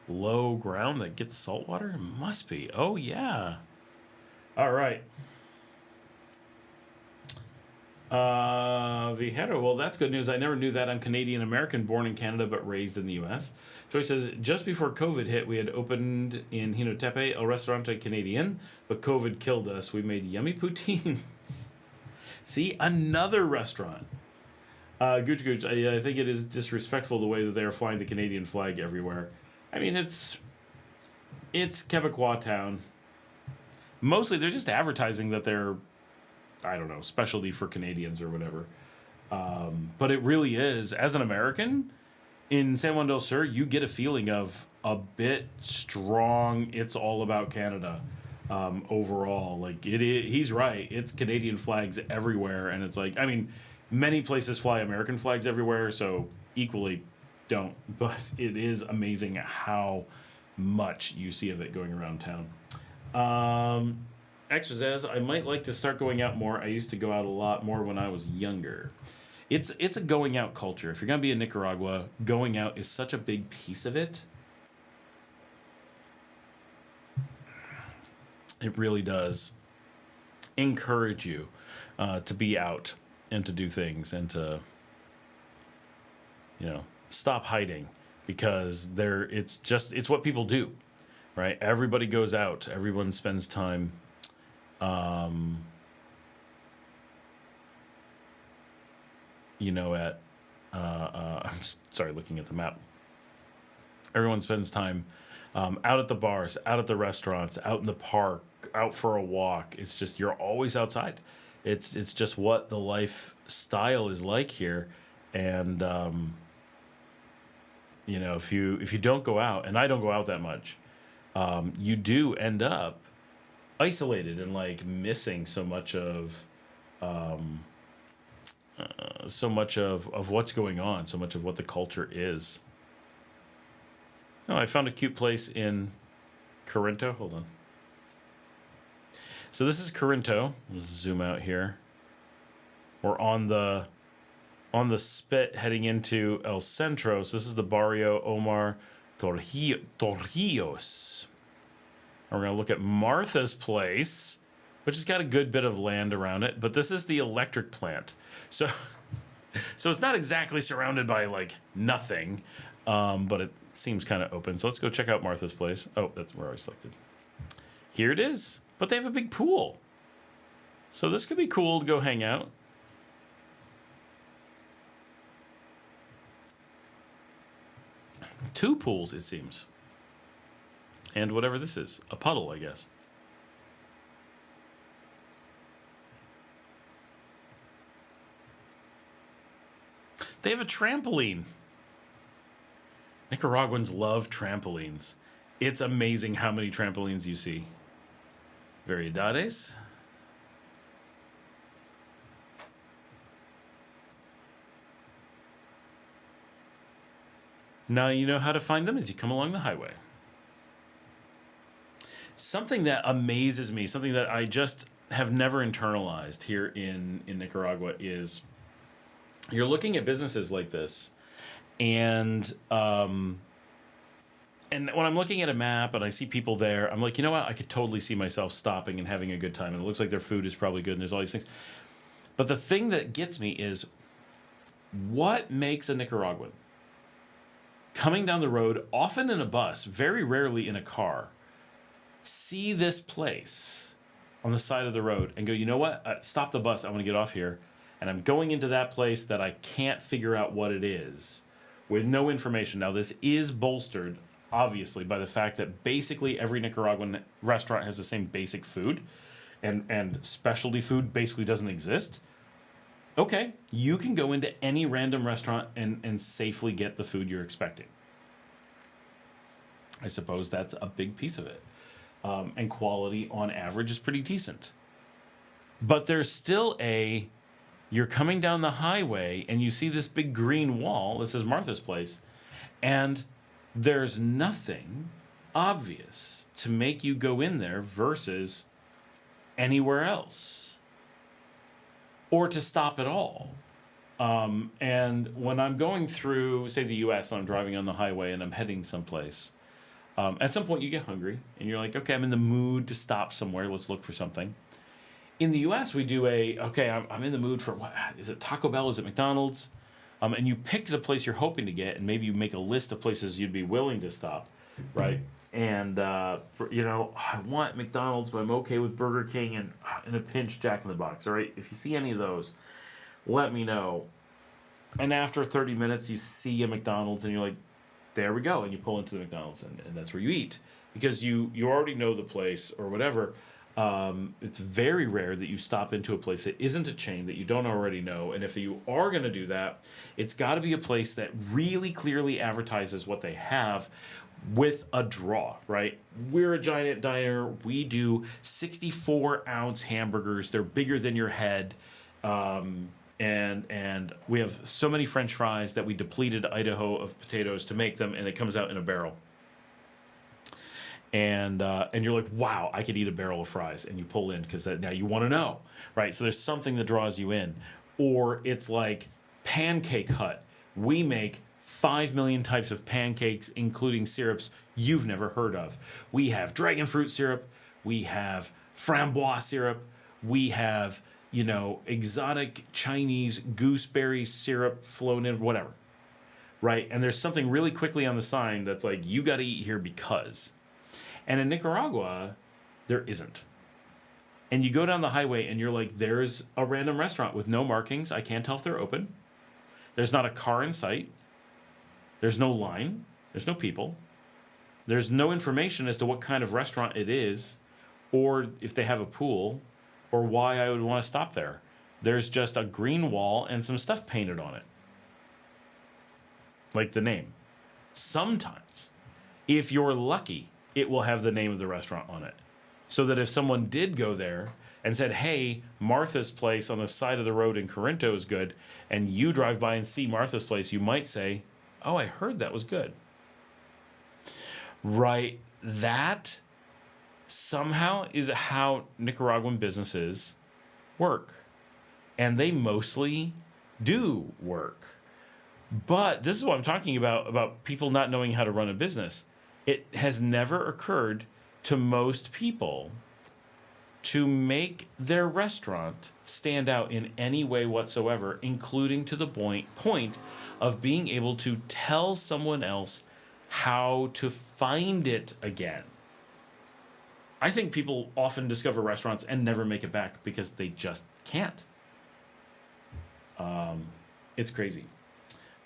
low ground that gets salt water? It must be. Oh, yeah. All right. Vijero, well, that's good news. I never knew that. I'm Canadian-American, born in Canada, but raised in the U.S. Joy says, just before COVID hit, we had opened in Hinotepe, a restaurante Canadian, but COVID killed us. We made yummy poutines. See, another restaurant. Gooch, I think it is disrespectful the way that they are flying the Canadian flag everywhere. I mean, it's Quebecois town. Mostly, they're just advertising that they're, I don't know, specialty for Canadians or whatever. But it really is. As an American, in San Juan del Sur, you get a feeling of a bit strong, it's all about Canada overall. Like, he's right. It's Canadian flags everywhere. And it's like, I mean, many places fly American flags everywhere, so equally don't. But it is amazing how much you see of it going around town. X says, I might like to start going out more. I used to go out a lot more when I was younger. It's a going out culture. If you're going to be in Nicaragua, going out is such a big piece of it. It really does encourage you to be out and to do things and to, stop hiding, because it's what people do, right? Everybody goes out. Everyone spends time I'm sorry, looking at the map. Everyone spends time out at the bars, out at the restaurants, out in the park, out for a walk. It's just, you're always outside. It's just what the lifestyle is like here. And, if you don't go out, and I don't go out that much, you do end up isolated and like missing so much of what's going on, so much of what the culture is. Oh, I found a cute place in Corinto. Hold on. So this is Corinto. Let's zoom out here. We're on the spit heading into El Centro. So this is the Barrio Omar Torrijos. And we're going to look at Martha's place, which has got a good bit of land around it. But this is the electric plant. So it's not exactly surrounded by, like, nothing. But it seems kind of open. So let's go check out Martha's place. Oh, that's where I selected. Here it is. But they have a big pool. So this could be cool to go hang out. Two pools, it seems. And whatever this is. A puddle, I guess. They have a trampoline. Nicaraguans love trampolines. It's amazing how many trampolines you see. Variedades. Now you know how to find them as you come along the highway. Something that amazes me, something that I just have never internalized here in Nicaragua is you're looking at businesses like this, and when I'm looking at a map and I see people there, I'm like, you know what? I could totally see myself stopping and having a good time. And it looks like their food is probably good and there's all these things. But the thing that gets me is, what makes a Nicaraguan coming down the road, often in a bus, very rarely in a car, see this place on the side of the road and go, you know what? Stop the bus. I want to get off here. And I'm going into that place that I can't figure out what it is with no information. Now, this is bolstered, obviously, by the fact that basically every Nicaraguan restaurant has the same basic food, and specialty food basically doesn't exist. Okay, you can go into any random restaurant and safely get the food you're expecting. I suppose that's a big piece of it. And quality, on average, is pretty decent. But there's still you're coming down the highway and you see this big green wall. This is Martha's place. And there's nothing obvious to make you go in there versus anywhere else, or to stop at all. And when I'm going through, say, the U.S., and I'm driving on the highway and I'm heading someplace, At some point, you get hungry, and you're like, okay, I'm in the mood to stop somewhere. Let's look for something. In the U.S., we do I'm in the mood for, what is it, Taco Bell? Is it McDonald's? And you pick the place you're hoping to get, and maybe you make a list of places you'd be willing to stop, right? And, I want McDonald's, but I'm okay with Burger King and, in a pinch, Jack in the Box, all right? If you see any of those, let me know. And after 30 minutes, you see a McDonald's, and you're like, there we go, and you pull into the McDonald's, and that's where you eat. Because you already know the place or whatever. It's very rare that you stop into a place that isn't a chain that you don't already know. And if you are going to do that, it's got to be a place that really clearly advertises what they have with a draw, right? We're a giant diner. We do 64-ounce hamburgers. They're bigger than your head. And we have so many French fries that we depleted Idaho of potatoes to make them, and it comes out in a barrel. And you're like, wow, I could eat a barrel of fries, and you pull in because now you want to know, right? So there's something that draws you in. Or it's like Pancake Hut. We make 5 million types of pancakes, including syrups you've never heard of. We have dragon fruit syrup. We have framboise syrup. We have, exotic Chinese gooseberry syrup flown in, whatever, right? And there's something really quickly on the sign that's like, you got to eat here because. And in Nicaragua, there isn't. And you go down the highway and you're like, there's a random restaurant with no markings. I can't tell if they're open. There's not a car in sight. There's no line. There's no people. There's no information as to what kind of restaurant it is, or if they have a pool, or why I would want to stop there. There's just a green wall and some stuff painted on it. Like the name. Sometimes, if you're lucky, it will have the name of the restaurant on it. So that if someone did go there and said, hey, Martha's Place on the side of the road in Corinto is good, and you drive by and see Martha's Place, you might say, oh, I heard that was good. Right? That somehow is how Nicaraguan businesses work. And they mostly do work. But this is what I'm talking about people not knowing how to run a business. It has never occurred to most people to make their restaurant stand out in any way whatsoever, including to the point of being able to tell someone else how to find it again. I think people often discover restaurants and never make it back because they just can't. It's crazy.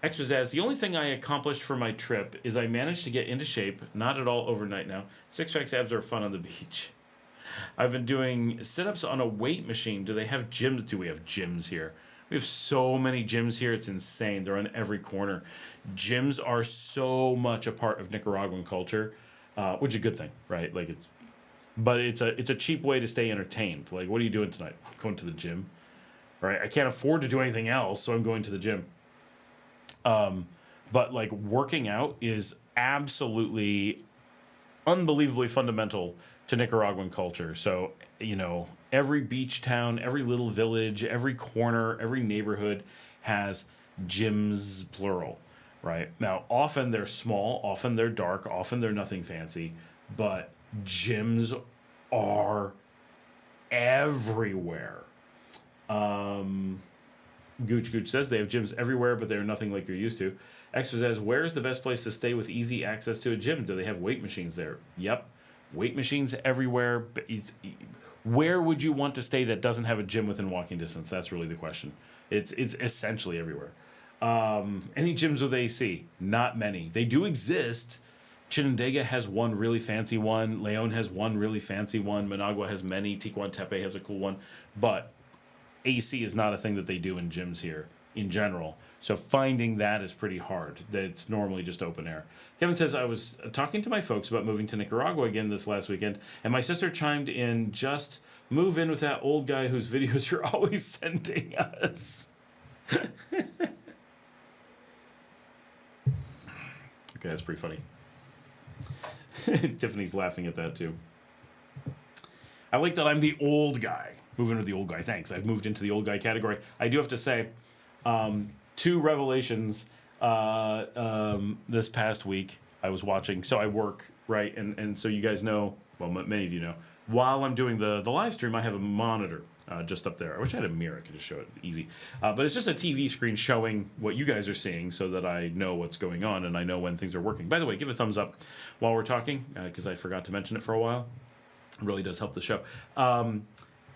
Expat says, the only thing I accomplished for my trip is I managed to get into shape, not at all overnight now. Six-pack abs are fun on the beach. I've been doing sit-ups on a weight machine. Do they have gyms? Do we have gyms here? We have so many gyms here. It's insane. They're on every corner. Gyms are so much a part of Nicaraguan culture, which is a good thing, right? But it's a cheap way to stay entertained. Like, what are you doing tonight? I'm going to the gym, right? I can't afford to do anything else, so I'm going to the gym. But like working out is absolutely unbelievably fundamental to Nicaraguan culture. So, every beach town, every little village, every corner, every neighborhood has gyms, plural, right? Now, often they're small, often they're dark, often they're nothing fancy, but gyms are everywhere. Gooch says they have gyms everywhere, but they're nothing like you're used to. Expo says, where is the best place to stay with easy access to a gym? Do they have weight machines there? Yep. Weight machines everywhere. Where would you want to stay that doesn't have a gym within walking distance? That's really the question. It's essentially everywhere. Any gyms with AC? Not many. They do exist. Chinandega has one really fancy one. Leon has one really fancy one. Managua has many. Ticuantepe has a cool one. But AC is not a thing that they do in gyms here in general. So finding that is pretty hard. It's normally just open air. Kevin says, I was talking to my folks about moving to Nicaragua again this last weekend, and my sister chimed in, just move in with that old guy whose videos you're always sending us. Okay, that's pretty funny. Tiffany's laughing at that too. I like that I'm the old guy. Move into the old guy. Thanks. I've moved into the old guy category. I do have to say, 2 revelations this past week I was watching. So I work right? And so you guys know, well, many of you know, while I'm doing the live stream, I have a monitor just up there. I wish I had a mirror. I could just show it easy. But it's just a TV screen showing what you guys are seeing so that I know what's going on and I know when things are working. By the way, give a thumbs up while we're talking because I forgot to mention it for a while. It really does help the show. So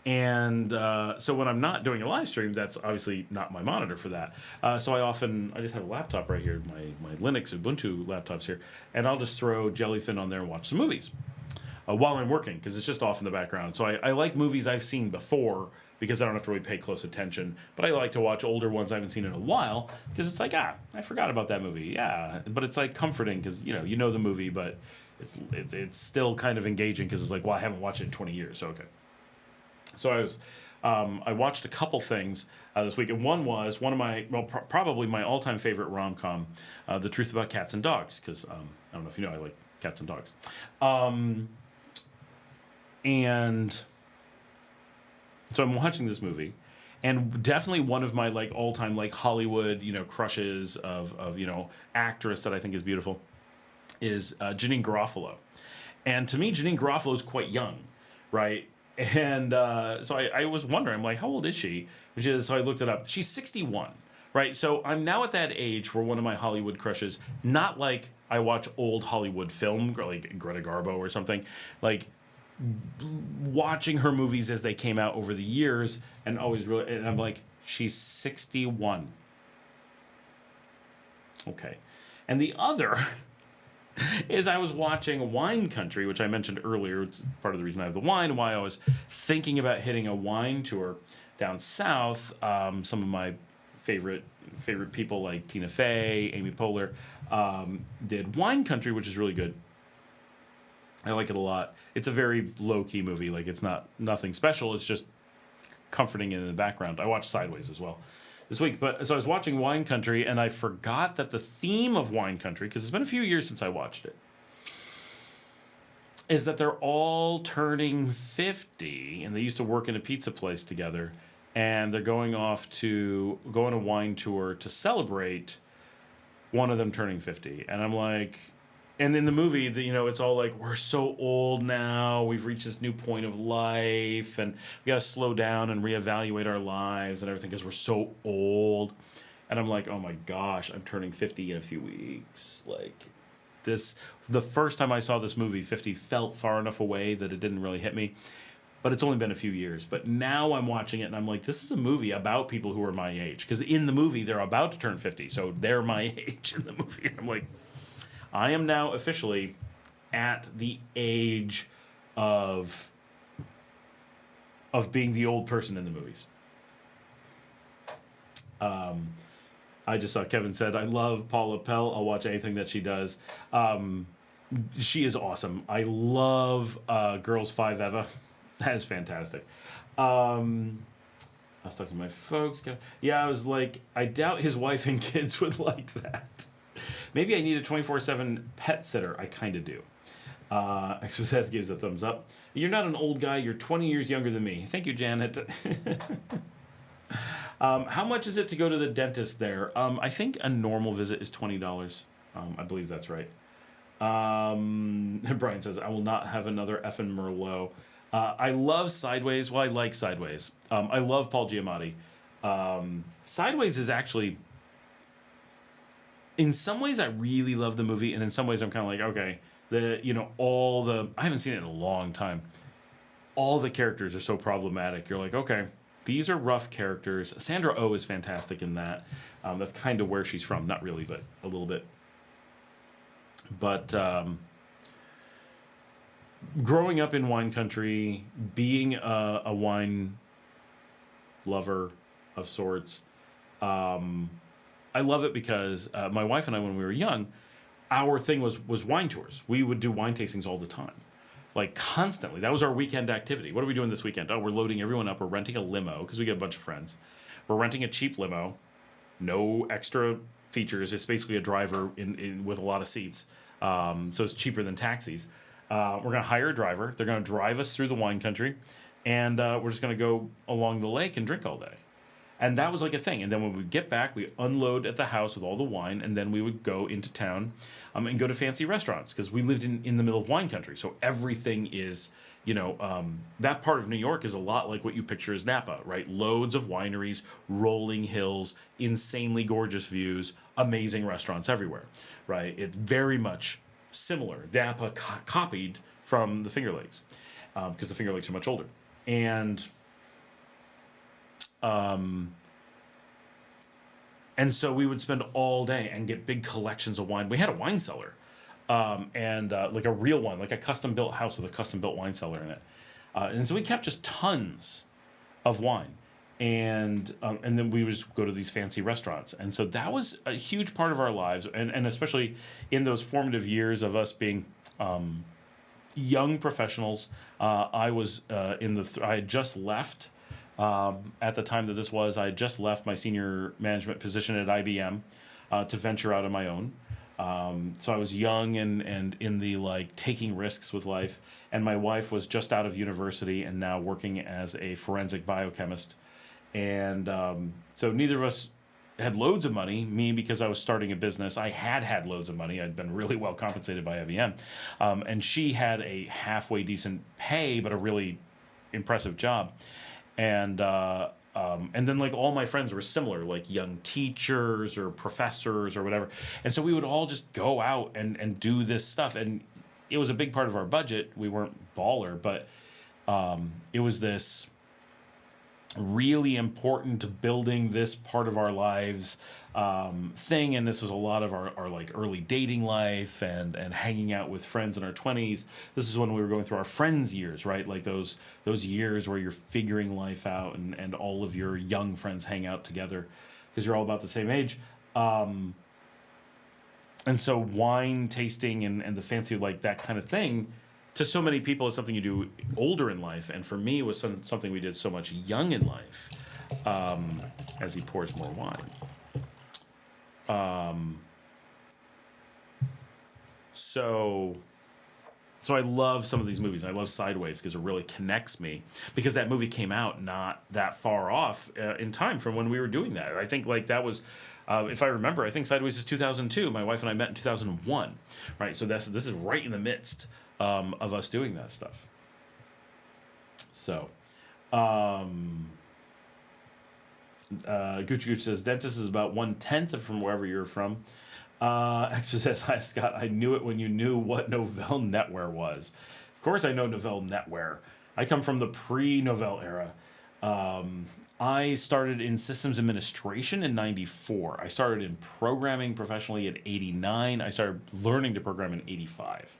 when I'm not doing a live stream, that's obviously not my monitor for that. So I just have a laptop right here, my Linux Ubuntu laptop's here, and I'll just throw Jellyfin on there and watch some movies while I'm working because it's just off in the background. So I like movies I've seen before because I don't have to really pay close attention. But I like to watch older ones I haven't seen in a while because it's like, I forgot about that movie. Yeah, but it's like comforting because you know the movie, but it's still kind of engaging because it's like, well, I haven't watched it in 20 years. So okay. So I watched a couple things this week, and one was probably my all-time favorite rom-com, The Truth About Cats and Dogs, because I don't know if you know, I like cats and dogs. And so I'm watching this movie, and definitely one of my like all-time like Hollywood crushes of actress that I think is beautiful is Janeane Garofalo, and to me Janeane Garofalo is quite young, right? And so I was wondering, I'm like, how old is she? So I looked it up. She's 61, right? So I'm now at that age where one of my Hollywood crushes, not like I watch old Hollywood film, like Greta Garbo or something, like watching her movies as they came out over the years, and I'm like, she's 61. Okay. And the other is I was watching Wine Country, which I mentioned earlier. It's part of the reason I have the wine, why I was thinking about hitting a wine tour down south. Some of my favorite people like Tina Fey, Amy Poehler did Wine Country, which is really good. I like it a lot. It's a very low-key movie. Like, it's nothing special. It's just comforting in the background. I watched Sideways as well this week. But so I was watching Wine Country, and I forgot that the theme of Wine Country, because it's been a few years since I watched it, is that they're all turning 50, and they used to work in a pizza place together, and they're going off to go on a wine tour to celebrate one of them turning 50. And I'm like, and in the movie, it's all like, we're so old now, we've reached this new point of life, and we got to slow down and reevaluate our lives and everything because we're so old. And I'm like, oh my gosh, I'm turning 50 in a few weeks. Like, the first time I saw this movie, 50 felt far enough away that it didn't really hit me. But it's only been a few years. But now I'm watching it, and I'm like, this is a movie about people who are my age. Because in the movie, they're about to turn 50, so they're my age in the movie. And I'm like, I am now officially at the age of being the old person in the movies. I just saw Kevin said, I love Paula Pell. I'll watch anything that she does. She is awesome. I love Girls 5 Eva. That is fantastic. I was talking to my folks. Yeah, I was like, I doubt his wife and kids would like that. Maybe I need a 24/7 pet sitter. I kind of do. Express gives a thumbs up. You're not an old guy. You're 20 years younger than me. Thank you, Janet. How much is it to go to the dentist there? I think a normal visit is $20. I believe that's right. Brian says, I will not have another effing Merlot. I love Sideways. Well, I like Sideways. I love Paul Giamatti. Sideways is actually... In some ways, I really love the movie, and in some ways, I'm kind of like, okay, I haven't seen it in a long time. All the characters are so problematic. You're like, okay, these are rough characters. Sandra Oh is fantastic in that. That's kind of where she's from. Not really, but a little bit. But growing up in wine country, being a wine lover of sorts, I love it because my wife and I, when we were young, our thing was wine tours. We would do wine tastings all the time, like constantly. That was our weekend activity. What are we doing this weekend? Oh, we're loading everyone up. We're renting a limo because we get a bunch of friends. We're renting a cheap limo, no extra features. It's basically a driver in with a lot of seats, so it's cheaper than taxis. We're going to hire a driver. They're going to drive us through the wine country, and we're just going to go along the lake and drink all day. And that was like a thing. And then when we get back, we unload at the house with all the wine, and then we would go into town and go to fancy restaurants, because we lived in the middle of wine country. So everything is, that part of New York is a lot like what you picture as Napa, right? Loads of wineries, rolling hills, insanely gorgeous views, amazing restaurants everywhere, right? It's very much similar. Napa copied from the Finger Lakes, because the Finger Lakes are much older. And so we would spend all day and get big collections of wine. We had a wine cellar, like a real one, like a custom built house with a custom built wine cellar in it. And so we kept just tons of wine, and then we would just go to these fancy restaurants. And so that was a huge part of our lives, and especially in those formative years of us being young professionals. I was I had just left. At the time that this was, I had just left my senior management position at IBM to venture out on my own. So I was young and in the taking risks with life. And my wife was just out of university and now working as a forensic biochemist. And so neither of us had loads of money. Me, because I was starting a business, I had loads of money. I'd been really well compensated by IBM. And she had a halfway decent pay, but a really impressive job. And then all my friends were similar, like young teachers or professors or whatever. And so we would all just go out and do this stuff. And it was a big part of our budget. We weren't baller, but it was this really important to building this part of our lives thing. And this was a lot of our early dating life and hanging out with friends in our 20s. This is when we were going through our friends years, right? Like those years where you're figuring life out and all of your young friends hang out together because you're all about the same age. And so wine tasting and the fancy, that kind of thing, to so many people is something you do older in life. And for me, it was something we did so much young in life, as he pours more wine. So I love some of these movies. I love Sideways because it really connects me, because that movie came out not that far off in time from when we were doing that. I think that was, if I remember, I think Sideways is 2002. My wife and I met in 2001, right? So this is right in the midst of us doing that stuff. So, Gooch says, dentist is about 1/10 from wherever you're from. Expo says, hi, Scott. I knew it when you knew what Novell NetWare was. Of course I know Novell NetWare. I come from the pre-Novell era. I started in systems administration in 94. I started in programming professionally at 89. I started learning to program in 85,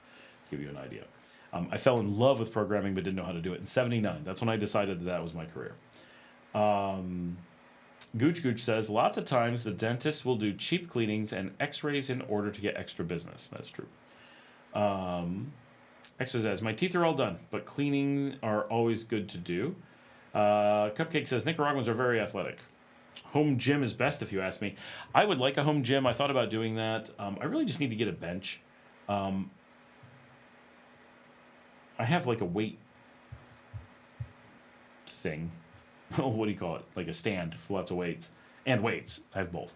to give you an idea. I fell in love with programming but didn't know how to do it in 79. That's when I decided that was my career. Gooch says, lots of times the dentist will do cheap cleanings and x-rays in order to get extra business. That's true. Expo says, my teeth are all done, but cleanings are always good to do. Cupcake says, Nicaraguans are very athletic. Home gym is best, if you ask me. I would like a home gym. I thought about doing that. I really just need to get a bench. I have a weight thing. What do you call it? Like a stand for lots of weights. And weights. I have both.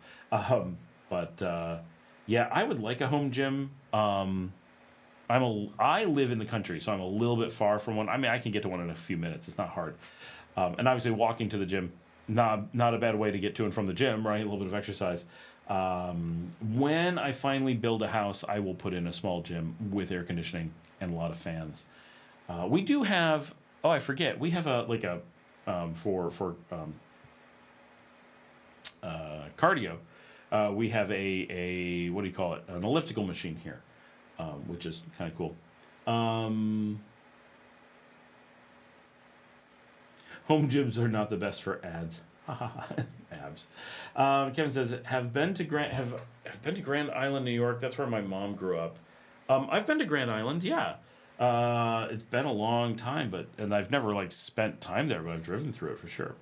Yeah, I would like a home gym. I live in the country, so I'm a little bit far from one. I mean, I can get to one in a few minutes. It's not hard. And obviously walking to the gym, not a bad way to get to and from the gym, right? A little bit of exercise. When I finally build a house, I will put in a small gym with air conditioning and a lot of fans. We do have, I forget, we have for cardio, we have a what do you call it? An elliptical machine here, which is kind of cool. Home gyms are not the best for ads. Abs. Kevin says, have been to Grand Island, New York. That's where my mom grew up. I've been to Grand Island, yeah. It's been a long time, and I've never spent time there, but I've driven through it for sure.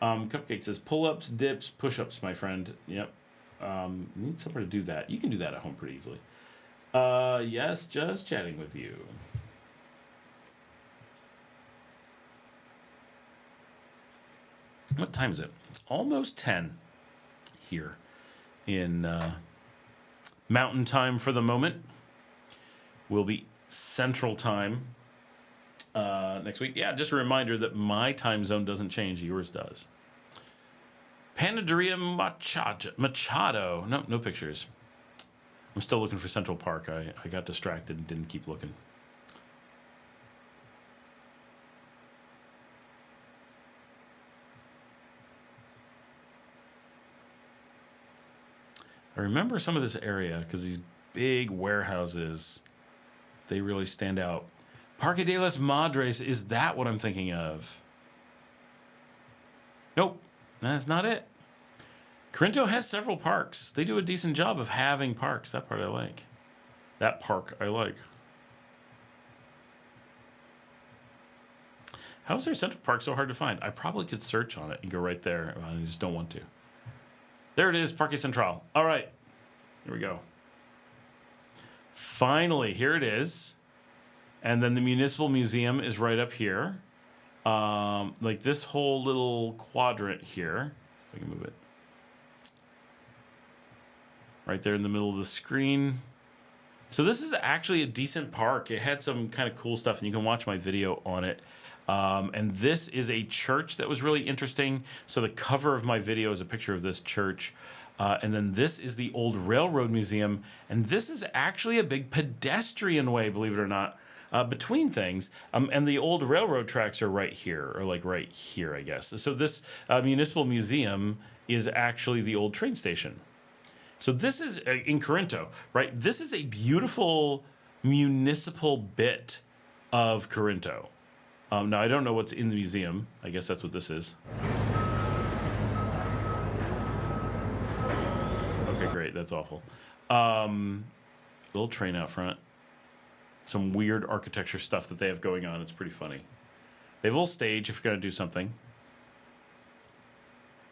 Cupcake says, pull-ups, dips, push-ups, my friend. Yep. You need somewhere to do that. You can do that at home pretty easily. Yes, just chatting with you. What time is it? almost 10 here in Mountain Time for the moment. Will be Central Time next week. Yeah, just a reminder that my time zone doesn't change. Yours does. Panaderia Machado. No pictures. I'm still looking for Central Park. I got distracted and didn't keep looking. I remember some of this area because these big warehouses, they really stand out. Parque de las Madres, is that what I'm thinking of? Nope, that's not it. Corinto has several parks. They do a decent job of having parks. That part I like. That park I like. How is their Central Park so hard to find? I probably could search on it and go right there. I just don't want to. There it is, Parque Central. All right, here we go. Finally, here it is. And then the Municipal Museum is right up here. Like this whole little quadrant here. If I can move it. Right there in the middle of the screen. So this is actually a decent park. It had some kind of cool stuff, and you can watch my video on it. And this is a church that was really interesting. So the cover of my video is a picture of this church. And then this is the old railroad museum. And this is actually a big pedestrian way, believe it or not, between things. And the old railroad tracks are right here, or like right here, I guess. So this municipal museum is actually the old train station. So this is in Corinto, right? This is a beautiful municipal bit of Corinto. Now, I don't know what's in the museum. I guess that's what this is. Okay, great. That's awful. Little train out front. Some weird architecture stuff that they have going on. It's pretty funny. They have a little stage if you're going to do something.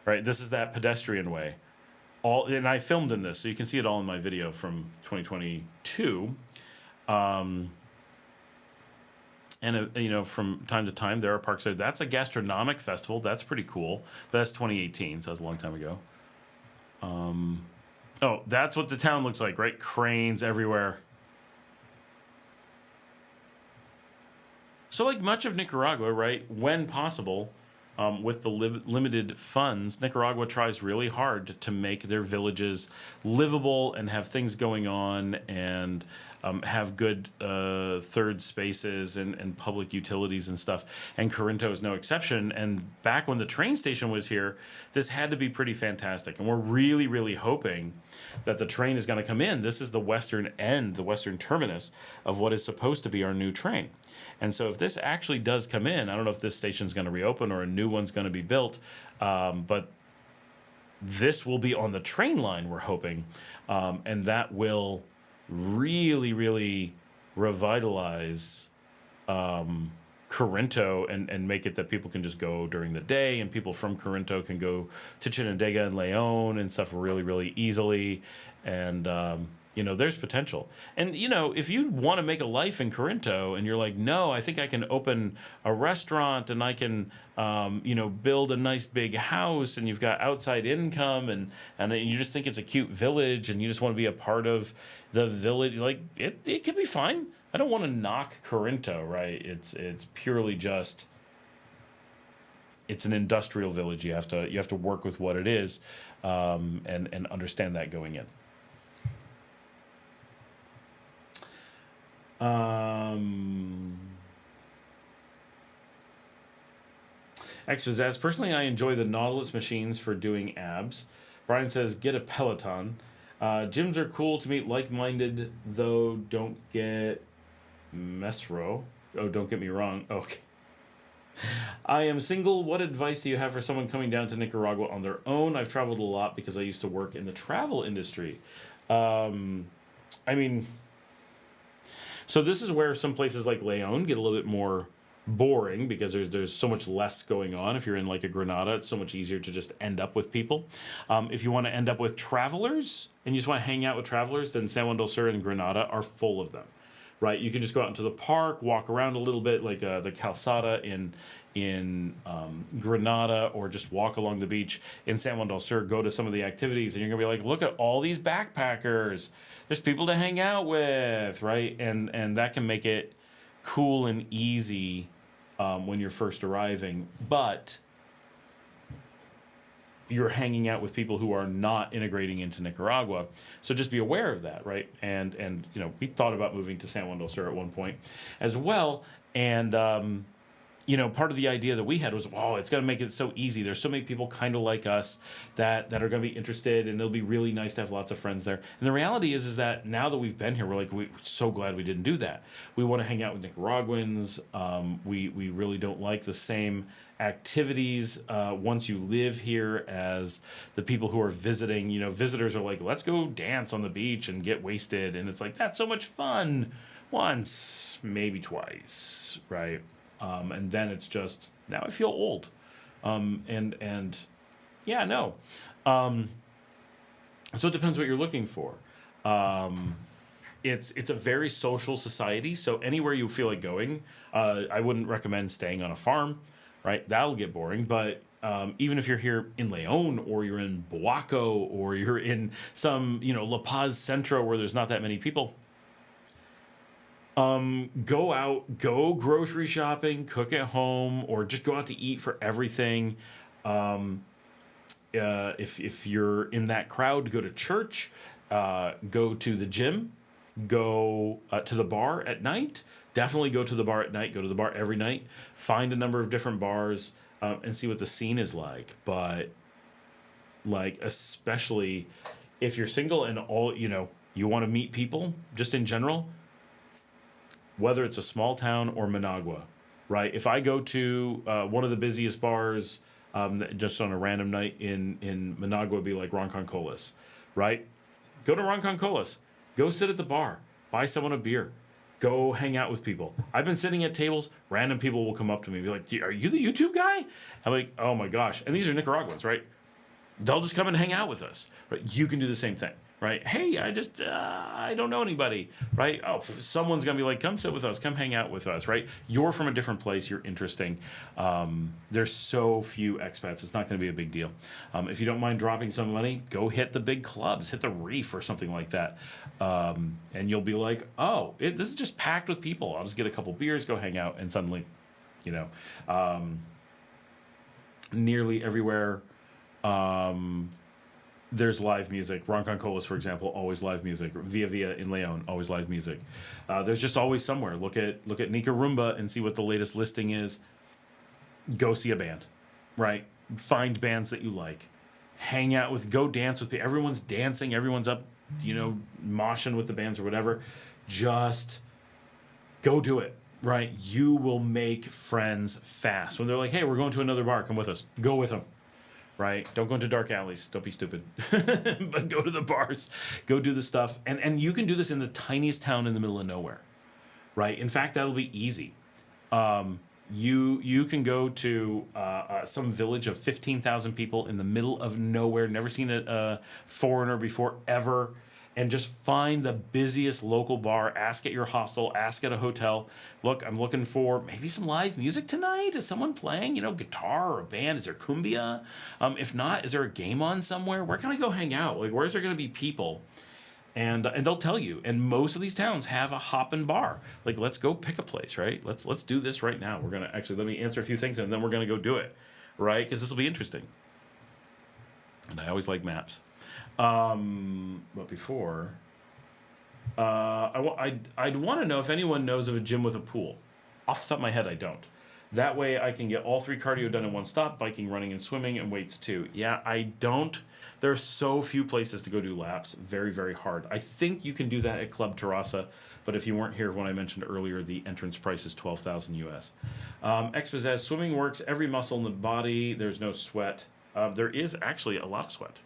Right, this is that pedestrian way. And I filmed in this, so you can see it all in my video from 2022. And, you know, from time to time, there are parks there. That's a gastronomic festival. That's pretty cool. But that's 2018, so that's a long time ago. Oh, that's what the town looks like, right? Cranes everywhere. So like much of Nicaragua, right, when possible, with the limited funds, Nicaragua tries really hard to make their villages livable and have things going on and have good third spaces and public utilities and stuff. And Corinto is no exception. And back when the train station was here, this had to be pretty fantastic. And we're really, really hoping that the train is going to come in. This is the western end, the western terminus of what is supposed to be our new train. And so if this actually does come in, I don't know if this station is going to reopen or a new one's going to be built, but this will be on the train line, we're hoping, and that will really, really revitalize Corinto and make it that people can just go during the day, and people from Corinto can go to Chinandega and Leon and stuff really, really easily. And you know, there's potential. And, you know, if you want to make a life in Corinto and you're like, no, I think I can open a restaurant and I can, you know, build a nice big house, and you've got outside income and you just think it's a cute village and you just want to be a part of the village, like it could be fine. I don't want to knock Corinto, right? It's purely just, it's an industrial village. You have to work with what it is, and understand that going in. Xpizzazz, personally, I enjoy the Nautilus machines for doing abs. Brian says, get a Peloton. Gyms are cool to meet like-minded, though don't get mesro. Oh, don't get me wrong. Okay. I am single. What advice do you have for someone coming down to Nicaragua on their own? I've traveled a lot because I used to work in the travel industry. I mean, so this is where some places like Leon get a little bit more boring because there's so much less going on. If you're in like a Granada, it's so much easier to just end up with people. If you want to end up with travelers and you just want to hang out with travelers, then San Juan del Sur and Granada are full of them. right? You can just go out into the park, walk around a little bit, like the Calzada in Granada, or just walk along the beach in San Juan del Sur, go to some of the activities, and you're gonna be like, look at all these backpackers. There's people to hang out with, right? And that can make it cool and easy when you're first arriving, but you're hanging out with people who are not integrating into Nicaragua. So just be aware of that, right? And you know, we thought about moving to San Juan del Sur at one point as well. And you know, part of the idea that we had was, oh, it's going to make it so easy. There's so many people kind of like us that are going to be interested, and it'll be really nice to have lots of friends there. And the reality is that now that we've been here, we're so glad we didn't do that. We want to hang out with Nicaraguans. We really don't like the same activities once you live here as the people who are visiting. You know, visitors are like, let's go dance on the beach and get wasted. And it's like, that's so much fun once, maybe twice, right? And then it's just, now I feel old. And yeah, no. So it depends what you're looking for. It's a very social society. So anywhere you feel like going, I wouldn't recommend staying on a farm, right? That'll get boring. But even if you're here in Leon, or you're in Boaco, or you're in some, you know, La Paz Centro where there's not that many people, go out, go grocery shopping, cook at home, or just go out to eat for everything. If you're in that crowd, go to church, go to the gym, go to the bar at night. Definitely go to the bar at night. Go to the bar every night. Find a number of different bars and see what the scene is like. But like, especially if you're single and all, you know, you want to meet people just in general, whether it's a small town or Managua, right? If I go to one of the busiest bars just on a random night in Managua, be like Roncan Colas, right? Go to Roncan Colas. Go sit at the bar. Buy someone a beer. Go hang out with people. I've been sitting at tables. Random people will come up to me and be like, are you the YouTube guy? I'm like, oh my gosh. And these are Nicaraguans, right? They'll just come and hang out with us, right? You can do the same thing. Right? Hey, I don't know anybody, right? Oh, someone's going to be like, come sit with us, come hang out with us, right? You're from a different place, you're interesting. There's so few expats, it's not going to be a big deal. If you don't mind dropping some money, go hit the big clubs, hit the Reef or something like that. And you'll be like, oh, this is just packed with people. I'll just get a couple beers, go hang out, and suddenly, you know, nearly everywhere, there's live music. Roncan Colas, for example, always live music. Via in Leon, always live music. There's just always somewhere. Look at Nicaragua and see what the latest listing is. Go see a band, right? Find bands that you like. Hang out with, go dance with people. Everyone's dancing. Everyone's up, you know, moshing with the bands or whatever. Just go do it, right? You will make friends fast. When they're like, hey, we're going to another bar, come with us. Go with them. Right? Don't go into dark alleys. Don't be stupid. But go to the bars. Go do the stuff. And you can do this in the tiniest town in the middle of nowhere. Right? In fact, that'll be easy. You can go to some village of 15,000 people in the middle of nowhere, never seen a foreigner before, ever, and just find the busiest local bar. Ask at your hostel. Ask at a hotel. Look, I'm looking for maybe some live music tonight. Is someone playing, you know, guitar or a band? Is there cumbia? If not, is there a game on somewhere? Where can I go hang out? Like, where's there going to be people? And they'll tell you. And most of these towns have a hoppin' bar. Like, let's go pick a place, right? Let's do this right now. We're gonna actually, let me answer a few things, and then we're gonna go do it, right? Because this will be interesting. And I always like maps. But before, I'd want to know if anyone knows of a gym with a pool. Off the top of my head, I don't. That way I can get all 3 cardio done in one stop: biking, running, and swimming, and weights too. Yeah, I don't. There are so few places to go do laps. Very, very hard. I think you can do that at Club Terrassa, but if you weren't here when I mentioned earlier, the entrance price is $12,000 US. Expat, swimming works every muscle in the body. There's no sweat. There is actually a lot of sweat.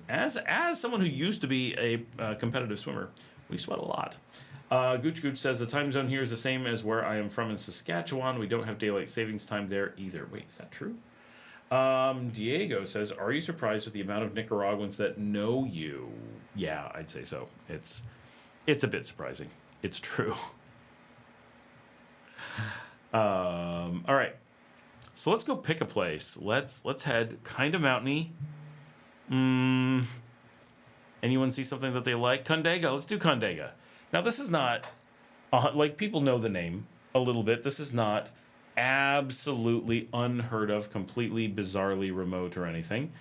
As someone who used to be a competitive swimmer, we sweat a lot. Gooch says the time zone here is the same as where I am from in Saskatchewan. We don't have daylight savings time there either. Wait, is that true? Diego says, are you surprised with the amount of Nicaraguans that know you? Yeah, I'd say so. It's a bit surprising. It's true. All right. So let's go pick a place. Let's head kind of mountainy. Anyone see something that they like? Condega. Let's do Condega. Now, this is not, like, people know the name a little bit. This is not absolutely unheard of, completely bizarrely remote or anything.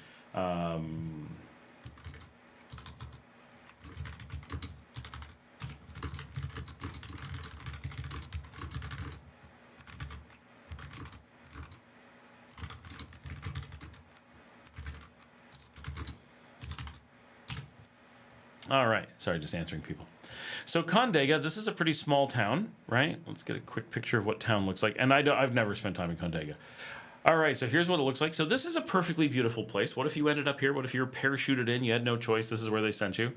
All right. Sorry, just answering people. So Condega, this is a pretty small town, right? Let's get a quick picture of what town looks like. And I've never spent time in Condega. All right, so here's what it looks like. So this is a perfectly beautiful place. What if you ended up here? What if you were parachuted in? You had no choice. This is where they sent you.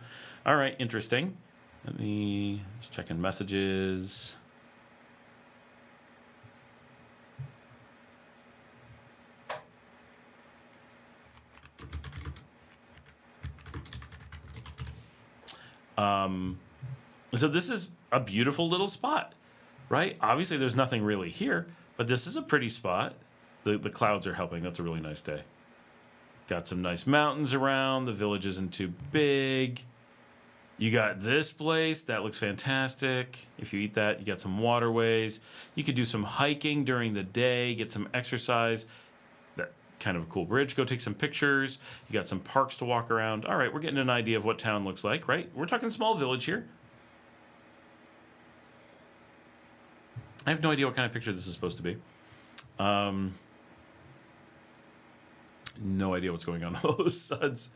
All right, interesting. Let me just check in messages. So this is a beautiful little spot, right? Obviously, there's nothing really here, but this is a pretty spot. The clouds are helping. That's a really nice day. Got some nice mountains around. The village isn't too big. You got this place. That looks fantastic. If you eat that, you got some waterways. You could do some hiking during the day, get some exercise. That kind of a cool bridge. Go take some pictures. You got some parks to walk around. All right, we're getting an idea of what town looks like, right? We're talking small village here. I have no idea what kind of picture this is supposed to be. No idea what's going on with those suds.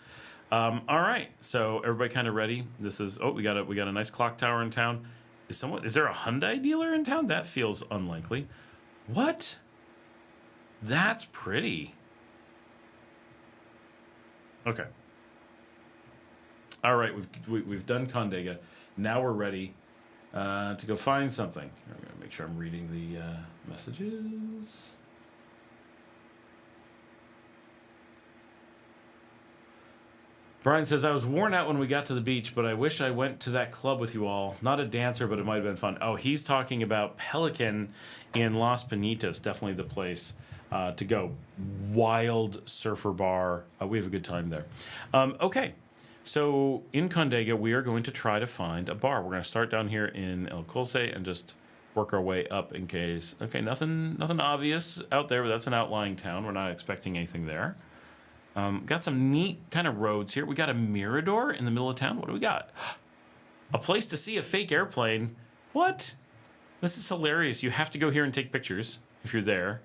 All right, so everybody kind of ready. This is we got a nice clock tower in town. Is there a Hyundai dealer in town? That feels unlikely. What? That's pretty. Okay. All right, we've done Condega. Now we're ready to go find something. I'm going to make sure I'm reading the messages. Brian says, I was worn out when we got to the beach, but I wish I went to that club with you all. Not a dancer, but it might have been fun. Oh, he's talking about Pelican in Las Penitas. Definitely the place to go. Wild surfer bar. We have a good time there. Okay. So in Condega, we are going to try to find a bar. We're going to start down here in El Colse and just work our way up in case. Okay, nothing obvious out there, but that's an outlying town. We're not expecting anything there. Got some neat kind of roads here. We got a mirador in the middle of town. What do we got? A place to see a fake airplane. What? This is hilarious. You have to go here and take pictures if you're there.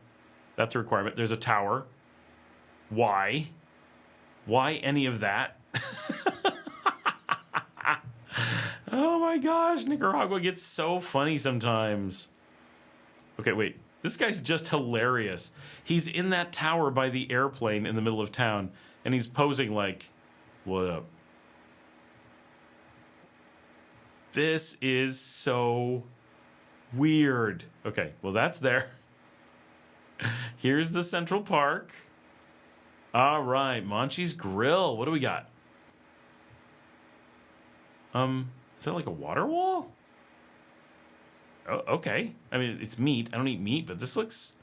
That's a requirement. There's a tower. Why? Why any of that? Oh my gosh, Nicaragua gets so funny sometimes. Okay, wait. This guy's just hilarious. He's in that tower by the airplane in the middle of town, and he's posing like, what up? This is so weird. Okay, well, that's there. Here's the Central Park. All right, Monchi's Grill. What do we got? Is that like a water wall? Oh, okay. I mean, it's meat. I don't eat meat, but this looks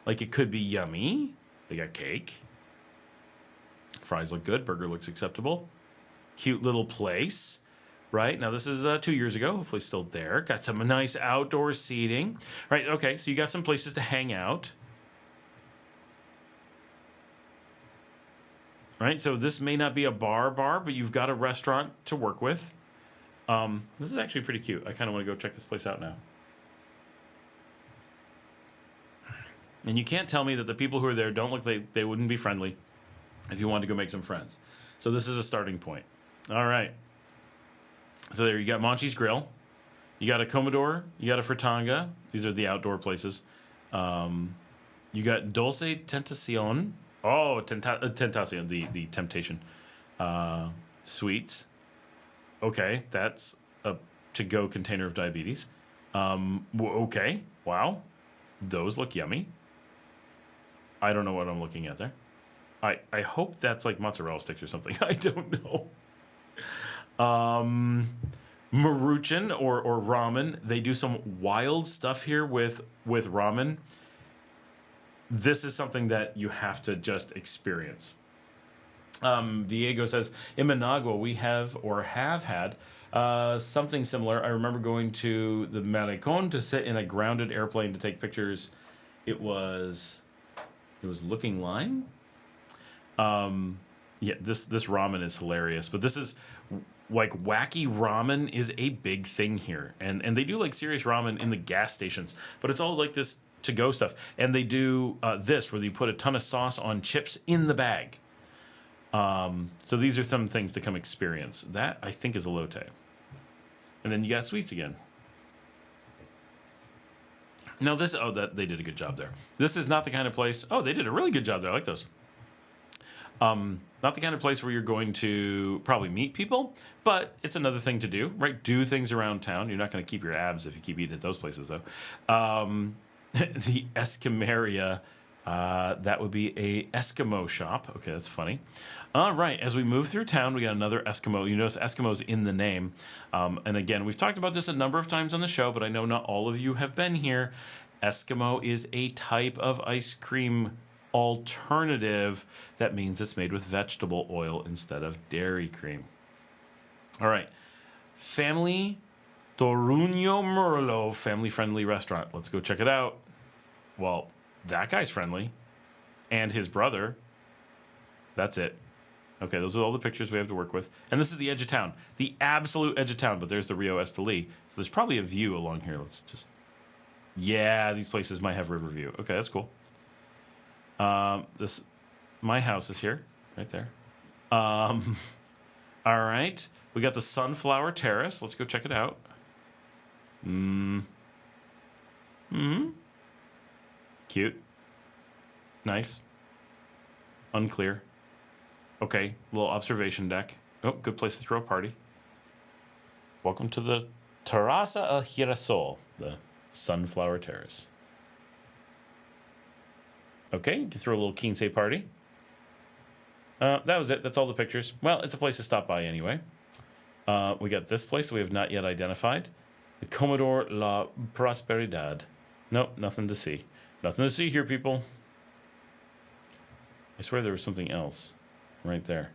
like it could be yummy. They got cake. Fries look good. Burger looks acceptable. Cute little place, right? Now, this is 2 years ago. Hopefully still there. Got some nice outdoor seating. Right, okay, so you got some places to hang out. Right, so this may not be a bar, but you've got a restaurant to work with. This is actually pretty cute. I kind of want to go check this place out now. And you can't tell me that the people who are there don't look like they wouldn't be friendly if you wanted to go make some friends. So this is a starting point. All right. So there you got Monchi's Grill. You got a Commodore. You got a Fritanga. These are the outdoor places. You got Dulce Tentacion. Oh, Tentacion, the Temptation. Sweets. Okay, that's a to-go container of diabetes. Okay, wow. Those look yummy. I don't know what I'm looking at there. I hope that's like mozzarella sticks or something. I don't know. Maruchan or ramen. They do some wild stuff here with ramen. This is something that you have to just experience. Diego says, in Managua, we have had something similar. I remember going to the Malecon to sit in a grounded airplane to take pictures. It was Looking Line. Yeah, this ramen is hilarious. But this is like wacky ramen is a big thing here, and they do like serious ramen in the gas stations. But it's all like this to-go stuff, and they do this where you put a ton of sauce on chips in the bag. So these are some things to come experience. That I think is elote. And then you got sweets again. Now this, that they did a good job there. This is not the kind of place. Oh, they did a really good job there. I like those. Not the kind of place where you're going to probably meet people, but it's another thing to do, right? Do things around town. You're not going to keep your abs if you keep eating at those places, though. The Esquimeria, that would be a Eskimo shop. Okay, that's funny. All right, as we move through town, we got another Eskimo. You notice Eskimo's in the name. And again, we've talked about this a number of times on the show, but I know not all of you have been here. Eskimo is a type of ice cream alternative. That means it's made with vegetable oil instead of dairy cream. All right, Family Toruño Merlo, family-friendly restaurant. Let's go check it out. Well, that guy's friendly. And his brother. That's it. Okay, those are all the pictures we have to work with. And this is the edge of town. The absolute edge of town, but there's the Rio Esteli. So there's probably a view along here. Let's just... Yeah, these places might have river view. Okay, that's cool. My house is here. Right there. All right. We got the Sunflower Terrace. Let's go check it out. Cute. Nice. Unclear. Okay, little observation deck. Oh, good place to throw a party. Welcome to the Terraza El Girasol, the Sunflower Terrace. Okay, you can throw a little quince party. That was it. That's all the pictures. Well, it's a place to stop by anyway. We got this place that we have not yet identified. The Comedor La Prosperidad. Nope, nothing to see. Nothing to see here, people. I swear there was something else right there.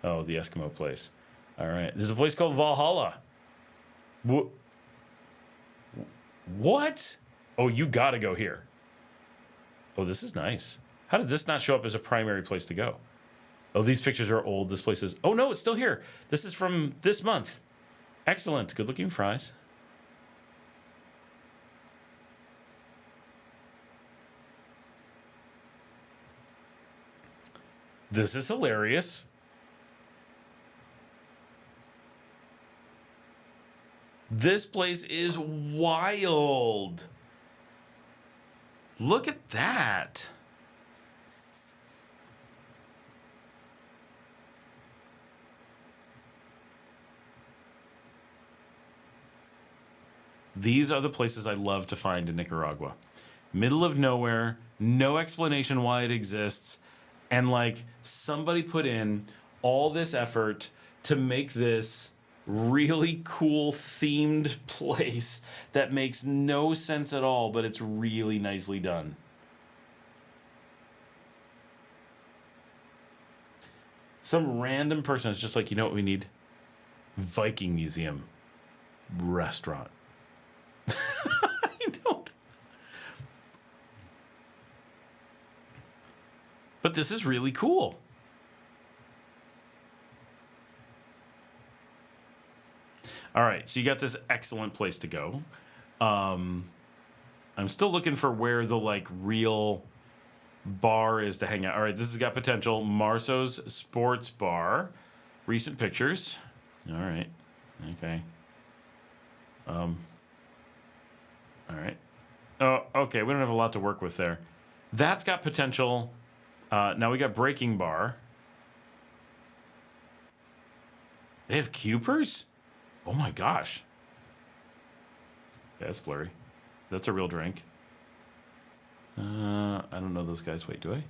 Oh, the Eskimo place. All right. There's a place called Valhalla. What? Oh, you got to go here. Oh, this is nice. How did this not show up as a primary place to go? Oh, these pictures are old. This place is... Oh, no, it's still here. This is from this month. Excellent. Good-looking fries. This is hilarious. This place is wild. Look at that. These are the places I love to find in Nicaragua. Middle of nowhere, no explanation why it exists. And like somebody put in all this effort to make this really cool themed place that makes no sense at all, but it's really nicely done. Some random person is just like, you know what we need? Viking Museum restaurant. I don't. But this is really cool. All right, so you got this excellent place to go. I'm still looking for where the like real bar is to hang out. All right, this has got potential. Marso's Sports Bar. Recent pictures. All right. Okay. All right. Oh, okay. We don't have a lot to work with there. That's got potential. Now we got Breaking Bar. They have Cupers? Oh my gosh. Yeah, that's blurry. That's a real drink. I don't know those guys. Wait, do I?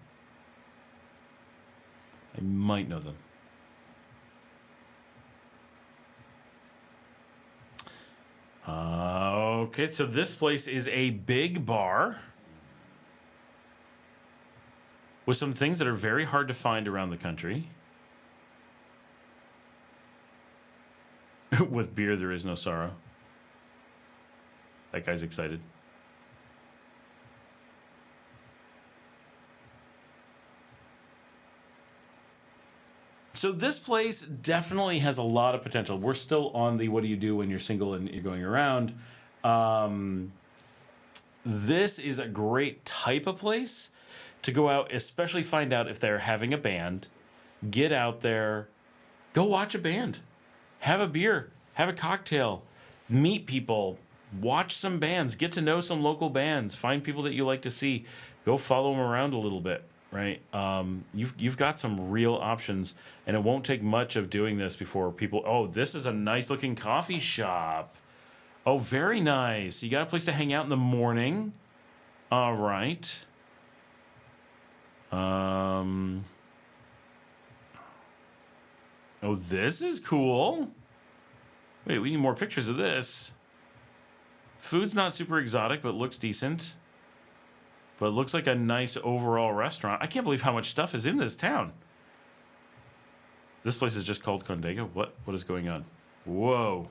I might know them. Okay, so this place is a big bar with some things that are very hard to find around the country. With beer, there is no sorrow. That guy's excited. So this place definitely has a lot of potential. We're still on the what do you do when you're single and you're going around. This is a great type of place to go out, especially find out if they're having a band. Get out there, go watch a band, have a beer, have a cocktail, meet people, watch some bands, get to know some local bands, find people that you like to see, go follow them around a little bit. Right, you've got some real options, and it won't take much of doing this before people. Oh, this is a nice looking coffee shop. Oh, very nice. You got a place to hang out in the morning. All right. Oh, this is cool. Wait, we need more pictures of this. Food's not super exotic, but looks decent. But it looks like a nice overall restaurant. I can't believe how much stuff is in this town. This place is just called Condega. What is going on? Whoa.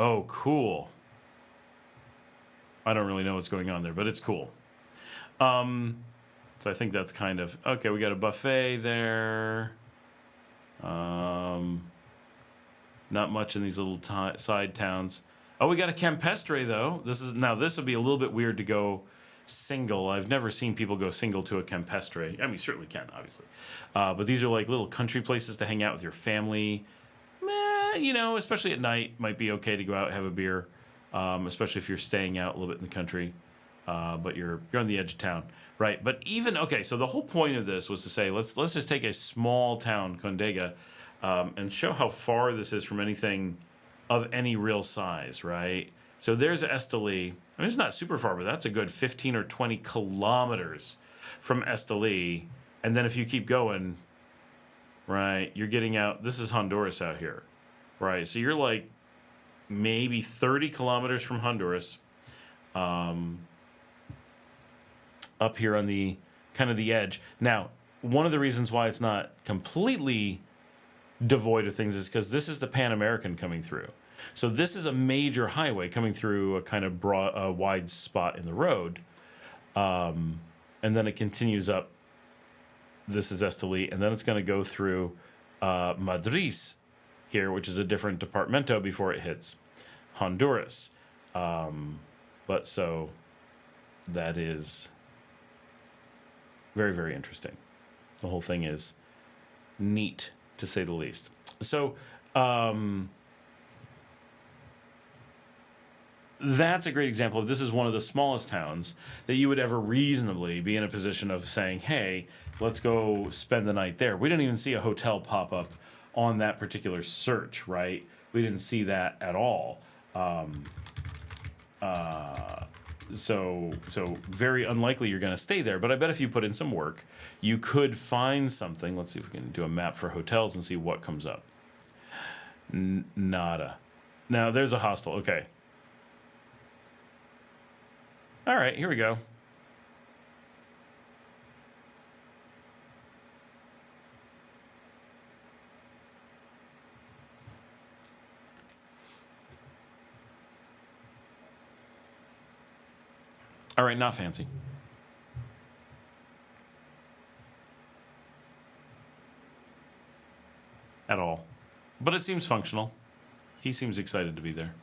Oh, cool. I don't really know what's going on there, but it's cool. So I think that's kind of... Okay, we got a buffet there. Not much in these little side towns. Oh, we got a campestre, though. This would be a little bit weird to go single. I've never seen people go single to a campestre. I mean, you certainly can, obviously. But these are like little country places to hang out with your family. Especially at night, might be okay to go out and have a beer, especially if you're staying out a little bit in the country. But you're on the edge of town, right? But so the whole point of this was to say, let's just take a small town, Condega, and show how far this is from anything of any real size, right? So there's Esteli. I mean, it's not super far, but that's a good 15 or 20 kilometers from Esteli. And then if you keep going, right, you're getting out. This is Honduras out here, right? So you're like maybe 30 kilometers from Honduras, up here on the kind of the edge. Now, one of the reasons why it's not completely devoid of things is because this is the Pan American coming through. So this is a major highway coming through a kind of broad, wide spot in the road, and then it continues up. This is Esteli, and then it's going to go through Madrid here, which is a different departamento before it hits Honduras. But so that is very, very interesting. The whole thing is neat, to say the least. So that's a great example of this is one of the smallest towns that you would ever reasonably be in a position of saying, hey, let's go spend the night there. We didn't even see a hotel pop up on that particular search, right? We didn't see that at all. So very unlikely you're going to stay there. But I bet if you put in some work, you could find something. Let's see if we can do a map for hotels and see what comes up. Nada. Now, there's a hostel. Okay. All right, here we go. All right, not fancy. At all. But it seems functional. He seems excited to be there.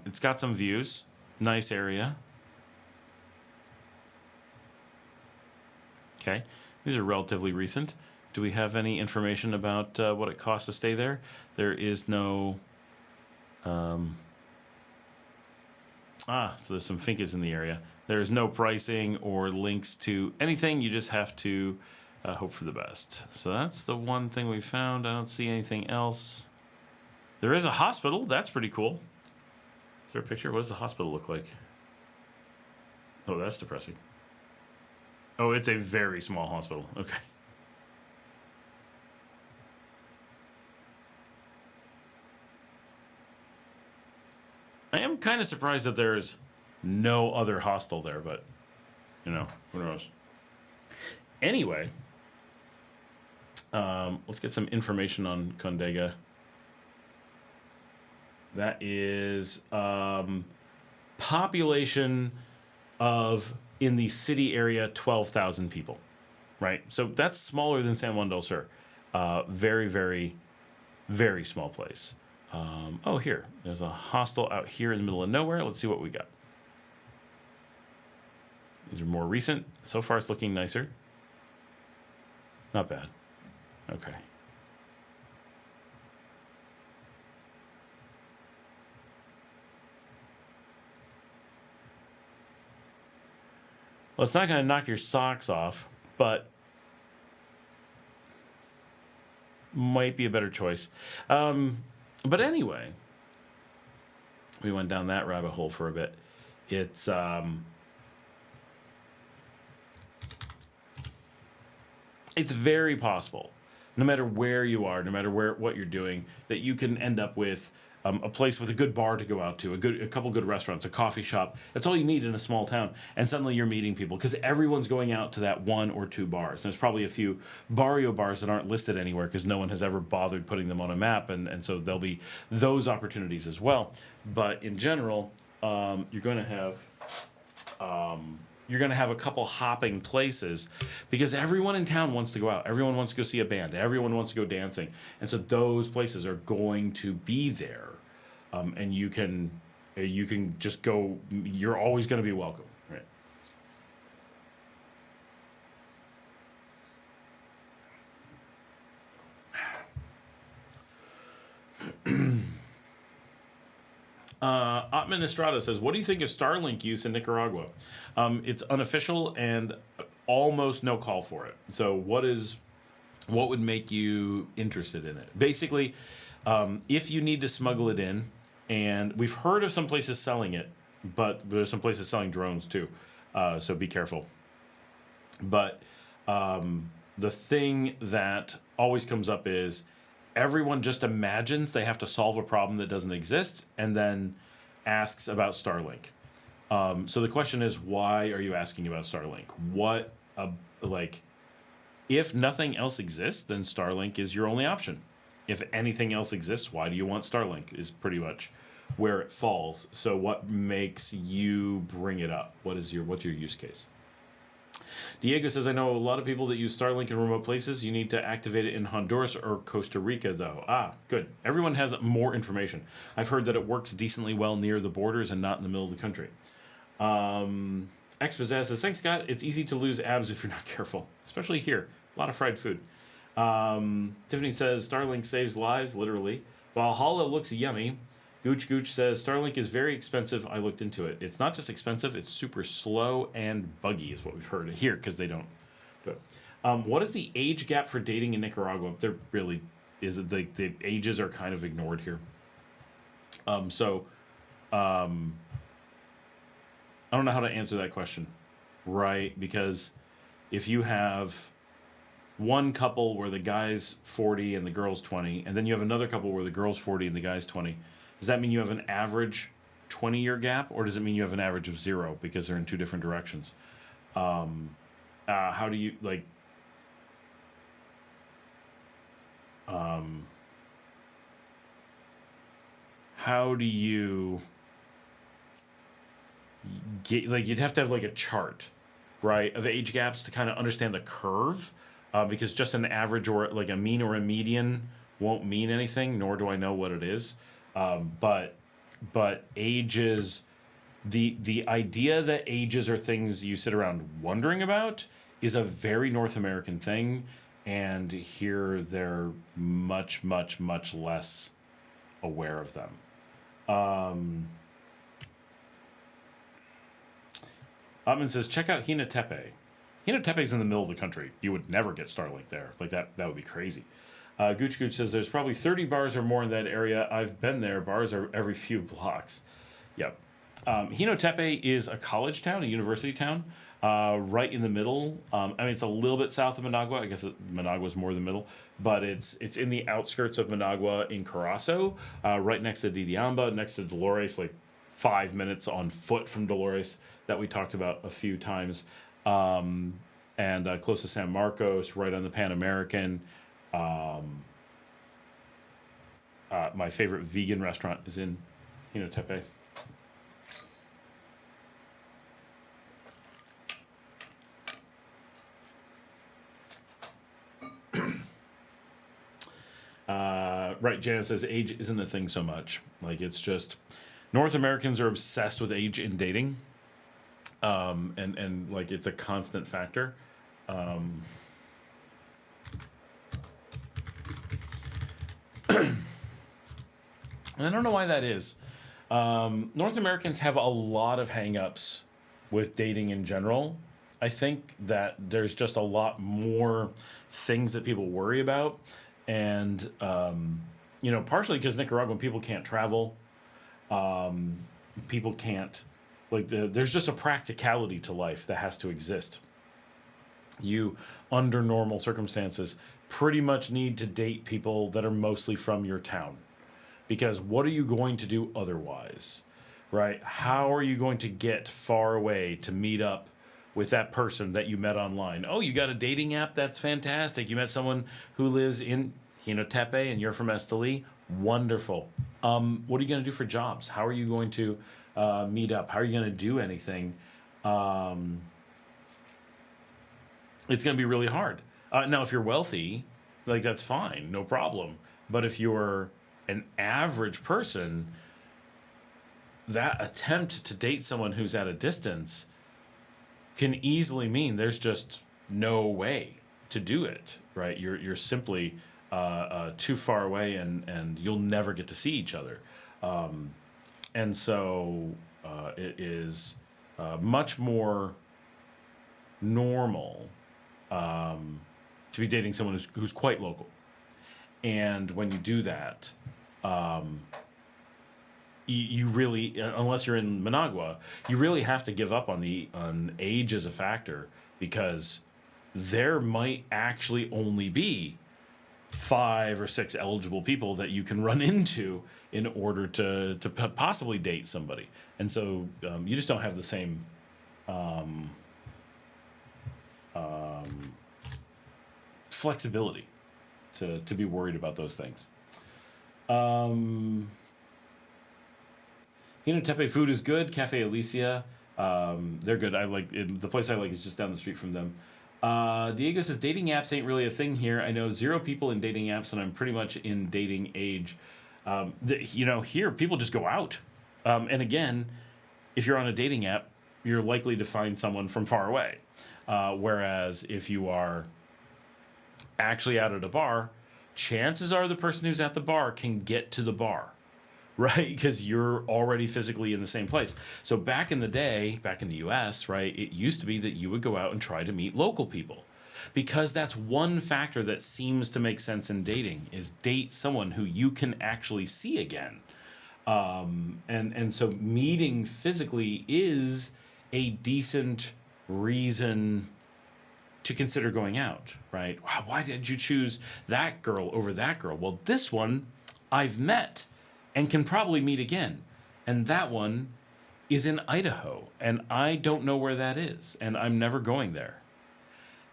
It's got some views. Nice area. Okay. These are relatively recent. Do we have any information about what it costs to stay there? There is no... so there's some fincas in the area. There's no pricing or links to anything. You just have to hope for the best. So that's the one thing we found. I don't see anything else. There is a hospital. That's pretty cool. Is there a picture? What does the hospital look like? Oh, that's depressing. Oh, it's a very small hospital. Okay. I am kind of surprised that there's no other hostel there, but, you know, who knows. Anyway, let's get some information on Condega. That is population of, in the city area, 12,000 people, right? So that's smaller than San Juan del Sur. Very, very, very small place. Oh, here. There's a hostel out here in the middle of nowhere. Let's see what we got. These are more recent. So far, it's looking nicer. Not bad. Okay. Well, it's not going to knock your socks off, but might be a better choice. But anyway, we went down that rabbit hole for a bit. It's very possible, no matter where you are, no matter what you're doing, that you can end up with a place with a good bar to go out to, a couple good restaurants, a coffee shop. That's all you need in a small town. And suddenly you're meeting people because everyone's going out to that one or two bars. There's probably a few barrio bars that aren't listed anywhere because no one has ever bothered putting them on a map. And so there'll be those opportunities as well. But in general, you're going to have a couple hopping places because everyone in town wants to go out. Everyone wants to go see a band. Everyone wants to go dancing. And so those places are going to be there. And you can just go. You're always going to be welcome, right? Atman Estrada says, what do you think of Starlink use in Nicaragua? It's unofficial and almost no call for it. So what would make you interested in it? Basically, if you need to smuggle it in, and we've heard of some places selling it, but there's some places selling drones too. So be careful. But the thing that always comes up is everyone just imagines they have to solve a problem that doesn't exist and then asks about Starlink. So the question is, why are you asking about Starlink? If nothing else exists, then Starlink is your only option. If anything else exists, why do you want Starlink is pretty much where it falls. So what makes you bring it up? What's your use case? Diego says, I know a lot of people that use Starlink in remote places. You need to activate it in Honduras or Costa Rica, though. Ah, good. Everyone has more information. I've heard that it works decently well near the borders and not in the middle of the country. Expat says, thanks, Scott. It's easy to lose abs if you're not careful, especially here. A lot of fried food. Tiffany says, Starlink saves lives, literally. Valhalla looks yummy. Gooch says, Starlink is very expensive. I looked into it. It's not just expensive, it's super slow and buggy is what we've heard here because they don't do it. What is the age gap for dating in Nicaragua? There really is. The ages are kind of ignored here. I don't know how to answer that question, right? Because if you have one couple where the guy's 40 and the girl's 20, and then you have another couple where the girl's 40 and the guy's 20, does that mean you have an average 20-year gap, or does it mean you have an average of 0 because they're in two different directions? How do you, how do you get, you'd have to have a chart, right, of age gaps to kind of understand the curve, because just an average or a mean or a median won't mean anything, nor do I know what it is. But ages, the idea that ages are things you sit around wondering about is a very North American thing, and here they're much, much, much less aware of them. Otman says, check out Hina Tepe. Hina Tepe's in the middle of the country. You would never get Starlink there. That would be crazy. Gooch says, there's probably 30 bars or more in that area. I've been there. Bars are every few blocks. Yep. Hino Tepe is a college town, a university town, right in the middle. It's a little bit south of Managua. I guess Managua's more the middle. But it's in the outskirts of Managua in Carazo, right next to Didiamba, next to Dolores, 5 minutes on foot from Dolores that we talked about a few times. And close to San Marcos, right on the Pan American. My favorite vegan restaurant is in Tepe. Right, Janet says age isn't a thing so much. Like, it's just North Americans are obsessed with age in dating, and like it's a constant factor. And I don't know why that is. North Americans have a lot of hang-ups with dating in general. I think that there's just a lot more things that people worry about. And, partially because Nicaraguan people can't travel. People can't, there's just a practicality to life that has to exist. You, under normal circumstances, pretty much need to date people that are mostly from your town. Because what are you going to do otherwise, right? How are you going to get far away to meet up with that person that you met online? Oh, you got a dating app? That's fantastic. You met someone who lives in Tepe and you're from Esteli? Wonderful. What are you going to do for jobs? How are you going to meet up? How are you going to do anything? It's going to be really hard. Now, if you're wealthy, that's fine, no problem. But if you're an average person, that attempt to date someone who's at a distance can easily mean there's just no way to do it, right? You're simply too far away, and you'll never get to see each other. And so it is much more normal to be dating someone who's quite local. And when you do that, you really, unless you're in Managua, you really have to give up on age as a factor, because there might actually only be 5 or 6 eligible people that you can run into in order to possibly date somebody. And so you just don't have the same flexibility to be worried about those things. Tepe food is good. Cafe Alicia, they're good. I like it. The place I like is just down the street from them. Diego says dating apps ain't really a thing here. I know 0 people in dating apps, and I'm pretty much in dating age. Here people just go out. And again, if you're on a dating app, you're likely to find someone from far away. Whereas if you are actually out at a bar, chances are the person who's at the bar can get to the bar, right? Because you're already physically in the same place. So back in the day, back in the US, right, it used to be that you would go out and try to meet local people, because that's one factor that seems to make sense in dating, is date someone who you can actually see again. And so meeting physically is a decent reason to consider going out, right? Wow, why did you choose that girl over that girl? Well, this one I've met and can probably meet again. And that one is in Idaho, and I don't know where that is, and I'm never going there.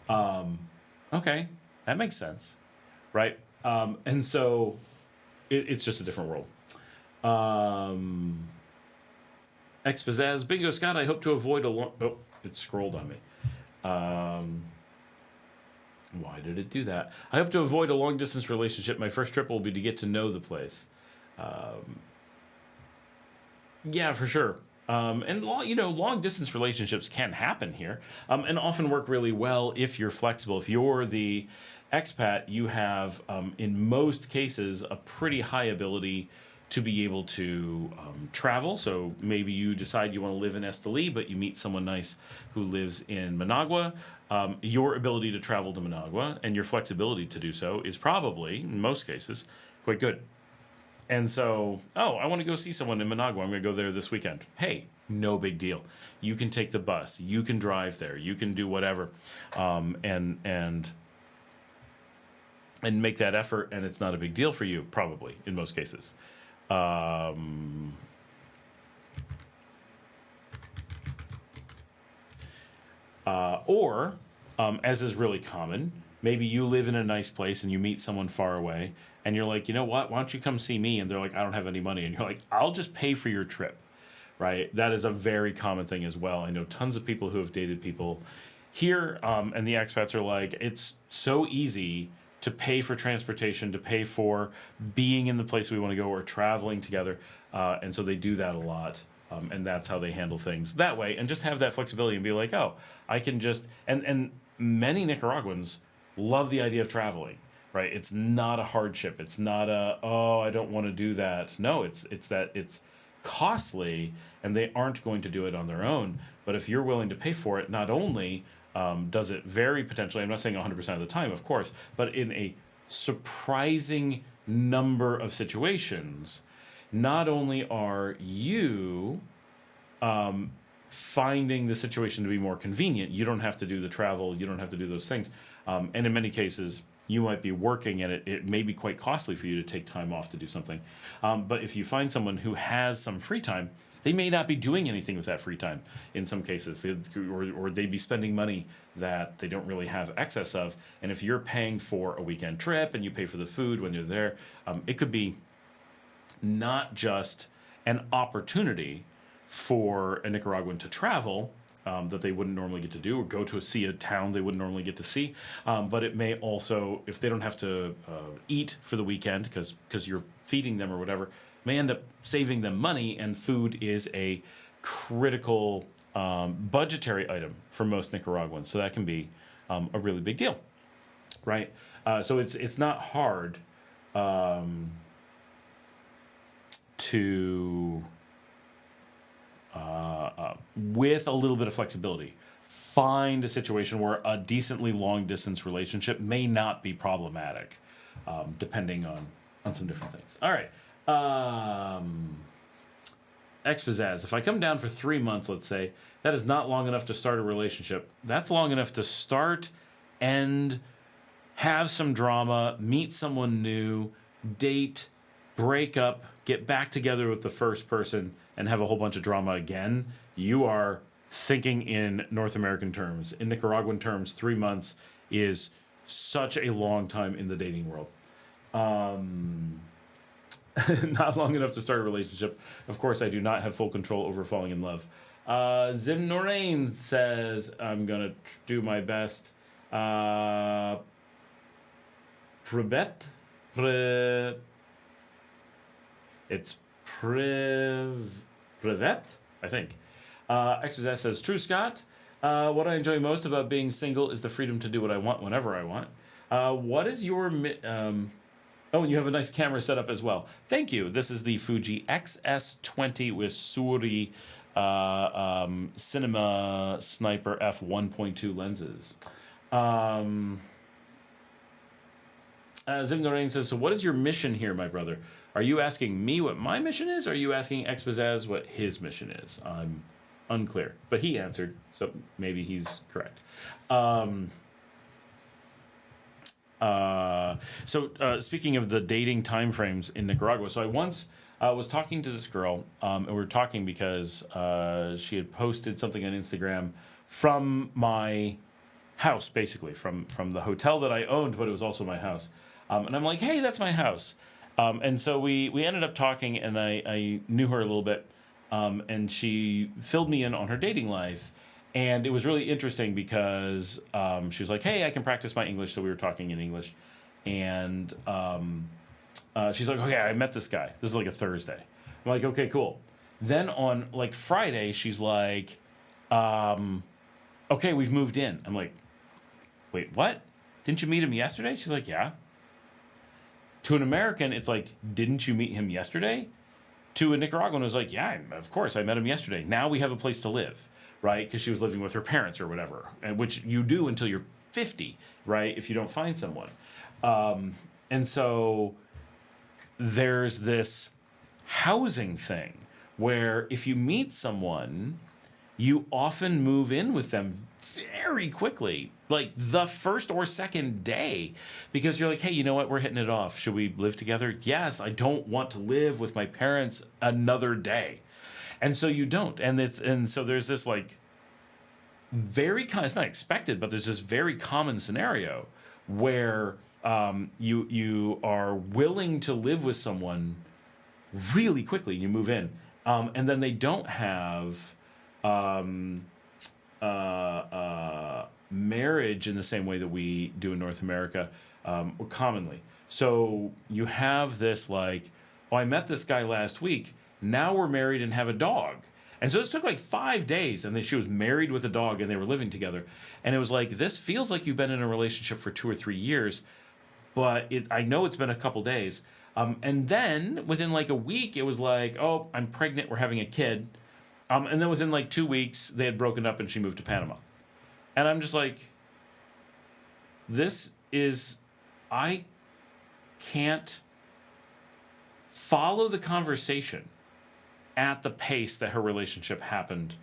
Okay, that makes sense, right? And so it's just a different world. Expazaz, Bingo Scott, I hope to avoid a long... Oh, it scrolled on me. Why did it do that? I hope to avoid a long-distance relationship. My first trip will be to get to know the place. Yeah, for sure. And long-distance relationships can happen here, and often work really well if you're flexible. If you're the expat, you have, in most cases, a pretty high ability to be able to travel. So maybe you decide you want to live in Esteli, but you meet someone nice who lives in Managua. Your ability to travel to Managua and your flexibility to do so is probably, in most cases, quite good. And so, I want to go see someone in Managua. I'm going to go there this weekend. Hey, no big deal. You can take the bus. You can drive there. You can do whatever, and make that effort. And it's not a big deal for you, probably in most cases. Or, as is really common, maybe you live in a nice place and you meet someone far away and you're like, you know what, why don't you come see me? And they're like, I don't have any money. And you're like, I'll just pay for your trip, right? That is a very common thing as well. I know tons of people who have dated people here, and the expats are like, it's so easy to pay for transportation, to pay for being in the place we want to go or traveling together. And so they do that a lot. And that's how they handle things that way, and just have that flexibility and be like, oh, I can just, and many Nicaraguans love the idea of traveling, right? It's not a hardship. It's not oh, I don't want to do that. No, it's that it's costly and they aren't going to do it on their own. But if you're willing to pay for it, not only does it very potentially, I'm not saying 100% of the time, of course, but in a surprising number of situations, not only are you finding the situation to be more convenient, you don't have to do the travel, you don't have to do those things. And in many cases, you might be working and it may be quite costly for you to take time off to do something. But if you find someone who has some free time, they may not be doing anything with that free time in some cases, or they'd be spending money that they don't really have excess of. And if you're paying for a weekend trip and you pay for the food when you're there, it could be not just an opportunity for a Nicaraguan to travel that they wouldn't normally get to do, or go to see a town they wouldn't normally get to see, but it may also, if they don't have to eat for the weekend because you're feeding them or whatever, may end up saving them money, and food is a critical budgetary item for most Nicaraguans, so that can be a really big deal, right? So it's not hard to, with a little bit of flexibility, find a situation where a decently long distance relationship may not be problematic, depending on some different things. All right. Expazaz, if I come down for 3 months, let's say, that is not long enough to start a relationship. That's long enough to start and have some drama, meet someone new, date, break up, get back together with the first person, and have a whole bunch of drama again. You are thinking in North American terms. In Nicaraguan terms, 3 months is such a long time in the dating world. Not long enough to start a relationship. Of course, I do not have full control over falling in love. Zim Norain says, I'm going to do my best. It's Privet, I think. XYZ says, True Scott, what I enjoy most about being single is the freedom to do what I want whenever I want. What is your... Oh, and you have a nice camera setup as well. Thank you. This is the Fuji XS20 with Suri Cinema Sniper f1.2 lenses. Zim Norain says, so what is your mission here, my brother? Are you asking me what my mission is, or are you asking Expazaz what his mission is? I'm unclear. But he answered, so maybe he's correct. Speaking of the dating timeframes in Nicaragua, so I once was talking to this girl, and we were talking because she had posted something on Instagram from my house, basically, from the hotel that I owned, but it was also my house. And I'm like, hey, that's my house. And so we ended up talking, and I knew her a little bit, and she filled me in on her dating life. And it was really interesting because she was like, hey, I can practice my English. So we were talking in English. And she's like, okay, I met this guy. This is like a Thursday. I'm like, okay, cool. Then on like Friday, she's like, okay, we've moved in. I'm like, wait, what? Didn't you meet him yesterday? She's like, yeah. To an American, it's like, didn't you meet him yesterday? To a Nicaraguan, it was like, yeah, of course, I met him yesterday. Now we have a place to live. Right, because she was living with her parents or whatever, and which you do until you're 50, right? If you don't find someone, and so there's this housing thing where if you meet someone, you often move in with them very quickly, like the first or second day, because you're like, hey, you know what? We're hitting it off. Should we live together? Yes, I don't want to live with my parents another day. And so you don't, and so there's this like it's not expected, but there's this very common scenario where you are willing to live with someone really quickly. You move in, and then they don't have marriage in the same way that we do in North America, or commonly. So you have this like, oh, I met this guy last week. Now we're married and have a dog. And so this took like 5 days, and she was married with a dog, and they were living together. And it was like, this feels like you've been in a relationship for 2 or 3 years, but I know it's been a couple days. And then within like a week, it was like, oh, I'm pregnant, we're having a kid. And then within like 2 weeks, they had broken up and she moved to Panama. And I'm just like, I can't follow the conversation at the pace that her relationship happened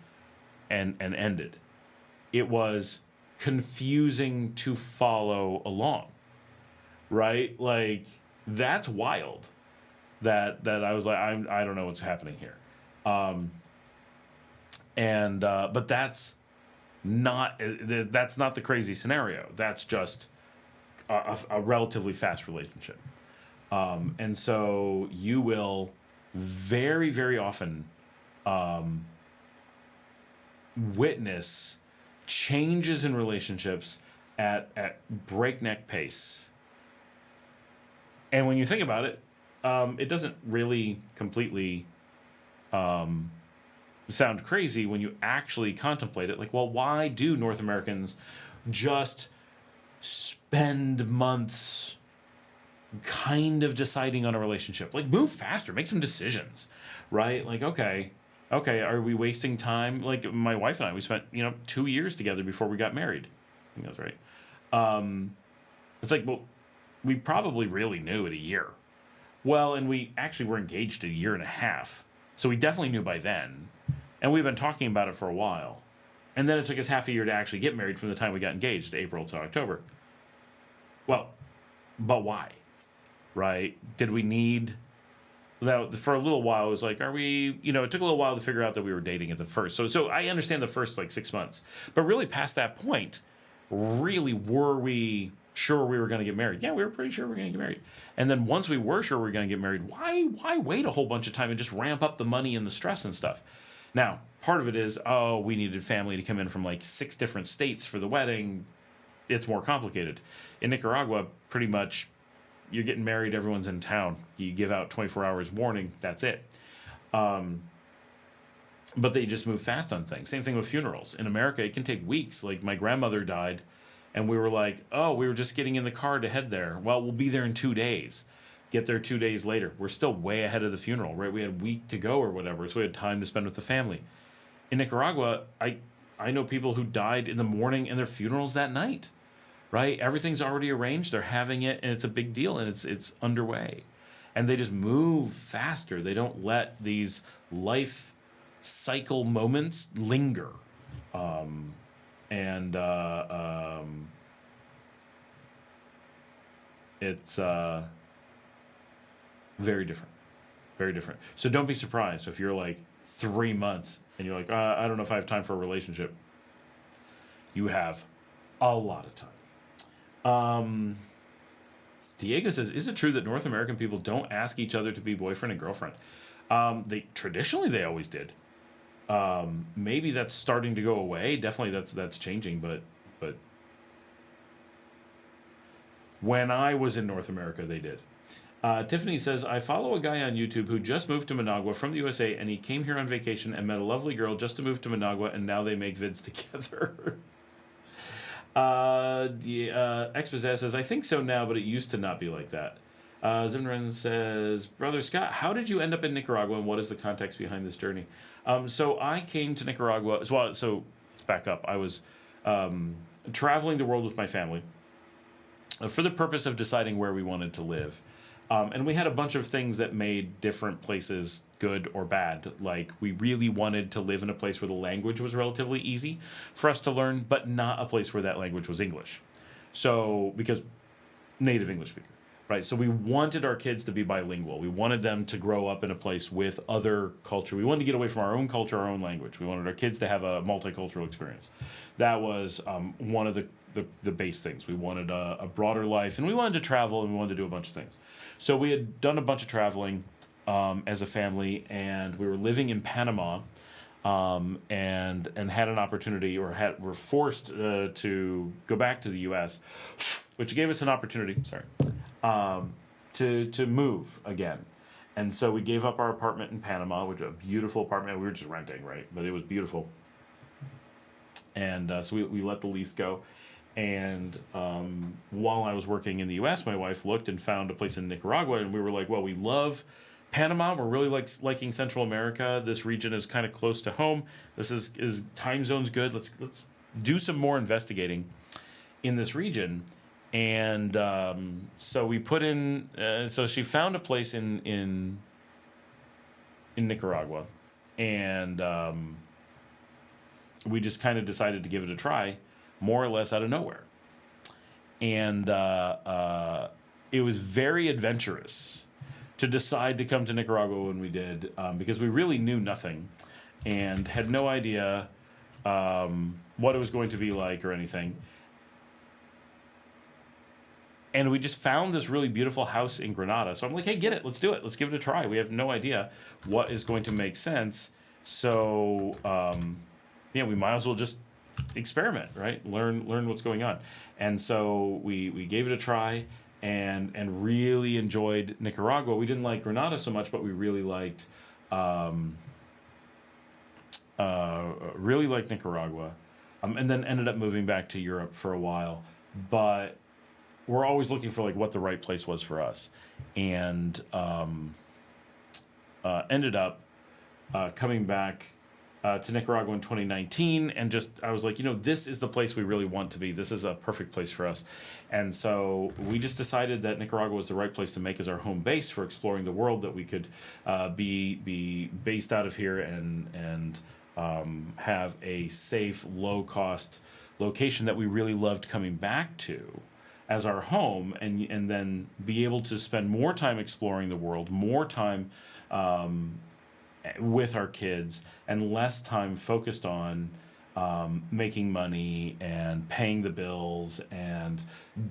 and ended. It was confusing to follow along, right? Like, that's wild. That I was like, I don't know what's happening here. But that's not the crazy scenario. That's just a relatively fast relationship. And so you will very, very often witness changes in relationships at breakneck pace. And when you think about it, it doesn't really completely sound crazy when you actually contemplate it. Like, well, why do North Americans just spend months kind of deciding on a relationship? Like, move faster, make some decisions, right? Like, okay, are we wasting time? Like, my wife and I, we spent 2 years together before we got married. I think that's right. It's like, well, we probably really knew at a year. Well, and we actually were engaged a year and a half, so we definitely knew by then, and we've been talking about it for a while. And then it took us half a year to actually get married from the time we got engaged, April to October. Well, but why? Right? Did we need... For a little while, it was like, are we... it took a little while to figure out that we were dating at the first. So I understand the first, 6 months. But really, past that point, really, were we sure we were going to get married? Yeah, we were pretty sure we were going to get married. And then once we were sure we were going to get married, why wait a whole bunch of time and just ramp up the money and the stress and stuff? Now, part of it is, we needed family to come in from 6 different states for the wedding. It's more complicated. In Nicaragua, pretty much, you're getting married, everyone's in town. You give out 24 hours warning, that's it. But they just move fast on things. Same thing with funerals. In America, it can take weeks. Like, my grandmother died, and we were like, we were just getting in the car to head there. Well, we'll be there in 2 days. Get there 2 days later. We're still way ahead of the funeral, right? We had a week to go or whatever, so we had time to spend with the family. In Nicaragua, I know people who died in the morning and their funerals that night, right? Everything's already arranged. They're having it, and it's a big deal, and it's underway. And they just move faster. They don't let these life cycle moments linger. It's very different. Very different. So don't be surprised if you're 3 months and you're like, I don't know if I have time for a relationship. You have a lot of time. Diego says, is it true that North American people don't ask each other to be boyfriend and girlfriend? Traditionally they always did. Maybe that's starting to go away. Definitely that's changing, but when I was in North America, they did. Tiffany says, I follow a guy on YouTube who just moved to Managua from the USA, and he came here on vacation and met a lovely girl just to move to Managua, and now they make vids together. Expat says, I think so now, but it used to not be like that. Zimran says, Brother Scott, how did you end up in Nicaragua, and what is the context behind this journey? So I came to Nicaragua, so let's back up. I was traveling the world with my family for the purpose of deciding where we wanted to live. And we had a bunch of things that made different places good or bad. Like, we really wanted to live in a place where the language was relatively easy for us to learn, but not a place where that language was English. So, because native English speaker. right? So we wanted our kids to be bilingual. We wanted them to grow up in a place with other culture. We wanted to get away from our own culture, our own language. We wanted our kids to have a multicultural experience. That was one of the base things. We wanted a broader life, and we wanted to travel, and we wanted to do a bunch of things. So we had done a bunch of traveling as a family, and we were living in Panama, and had an opportunity, or were forced to go back to the U.S., which gave us an opportunity. To move again. And so we gave up our apartment in Panama, which was a beautiful apartment. We were just renting, right? But it was beautiful. And so we let the lease go. And while I was working in the U.S., my wife looked and found a place in Nicaragua. And we were like, well, we love Panama. We're really liking Central America. This region is kind of close to home. This is time zone's good. Let's do some more investigating in this region. And so we put in. So she found a place in Nicaragua, and we just kind of decided to give it a try, more or less out of nowhere. And it was very adventurous to decide to come to Nicaragua when we did, because we really knew nothing, and had no idea what it was going to be like or anything. And we just found this really beautiful house in Granada. So I'm like, hey, get it. Let's do it. Let's give it a try. We have no idea what is going to make sense. So, we might as well just experiment, right? Learn what's going on. And so we gave it a try and really enjoyed Nicaragua. We didn't like Granada so much, but we really liked Nicaragua. And then ended up moving back to Europe for a while. But we're always looking for like what the right place was for us, and ended up coming back to Nicaragua in 2019, and I was like, this is the place we really want to be. This is a perfect place for us, and so we just decided that Nicaragua was the right place to make as our home base for exploring the world. That we could be based out of here and have a safe, low cost location that we really loved coming back to as our home, and then be able to spend more time exploring the world, more time with our kids, and less time focused on making money and paying the bills and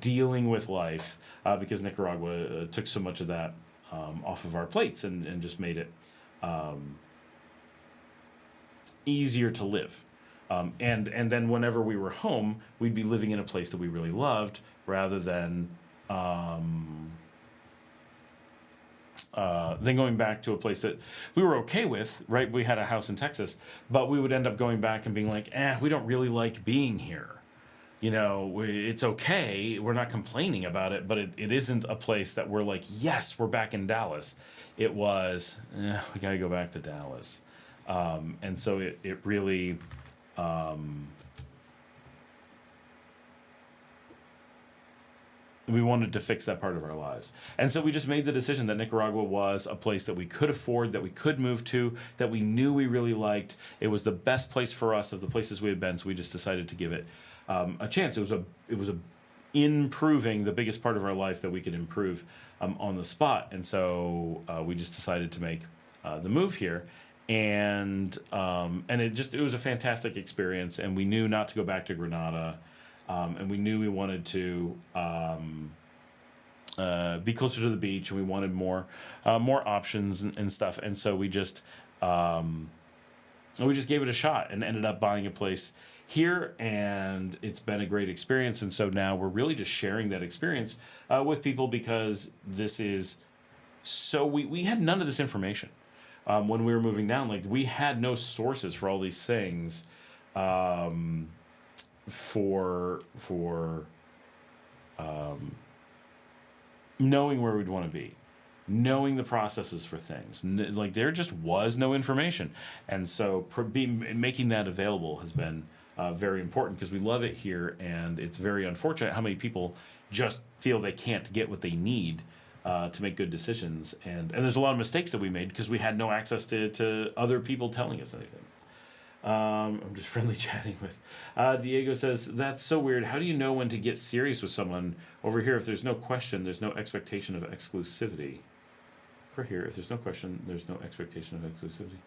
dealing with life, because Nicaragua took so much of that off of our plates and just made it easier to live. And then whenever we were home, we'd be living in a place that we really loved, rather than going back to a place that we were okay with, right? We had a house in Texas, but we would end up going back and being like, we don't really like being here. It's okay. We're not complaining about it, but it isn't a place that we're like, yes, we're back in Dallas. It was, we got to go back to Dallas. And so it really... we wanted to fix that part of our lives. And so we just made the decision that Nicaragua was a place that we could afford, that we could move to, that we knew we really liked. It was the best place for us of the places we had been, so we just decided to give it a chance. It was improving the biggest part of our life that we could improve on the spot. And so we just decided to make the move here. And it was a fantastic experience, and we knew not to go back to Granada. And we knew we wanted to be closer to the beach, and we wanted more options and stuff. And so we just gave it a shot and ended up buying a place here, and it's been a great experience. And so now we're really just sharing that experience with people, because this is so we had none of this information when we were moving down. Like, we had no sources for all these things. For knowing where we'd want to be, knowing the processes for things. Like, there just was no information. And so making that available has been very important, because we love it here, and it's very unfortunate how many people just feel they can't get what they need to make good decisions. And there's a lot of mistakes that we made because we had no access to other people telling us anything. I'm just friendly chatting with. Diego says, that's so weird. How do you know when to get serious with someone? Over here, if there's no question, there's no expectation of exclusivity. For here, if there's no question, there's no expectation of exclusivity.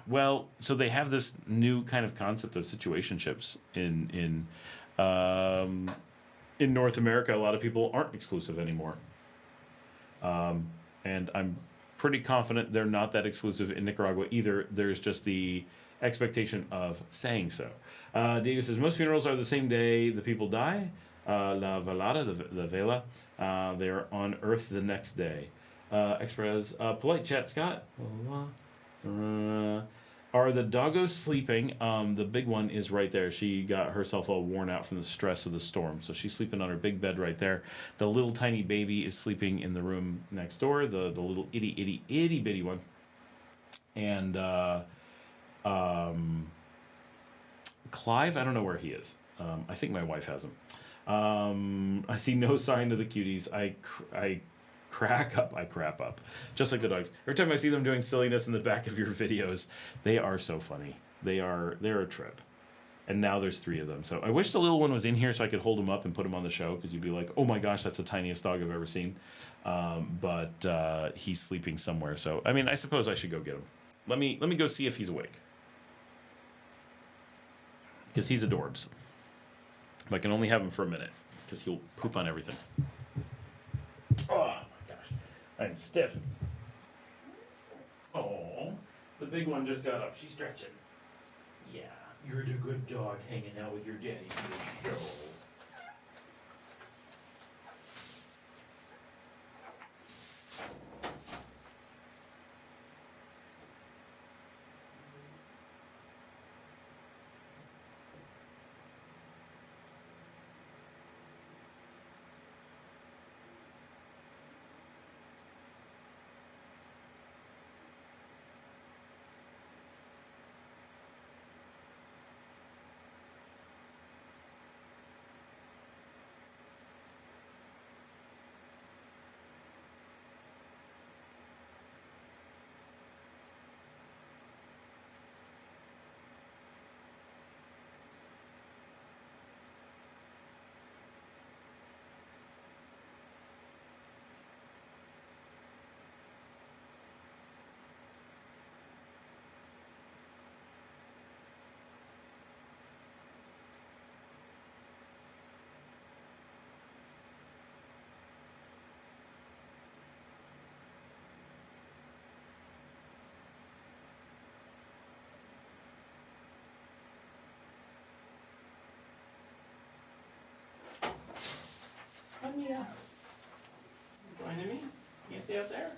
Well, so they have this new kind of concept of situationships in North America. A lot of people aren't exclusive anymore. And I'm pretty confident they're not that exclusive in Nicaragua either. There's just the expectation of saying so. Diego says, most funerals are the same day the people die. La velada, the vela, they're on Earth the next day. Express, polite chat, Scott. Are the doggos sleeping? The big one is right there. She got herself all worn out from the stress of the storm. So she's sleeping on her big bed right there. The little tiny baby is sleeping in the room next door, the little itty bitty one. And Clive, I don't know where he is. I think my wife has him. I see no sign of the cuties. I crap up, just like the dogs. Every time I see them doing silliness in the back of your videos, they are so funny. They're a trip. And now there's 3 of them. So I wish the little one was in here so I could hold him up and put him on the show, because you'd be like, oh my gosh, that's the tiniest dog I've ever seen. But he's sleeping somewhere. So I mean, I suppose I should go get him. Let me go see if he's awake, because he's adorbs. But I can only have him for a minute, because he'll poop on everything. Oh. I'm stiff. Oh, the big one just got up. She's stretching. Yeah, you're the good dog hanging out with your daddy for the show. Come here. You joining me? Can you stay up there?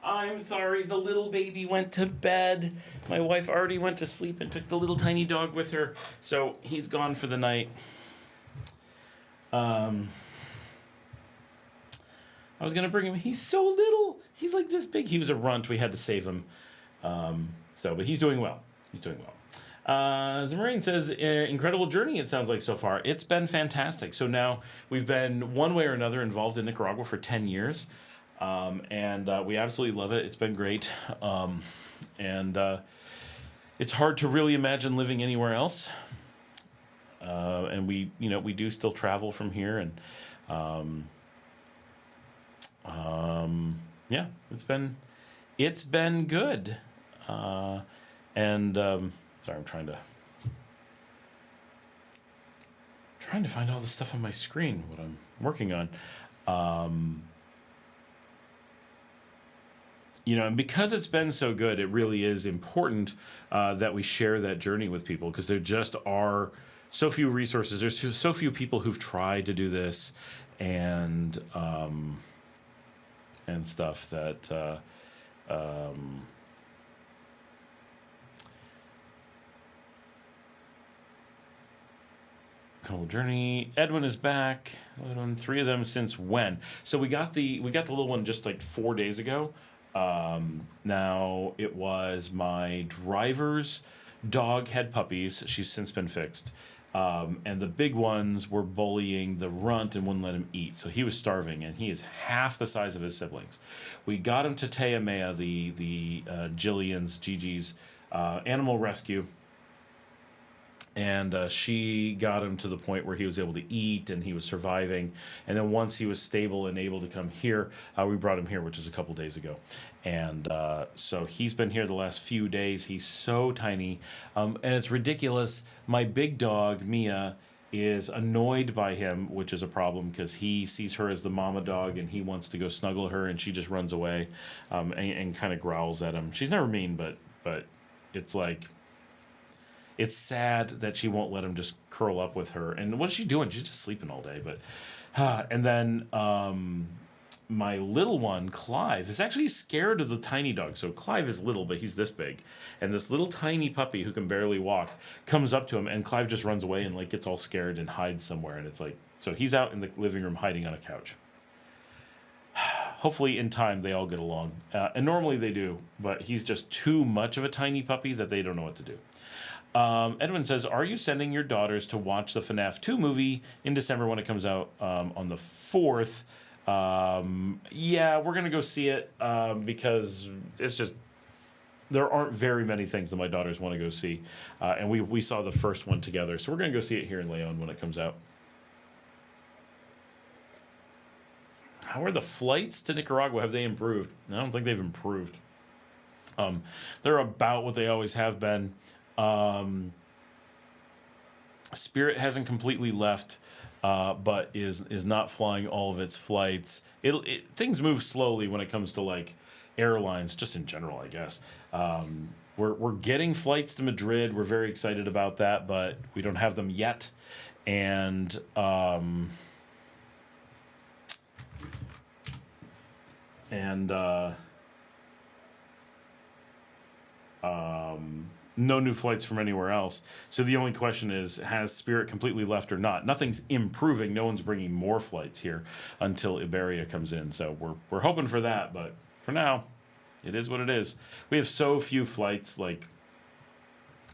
I'm sorry, the little baby went to bed. My wife already went to sleep and took the little tiny dog with her, so he's gone for the night. I was gonna bring him. He's so little. He's like this big. He was a runt. We had to save him. But he's doing well. He's doing well. Zamarine says, incredible journey, it sounds like, so far. It's been fantastic. So now we've been, one way or another, involved in Nicaragua for 10 years. And we absolutely love it. It's been great. It's hard to really imagine living anywhere else. And we do still travel from here. And yeah, it's been good. Sorry, I'm trying to find all the stuff on my screen, what I'm working on. And because it's been so good, it really is important that we share that journey with people, because there just are so few resources. There's so few people who've tried to do this and stuff that whole journey. Edwin is back. Edwin, 3 of them since when? So we got the little one just like 4 days ago. Now it was my driver's dog had puppies. She's since been fixed. And the big ones were bullying the runt and wouldn't let him eat. So he was starving, and he is half the size of his siblings. We got him to Teamea, the Gigi's animal rescue. And she got him to the point where he was able to eat and he was surviving. And then once he was stable and able to come here, we brought him here, which is a couple days ago. And so he's been here the last few days. He's so tiny. And it's ridiculous. My big dog, Mia, is annoyed by him, which is a problem because he sees her as the mama dog and he wants to go snuggle her, and she just runs away and kind of growls at him. She's never mean, but it's like... It's sad that she won't let him just curl up with her. And what's she doing? She's just sleeping all day. But and then my little one, Clive, is actually scared of the tiny dog. So Clive is little, but he's this big. And this little tiny puppy who can barely walk comes up to him, and Clive just runs away and like gets all scared and hides somewhere. And it's like, so he's out in the living room hiding on a couch. Hopefully in time they all get along. And normally they do, but he's just too much of a tiny puppy that they don't know what to do. Edwin says, are you sending your daughters to watch the FNAF 2 movie in December when it comes out on the 4th? Yeah, we're going to go see it because it's just, there aren't very many things that my daughters want to go see. And we saw the first one together. So we're going to go see it here in Leon when it comes out. How are the flights to Nicaragua? Have they improved? I don't think they've improved. They're about what they always have been. Spirit hasn't completely left, but is not flying all of its flights. Things move slowly when it comes to like airlines, just in general, I guess. We're getting flights to Madrid. We're very excited about that, but we don't have them yet. And no new flights from anywhere else. So the only question is, has Spirit completely left or not? Nothing's improving. No one's bringing more flights here until Iberia comes in. So we're hoping for that, but for now, it is what it is. We have so few flights. Like,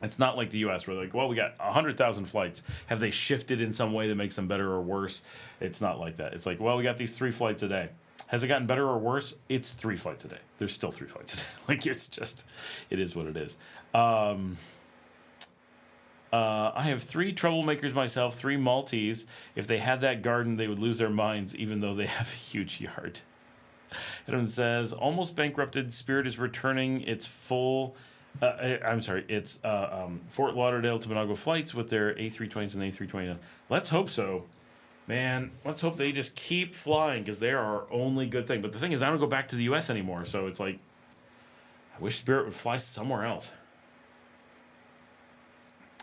it's not like the U.S. where like, well, we got 100,000 flights. Have they shifted in some way that makes them better or worse? It's not like that. It's like, well, we got these 3 flights a day. Has it gotten better or worse? It's 3 flights a day. There's still 3 flights a day. Like, it's just, it is what it is. I have 3 troublemakers myself, 3 Maltese. If they had that garden, they would lose their minds, even though they have a huge yard. Edwin says, almost bankrupted. Spirit is returning its full... it's Fort Lauderdale to Managua flights with their A320s and A320. Let's hope so. Man, let's hope they just keep flying because they are our only good thing. But the thing is, I don't go back to the U.S. anymore, so it's like, I wish Spirit would fly somewhere else.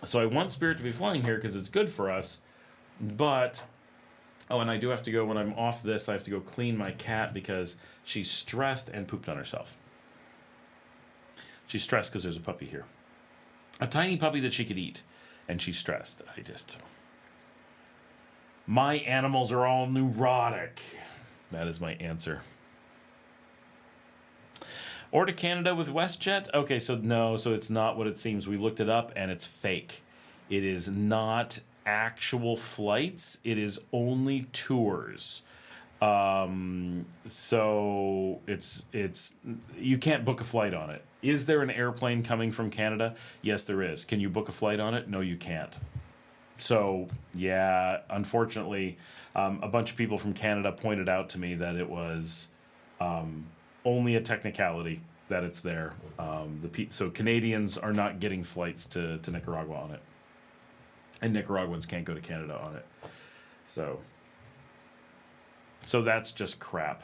So I want Spirit to be flying here because it's good for us, but... Oh, and I do have to go, when I'm off this, I have to go clean my cat because she's stressed and pooped on herself. She's stressed because there's a puppy here. A tiny puppy that she could eat, and she's stressed. My animals are all neurotic. That is my answer. Or to Canada with WestJet? Okay, so no, so it's not what it seems. We looked it up, and it's fake. It is not actual flights. It is only tours. So it's you can't book a flight on it. Is there an airplane coming from Canada? Yes, there is. Can you book a flight on it? No, you can't. So, yeah, unfortunately, a bunch of people from Canada pointed out to me that it was only a technicality that it's there. So Canadians are not getting flights to Nicaragua on it. And Nicaraguans can't go to Canada on it. So that's just crap.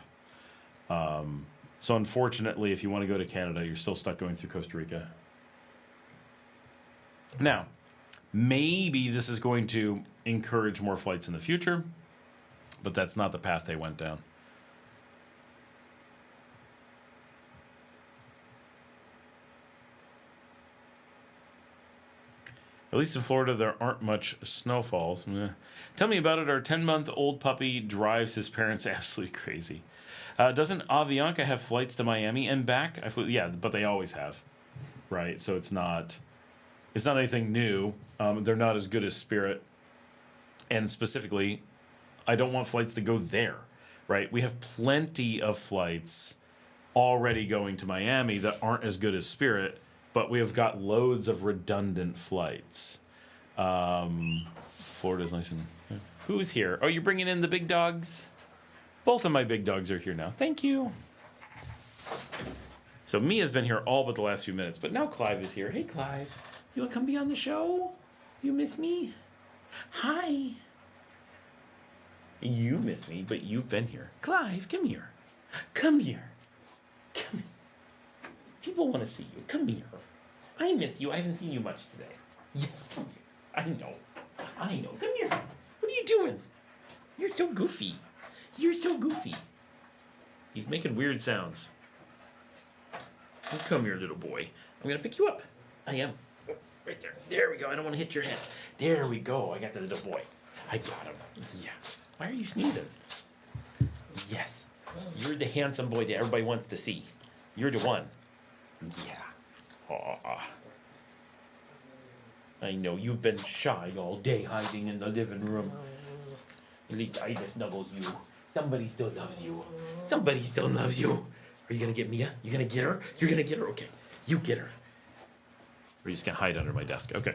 So unfortunately, if you want to go to Canada, you're still stuck going through Costa Rica. Now, maybe this is going to encourage more flights in the future, but that's not the path they went down. At least in Florida, there aren't much snowfalls. Tell me about it. Our 10-month-old puppy drives his parents absolutely crazy. Doesn't Avianca have flights to Miami and back? Yeah, but they always have, right? So it's not anything new. They're not as good as Spirit. And specifically, I don't want flights to go there, right? We have plenty of flights already going to Miami that aren't as good as Spirit, but we have got loads of redundant flights. Florida's nice and... Who's here? Oh, you're bringing in the big dogs? Both of my big dogs are here now. Thank you. So Mia's been here all but the last few minutes, but now Clive is here. Hey, Clive. You want to come be on the show? You miss me? Hi. You miss me, but you've been here. Clive, come here. Come here. Come here. People want to see you. Come here. I miss you. I haven't seen you much today. Yes, come here. I know. Come here. What are you doing? You're so goofy. You're so goofy. He's making weird sounds. Come here, little boy. I'm going to pick you up. I am. Right there. There we go. I don't want to hit your head. There we go. I got the little boy. I got him. Yeah. Why are you sneezing? Yes. You're the handsome boy that everybody wants to see. You're the one. Yeah. Aw. I know. You've been shy all day hiding in the living room. At least I just snuggles you. Somebody still loves you. Somebody still loves you. Are you going to get Mia? You going to get her? You're going to get her? Okay. You get her. Or you just going to hide under my desk. Okay.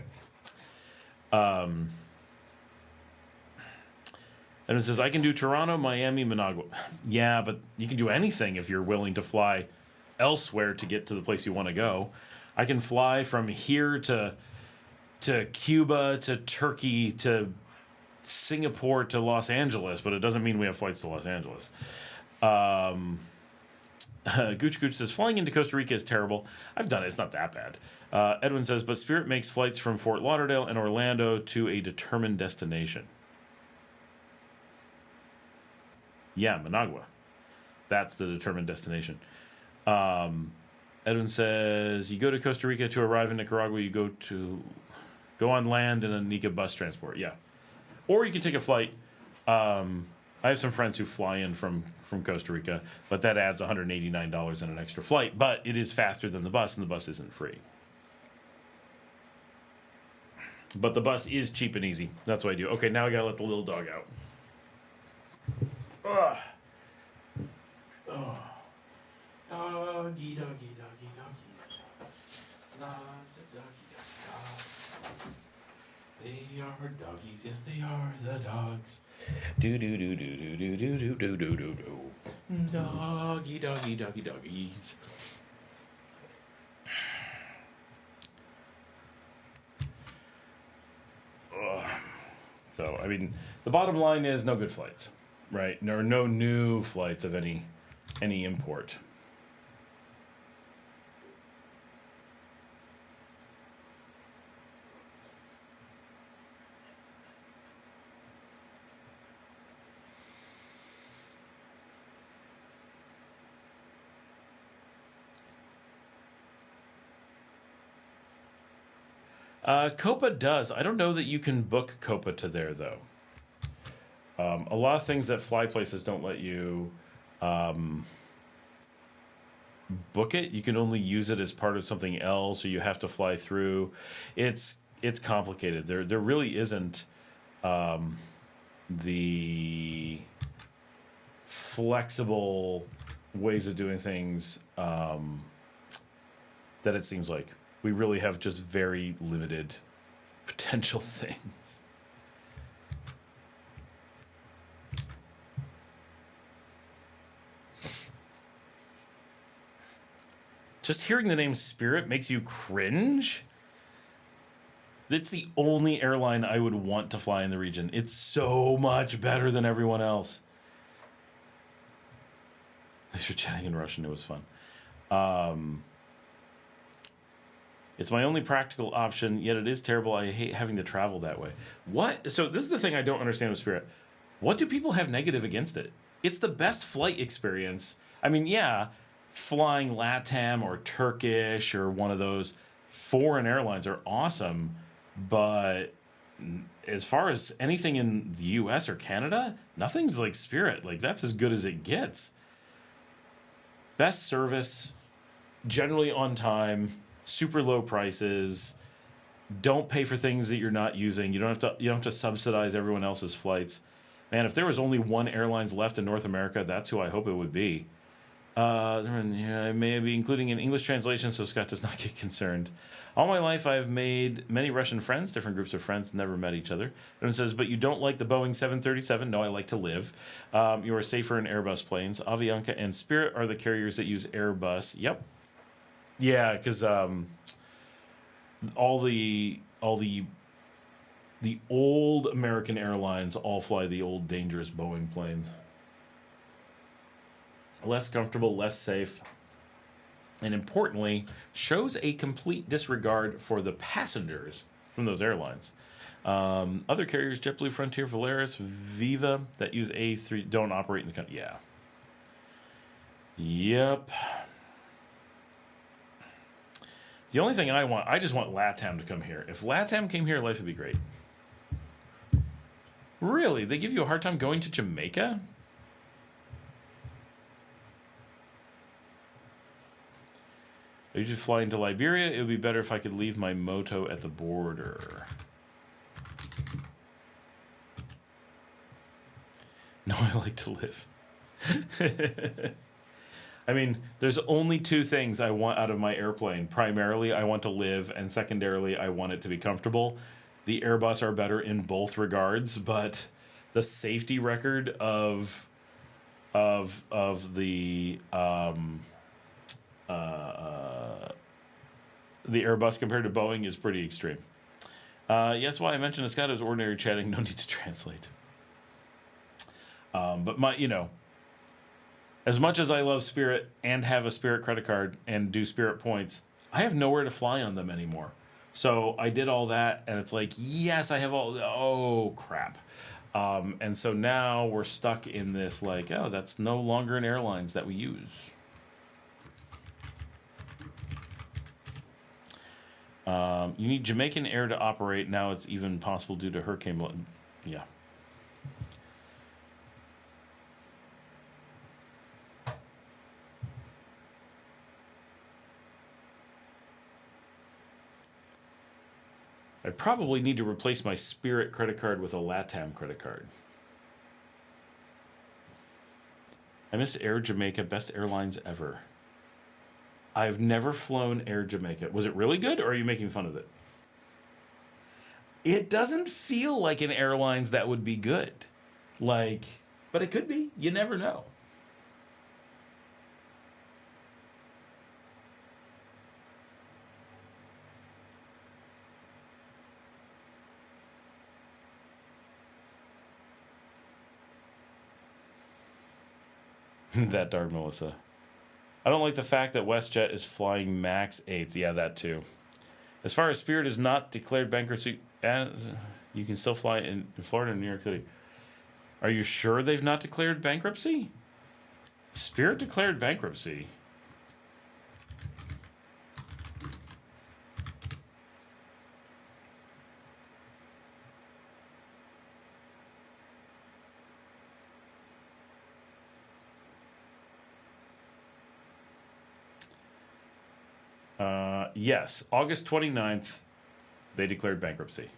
And it says, I can do Toronto, Miami, Managua. Yeah, but you can do anything if you're willing to fly elsewhere to get to the place you want to go. I can fly from here to Cuba, to Turkey, to Singapore, to Los Angeles, but it doesn't mean we have flights to Los Angeles. Gooch says, flying into Costa Rica is terrible. I've done it. It's not that bad. Edwin says, but Spirit makes flights from Fort Lauderdale and Orlando to a determined destination. Yeah, Managua. That's the determined destination. Edwin says, you go to Costa Rica to arrive in Nicaragua, you go on land in a Nika bus transport. Yeah. Or you can take a flight. I have some friends who fly in from Costa Rica, but that adds $189 in an extra flight. But it is faster than the bus, and the bus isn't free. But the bus is cheap and easy. That's what I do. Okay, now I gotta let the little dog out. Ugh. Oh. Doggy, doggy, doggy, doggies. Lots of doggy, doggy dogs. They are doggies, yes, they are the dogs. Do do do do do do do do do do do do. Doggy, doggy, doggy, doggies. Ugh. So, I mean, the bottom line is no good flights, right? There are no new flights of any import. Copa does. I don't know that you can book Copa to there, though. A lot of things that fly places don't let you book it. You can only use it as part of something else, or you have to fly through. It's complicated. There really isn't the flexible ways of doing things that it seems like. We really have just very limited potential things. Just hearing the name Spirit makes you cringe? It's the only airline I would want to fly in the region. It's so much better than everyone else. Thanks for chatting in Russian. It was fun. It's my only practical option, yet it is terrible. I hate having to travel that way. What? So this is the thing I don't understand with Spirit. What do people have negative against it? It's the best flight experience. I mean, yeah, flying LATAM or Turkish or one of those foreign airlines are awesome, but as far as anything in the US or Canada, nothing's like Spirit. Like, that's as good as it gets. Best service, generally on time, super low prices, Don't pay for things that you're not using. You don't have to subsidize everyone else's flights. Man, if there was only one airlines left in North America, that's who I hope it would be. I may be including an English translation so Scott does not get concerned. All my life, I've made many Russian friends, different groups of friends, never met each other. And it says, but you don't like the Boeing 737? No, I like to live. You are safer in Airbus planes. Avianca and Spirit are the carriers that use Airbus. Yep. Yeah, because all the old American airlines all fly the old dangerous Boeing planes. Less comfortable, less safe, and importantly, shows a complete disregard for the passengers from those airlines. Other carriers, JetBlue, Frontier, Volaris, Viva, that use A3 don't operate in the country. Yeah. Yep. The only thing I just want LATAM to come here. If LATAM came here, life would be great. Really? They give you a hard time going to Jamaica? I usually fly into Liberia. It would be better if I could leave my moto at the border. No, I like to live. I mean, there's only two things I want out of my airplane. Primarily, I want to live, and secondarily, I want it to be comfortable. The Airbus are better in both regards, but the safety record of the Airbus compared to Boeing is pretty extreme. Yes, why I mentioned Scott is ordinary chatting, no need to translate. But as much as I love Spirit and have a Spirit credit card and do Spirit points, I have nowhere to fly on them anymore. So I did all that, and it's like, yes, I have oh, crap. And so now we're stuck in this, like, oh, that's no longer an airlines that we use. You need Jamaican Air to operate. Now it's even possible due to hurricane. Yeah. I probably need to replace my Spirit credit card with a LATAM credit card. I miss Air Jamaica, best airlines ever. I've never flown Air Jamaica. Was it really good, or are you making fun of it? It doesn't feel like an airlines that would be good. But it could be. You never know. That darn Melissa. I don't like the fact that WestJet is flying MAX 8s. Yeah, that too. As far as Spirit is not declared bankruptcy, you can still fly in Florida and New York City. Are you sure they've not declared bankruptcy? Spirit declared bankruptcy. Yes, August 29th, they declared bankruptcy.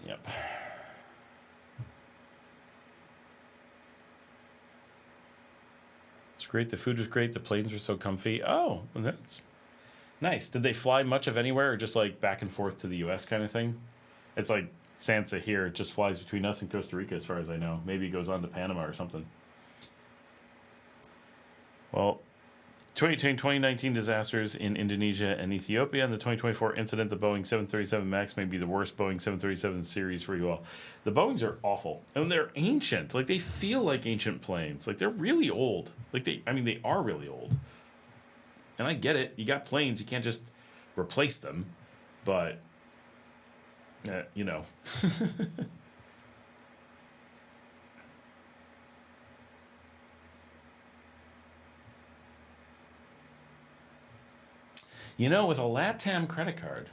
Yep. It's great. The food was great. The planes were so comfy. Oh, well, that's nice. Did they fly much of anywhere, or just like back and forth to the U.S. kind of thing? It's like Sansa here. It just flies between us and Costa Rica, as far as I know. Maybe it goes on to Panama or something. Well, 2019 disasters in Indonesia and Ethiopia, and the 2024 incident, the Boeing 737 MAX may be the worst Boeing 737 series for you all. The Boeings are awful, and they're ancient. Like, they feel like ancient planes. Like, they're really old. They are really old. And I get it. You got planes. You can't just replace them. But, you know. You know, with a LATAM credit card,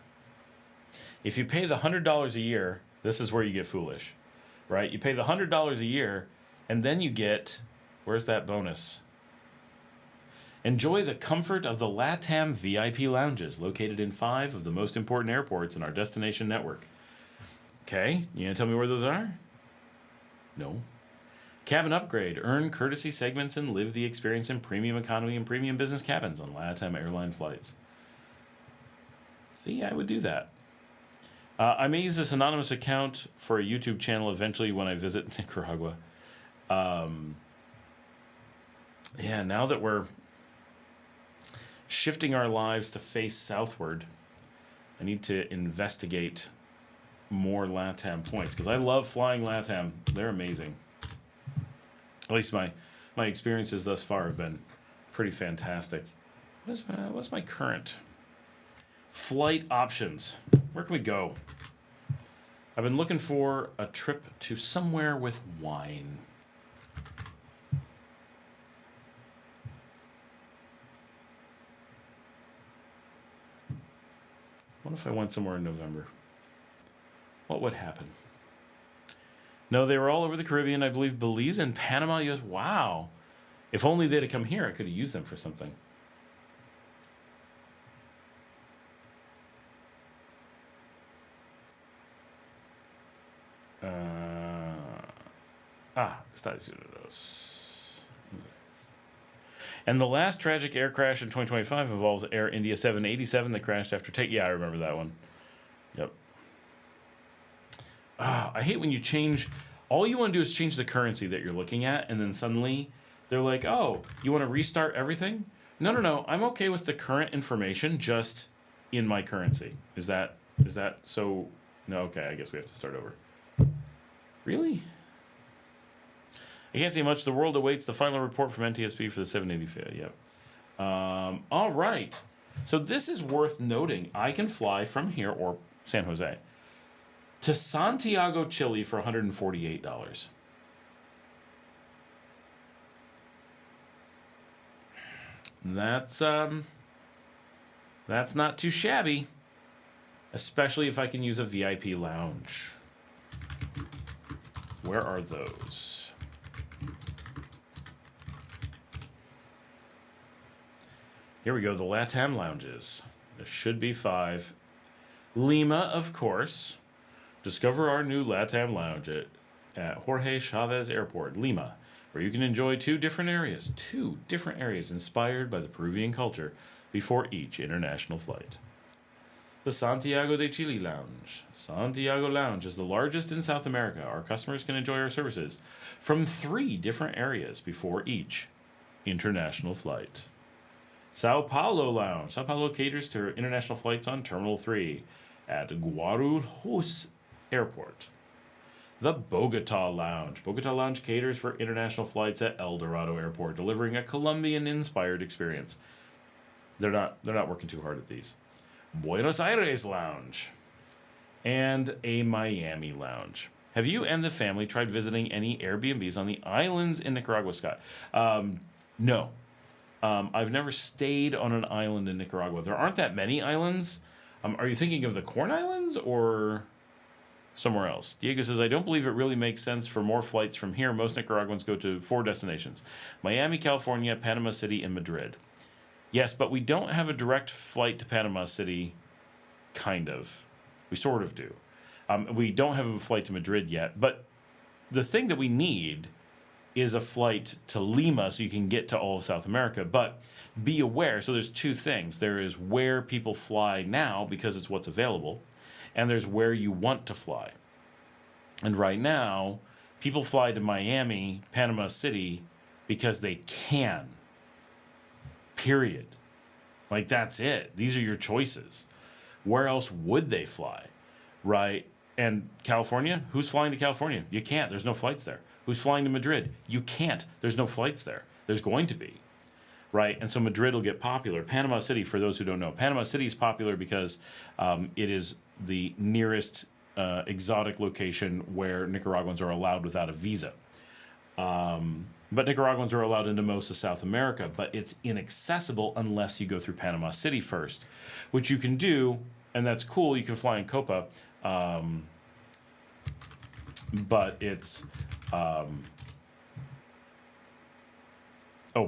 if you pay the $100 a year, this is where you get foolish, right? You pay the $100 a year, and then you get, where's that bonus? Enjoy the comfort of the LATAM VIP lounges located in 5 of the most important airports in our destination network. Okay, you gonna tell me where those are? No. Cabin upgrade. Earn courtesy segments and live the experience in premium economy and premium business cabins on LATAM airline flights. See, I would do that. I may use this anonymous account for a YouTube channel eventually when I visit Nicaragua. Yeah, now that we're shifting our lives to face southward, I need to investigate more LATAM points because I love flying LATAM. They're amazing. At least my experiences thus far have been pretty fantastic. What's my current flight options? Where can we go? I've been looking for a trip to somewhere with wine. What if I went somewhere in November? What would happen? No, they were all over the Caribbean. I believe Belize and Panama, US. Wow. If only they'd have come here, I could have used them for something. Estados Unidos. And the last tragic air crash in 2025 involves Air India 787 that crashed after take. Yeah, I remember that one. Yep. I hate when you change. All you want to do is change the currency that you're looking at, and then suddenly they're like, "Oh, you want to restart everything?" No. I'm okay with the current information just in my currency. Is that so? No. Okay, I guess we have to start over. Really? I can't say much. The world awaits the final report from NTSB for the 785. Yep. All right. So this is worth noting. I can fly from here, or San Jose, to Santiago, Chile for $148. That's not too shabby, especially if I can use a VIP lounge. Where are those? Here we go, the LATAM lounges. There should be 5. Lima, of course. Discover our new LATAM lounge at Jorge Chavez Airport, Lima, where you can enjoy 2 different areas inspired by the Peruvian culture before each international flight. The Santiago de Chile Lounge. Santiago Lounge is the largest in South America. Our customers can enjoy our services from 3 different areas before each international flight. Sao Paulo Lounge. Sao Paulo caters to international flights on Terminal 3 at Guarulhos Airport. The Bogota Lounge. Bogota Lounge caters for international flights at El Dorado Airport, delivering a Colombian-inspired experience. They're not working too hard at these. Buenos Aires Lounge. And a Miami Lounge. Have you and the family tried visiting any Airbnbs on the islands in Nicaragua, Scott? No. I've never stayed on an island in Nicaragua. There aren't that many islands. Are you thinking of the Corn Islands or somewhere else? Diego says, I don't believe it really makes sense for more flights from here. Most Nicaraguans go to 4 destinations: Miami, California, Panama City, and Madrid. Yes, but we don't have a direct flight to Panama City, kind of. We sort of do. We don't have a flight to Madrid yet, but the thing that we need is a flight to Lima so you can get to all of South America. But be aware, so there's 2 things. There is where people fly now because it's what's available, and there's where you want to fly. And right now, people fly to Miami, Panama City because they can. Period. Like, that's it. These are your choices. Where else would they fly? Right? And California? Who's flying to California? You can't. There's no flights there. Who's flying to Madrid? You can't. There's no flights there. There's going to be. Right? And so Madrid will get popular. Panama City, for those who don't know, Panama City is popular because it is the nearest exotic location where Nicaraguans are allowed without a visa. But Nicaraguans are allowed into most of South America, but it's inaccessible unless you go through Panama City first, which you can do, and that's cool. You can fly in Copa, but it's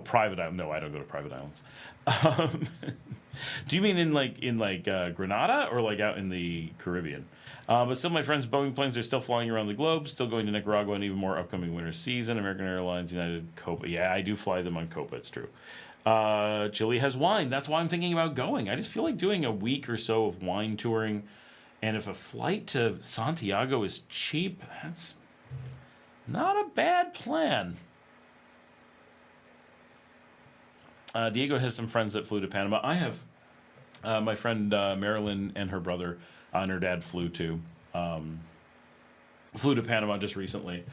private island. No, I don't go to private islands. Do you mean in Grenada or like out in the Caribbean? But still, my friends' Boeing planes are still flying around the globe, still going to Nicaragua and even more upcoming winter season. American Airlines, United, Copa. Yeah, I do fly them on Copa. It's true. Chile has wine. That's why I'm thinking about going. I just feel like doing a week or so of wine touring. And if a flight to Santiago is cheap, that's not a bad plan. Diego has some friends that flew to Panama. I have my friend Marilyn and her brother and her dad flew to Panama just recently.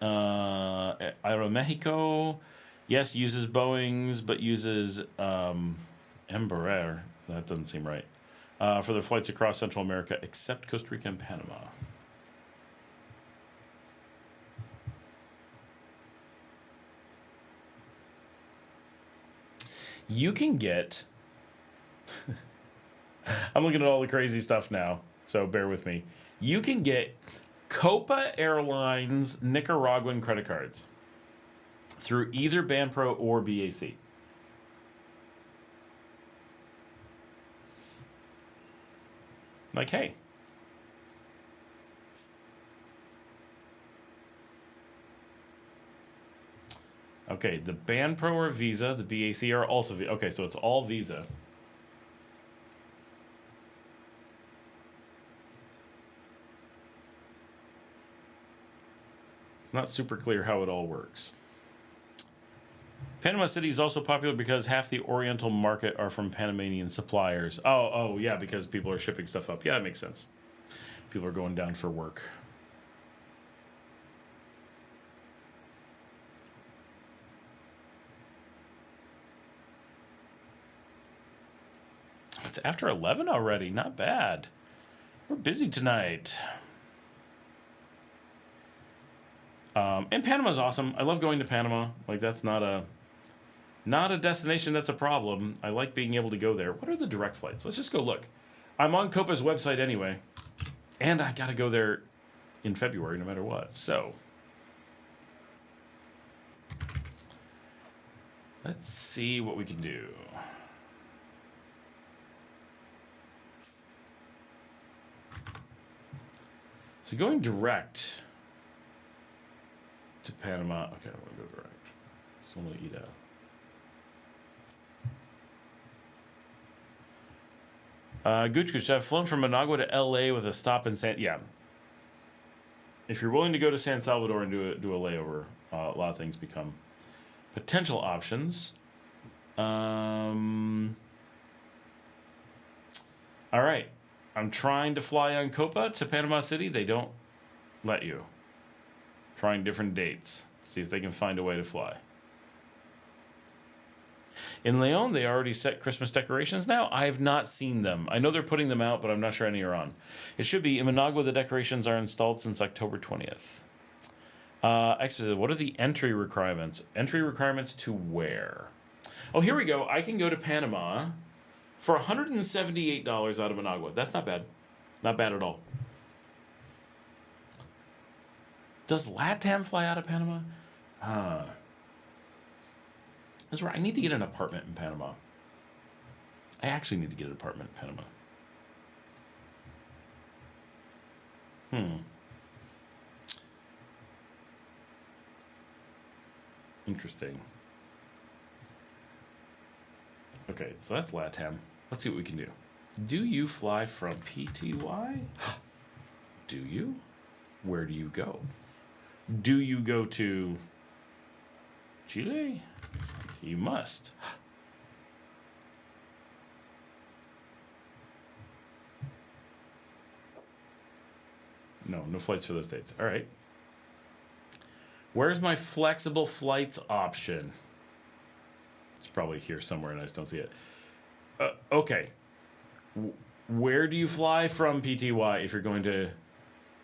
Aeromexico, yes, uses Boeings, but uses Embraer. That doesn't seem right. For their flights across Central America, except Costa Rica and Panama. You can get... I'm looking at all the crazy stuff now, so bear with me. You can get Copa Airlines Nicaraguan credit cards through either BanPro or BAC. Like, hey. Okay, the BanPro or Visa, the BAC are also Visa. Okay, so it's all Visa. It's not super clear how it all works. Panama City is also popular because half the Oriental market are from Panamanian suppliers. Oh, yeah, because people are shipping stuff up. Yeah, that makes sense. People are going down for work. It's after 11 already. Not bad. We're busy tonight. And Panama's awesome. I love going to Panama. Like, that's not a destination that's a problem. I like being able to go there. What are the direct flights? Let's just go look. I'm on Copa's website anyway. And I got to go there in February no matter what. So, let's see what we can do. So going direct to Panama. Okay, I want to go direct. Just want to eat out. Gooch, I've flown from Managua to LA with a stop in Yeah. If you're willing to go to San Salvador and do a layover, a lot of things become potential options. All right. I'm trying to fly on Copa to Panama City. They don't let you. Trying different dates. See if they can find a way to fly. In Leon, they already set Christmas decorations now. I have not seen them. I know they're putting them out, but I'm not sure any are on. It should be. In Managua, the decorations are installed since October 20th. Expat, what are the entry requirements? Entry requirements to where? Oh, here we go. I can go to Panama for $178 out of Managua. That's not bad. Not bad at all. Does LATAM fly out of Panama? That's right. I need to get an apartment in Panama. I actually need to get an apartment in Panama. Interesting. Okay, so that's LATAM. Let's see what we can do. Do you fly from PTY? Do you? Where do you go? Do you go to Chile? You must. No flights for those dates. All right. Where's my flexible flights option? It's probably here somewhere and I just don't see it. Okay. Where do you fly from PTY if you're going to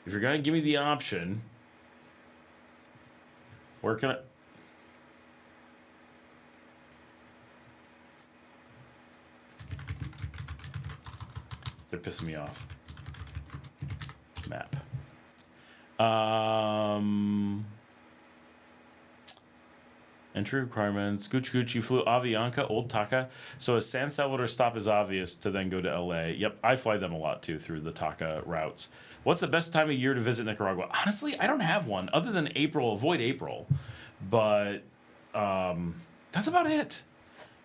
give me the option? Where can I... They're pissing me off. Map. Entry requirements. Gooch, you flew Avianca, Old Taka. So a San Salvador stop is obvious to then go to LA. Yep, I fly them a lot too through the Taka routes. What's the best time of year to visit Nicaragua? Honestly, I don't have one other than April. Avoid April. But that's about it.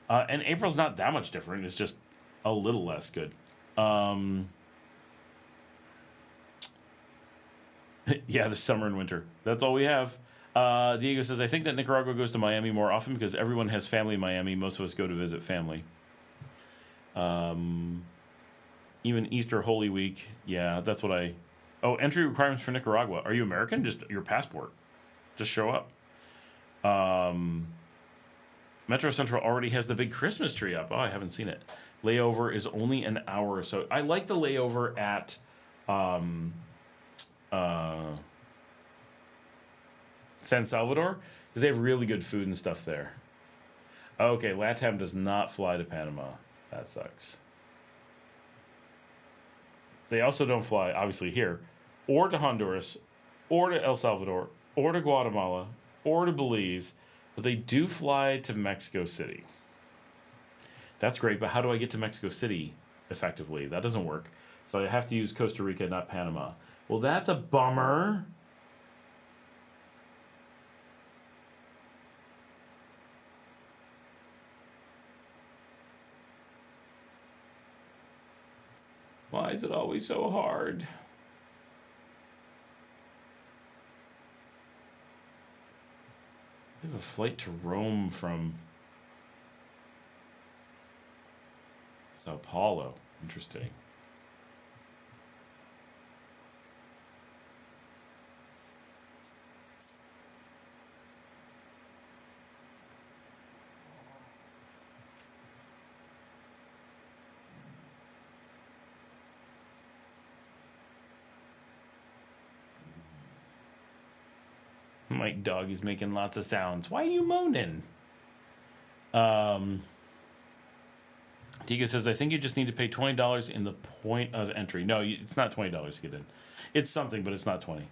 And April's not that much different. It's just a little less good. Yeah, the summer and winter. That's all we have. Diego says, I think that Nicaragua goes to Miami more often because everyone has family in Miami. Most of us go to visit family. Even Easter Holy Week. Yeah, that's what I... Oh, entry requirements for Nicaragua. Are you American? Just your passport. Just show up. Metro Central already has the big Christmas tree up. Oh, I haven't seen it. Layover is only an hour or so. I like the layover at... San Salvador, because they have really good food and stuff there. Okay, LATAM does not fly to Panama. That sucks. They also don't fly, obviously, here, or to Honduras, or to El Salvador, or to Guatemala, or to Belize, but they do fly to Mexico City. That's great, but how do I get to Mexico City effectively? That doesn't work. So I have to use Costa Rica, not Panama. Well, that's a bummer. Why is it always so hard? We have a flight to Rome from Sao Paulo. Interesting. My dog is making lots of sounds. Why are you moaning? Diego says, I think you just need to pay $20 in the point of entry. No, it's not $20 to get in. It's something, but it's not 20.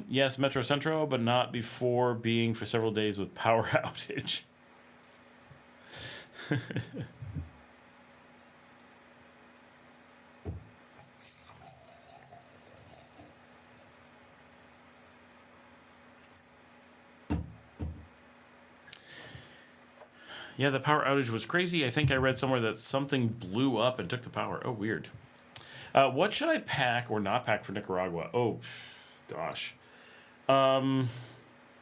Yes, Metro Centro, but not before being for several days with power outage. Yeah, the power outage was crazy. I think I read somewhere that something blew up and took the power. Oh, weird. What should I pack or not pack for Nicaragua? Oh, gosh. I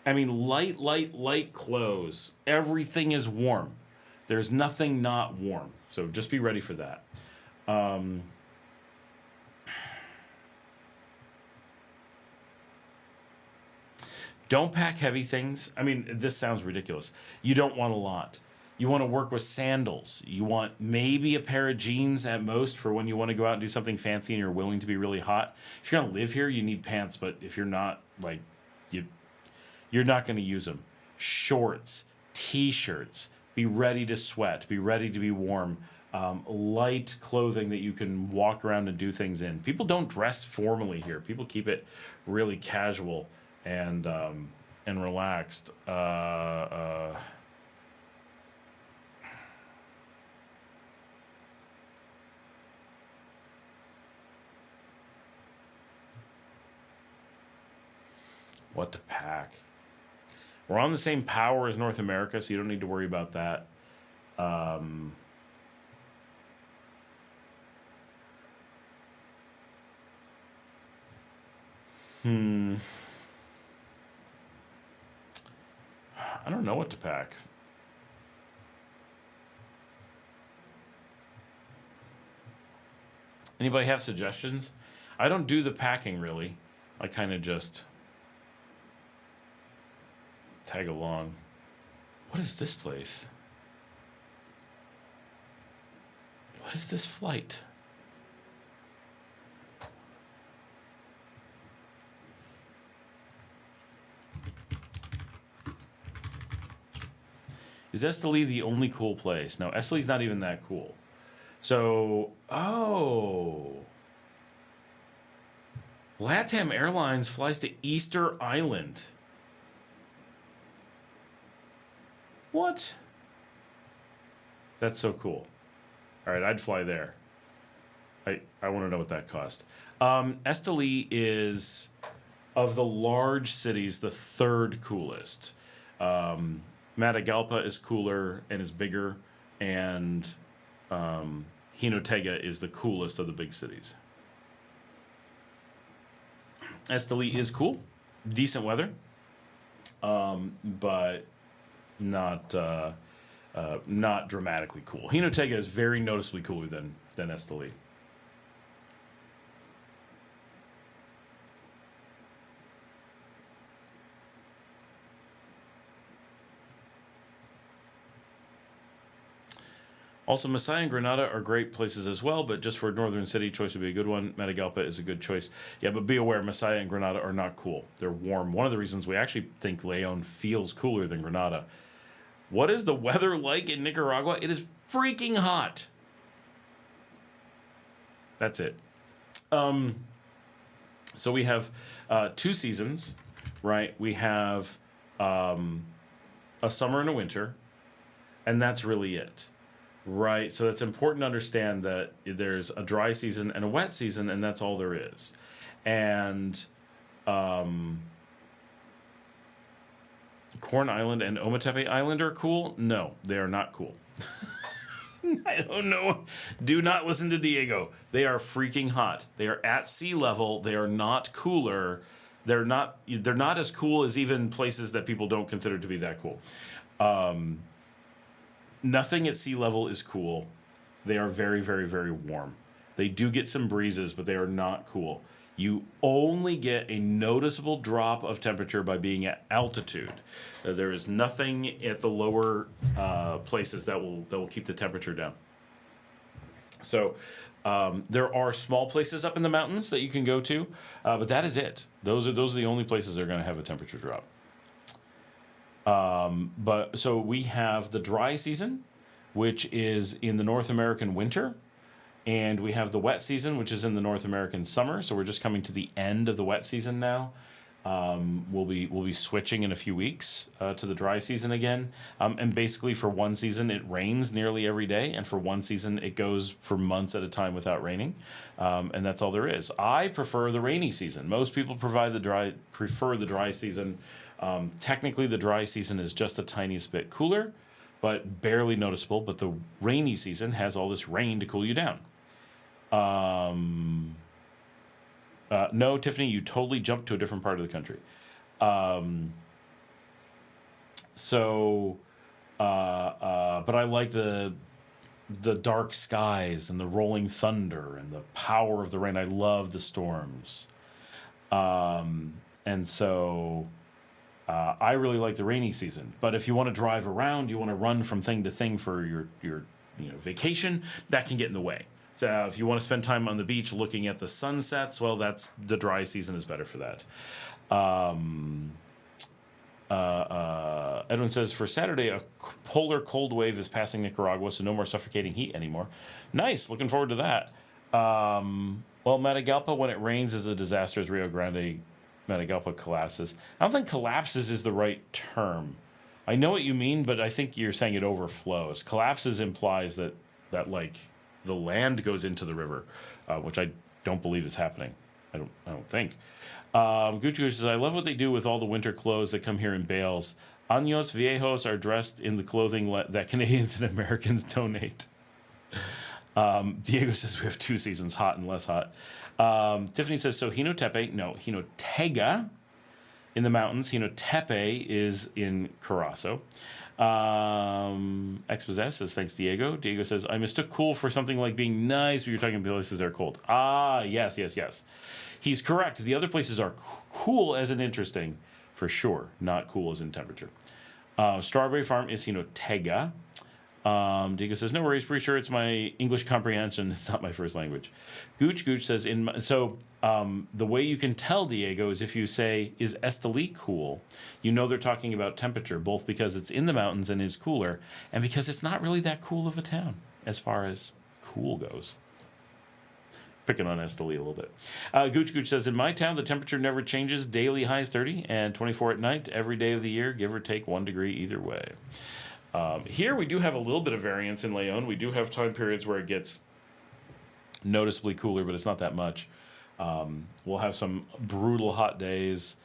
mean, light clothes. Everything is warm. There's nothing not warm. So just be ready for that. Don't pack heavy things. I mean, this sounds ridiculous. You don't want a lot. You want to work with sandals. You want maybe a pair of jeans at most for when you want to go out and do something fancy and you're willing to be really hot. If you're going to live here, you need pants, but if you're not, like, you're not going to use them. Shorts, T-shirts, be ready to sweat, be ready to be warm. Light clothing that you can walk around and do things in. People don't dress formally here. People keep it really casual and relaxed. What to pack? We're on the same power as North America, so you don't need to worry about that. I don't know what to pack. Anybody have suggestions? I don't do the packing, really. I kind of just tag along. What is this place? What is this flight? Is Esteli the only cool place? No, Esteli's not even that cool. So, LATAM Airlines flies to Easter Island. What? That's so cool. All right, I'd fly there. I want to know what that cost. Esteli is, of the large cities, the third coolest. Matagalpa is cooler and is bigger, and Jinotega is the coolest of the big cities. Esteli is cool, decent weather, but not dramatically cool. Jinotega is very noticeably cooler than Esteli. Also, Masaya and Granada are great places as well, but just for a northern city, choice would be a good one. Matagalpa is a good choice. Yeah, but be aware, Masaya and Granada are not cool. They're warm. One of the reasons we actually think Leon feels cooler than Granada. What is the weather like in Nicaragua? It is freaking hot. That's it. So we have 2 seasons, right? We have a summer and a winter, and that's really it. Right, so it's important to understand that there's a dry season and a wet season, and that's all there is. And Corn Island and Ometepe Island are cool? No, they are not cool. I don't know. Do not listen to Diego. They are freaking hot. They are at sea level. They are not cooler. They're not as cool as even places that people don't consider to be that cool. Nothing at sea level is cool. They are very, very, very warm. They do get some breezes, but they are not cool. You only get a noticeable drop of temperature by being at altitude. There is nothing at the lower places that will keep the temperature down. So there are small places up in the mountains that you can go to, but that is it. Those are the only places that are going to have a temperature drop. But so we have the dry season, which is in the North American winter, and we have the wet season, which is in the North American summer. So we're just coming to the end of the wet season now. We'll be switching in a few weeks to the dry season again. And basically, for one season, it rains nearly every day, and for one season, it goes for months at a time without raining. And that's all there is. I prefer the rainy season. Most people prefer the dry season. Technically, the dry season is just the tiniest bit cooler, but barely noticeable. But the rainy season has all this rain to cool you down. No, Tiffany, you totally jumped to a different part of the country. But I like the dark skies and the rolling thunder and the power of the rain. I love the storms. And so I really like the rainy season. But if you want to drive around, you want to run from thing to thing for your vacation, that can get in the way. So if you want to spend time on the beach looking at the sunsets, well, that's the dry season is better for that. Edwin says, for Saturday, a polar cold wave is passing Nicaragua, so no more suffocating heat anymore. Nice. Looking forward to that. Well, Matagalpa, when it rains, is a disaster as Rio Grande Matagalpa collapses. I don't think collapses is the right term. I know what you mean, but I think you're saying it overflows. Collapses implies that like the land goes into the river, which I don't believe is happening. I don't think. Gucci says, I love what they do with all the winter clothes that come here in bales. Años viejos are dressed in the clothing that Canadians and Americans donate. Diego says we have 2 seasons, hot and less hot. Tiffany says, so Jinotega in the mountains. Jinotepe is in Carazo. Expossess says, thanks, Diego. Diego says, I mistook cool for something like being nice, but you're talking about places that are cold. Ah, yes. He's correct. The other places are cool as in interesting, for sure. Not cool as in temperature. Strawberry Farm is Jinotega. Diego says, no worries, pretty sure it's my English comprehension. It's not my first language. Gooch says, the way you can tell, Diego, is if you say, is Esteli cool? You know they're talking about temperature, both because it's in the mountains and is cooler, and because it's not really that cool of a town as far as cool goes. Picking on Esteli a little bit. Gooch says, in my town, the temperature never changes. Daily high is 30 and 24 at night, every day of the year, give or take 1 degree either way. Here we do have a little bit of variance in Leon. We do have time periods where it gets noticeably cooler, but it's not that much. We'll have some brutal hot days,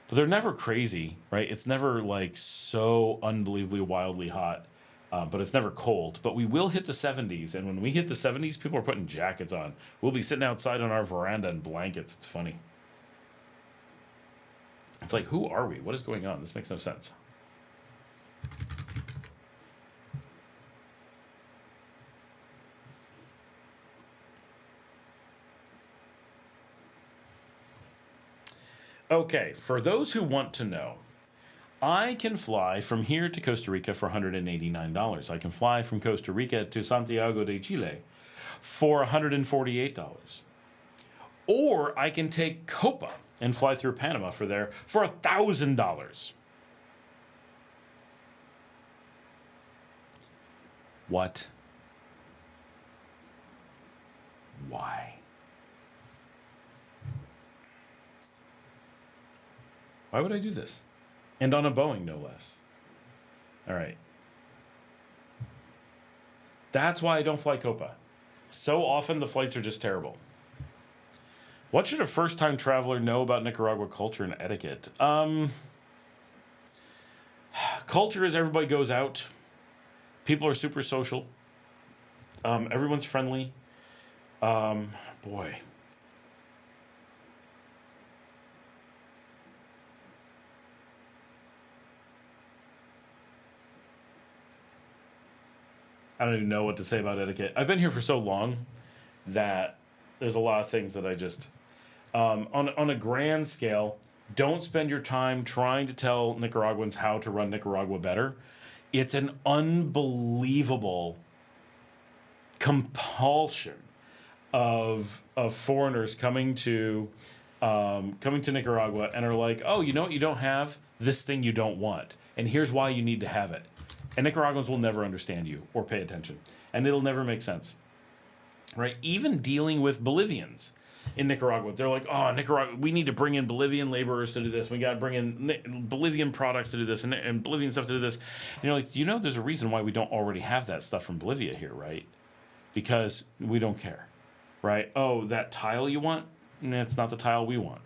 but they're never crazy, right? It's never like so unbelievably wildly hot, but it's never cold. But we will hit the 70s, and when we hit the 70s, people are putting jackets on. We'll be sitting outside on our veranda in blankets. It's funny. It's like, who are we? What is going on? This makes no sense. Okay, for those who want to know, I can fly from here to Costa Rica for $189. I can fly from Costa Rica to Santiago de Chile for $148. Or I can take Copa and fly through Panama for $1,000. What? Why? Why would I do this? And on a Boeing, no less. All right. That's why I don't fly Copa. So often the flights are just terrible. What should a first-time traveler know about Nicaragua culture and etiquette? Culture is everybody goes out. People are super social. Everyone's friendly. Boy. I don't even know what to say about etiquette. I've been here for so long that there's a lot of things that I just... on a grand scale, don't spend your time trying to tell Nicaraguans how to run Nicaragua better. It's an unbelievable compulsion of foreigners coming to Nicaragua and are like, oh, you know what you don't have? This thing you don't want. And here's why you need to have it. And Nicaraguans will never understand you or pay attention. And it'll never make sense. Right? Even dealing with Bolivians in Nicaragua, they're like, oh, Nicaragua, we need to bring in Bolivian laborers to do this. We got to bring in Bolivian products to do this and Bolivian stuff to do this. And you're like, you know, there's a reason why we don't already have that stuff from Bolivia here, right? Because we don't care, right? Oh, that tile you want? It's not the tile we want.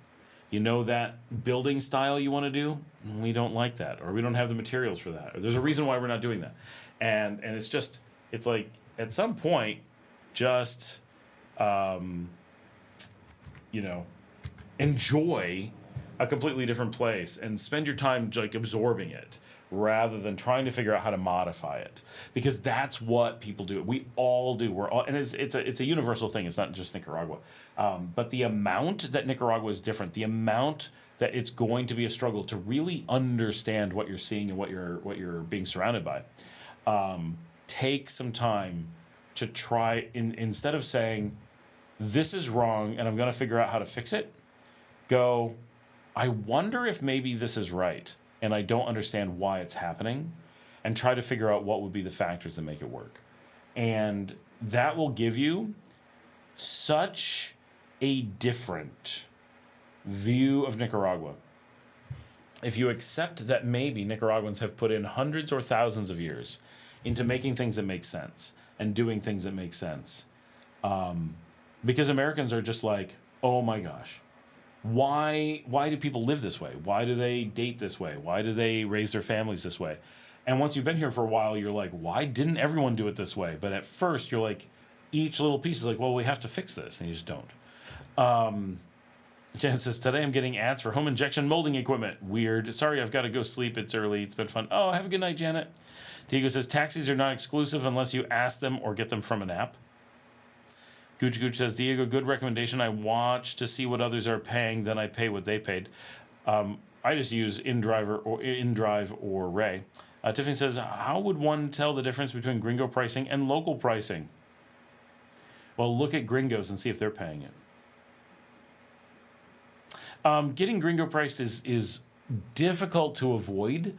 You know that building style you want to do? We don't like that, or we don't have the materials for that. Or there's a reason why we're not doing that. And it's just, it's like, at some point, just, enjoy a completely different place and spend your time like absorbing it rather than trying to figure out how to modify it, because that's what people do. We all do. We're all, and it's a universal thing. It's not just Nicaragua, but the amount that Nicaragua is different, the amount that it's going to be a struggle to really understand what you're seeing and what you're being surrounded by. Take some time to try, instead of saying this is wrong and I'm going to figure out how to fix it, go, I wonder if maybe this is right and I don't understand why it's happening, and try to figure out what would be the factors that make it work. And that will give you such a different view of Nicaragua. If you accept that maybe Nicaraguans have put in hundreds or thousands of years into making things that make sense and doing things that make sense, because Americans are just like, oh my gosh, why do people live this way? Why do they date this way? Why do they raise their families this way? And once you've been here for a while, you're like, why didn't everyone do it this way? But at first, you're like, each little piece is like, well, we have to fix this, and you just don't. Jan says, today I'm getting ads for home injection molding equipment. Weird. Sorry, I've got to go sleep. It's early. It's been fun. Oh, have a good night, Janet. Diego says, taxis are not exclusive unless you ask them or get them from an app. Gooch says, Diego, good recommendation. I watch to see what others are paying, then I pay what they paid. I just use InDrive or Ray. Tiffany says, how would one tell the difference between gringo pricing and local pricing? Well, look at gringos and see if they're paying it. Getting gringo priced is difficult to avoid.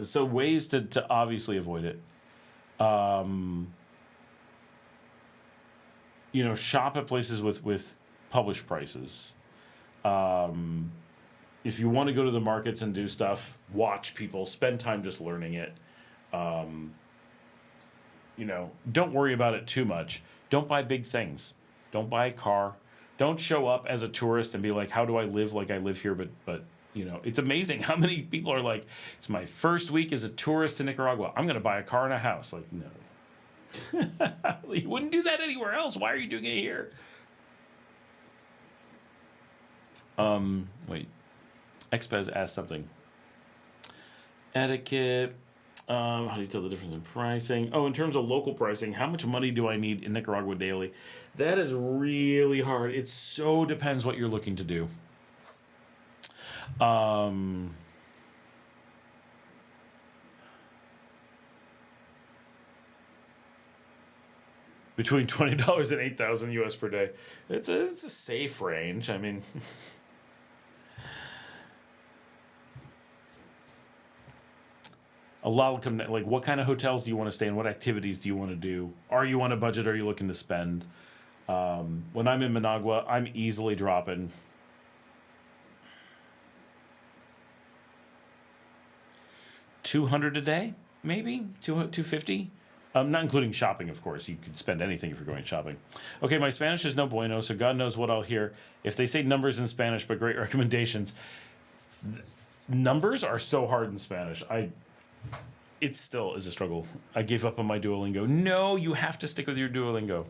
So ways to obviously avoid it. Shop at places with published prices. If you want to go to the markets and do stuff, watch people, spend time just learning it. Don't worry about it too much. Don't buy big things. Don't buy a car. Don't show up as a tourist and be like, how do I live like I live here? But it's amazing how many people are like, it's my first week as a tourist in Nicaragua. I'm going to buy a car and a house. Like, no. You wouldn't do that anywhere else. Why are you doing it here? Wait. Expaz asked something. Etiquette. How do you tell the difference in pricing? Oh, in terms of local pricing, how much money do I need in Nicaragua daily? That is really hard. It so depends what you're looking to do. Between $20 and $8,000 US per day. It's a safe range. I mean, a lot will come. Like, what kind of hotels do you want to stay in? What activities do you want to do? Are you on a budget? Are you looking to spend? When I'm in Managua, I'm easily dropping $200 a day, maybe $250. Not including shopping, of course. You could spend anything if you're going shopping. Okay, my Spanish is no bueno, so God knows what I'll hear. If they say numbers in Spanish, but great recommendations. Numbers are so hard in Spanish. It still is a struggle. I gave up on my Duolingo. No, you have to stick with your Duolingo.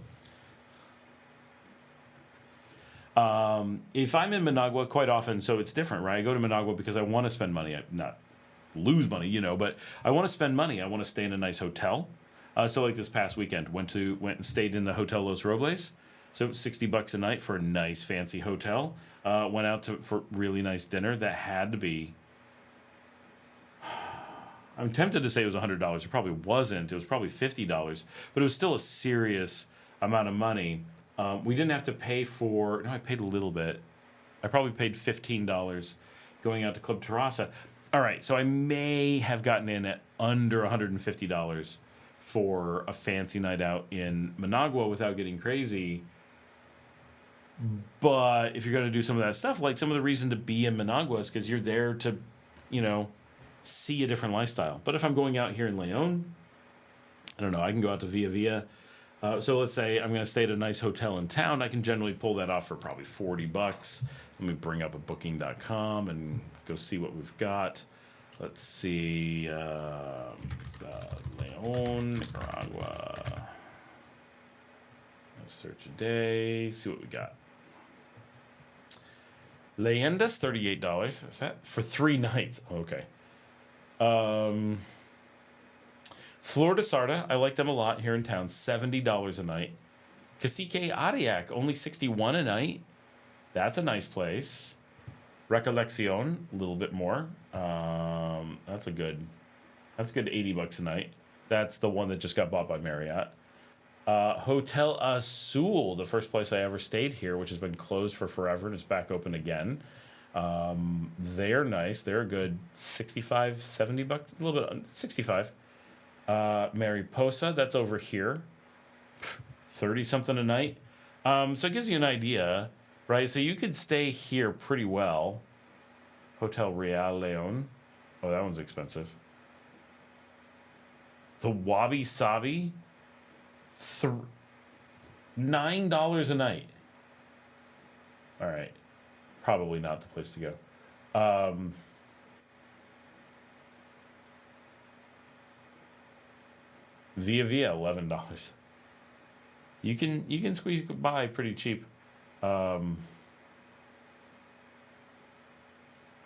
If I'm in Managua, quite often, so it's different, right? I go to Managua because I want to spend money. Not lose money, but I want to spend money. I want to stay in a nice hotel. So like this past weekend, went and stayed in the Hotel Los Robles. So $60 a night for a nice fancy hotel. Went out for really nice dinner. That had to be, I'm tempted to say it was $100. It probably wasn't. It was probably $50, but it was still a serious amount of money. We didn't have to pay no, I paid a little bit. I probably paid $15 going out to Club Terraza. All right, so I may have gotten in at under $150 for a fancy night out in Managua without getting crazy. But if you're going to do some of that stuff, like some of the reason to be in Managua is because you're there to, see a different lifestyle. But if I'm going out here in Leon, I don't know, I can go out to Via Via. So let's say I'm going to stay at a nice hotel in town. I can generally pull that off for probably $40. Let me bring up a booking.com and go see what we've got. Let's see, Leon, Nicaragua. Let's search a day, see what we got. Leyendas, $38. Is that for 3 nights? Okay. Flor de Sarda, I like them a lot here in town. $70 a night. Cacique Ariac, only $61 a night. That's a nice place. Recoleccion, a little bit more. That's a good $80 a night. That's the one that just got bought by Marriott. Hotel Azul, the first place I ever stayed here, which has been closed for forever and is back open again. They're nice. They're a good $65, $70, a little bit, 65. Mariposa, that's over here. 30 something a night. So it gives you an idea, right? So you could stay here pretty well. Hotel Real Leon. Oh, that one's expensive. The Wabi Sabi, $9 a night. All right. Probably not the place to go. Via Via, $11. You can squeeze by pretty cheap. How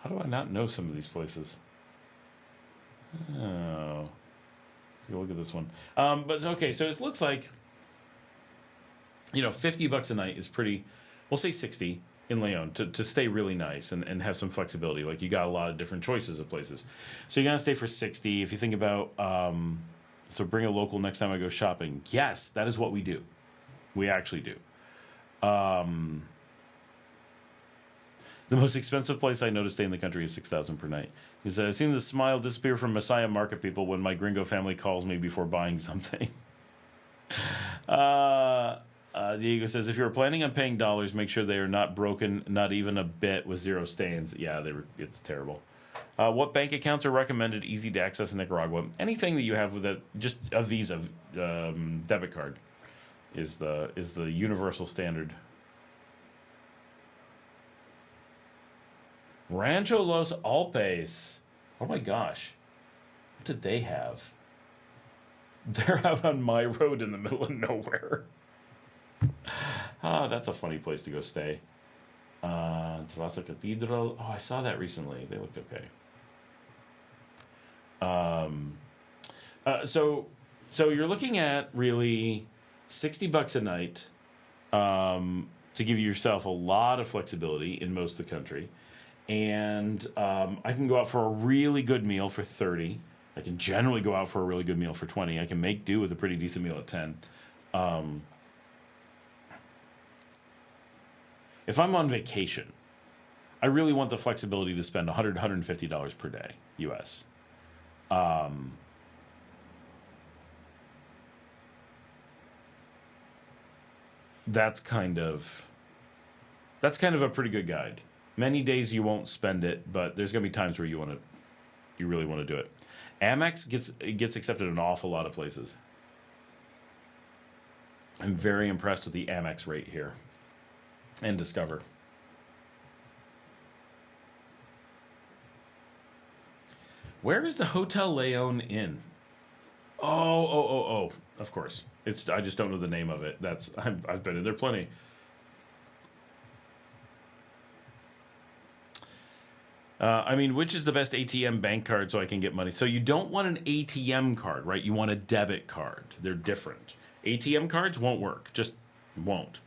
do I not know some of these places? Oh, take a look at this one. But okay, so it looks like $50 a night is pretty. We'll say 60. in Leon to stay really nice and have some flexibility. Like, you got a lot of different choices of places. So you're going to stay for 60. If you think about, so bring a local next time I go shopping. Yes, that is what we do. We actually do. The most expensive place I know to stay in the country is $6,000 per night. He said, I've seen the smile disappear from Messiah market people when my gringo family calls me before buying something. Diego says, if you're planning on paying dollars, make sure they are not broken, not even a bit, with zero stains. Yeah, it's terrible. What bank accounts are recommended, easy to access in Nicaragua? Anything that you have with just a Visa debit card is the universal standard. Rancho Los Alpes. Oh my gosh. What did they have? They're out on my road in the middle of nowhere. That's a funny place to go stay. Terraza Cathedral. Oh, I saw that recently. They looked okay. So you're looking at really $60 a night to give yourself a lot of flexibility in most of the country. And I can go out for a really good meal for 30. I can generally go out for a really good meal for 20. I can make do with a pretty decent meal at 10. If I'm on vacation, I really want the flexibility to spend $100, $150 per day, US. That's kind of a pretty good guide. Many days you won't spend it, but there's going to be times where you really want to do it. Amex gets accepted in an awful lot of places. I'm very impressed with the Amex rate here. And Discover. Where is the Hotel Leon Inn? Oh. Of course. I just don't know the name of it. I've been in there plenty. Which is the best ATM bank card so I can get money? So you don't want an ATM card, right? You want a debit card. They're different. ATM cards won't work. Just won't.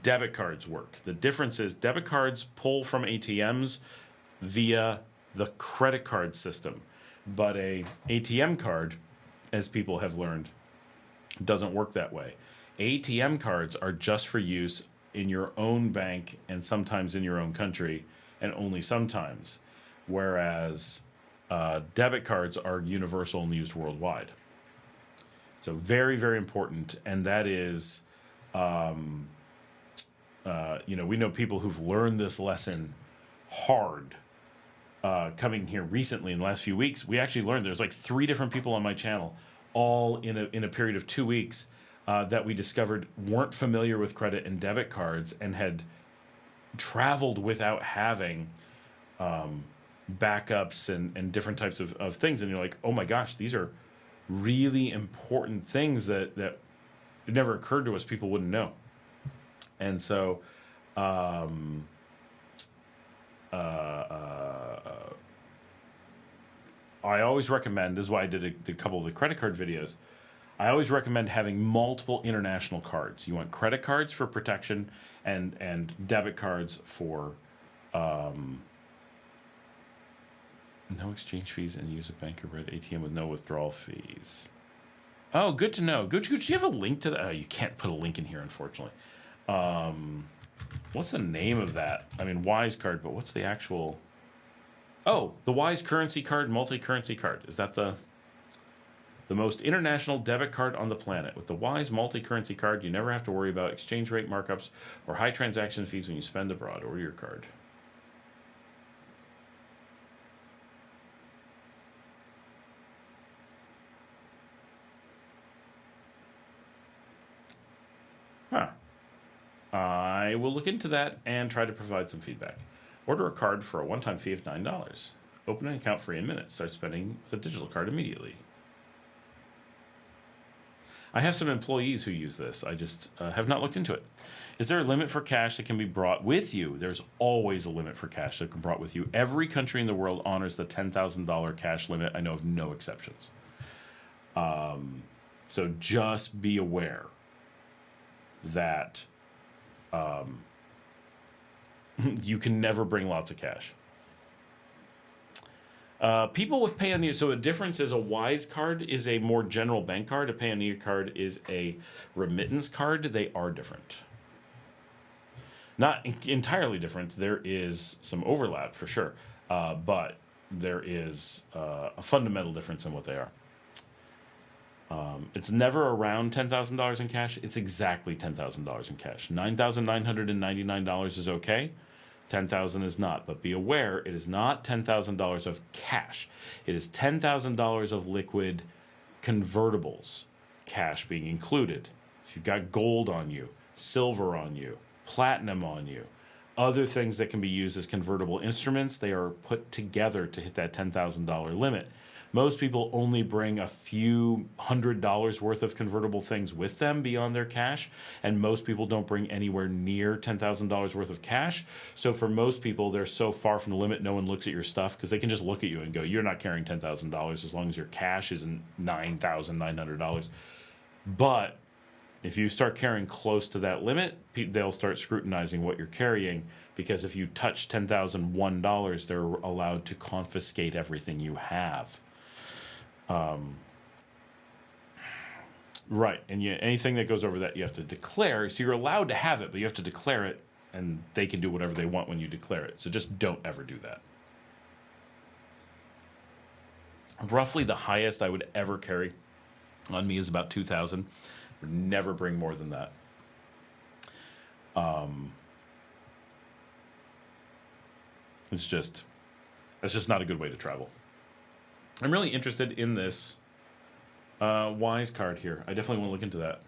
Debit cards work. The difference is debit cards pull from ATMs via the credit card system. But a ATM card, as people have learned, doesn't work that way. ATM cards are just for use in your own bank and sometimes in your own country, and only sometimes. Whereas debit cards are universal and used worldwide. So very, very important. And that is, we know people who've learned this lesson hard coming here recently in the last few weeks. We actually learned there's like 3 different people on my channel, all in a period of 2 weeks, that we discovered weren't familiar with credit and debit cards and had traveled without having backups and different types of things. And you're like, oh my gosh, these are really important things that it never occurred to us people wouldn't know. And so I always recommend, this is why I did a couple of the credit card videos, I always recommend having multiple international cards. You want credit cards for protection and debit cards for no exchange fees, and use a bank or red ATM with no withdrawal fees. Oh, good to know. Good. Do you have a link to that? Oh, you can't put a link in here, unfortunately. What's the name of that? Wise card, but what's the actual... Oh, the Wise Currency Card, multi-currency card. Is that the most international debit card on the planet? With the Wise multi-currency card, you never have to worry about exchange rate markups or high transaction fees when you spend abroad. Order your card. Huh. I will look into that and try to provide some feedback. Order a card for a one-time fee of $9. Open an account free in minutes. Start spending with a digital card immediately. I have some employees who use this. I just have not looked into it. Is there a limit for cash that can be brought with you? There's always a limit for cash that can be brought with you. Every country in the world honors the $10,000 cash limit. I know of no exceptions. So just be aware that You can never bring lots of cash. People with Payoneer, so a difference is a Wise card is a more general bank card. A Payoneer card is a remittance card. They are different. Not entirely different. There is some overlap for sure, but there is a fundamental difference in what they are. It's never around $10,000 in cash. It's exactly $10,000 in cash. $9,999 is okay. $10,000 is not. But be aware, it is not $10,000 of cash. It is $10,000 of liquid convertibles, cash being included. If you've got gold on you, silver on you, platinum on you, other things that can be used as convertible instruments, they are put together to hit that $10,000 limit. Most people only bring a few $100s worth of convertible things with them beyond their cash, and most people don't bring anywhere near $10,000 worth of cash. So for most people, they're so far from the limit, no one looks at your stuff because they can just look at you and go, you're not carrying $10,000 as long as your cash isn't $9,900. But if you start carrying close to that limit, they'll start scrutinizing what you're carrying, because if you touch $10,001, they're allowed to confiscate everything you have. Right, and anything that goes over that you have to declare. So you're allowed to have it, but you have to declare it, and they can do whatever they want when you declare it. So just don't ever do that. Roughly the highest I would ever carry on me is about 2,000. Would never bring more than that. That's just not a good way to travel. I'm really interested in this Wise card here. I definitely want to look into that.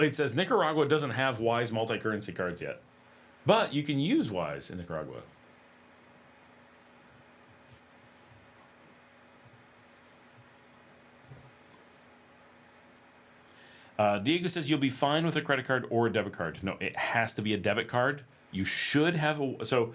It says Nicaragua doesn't have Wise multi-currency cards yet, but you can use Wise in Nicaragua. Diego says you'll be fine with a credit card or a debit card. No, it has to be a debit card. You should have so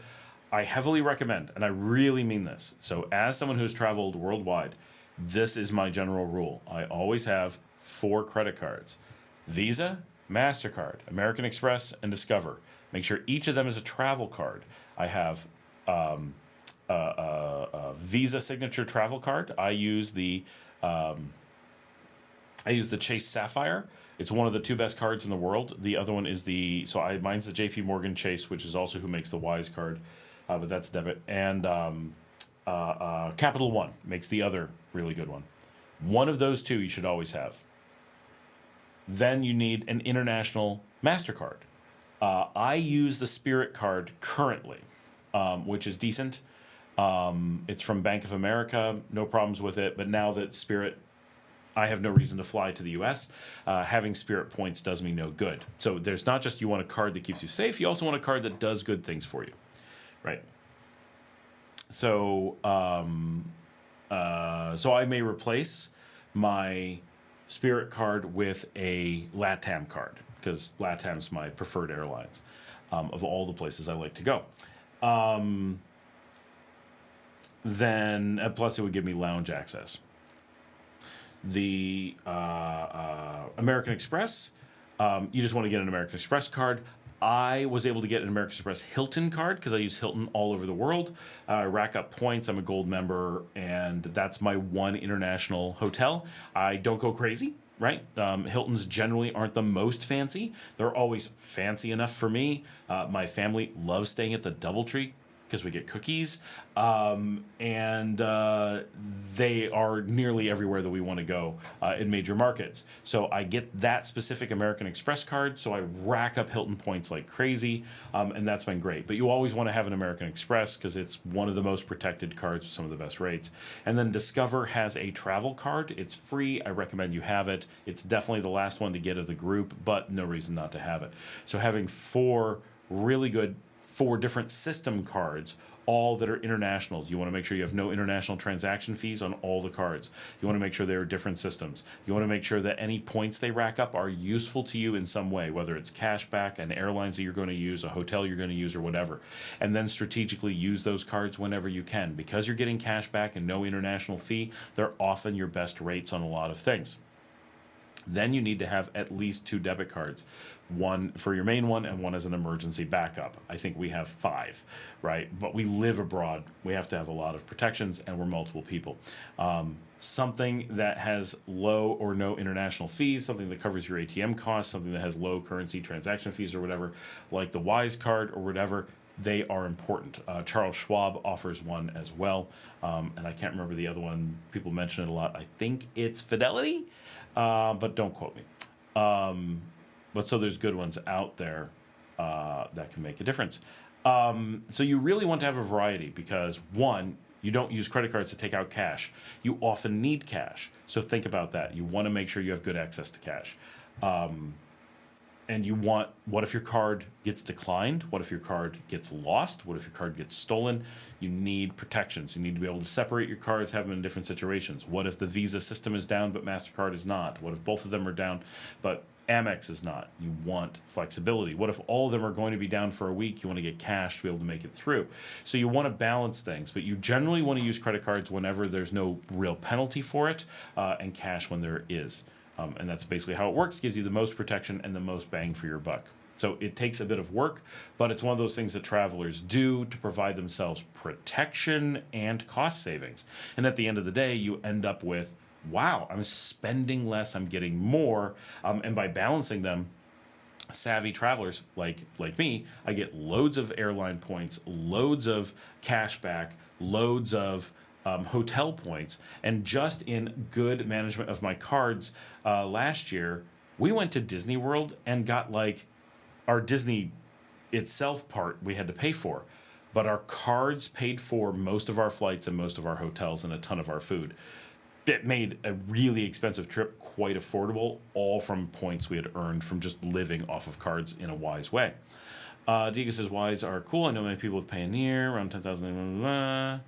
I heavily recommend, and I really mean this. So as someone who's traveled worldwide, this is my general rule. I always have 4 credit cards: Visa, MasterCard, American Express, and Discover. Make sure each of them is a travel card. I have a Visa signature travel card. I use the Chase Sapphire. It's one of the 2 best cards in the world. The other one is mine's the JP Morgan Chase, which is also who makes the Wise card, but that's debit. And Capital One makes the other really good one. One of those 2 you should always have. Then you need an international MasterCard. I use the Spirit card currently, which is decent. It's from Bank of America, no problems with it. But now that Spirit, I have no reason to fly to the U.S. Having Spirit points does me no good. So there's not just you want a card that keeps you safe, you also want a card that does good things for you, right? So, so I may replace my Spirit card with a LATAM card, because LATAM's my preferred airlines of all the places I like to go. Then, plus it would give me lounge access. The American Express, you just want to get an American Express card. I was able to get an American Express Hilton card because I use Hilton all over the world. I rack up points. I'm a gold member, and that's my one international hotel. I don't go crazy, right? Hiltons generally aren't the most fancy. They're always fancy enough for me. My family loves staying at the DoubleTree because we get cookies, and they are nearly everywhere that we want to go in major markets. So I get that specific American Express card, so I rack up Hilton points like crazy, and that's been great. But you always want to have an American Express because it's one of the most protected cards with some of the best rates. And then Discover has a travel card. It's free. I recommend you have it. It's definitely the last one to get of the group, but no reason not to have it. So having 4 really good 4 different system cards, all that are international. You want to make sure you have no international transaction fees on all the cards. You want to make sure they are different systems. You want to make sure that any points they rack up are useful to you in some way, whether it's cash back, an airlines that you're going to use, a hotel you're going to use, or whatever. And then strategically use those cards whenever you can. Because you're getting cash back and no international fee, they're often your best rates on a lot of things. Then you need to have at least 2 debit cards, one for your main one and one as an emergency backup. I think we have 5, right? But we live abroad. We have to have a lot of protections, and we're multiple people. Something that has low or no international fees, something that covers your ATM costs, something that has low currency transaction fees or whatever, like the Wise card or whatever, they are important. Charles Schwab offers one as well, and I can't remember the other one. People mention it a lot. I think it's Fidelity, but don't quote me. But so there's good ones out there that can make a difference. So you really want to have a variety because, one, you don't use credit cards to take out cash. You often need cash. So think about that. You want to make sure you have good access to cash. And you want, what if your card gets declined? What if your card gets lost? What if your card gets stolen? You need protections. You need to be able to separate your cards, have them in different situations. What if the Visa system is down, but MasterCard is not? What if both of them are down, but Amex is not? You want flexibility. What if all of them are going to be down for a week? You want to get cash to be able to make it through. So you want to balance things, but you generally want to use credit cards whenever there's no real penalty for it, and cash when there is. And that's basically how it works. Gives you the most protection and the most bang for your buck. So it takes a bit of work, but it's one of those things that travelers do to provide themselves protection and cost savings. And at the end of the day, you end up with, wow, I'm spending less, I'm getting more. And by balancing them, savvy travelers like me, I get loads of airline points, loads of cash back, loads of hotel points, and just in good management of my cards last year, we went to Disney World and got like our Disney itself part we had to pay for, but our cards paid for most of our flights and most of our hotels and a ton of our food. It made a really expensive trip quite affordable, all from points we had earned from just living off of cards in a wise way. Diego says, Wise are cool. I know many people with Payoneer, around 10,000.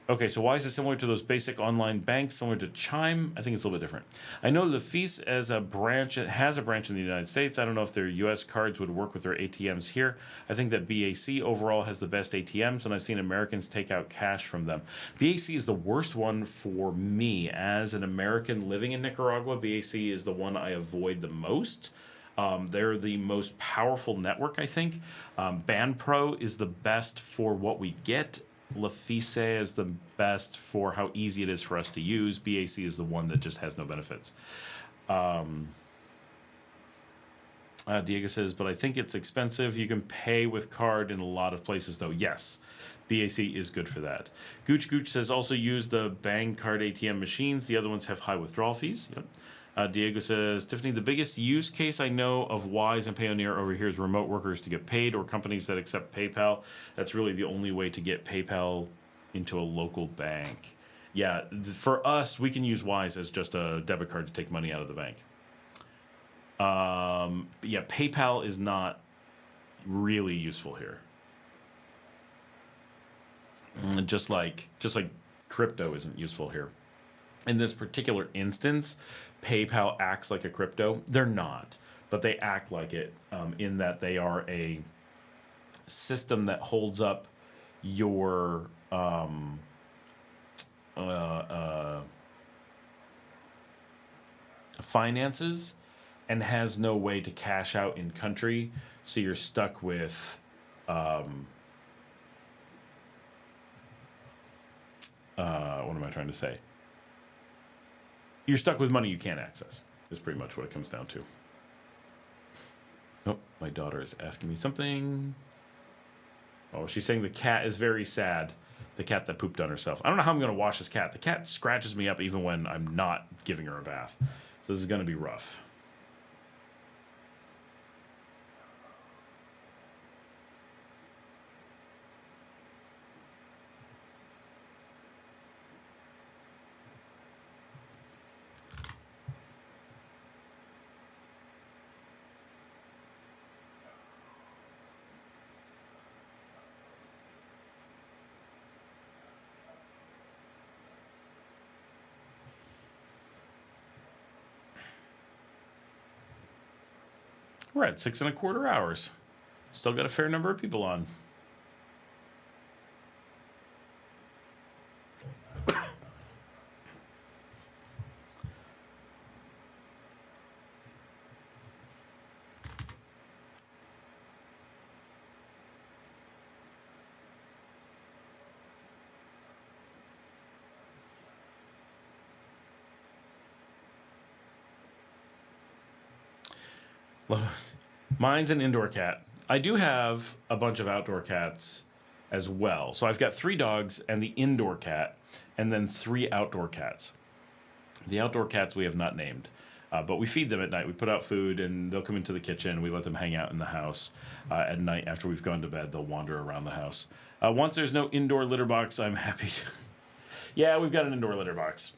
Okay, so Wise is similar to those basic online banks, similar to Chime. I think it's a little bit different. I know the Feast as a branch, it has a branch in the United States. I don't know if their U.S. cards would work with their ATMs here. I think that BAC overall has the best ATMs, and I've seen Americans take out cash from them. BAC is the worst one for me. As an American living in Nicaragua, BAC is the one I avoid the most. They're the most powerful network, I think. BanPro is the best for what we get. Lafice is the best for how easy it is for us to use. BAC is the one that just has no benefits. Diego says, but I think it's expensive. You can pay with card in a lot of places, though. Yes, BAC is good for that. Gooch says, also use the Bang card ATM machines. The other ones have high withdrawal fees. Yep. Diego says, Tiffany, the biggest use case I know of Wise and Payoneer over here is remote workers to get paid or companies that accept PayPal. That's really the only way to get PayPal into a local bank. Yeah, for us, we can use Wise as just a debit card to take money out of the bank. But yeah, PayPal is not really useful here. Just like crypto isn't useful here. In this particular instance, PayPal acts like a crypto. They're not, but they act like it in that they are a system that holds up your finances and has no way to cash out in country. So you're stuck with what am I trying to say? You're stuck with money you can't access, is pretty much what it comes down to. Oh, my daughter is asking me something. Oh, she's saying the cat is very sad. The cat that pooped on herself. I don't know how I'm going to wash this cat. The cat scratches me up even when I'm not giving her a bath. So this is going to be rough. We're at 6.25 hours. Still got a fair number of people on. Mine's an indoor cat. I do have a bunch of outdoor cats as well. So I've got 3 dogs and the indoor cat, and then 3 outdoor cats. The outdoor cats we have not named, but we feed them at night. We put out food, and they'll come into the kitchen. We let them hang out in the house at night. After we've gone to bed, they'll wander around the house. Once there's no indoor litter box, I'm happy to... Yeah, we've got an indoor litter box.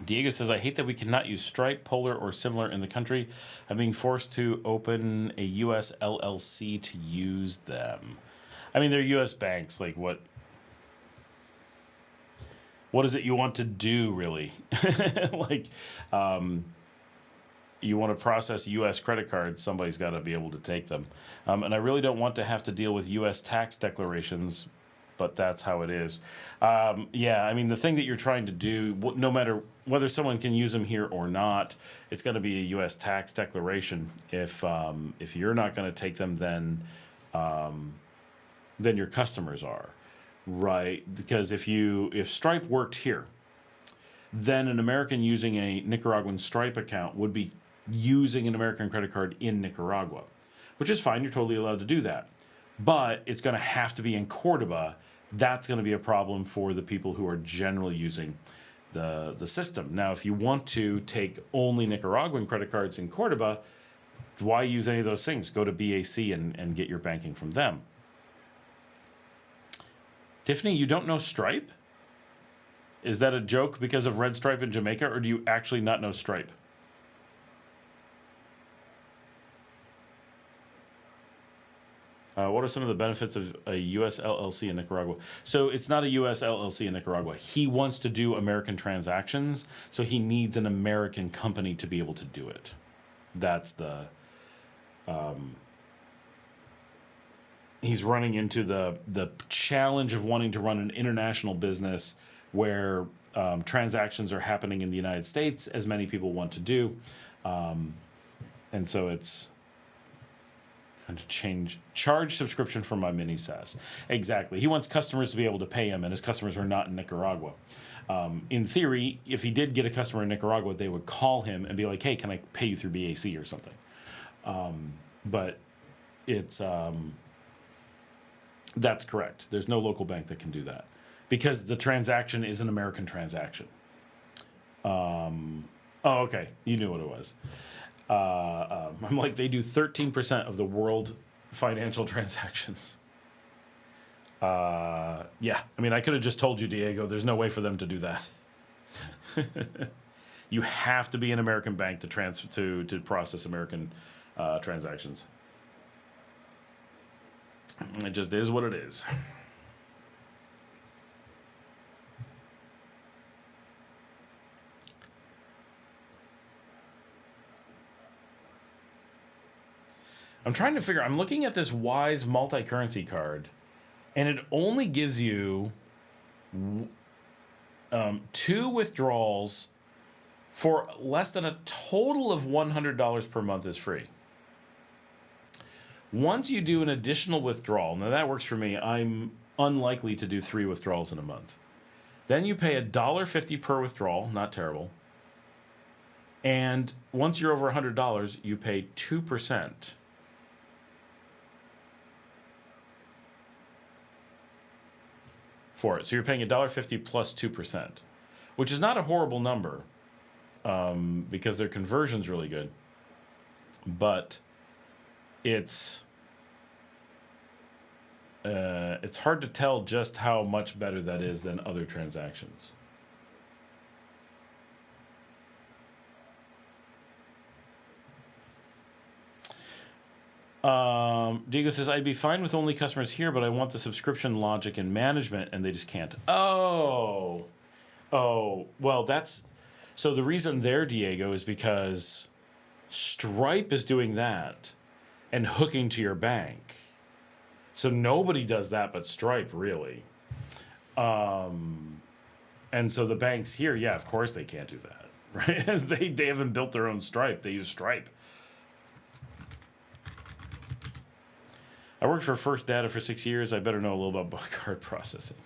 Diego says, I hate that we cannot use Stripe, Polar, or similar in the country. I'm being forced to open a U.S. LLC to use them. I mean, they're U.S. banks. Like, what is it you want to do, really? Like, you want to process U.S. credit cards, somebody's got to be able to take them. And I really don't want to have to deal with U.S. tax declarations, but that's how it is. Yeah, I mean, the thing that you're trying to do, no matter whether someone can use them here or not, it's going to be a U.S. tax declaration. If you're not going to take them, then your customers are, right? Because if Stripe worked here, then an American using a Nicaraguan Stripe account would be using an American credit card in Nicaragua, which is fine. You're totally allowed to do that. But it's going to have to be in Cordoba. That's going to be a problem for the people who are generally using the system. Now, if you want to take only Nicaraguan credit cards in Cordoba, why use any of those things? Go to BAC and get your banking from them. Tiffany, you don't know Stripe? Is that a joke because of Red Stripe in Jamaica, or do you actually not know Stripe? What are some of the benefits of a U.S. LLC in Nicaragua? So it's not a U.S. LLC in Nicaragua. He wants to do American transactions, so he needs an American company to be able to do it. That's the... he's running into the challenge of wanting to run an international business where transactions are happening in the United States, as many people want to do. And so it's... and to charge subscription for my mini SaaS. Exactly. He wants customers to be able to pay him, and his customers are not in Nicaragua. In theory, if he did get a customer in Nicaragua, they would call him and be like, hey, can I pay you through BAC or something? But it's... that's correct. There's no local bank that can do that because the transaction is an American transaction. Oh, okay. You knew what it was. I'm like, they do 13% of the world financial transactions. Yeah, I mean, I could have just told you, Diego, there's no way for them to do that. You have to be an American bank to process American transactions. It just is what it is. I'm trying to figure... I'm looking at this Wise multi-currency card, and it only gives you 2 withdrawals for less than a total of $100 per month is free. Once you do an additional withdrawal, now that works for me. I'm unlikely to do 3 withdrawals in a month. Then you pay $1.50 per withdrawal, not terrible. And once you're over $100, you pay 2%. For it. So you're paying $1.50 plus 2%, which is not a horrible number because their conversion's really good. but it's hard to tell just how much better that is than other transactions. Diego says, I'd be fine with only customers here, but I want the subscription logic and management, and they just can't. Oh, well, that's... So the reason there, Diego, is because Stripe is doing that and hooking to your bank. So nobody does that but Stripe, really. And so the banks here, yeah, of course they can't do that, right? They haven't built their own Stripe. They use Stripe. I worked for First Data for 6 years. I better know a little about card processing.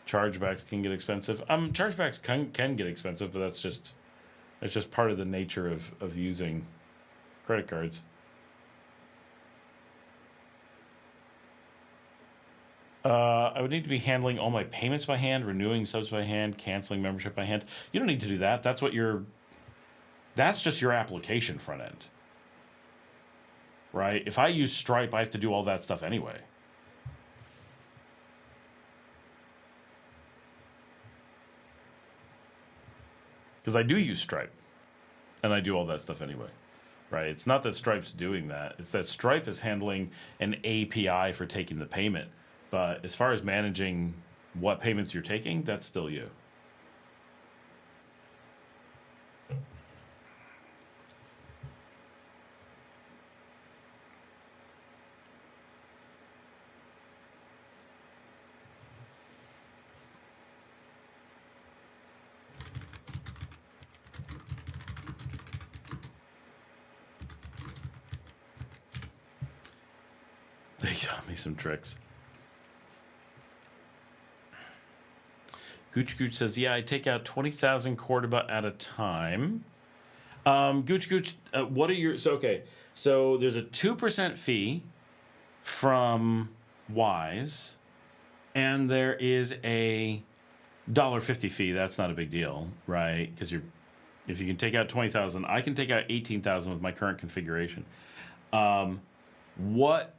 Chargebacks can get expensive. Chargebacks can get expensive, but that's just part of the nature of using credit cards. I would need to be handling all my payments by hand, renewing subs by hand, canceling membership by hand. You don't need to do that. That's just your application front end, right? If I use Stripe, I have to do all that stuff anyway. Because I do use Stripe, and I do all that stuff anyway, right? It's not that Stripe's doing that. It's that Stripe is handling an API for taking the payment. But as far as managing what payments you're taking, that's still you. They got me some tricks. Gooch Gooch says, yeah, I take out 20,000 Cordoba at a time. Gooch Gooch, what are your... So there's a 2% fee from Wise, and there is a $1.50 fee. That's not a big deal, right? Because if you can take out 20,000, I can take out 18,000 with my current configuration. What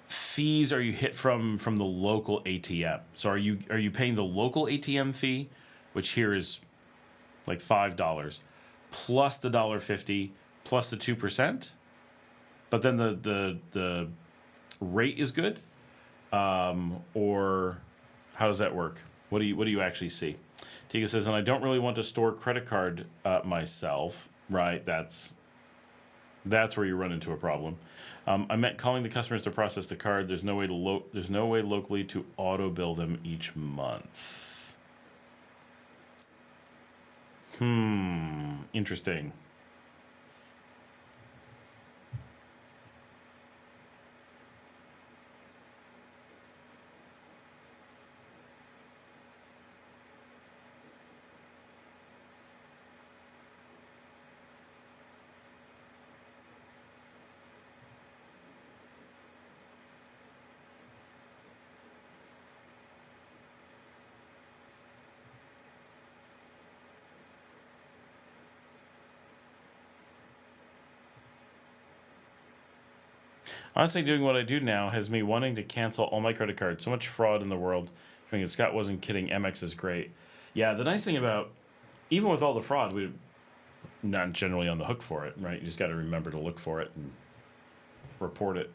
fees are you hit from the local ATM? So are you paying the local ATM fee, which here is like $5, plus the $1.50, plus the 2%? But then the rate is good, or how does that work? What do you actually see? Tika says, and I don't really want to store credit card myself, right? That's where you run into a problem. I meant calling the customers to process the card. There's no way locally to auto bill them each month. Interesting. Honestly, doing what I do now has me wanting to cancel all my credit cards. So much fraud in the world. I mean, Scott wasn't kidding. MX is great. Yeah, the nice thing about, even with all the fraud, we're not generally on the hook for it, right? You just got to remember to look for it and report it.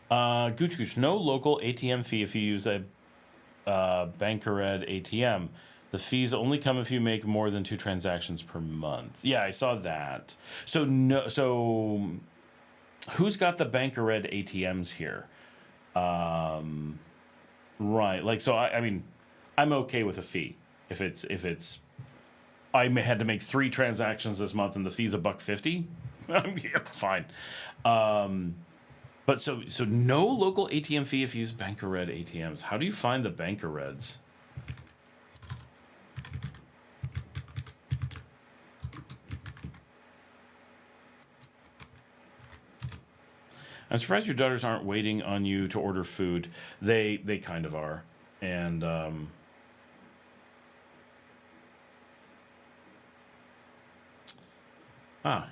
Gooch Gooch, no local ATM fee if you use a Bankered ATM. The fees only come if you make more than 2 transactions per month. Yeah, I saw that. So no, so who's got the Bankered ATMs here? Right, like so. I mean, I'm okay with a fee if it's. I had to make 3 transactions this month and the fee's $1.50. Yeah, fine. But so no local ATM fee if you use Bankered ATMs. How do you find the Bankereds? I'm surprised your daughters aren't waiting on you to order food. They kind of are, and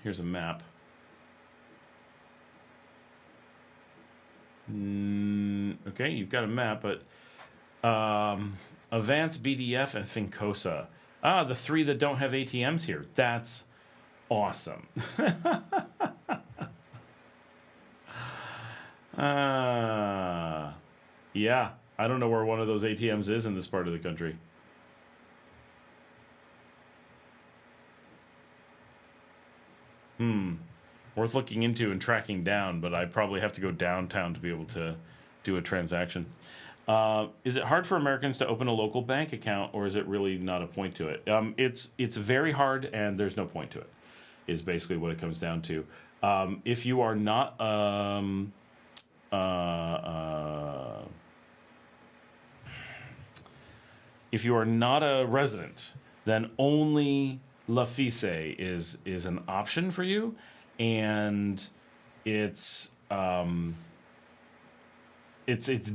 here's a map. Okay, you've got a map, but Avance, BDF, and Fincosa. The 3 that don't have ATMs here. That's awesome. Yeah, I don't know where one of those ATMs is in this part of the country. Worth looking into and tracking down, but I probably have to go downtown to be able to do a transaction. Is it hard for Americans to open a local bank account, or is it really not a point to it? It's very hard, and there's no point to it, is basically what it comes down to. If you are not if you are not a resident, then only La Fice is an option for you, and it's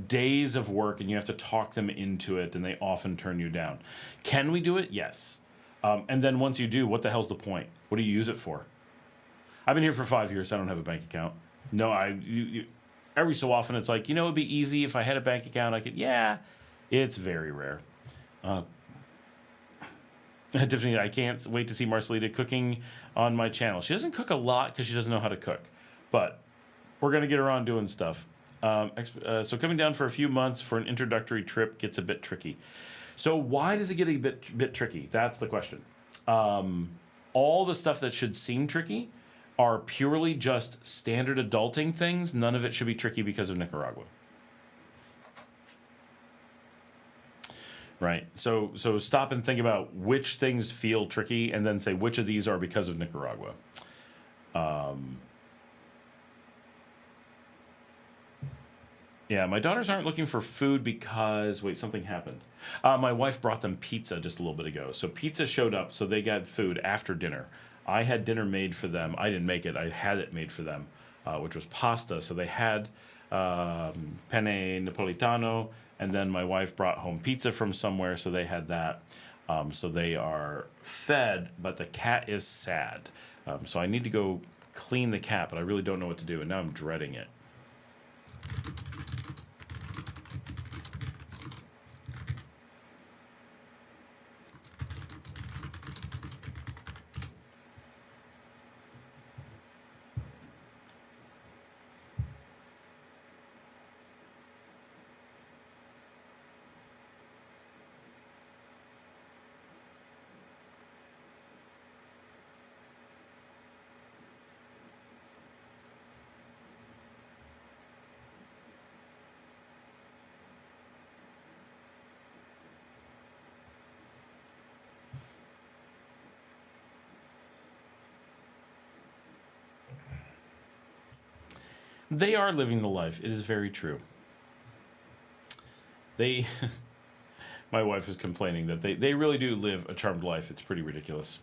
days of work, and you have to talk them into it, and they often turn you down. Can we do it? Yes. And then once you do, what the hell's the point? What do you use it for? I've been here for 5 years. I don't have a bank account. No, every so often it's like, it'd be easy if I had a bank account. I could. Yeah, it's very rare. Tiffany, I can't wait to see Marcela cooking on my channel. She doesn't cook a lot because she doesn't know how to cook, but we're gonna get her on doing stuff. So coming down for a few months for an introductory trip gets a bit tricky. So why does it get a bit tricky? That's the question. All the stuff that should seem tricky are purely just standard adulting things. None of it should be tricky because of Nicaragua. Right. So stop and think about which things feel tricky, and then say which of these are because of Nicaragua. Yeah, my daughters aren't looking for food because something happened. My wife brought them pizza just a little bit ago. So pizza showed up, so they got food after dinner. I had dinner made for them. I didn't make it. I had it made for them, which was pasta. So they had penne napolitano. And then my wife brought home pizza from somewhere, so they had that. So they are fed, but the cat is sad. So I need to go clean the cat, but I really don't know what to do, and now I'm dreading it. They are living the life. It is very true. My wife is complaining that they really do live a charmed life. It's pretty ridiculous.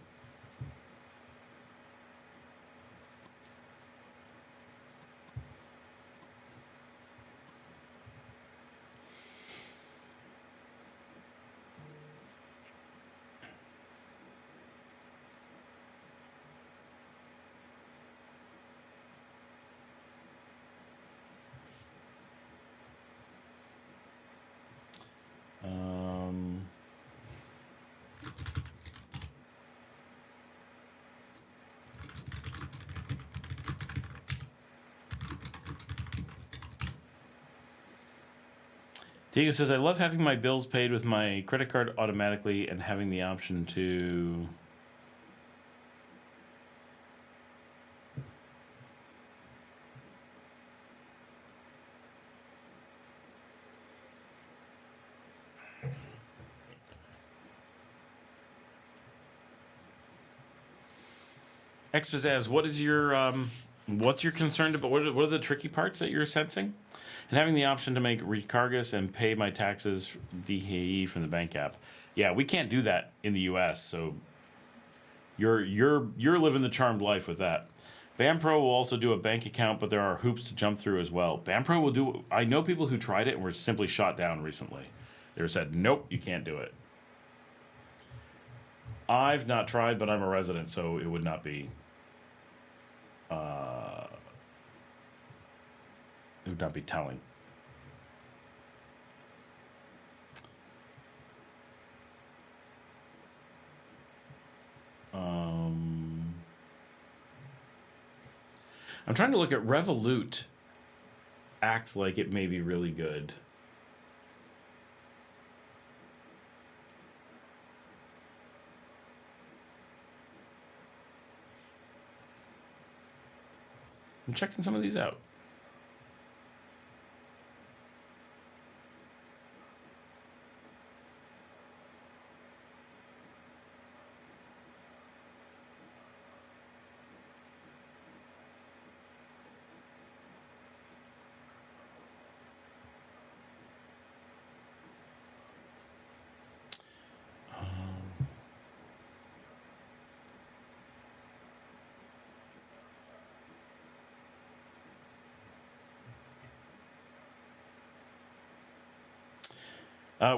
Diego says, I love having my bills paid with my credit card automatically and having the option to... Expazaz, what is your what's your concern about? What are the tricky parts that you're sensing? And having the option to make recargas and pay my taxes DHE from the bank app. Yeah, we can't do that in the U.S. So you're living the charmed life with that. BAMPro will also do a bank account, but there are hoops to jump through as well. BAMPro will do. I know people who tried it and were simply shot down recently. They were said, nope, you can't do it. I've not tried, but I'm a resident, so it would not be. It would not be telling. I'm trying to look at Revolut. Acts like it may be really good. I'm checking some of these out.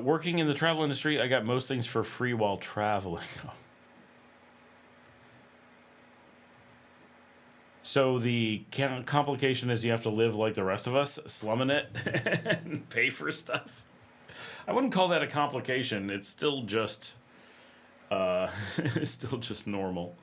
Working in the travel industry, I got most things for free while traveling. So the complication is you have to live like the rest of us, slumming it and pay for stuff. I wouldn't call that a complication. It's still just, it's still just normal.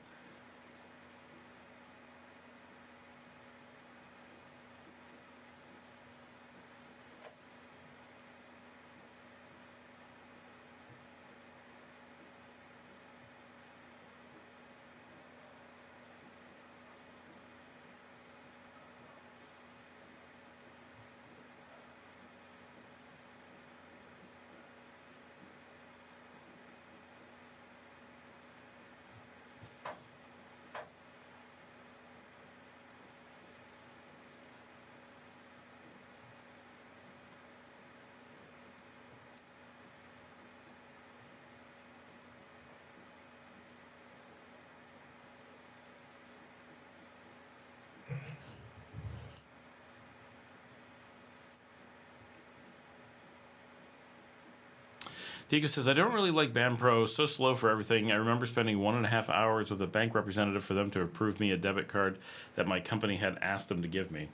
Diego says, I don't really like BAMPro. So slow for everything. I remember spending 1.5 hours with a bank representative for them to approve me a debit card that my company had asked them to give me.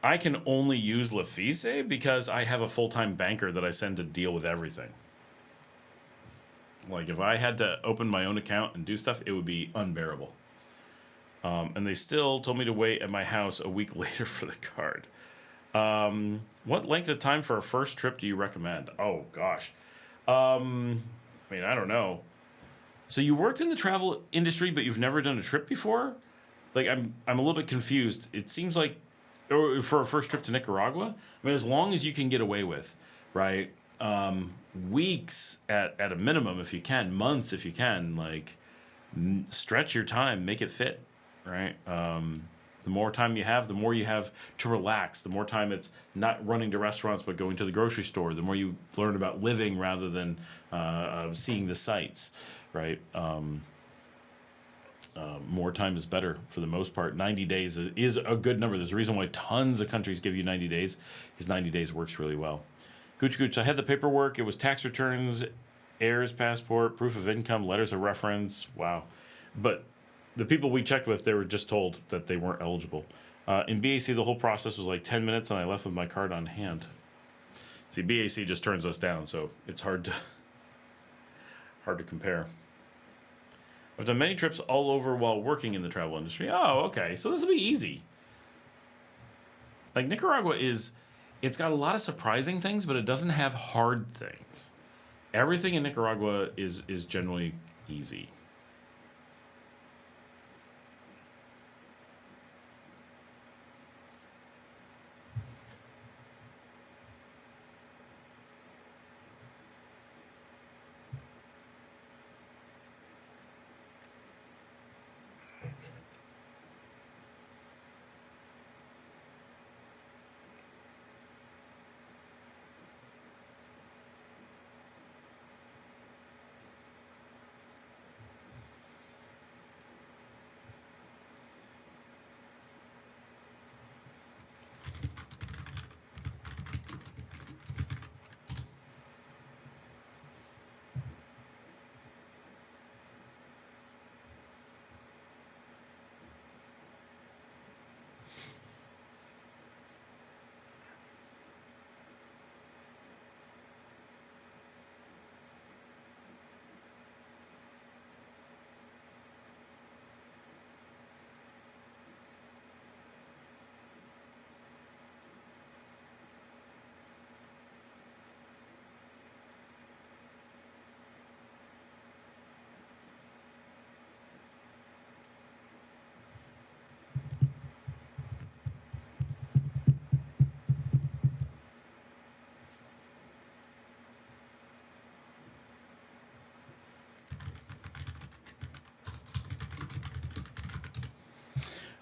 I can only use Lefise because I have a full-time banker that I send to deal with everything. Like, if I had to open my own account and do stuff, it would be unbearable. And they still told me to wait at my house a week later for the card. What length of time for a first trip do you recommend? Oh, gosh. I mean, I don't know. So you worked in the travel industry, but you've never done a trip before? Like, I'm a little bit confused. It seems like, or for a first trip to Nicaragua, I mean, as long as you can get away with, right? Weeks at a minimum, if you can, months if you can, like, stretch your time, make it fit, right? The more time you have, the more you have to relax. The more time it's not running to restaurants, but going to the grocery store. The more you learn about living rather than seeing the sights, right? More time is better for the most part. 90 days is a good number. There's a reason why tons of countries give you 90 days, because 90 days works really well. Gooch Gooch, I had the paperwork. It was tax returns, heirs passport, proof of income, letters of reference. Wow. But the people we checked with, they were just told that they weren't eligible. In BAC, the whole process was like 10 minutes, and I left with my card on hand. See, BAC just turns us down, so it's hard to compare. I've done many trips all over while working in the travel industry. Oh, okay, so this will be easy. Like, Nicaragua is It's got a lot of surprising things, but it doesn't have hard things. Everything in Nicaragua is generally easy.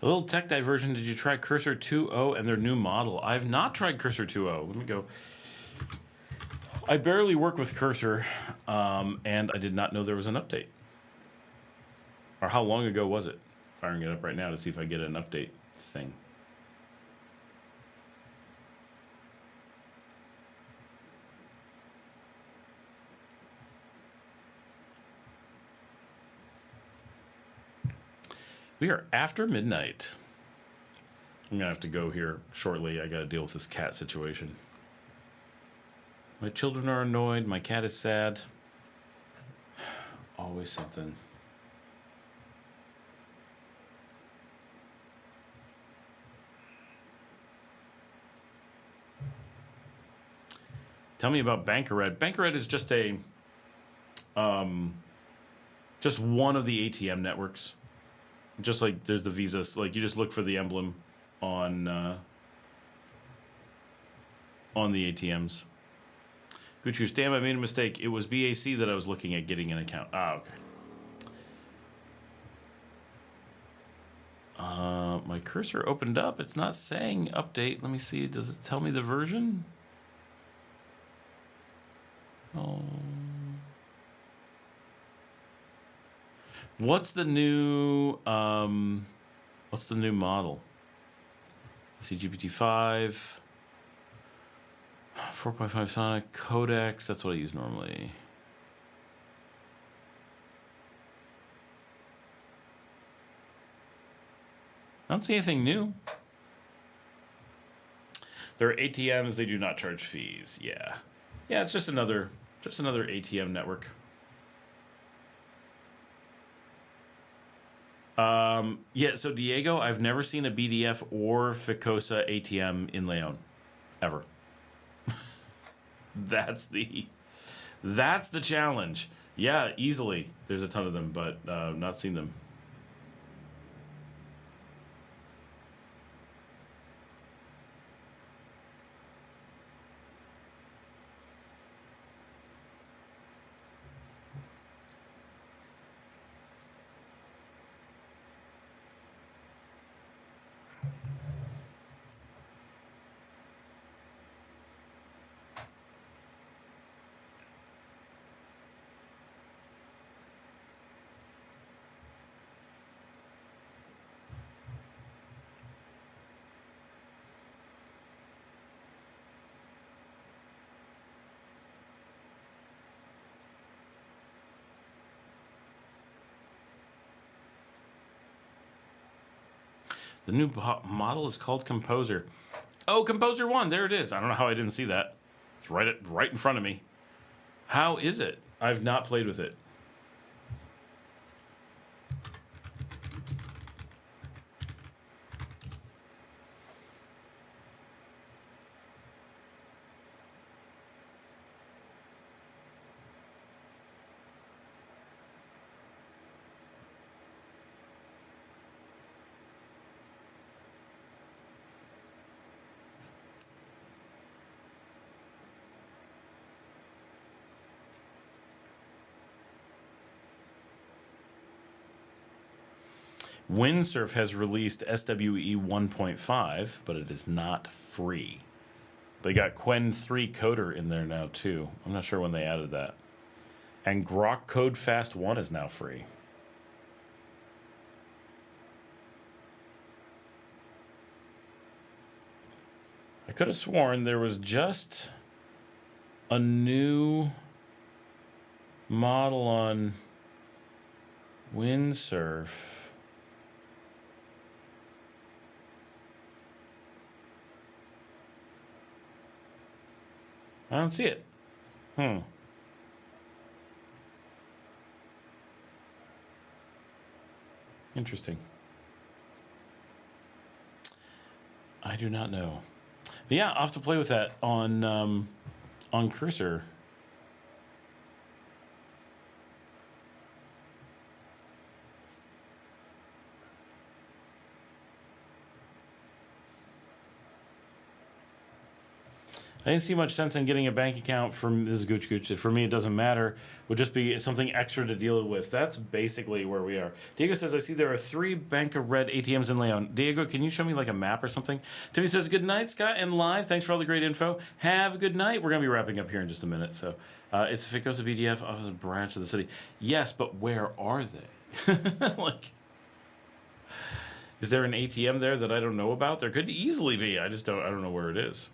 A little tech diversion. Did you try Cursor 2.0 and their new model? I've not tried Cursor 2.0. Let me go. I barely work with Cursor, and I did not know there was an update. Or how long ago was it? Firing it up right now to see if I get an update thing. We are after midnight. I'm gonna have to go here shortly. I gotta deal with this cat situation. My children are annoyed. My cat is sad. Always something. Tell me about Bankered. Bankered is just a, just one of the ATM networks. Just like there's the Visa, like you just look for the emblem on the ATMs. Gucci, damn, I made a mistake. It was BAC that I was looking at getting an account. Ah, okay. My cursor opened up. It's not saying update. Let me see. Does it tell me the version? Oh. What's the new model? I see GPT-5, 4.5 Sonic, codecs. That's what I use normally. I don't see anything new. There are ATMs. They do not charge fees. Yeah, yeah. It's just another ATM network. Yeah, so Diego, I've never seen a BDF or Ficosa ATM in Leon. Ever. That's the challenge. Yeah, easily. There's a ton of them, but not seen them. The new model is called Composer. Oh, Composer 1. There it is. I don't know how I didn't see that. It's right in front of me. How is it? I've not played with it. Windsurf has released SWE 1.5, but it is not free. They got Quen 3 Coder in there now, too. I'm not sure when they added that. And Grok Code Fast 1 is now free. I could have sworn there was just a new model on Windsurf. I don't see it. Interesting. I do not know. But yeah, I'll have to play with that on Cursor. I didn't see much sense in getting a bank account from this is Gooch Gooch. For me, it doesn't matter. Would just be something extra to deal with. That's basically where we are. Diego says, I see there are 3 Bank of Red ATMs in Leon. Diego, can you show me like a map or something? Tiffany says, good night, Scott, and live. Thanks for all the great info. Have a good night. We're going to be wrapping up here in just a minute. So it's the Ficosa BDF office branch of the city. Yes, but where are they? Like, is there an ATM there that I don't know about? There could easily be. I don't know where it is.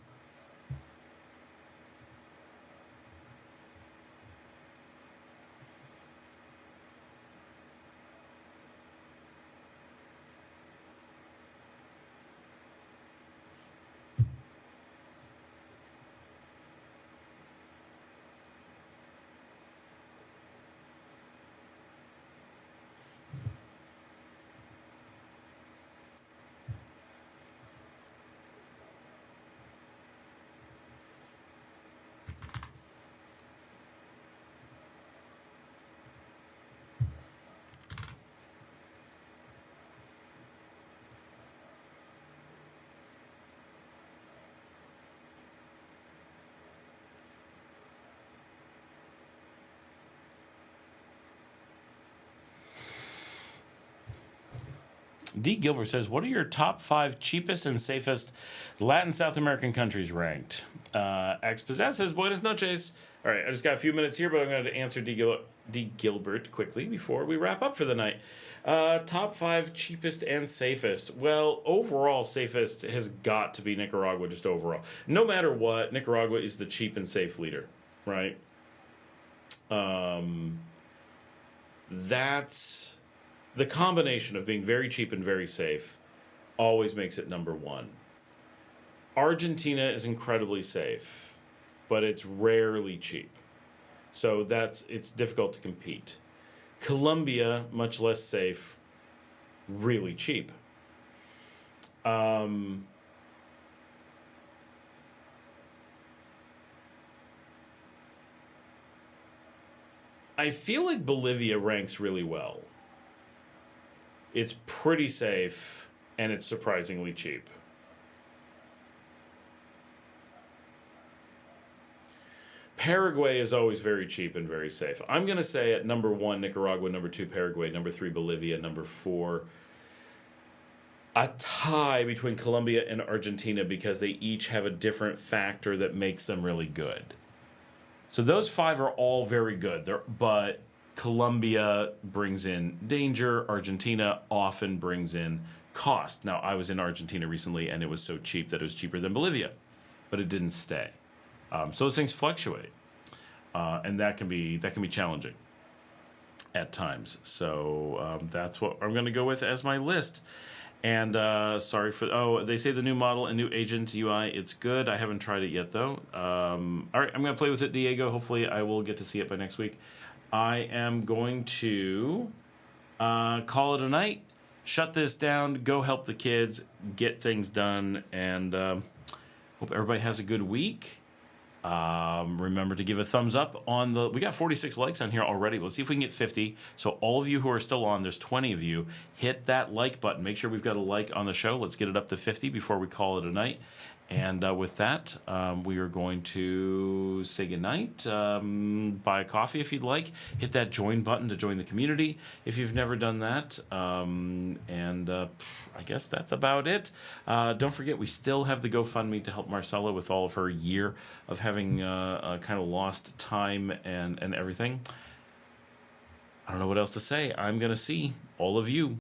D. Gilbert says, what are your top 5 cheapest and safest Latin South American countries ranked? X-Possess says, buenas noches. All right, I just got a few minutes here, but I'm going to answer D. Gilbert quickly before we wrap up for the night. Top 5 cheapest and safest. Well, overall, safest has got to be Nicaragua, just overall. No matter what, Nicaragua is the cheap and safe leader, right? That's... The combination of being very cheap and very safe always makes it number 1. Argentina is incredibly safe, but it's rarely cheap. So it's difficult to compete. Colombia, much less safe, really cheap. I feel like Bolivia ranks really well. It's pretty safe, and it's surprisingly cheap. Paraguay is always very cheap and very safe. I'm going to say at number 1, Nicaragua, number 2, Paraguay, number 3, Bolivia, number 4, a tie between Colombia and Argentina because they each have a different factor that makes them really good. So those 5 are all very good, but Colombia brings in danger. Argentina often brings in cost. Now, I was in Argentina recently, and it was so cheap that it was cheaper than Bolivia, but it didn't stay. So those things fluctuate, and that can be challenging at times. So that's what I'm going to go with as my list. And sorry for they say the new model and new agent UI. It's good. I haven't tried it yet though. All right, I'm going to play with it, Diego. Hopefully, I will get to see it by next week. I am going to call it a night, shut this down, go help the kids, get things done, and hope everybody has a good week. Remember to give a thumbs up on the. We got 46 likes on here already. Let's see if we can get 50. So all of you who are still on, there's 20 of you. Hit that like button. Make sure we've got a like on the show. Let's get it up to 50 before we call it a night. And with that, we are going to say goodnight. Buy a coffee if you'd like. Hit that join button to join the community if you've never done that. I guess that's about it. Don't forget, we still have the GoFundMe to help Marcela with all of her year of having kind of lost time and everything. I don't know what else to say. I'm going to see all of you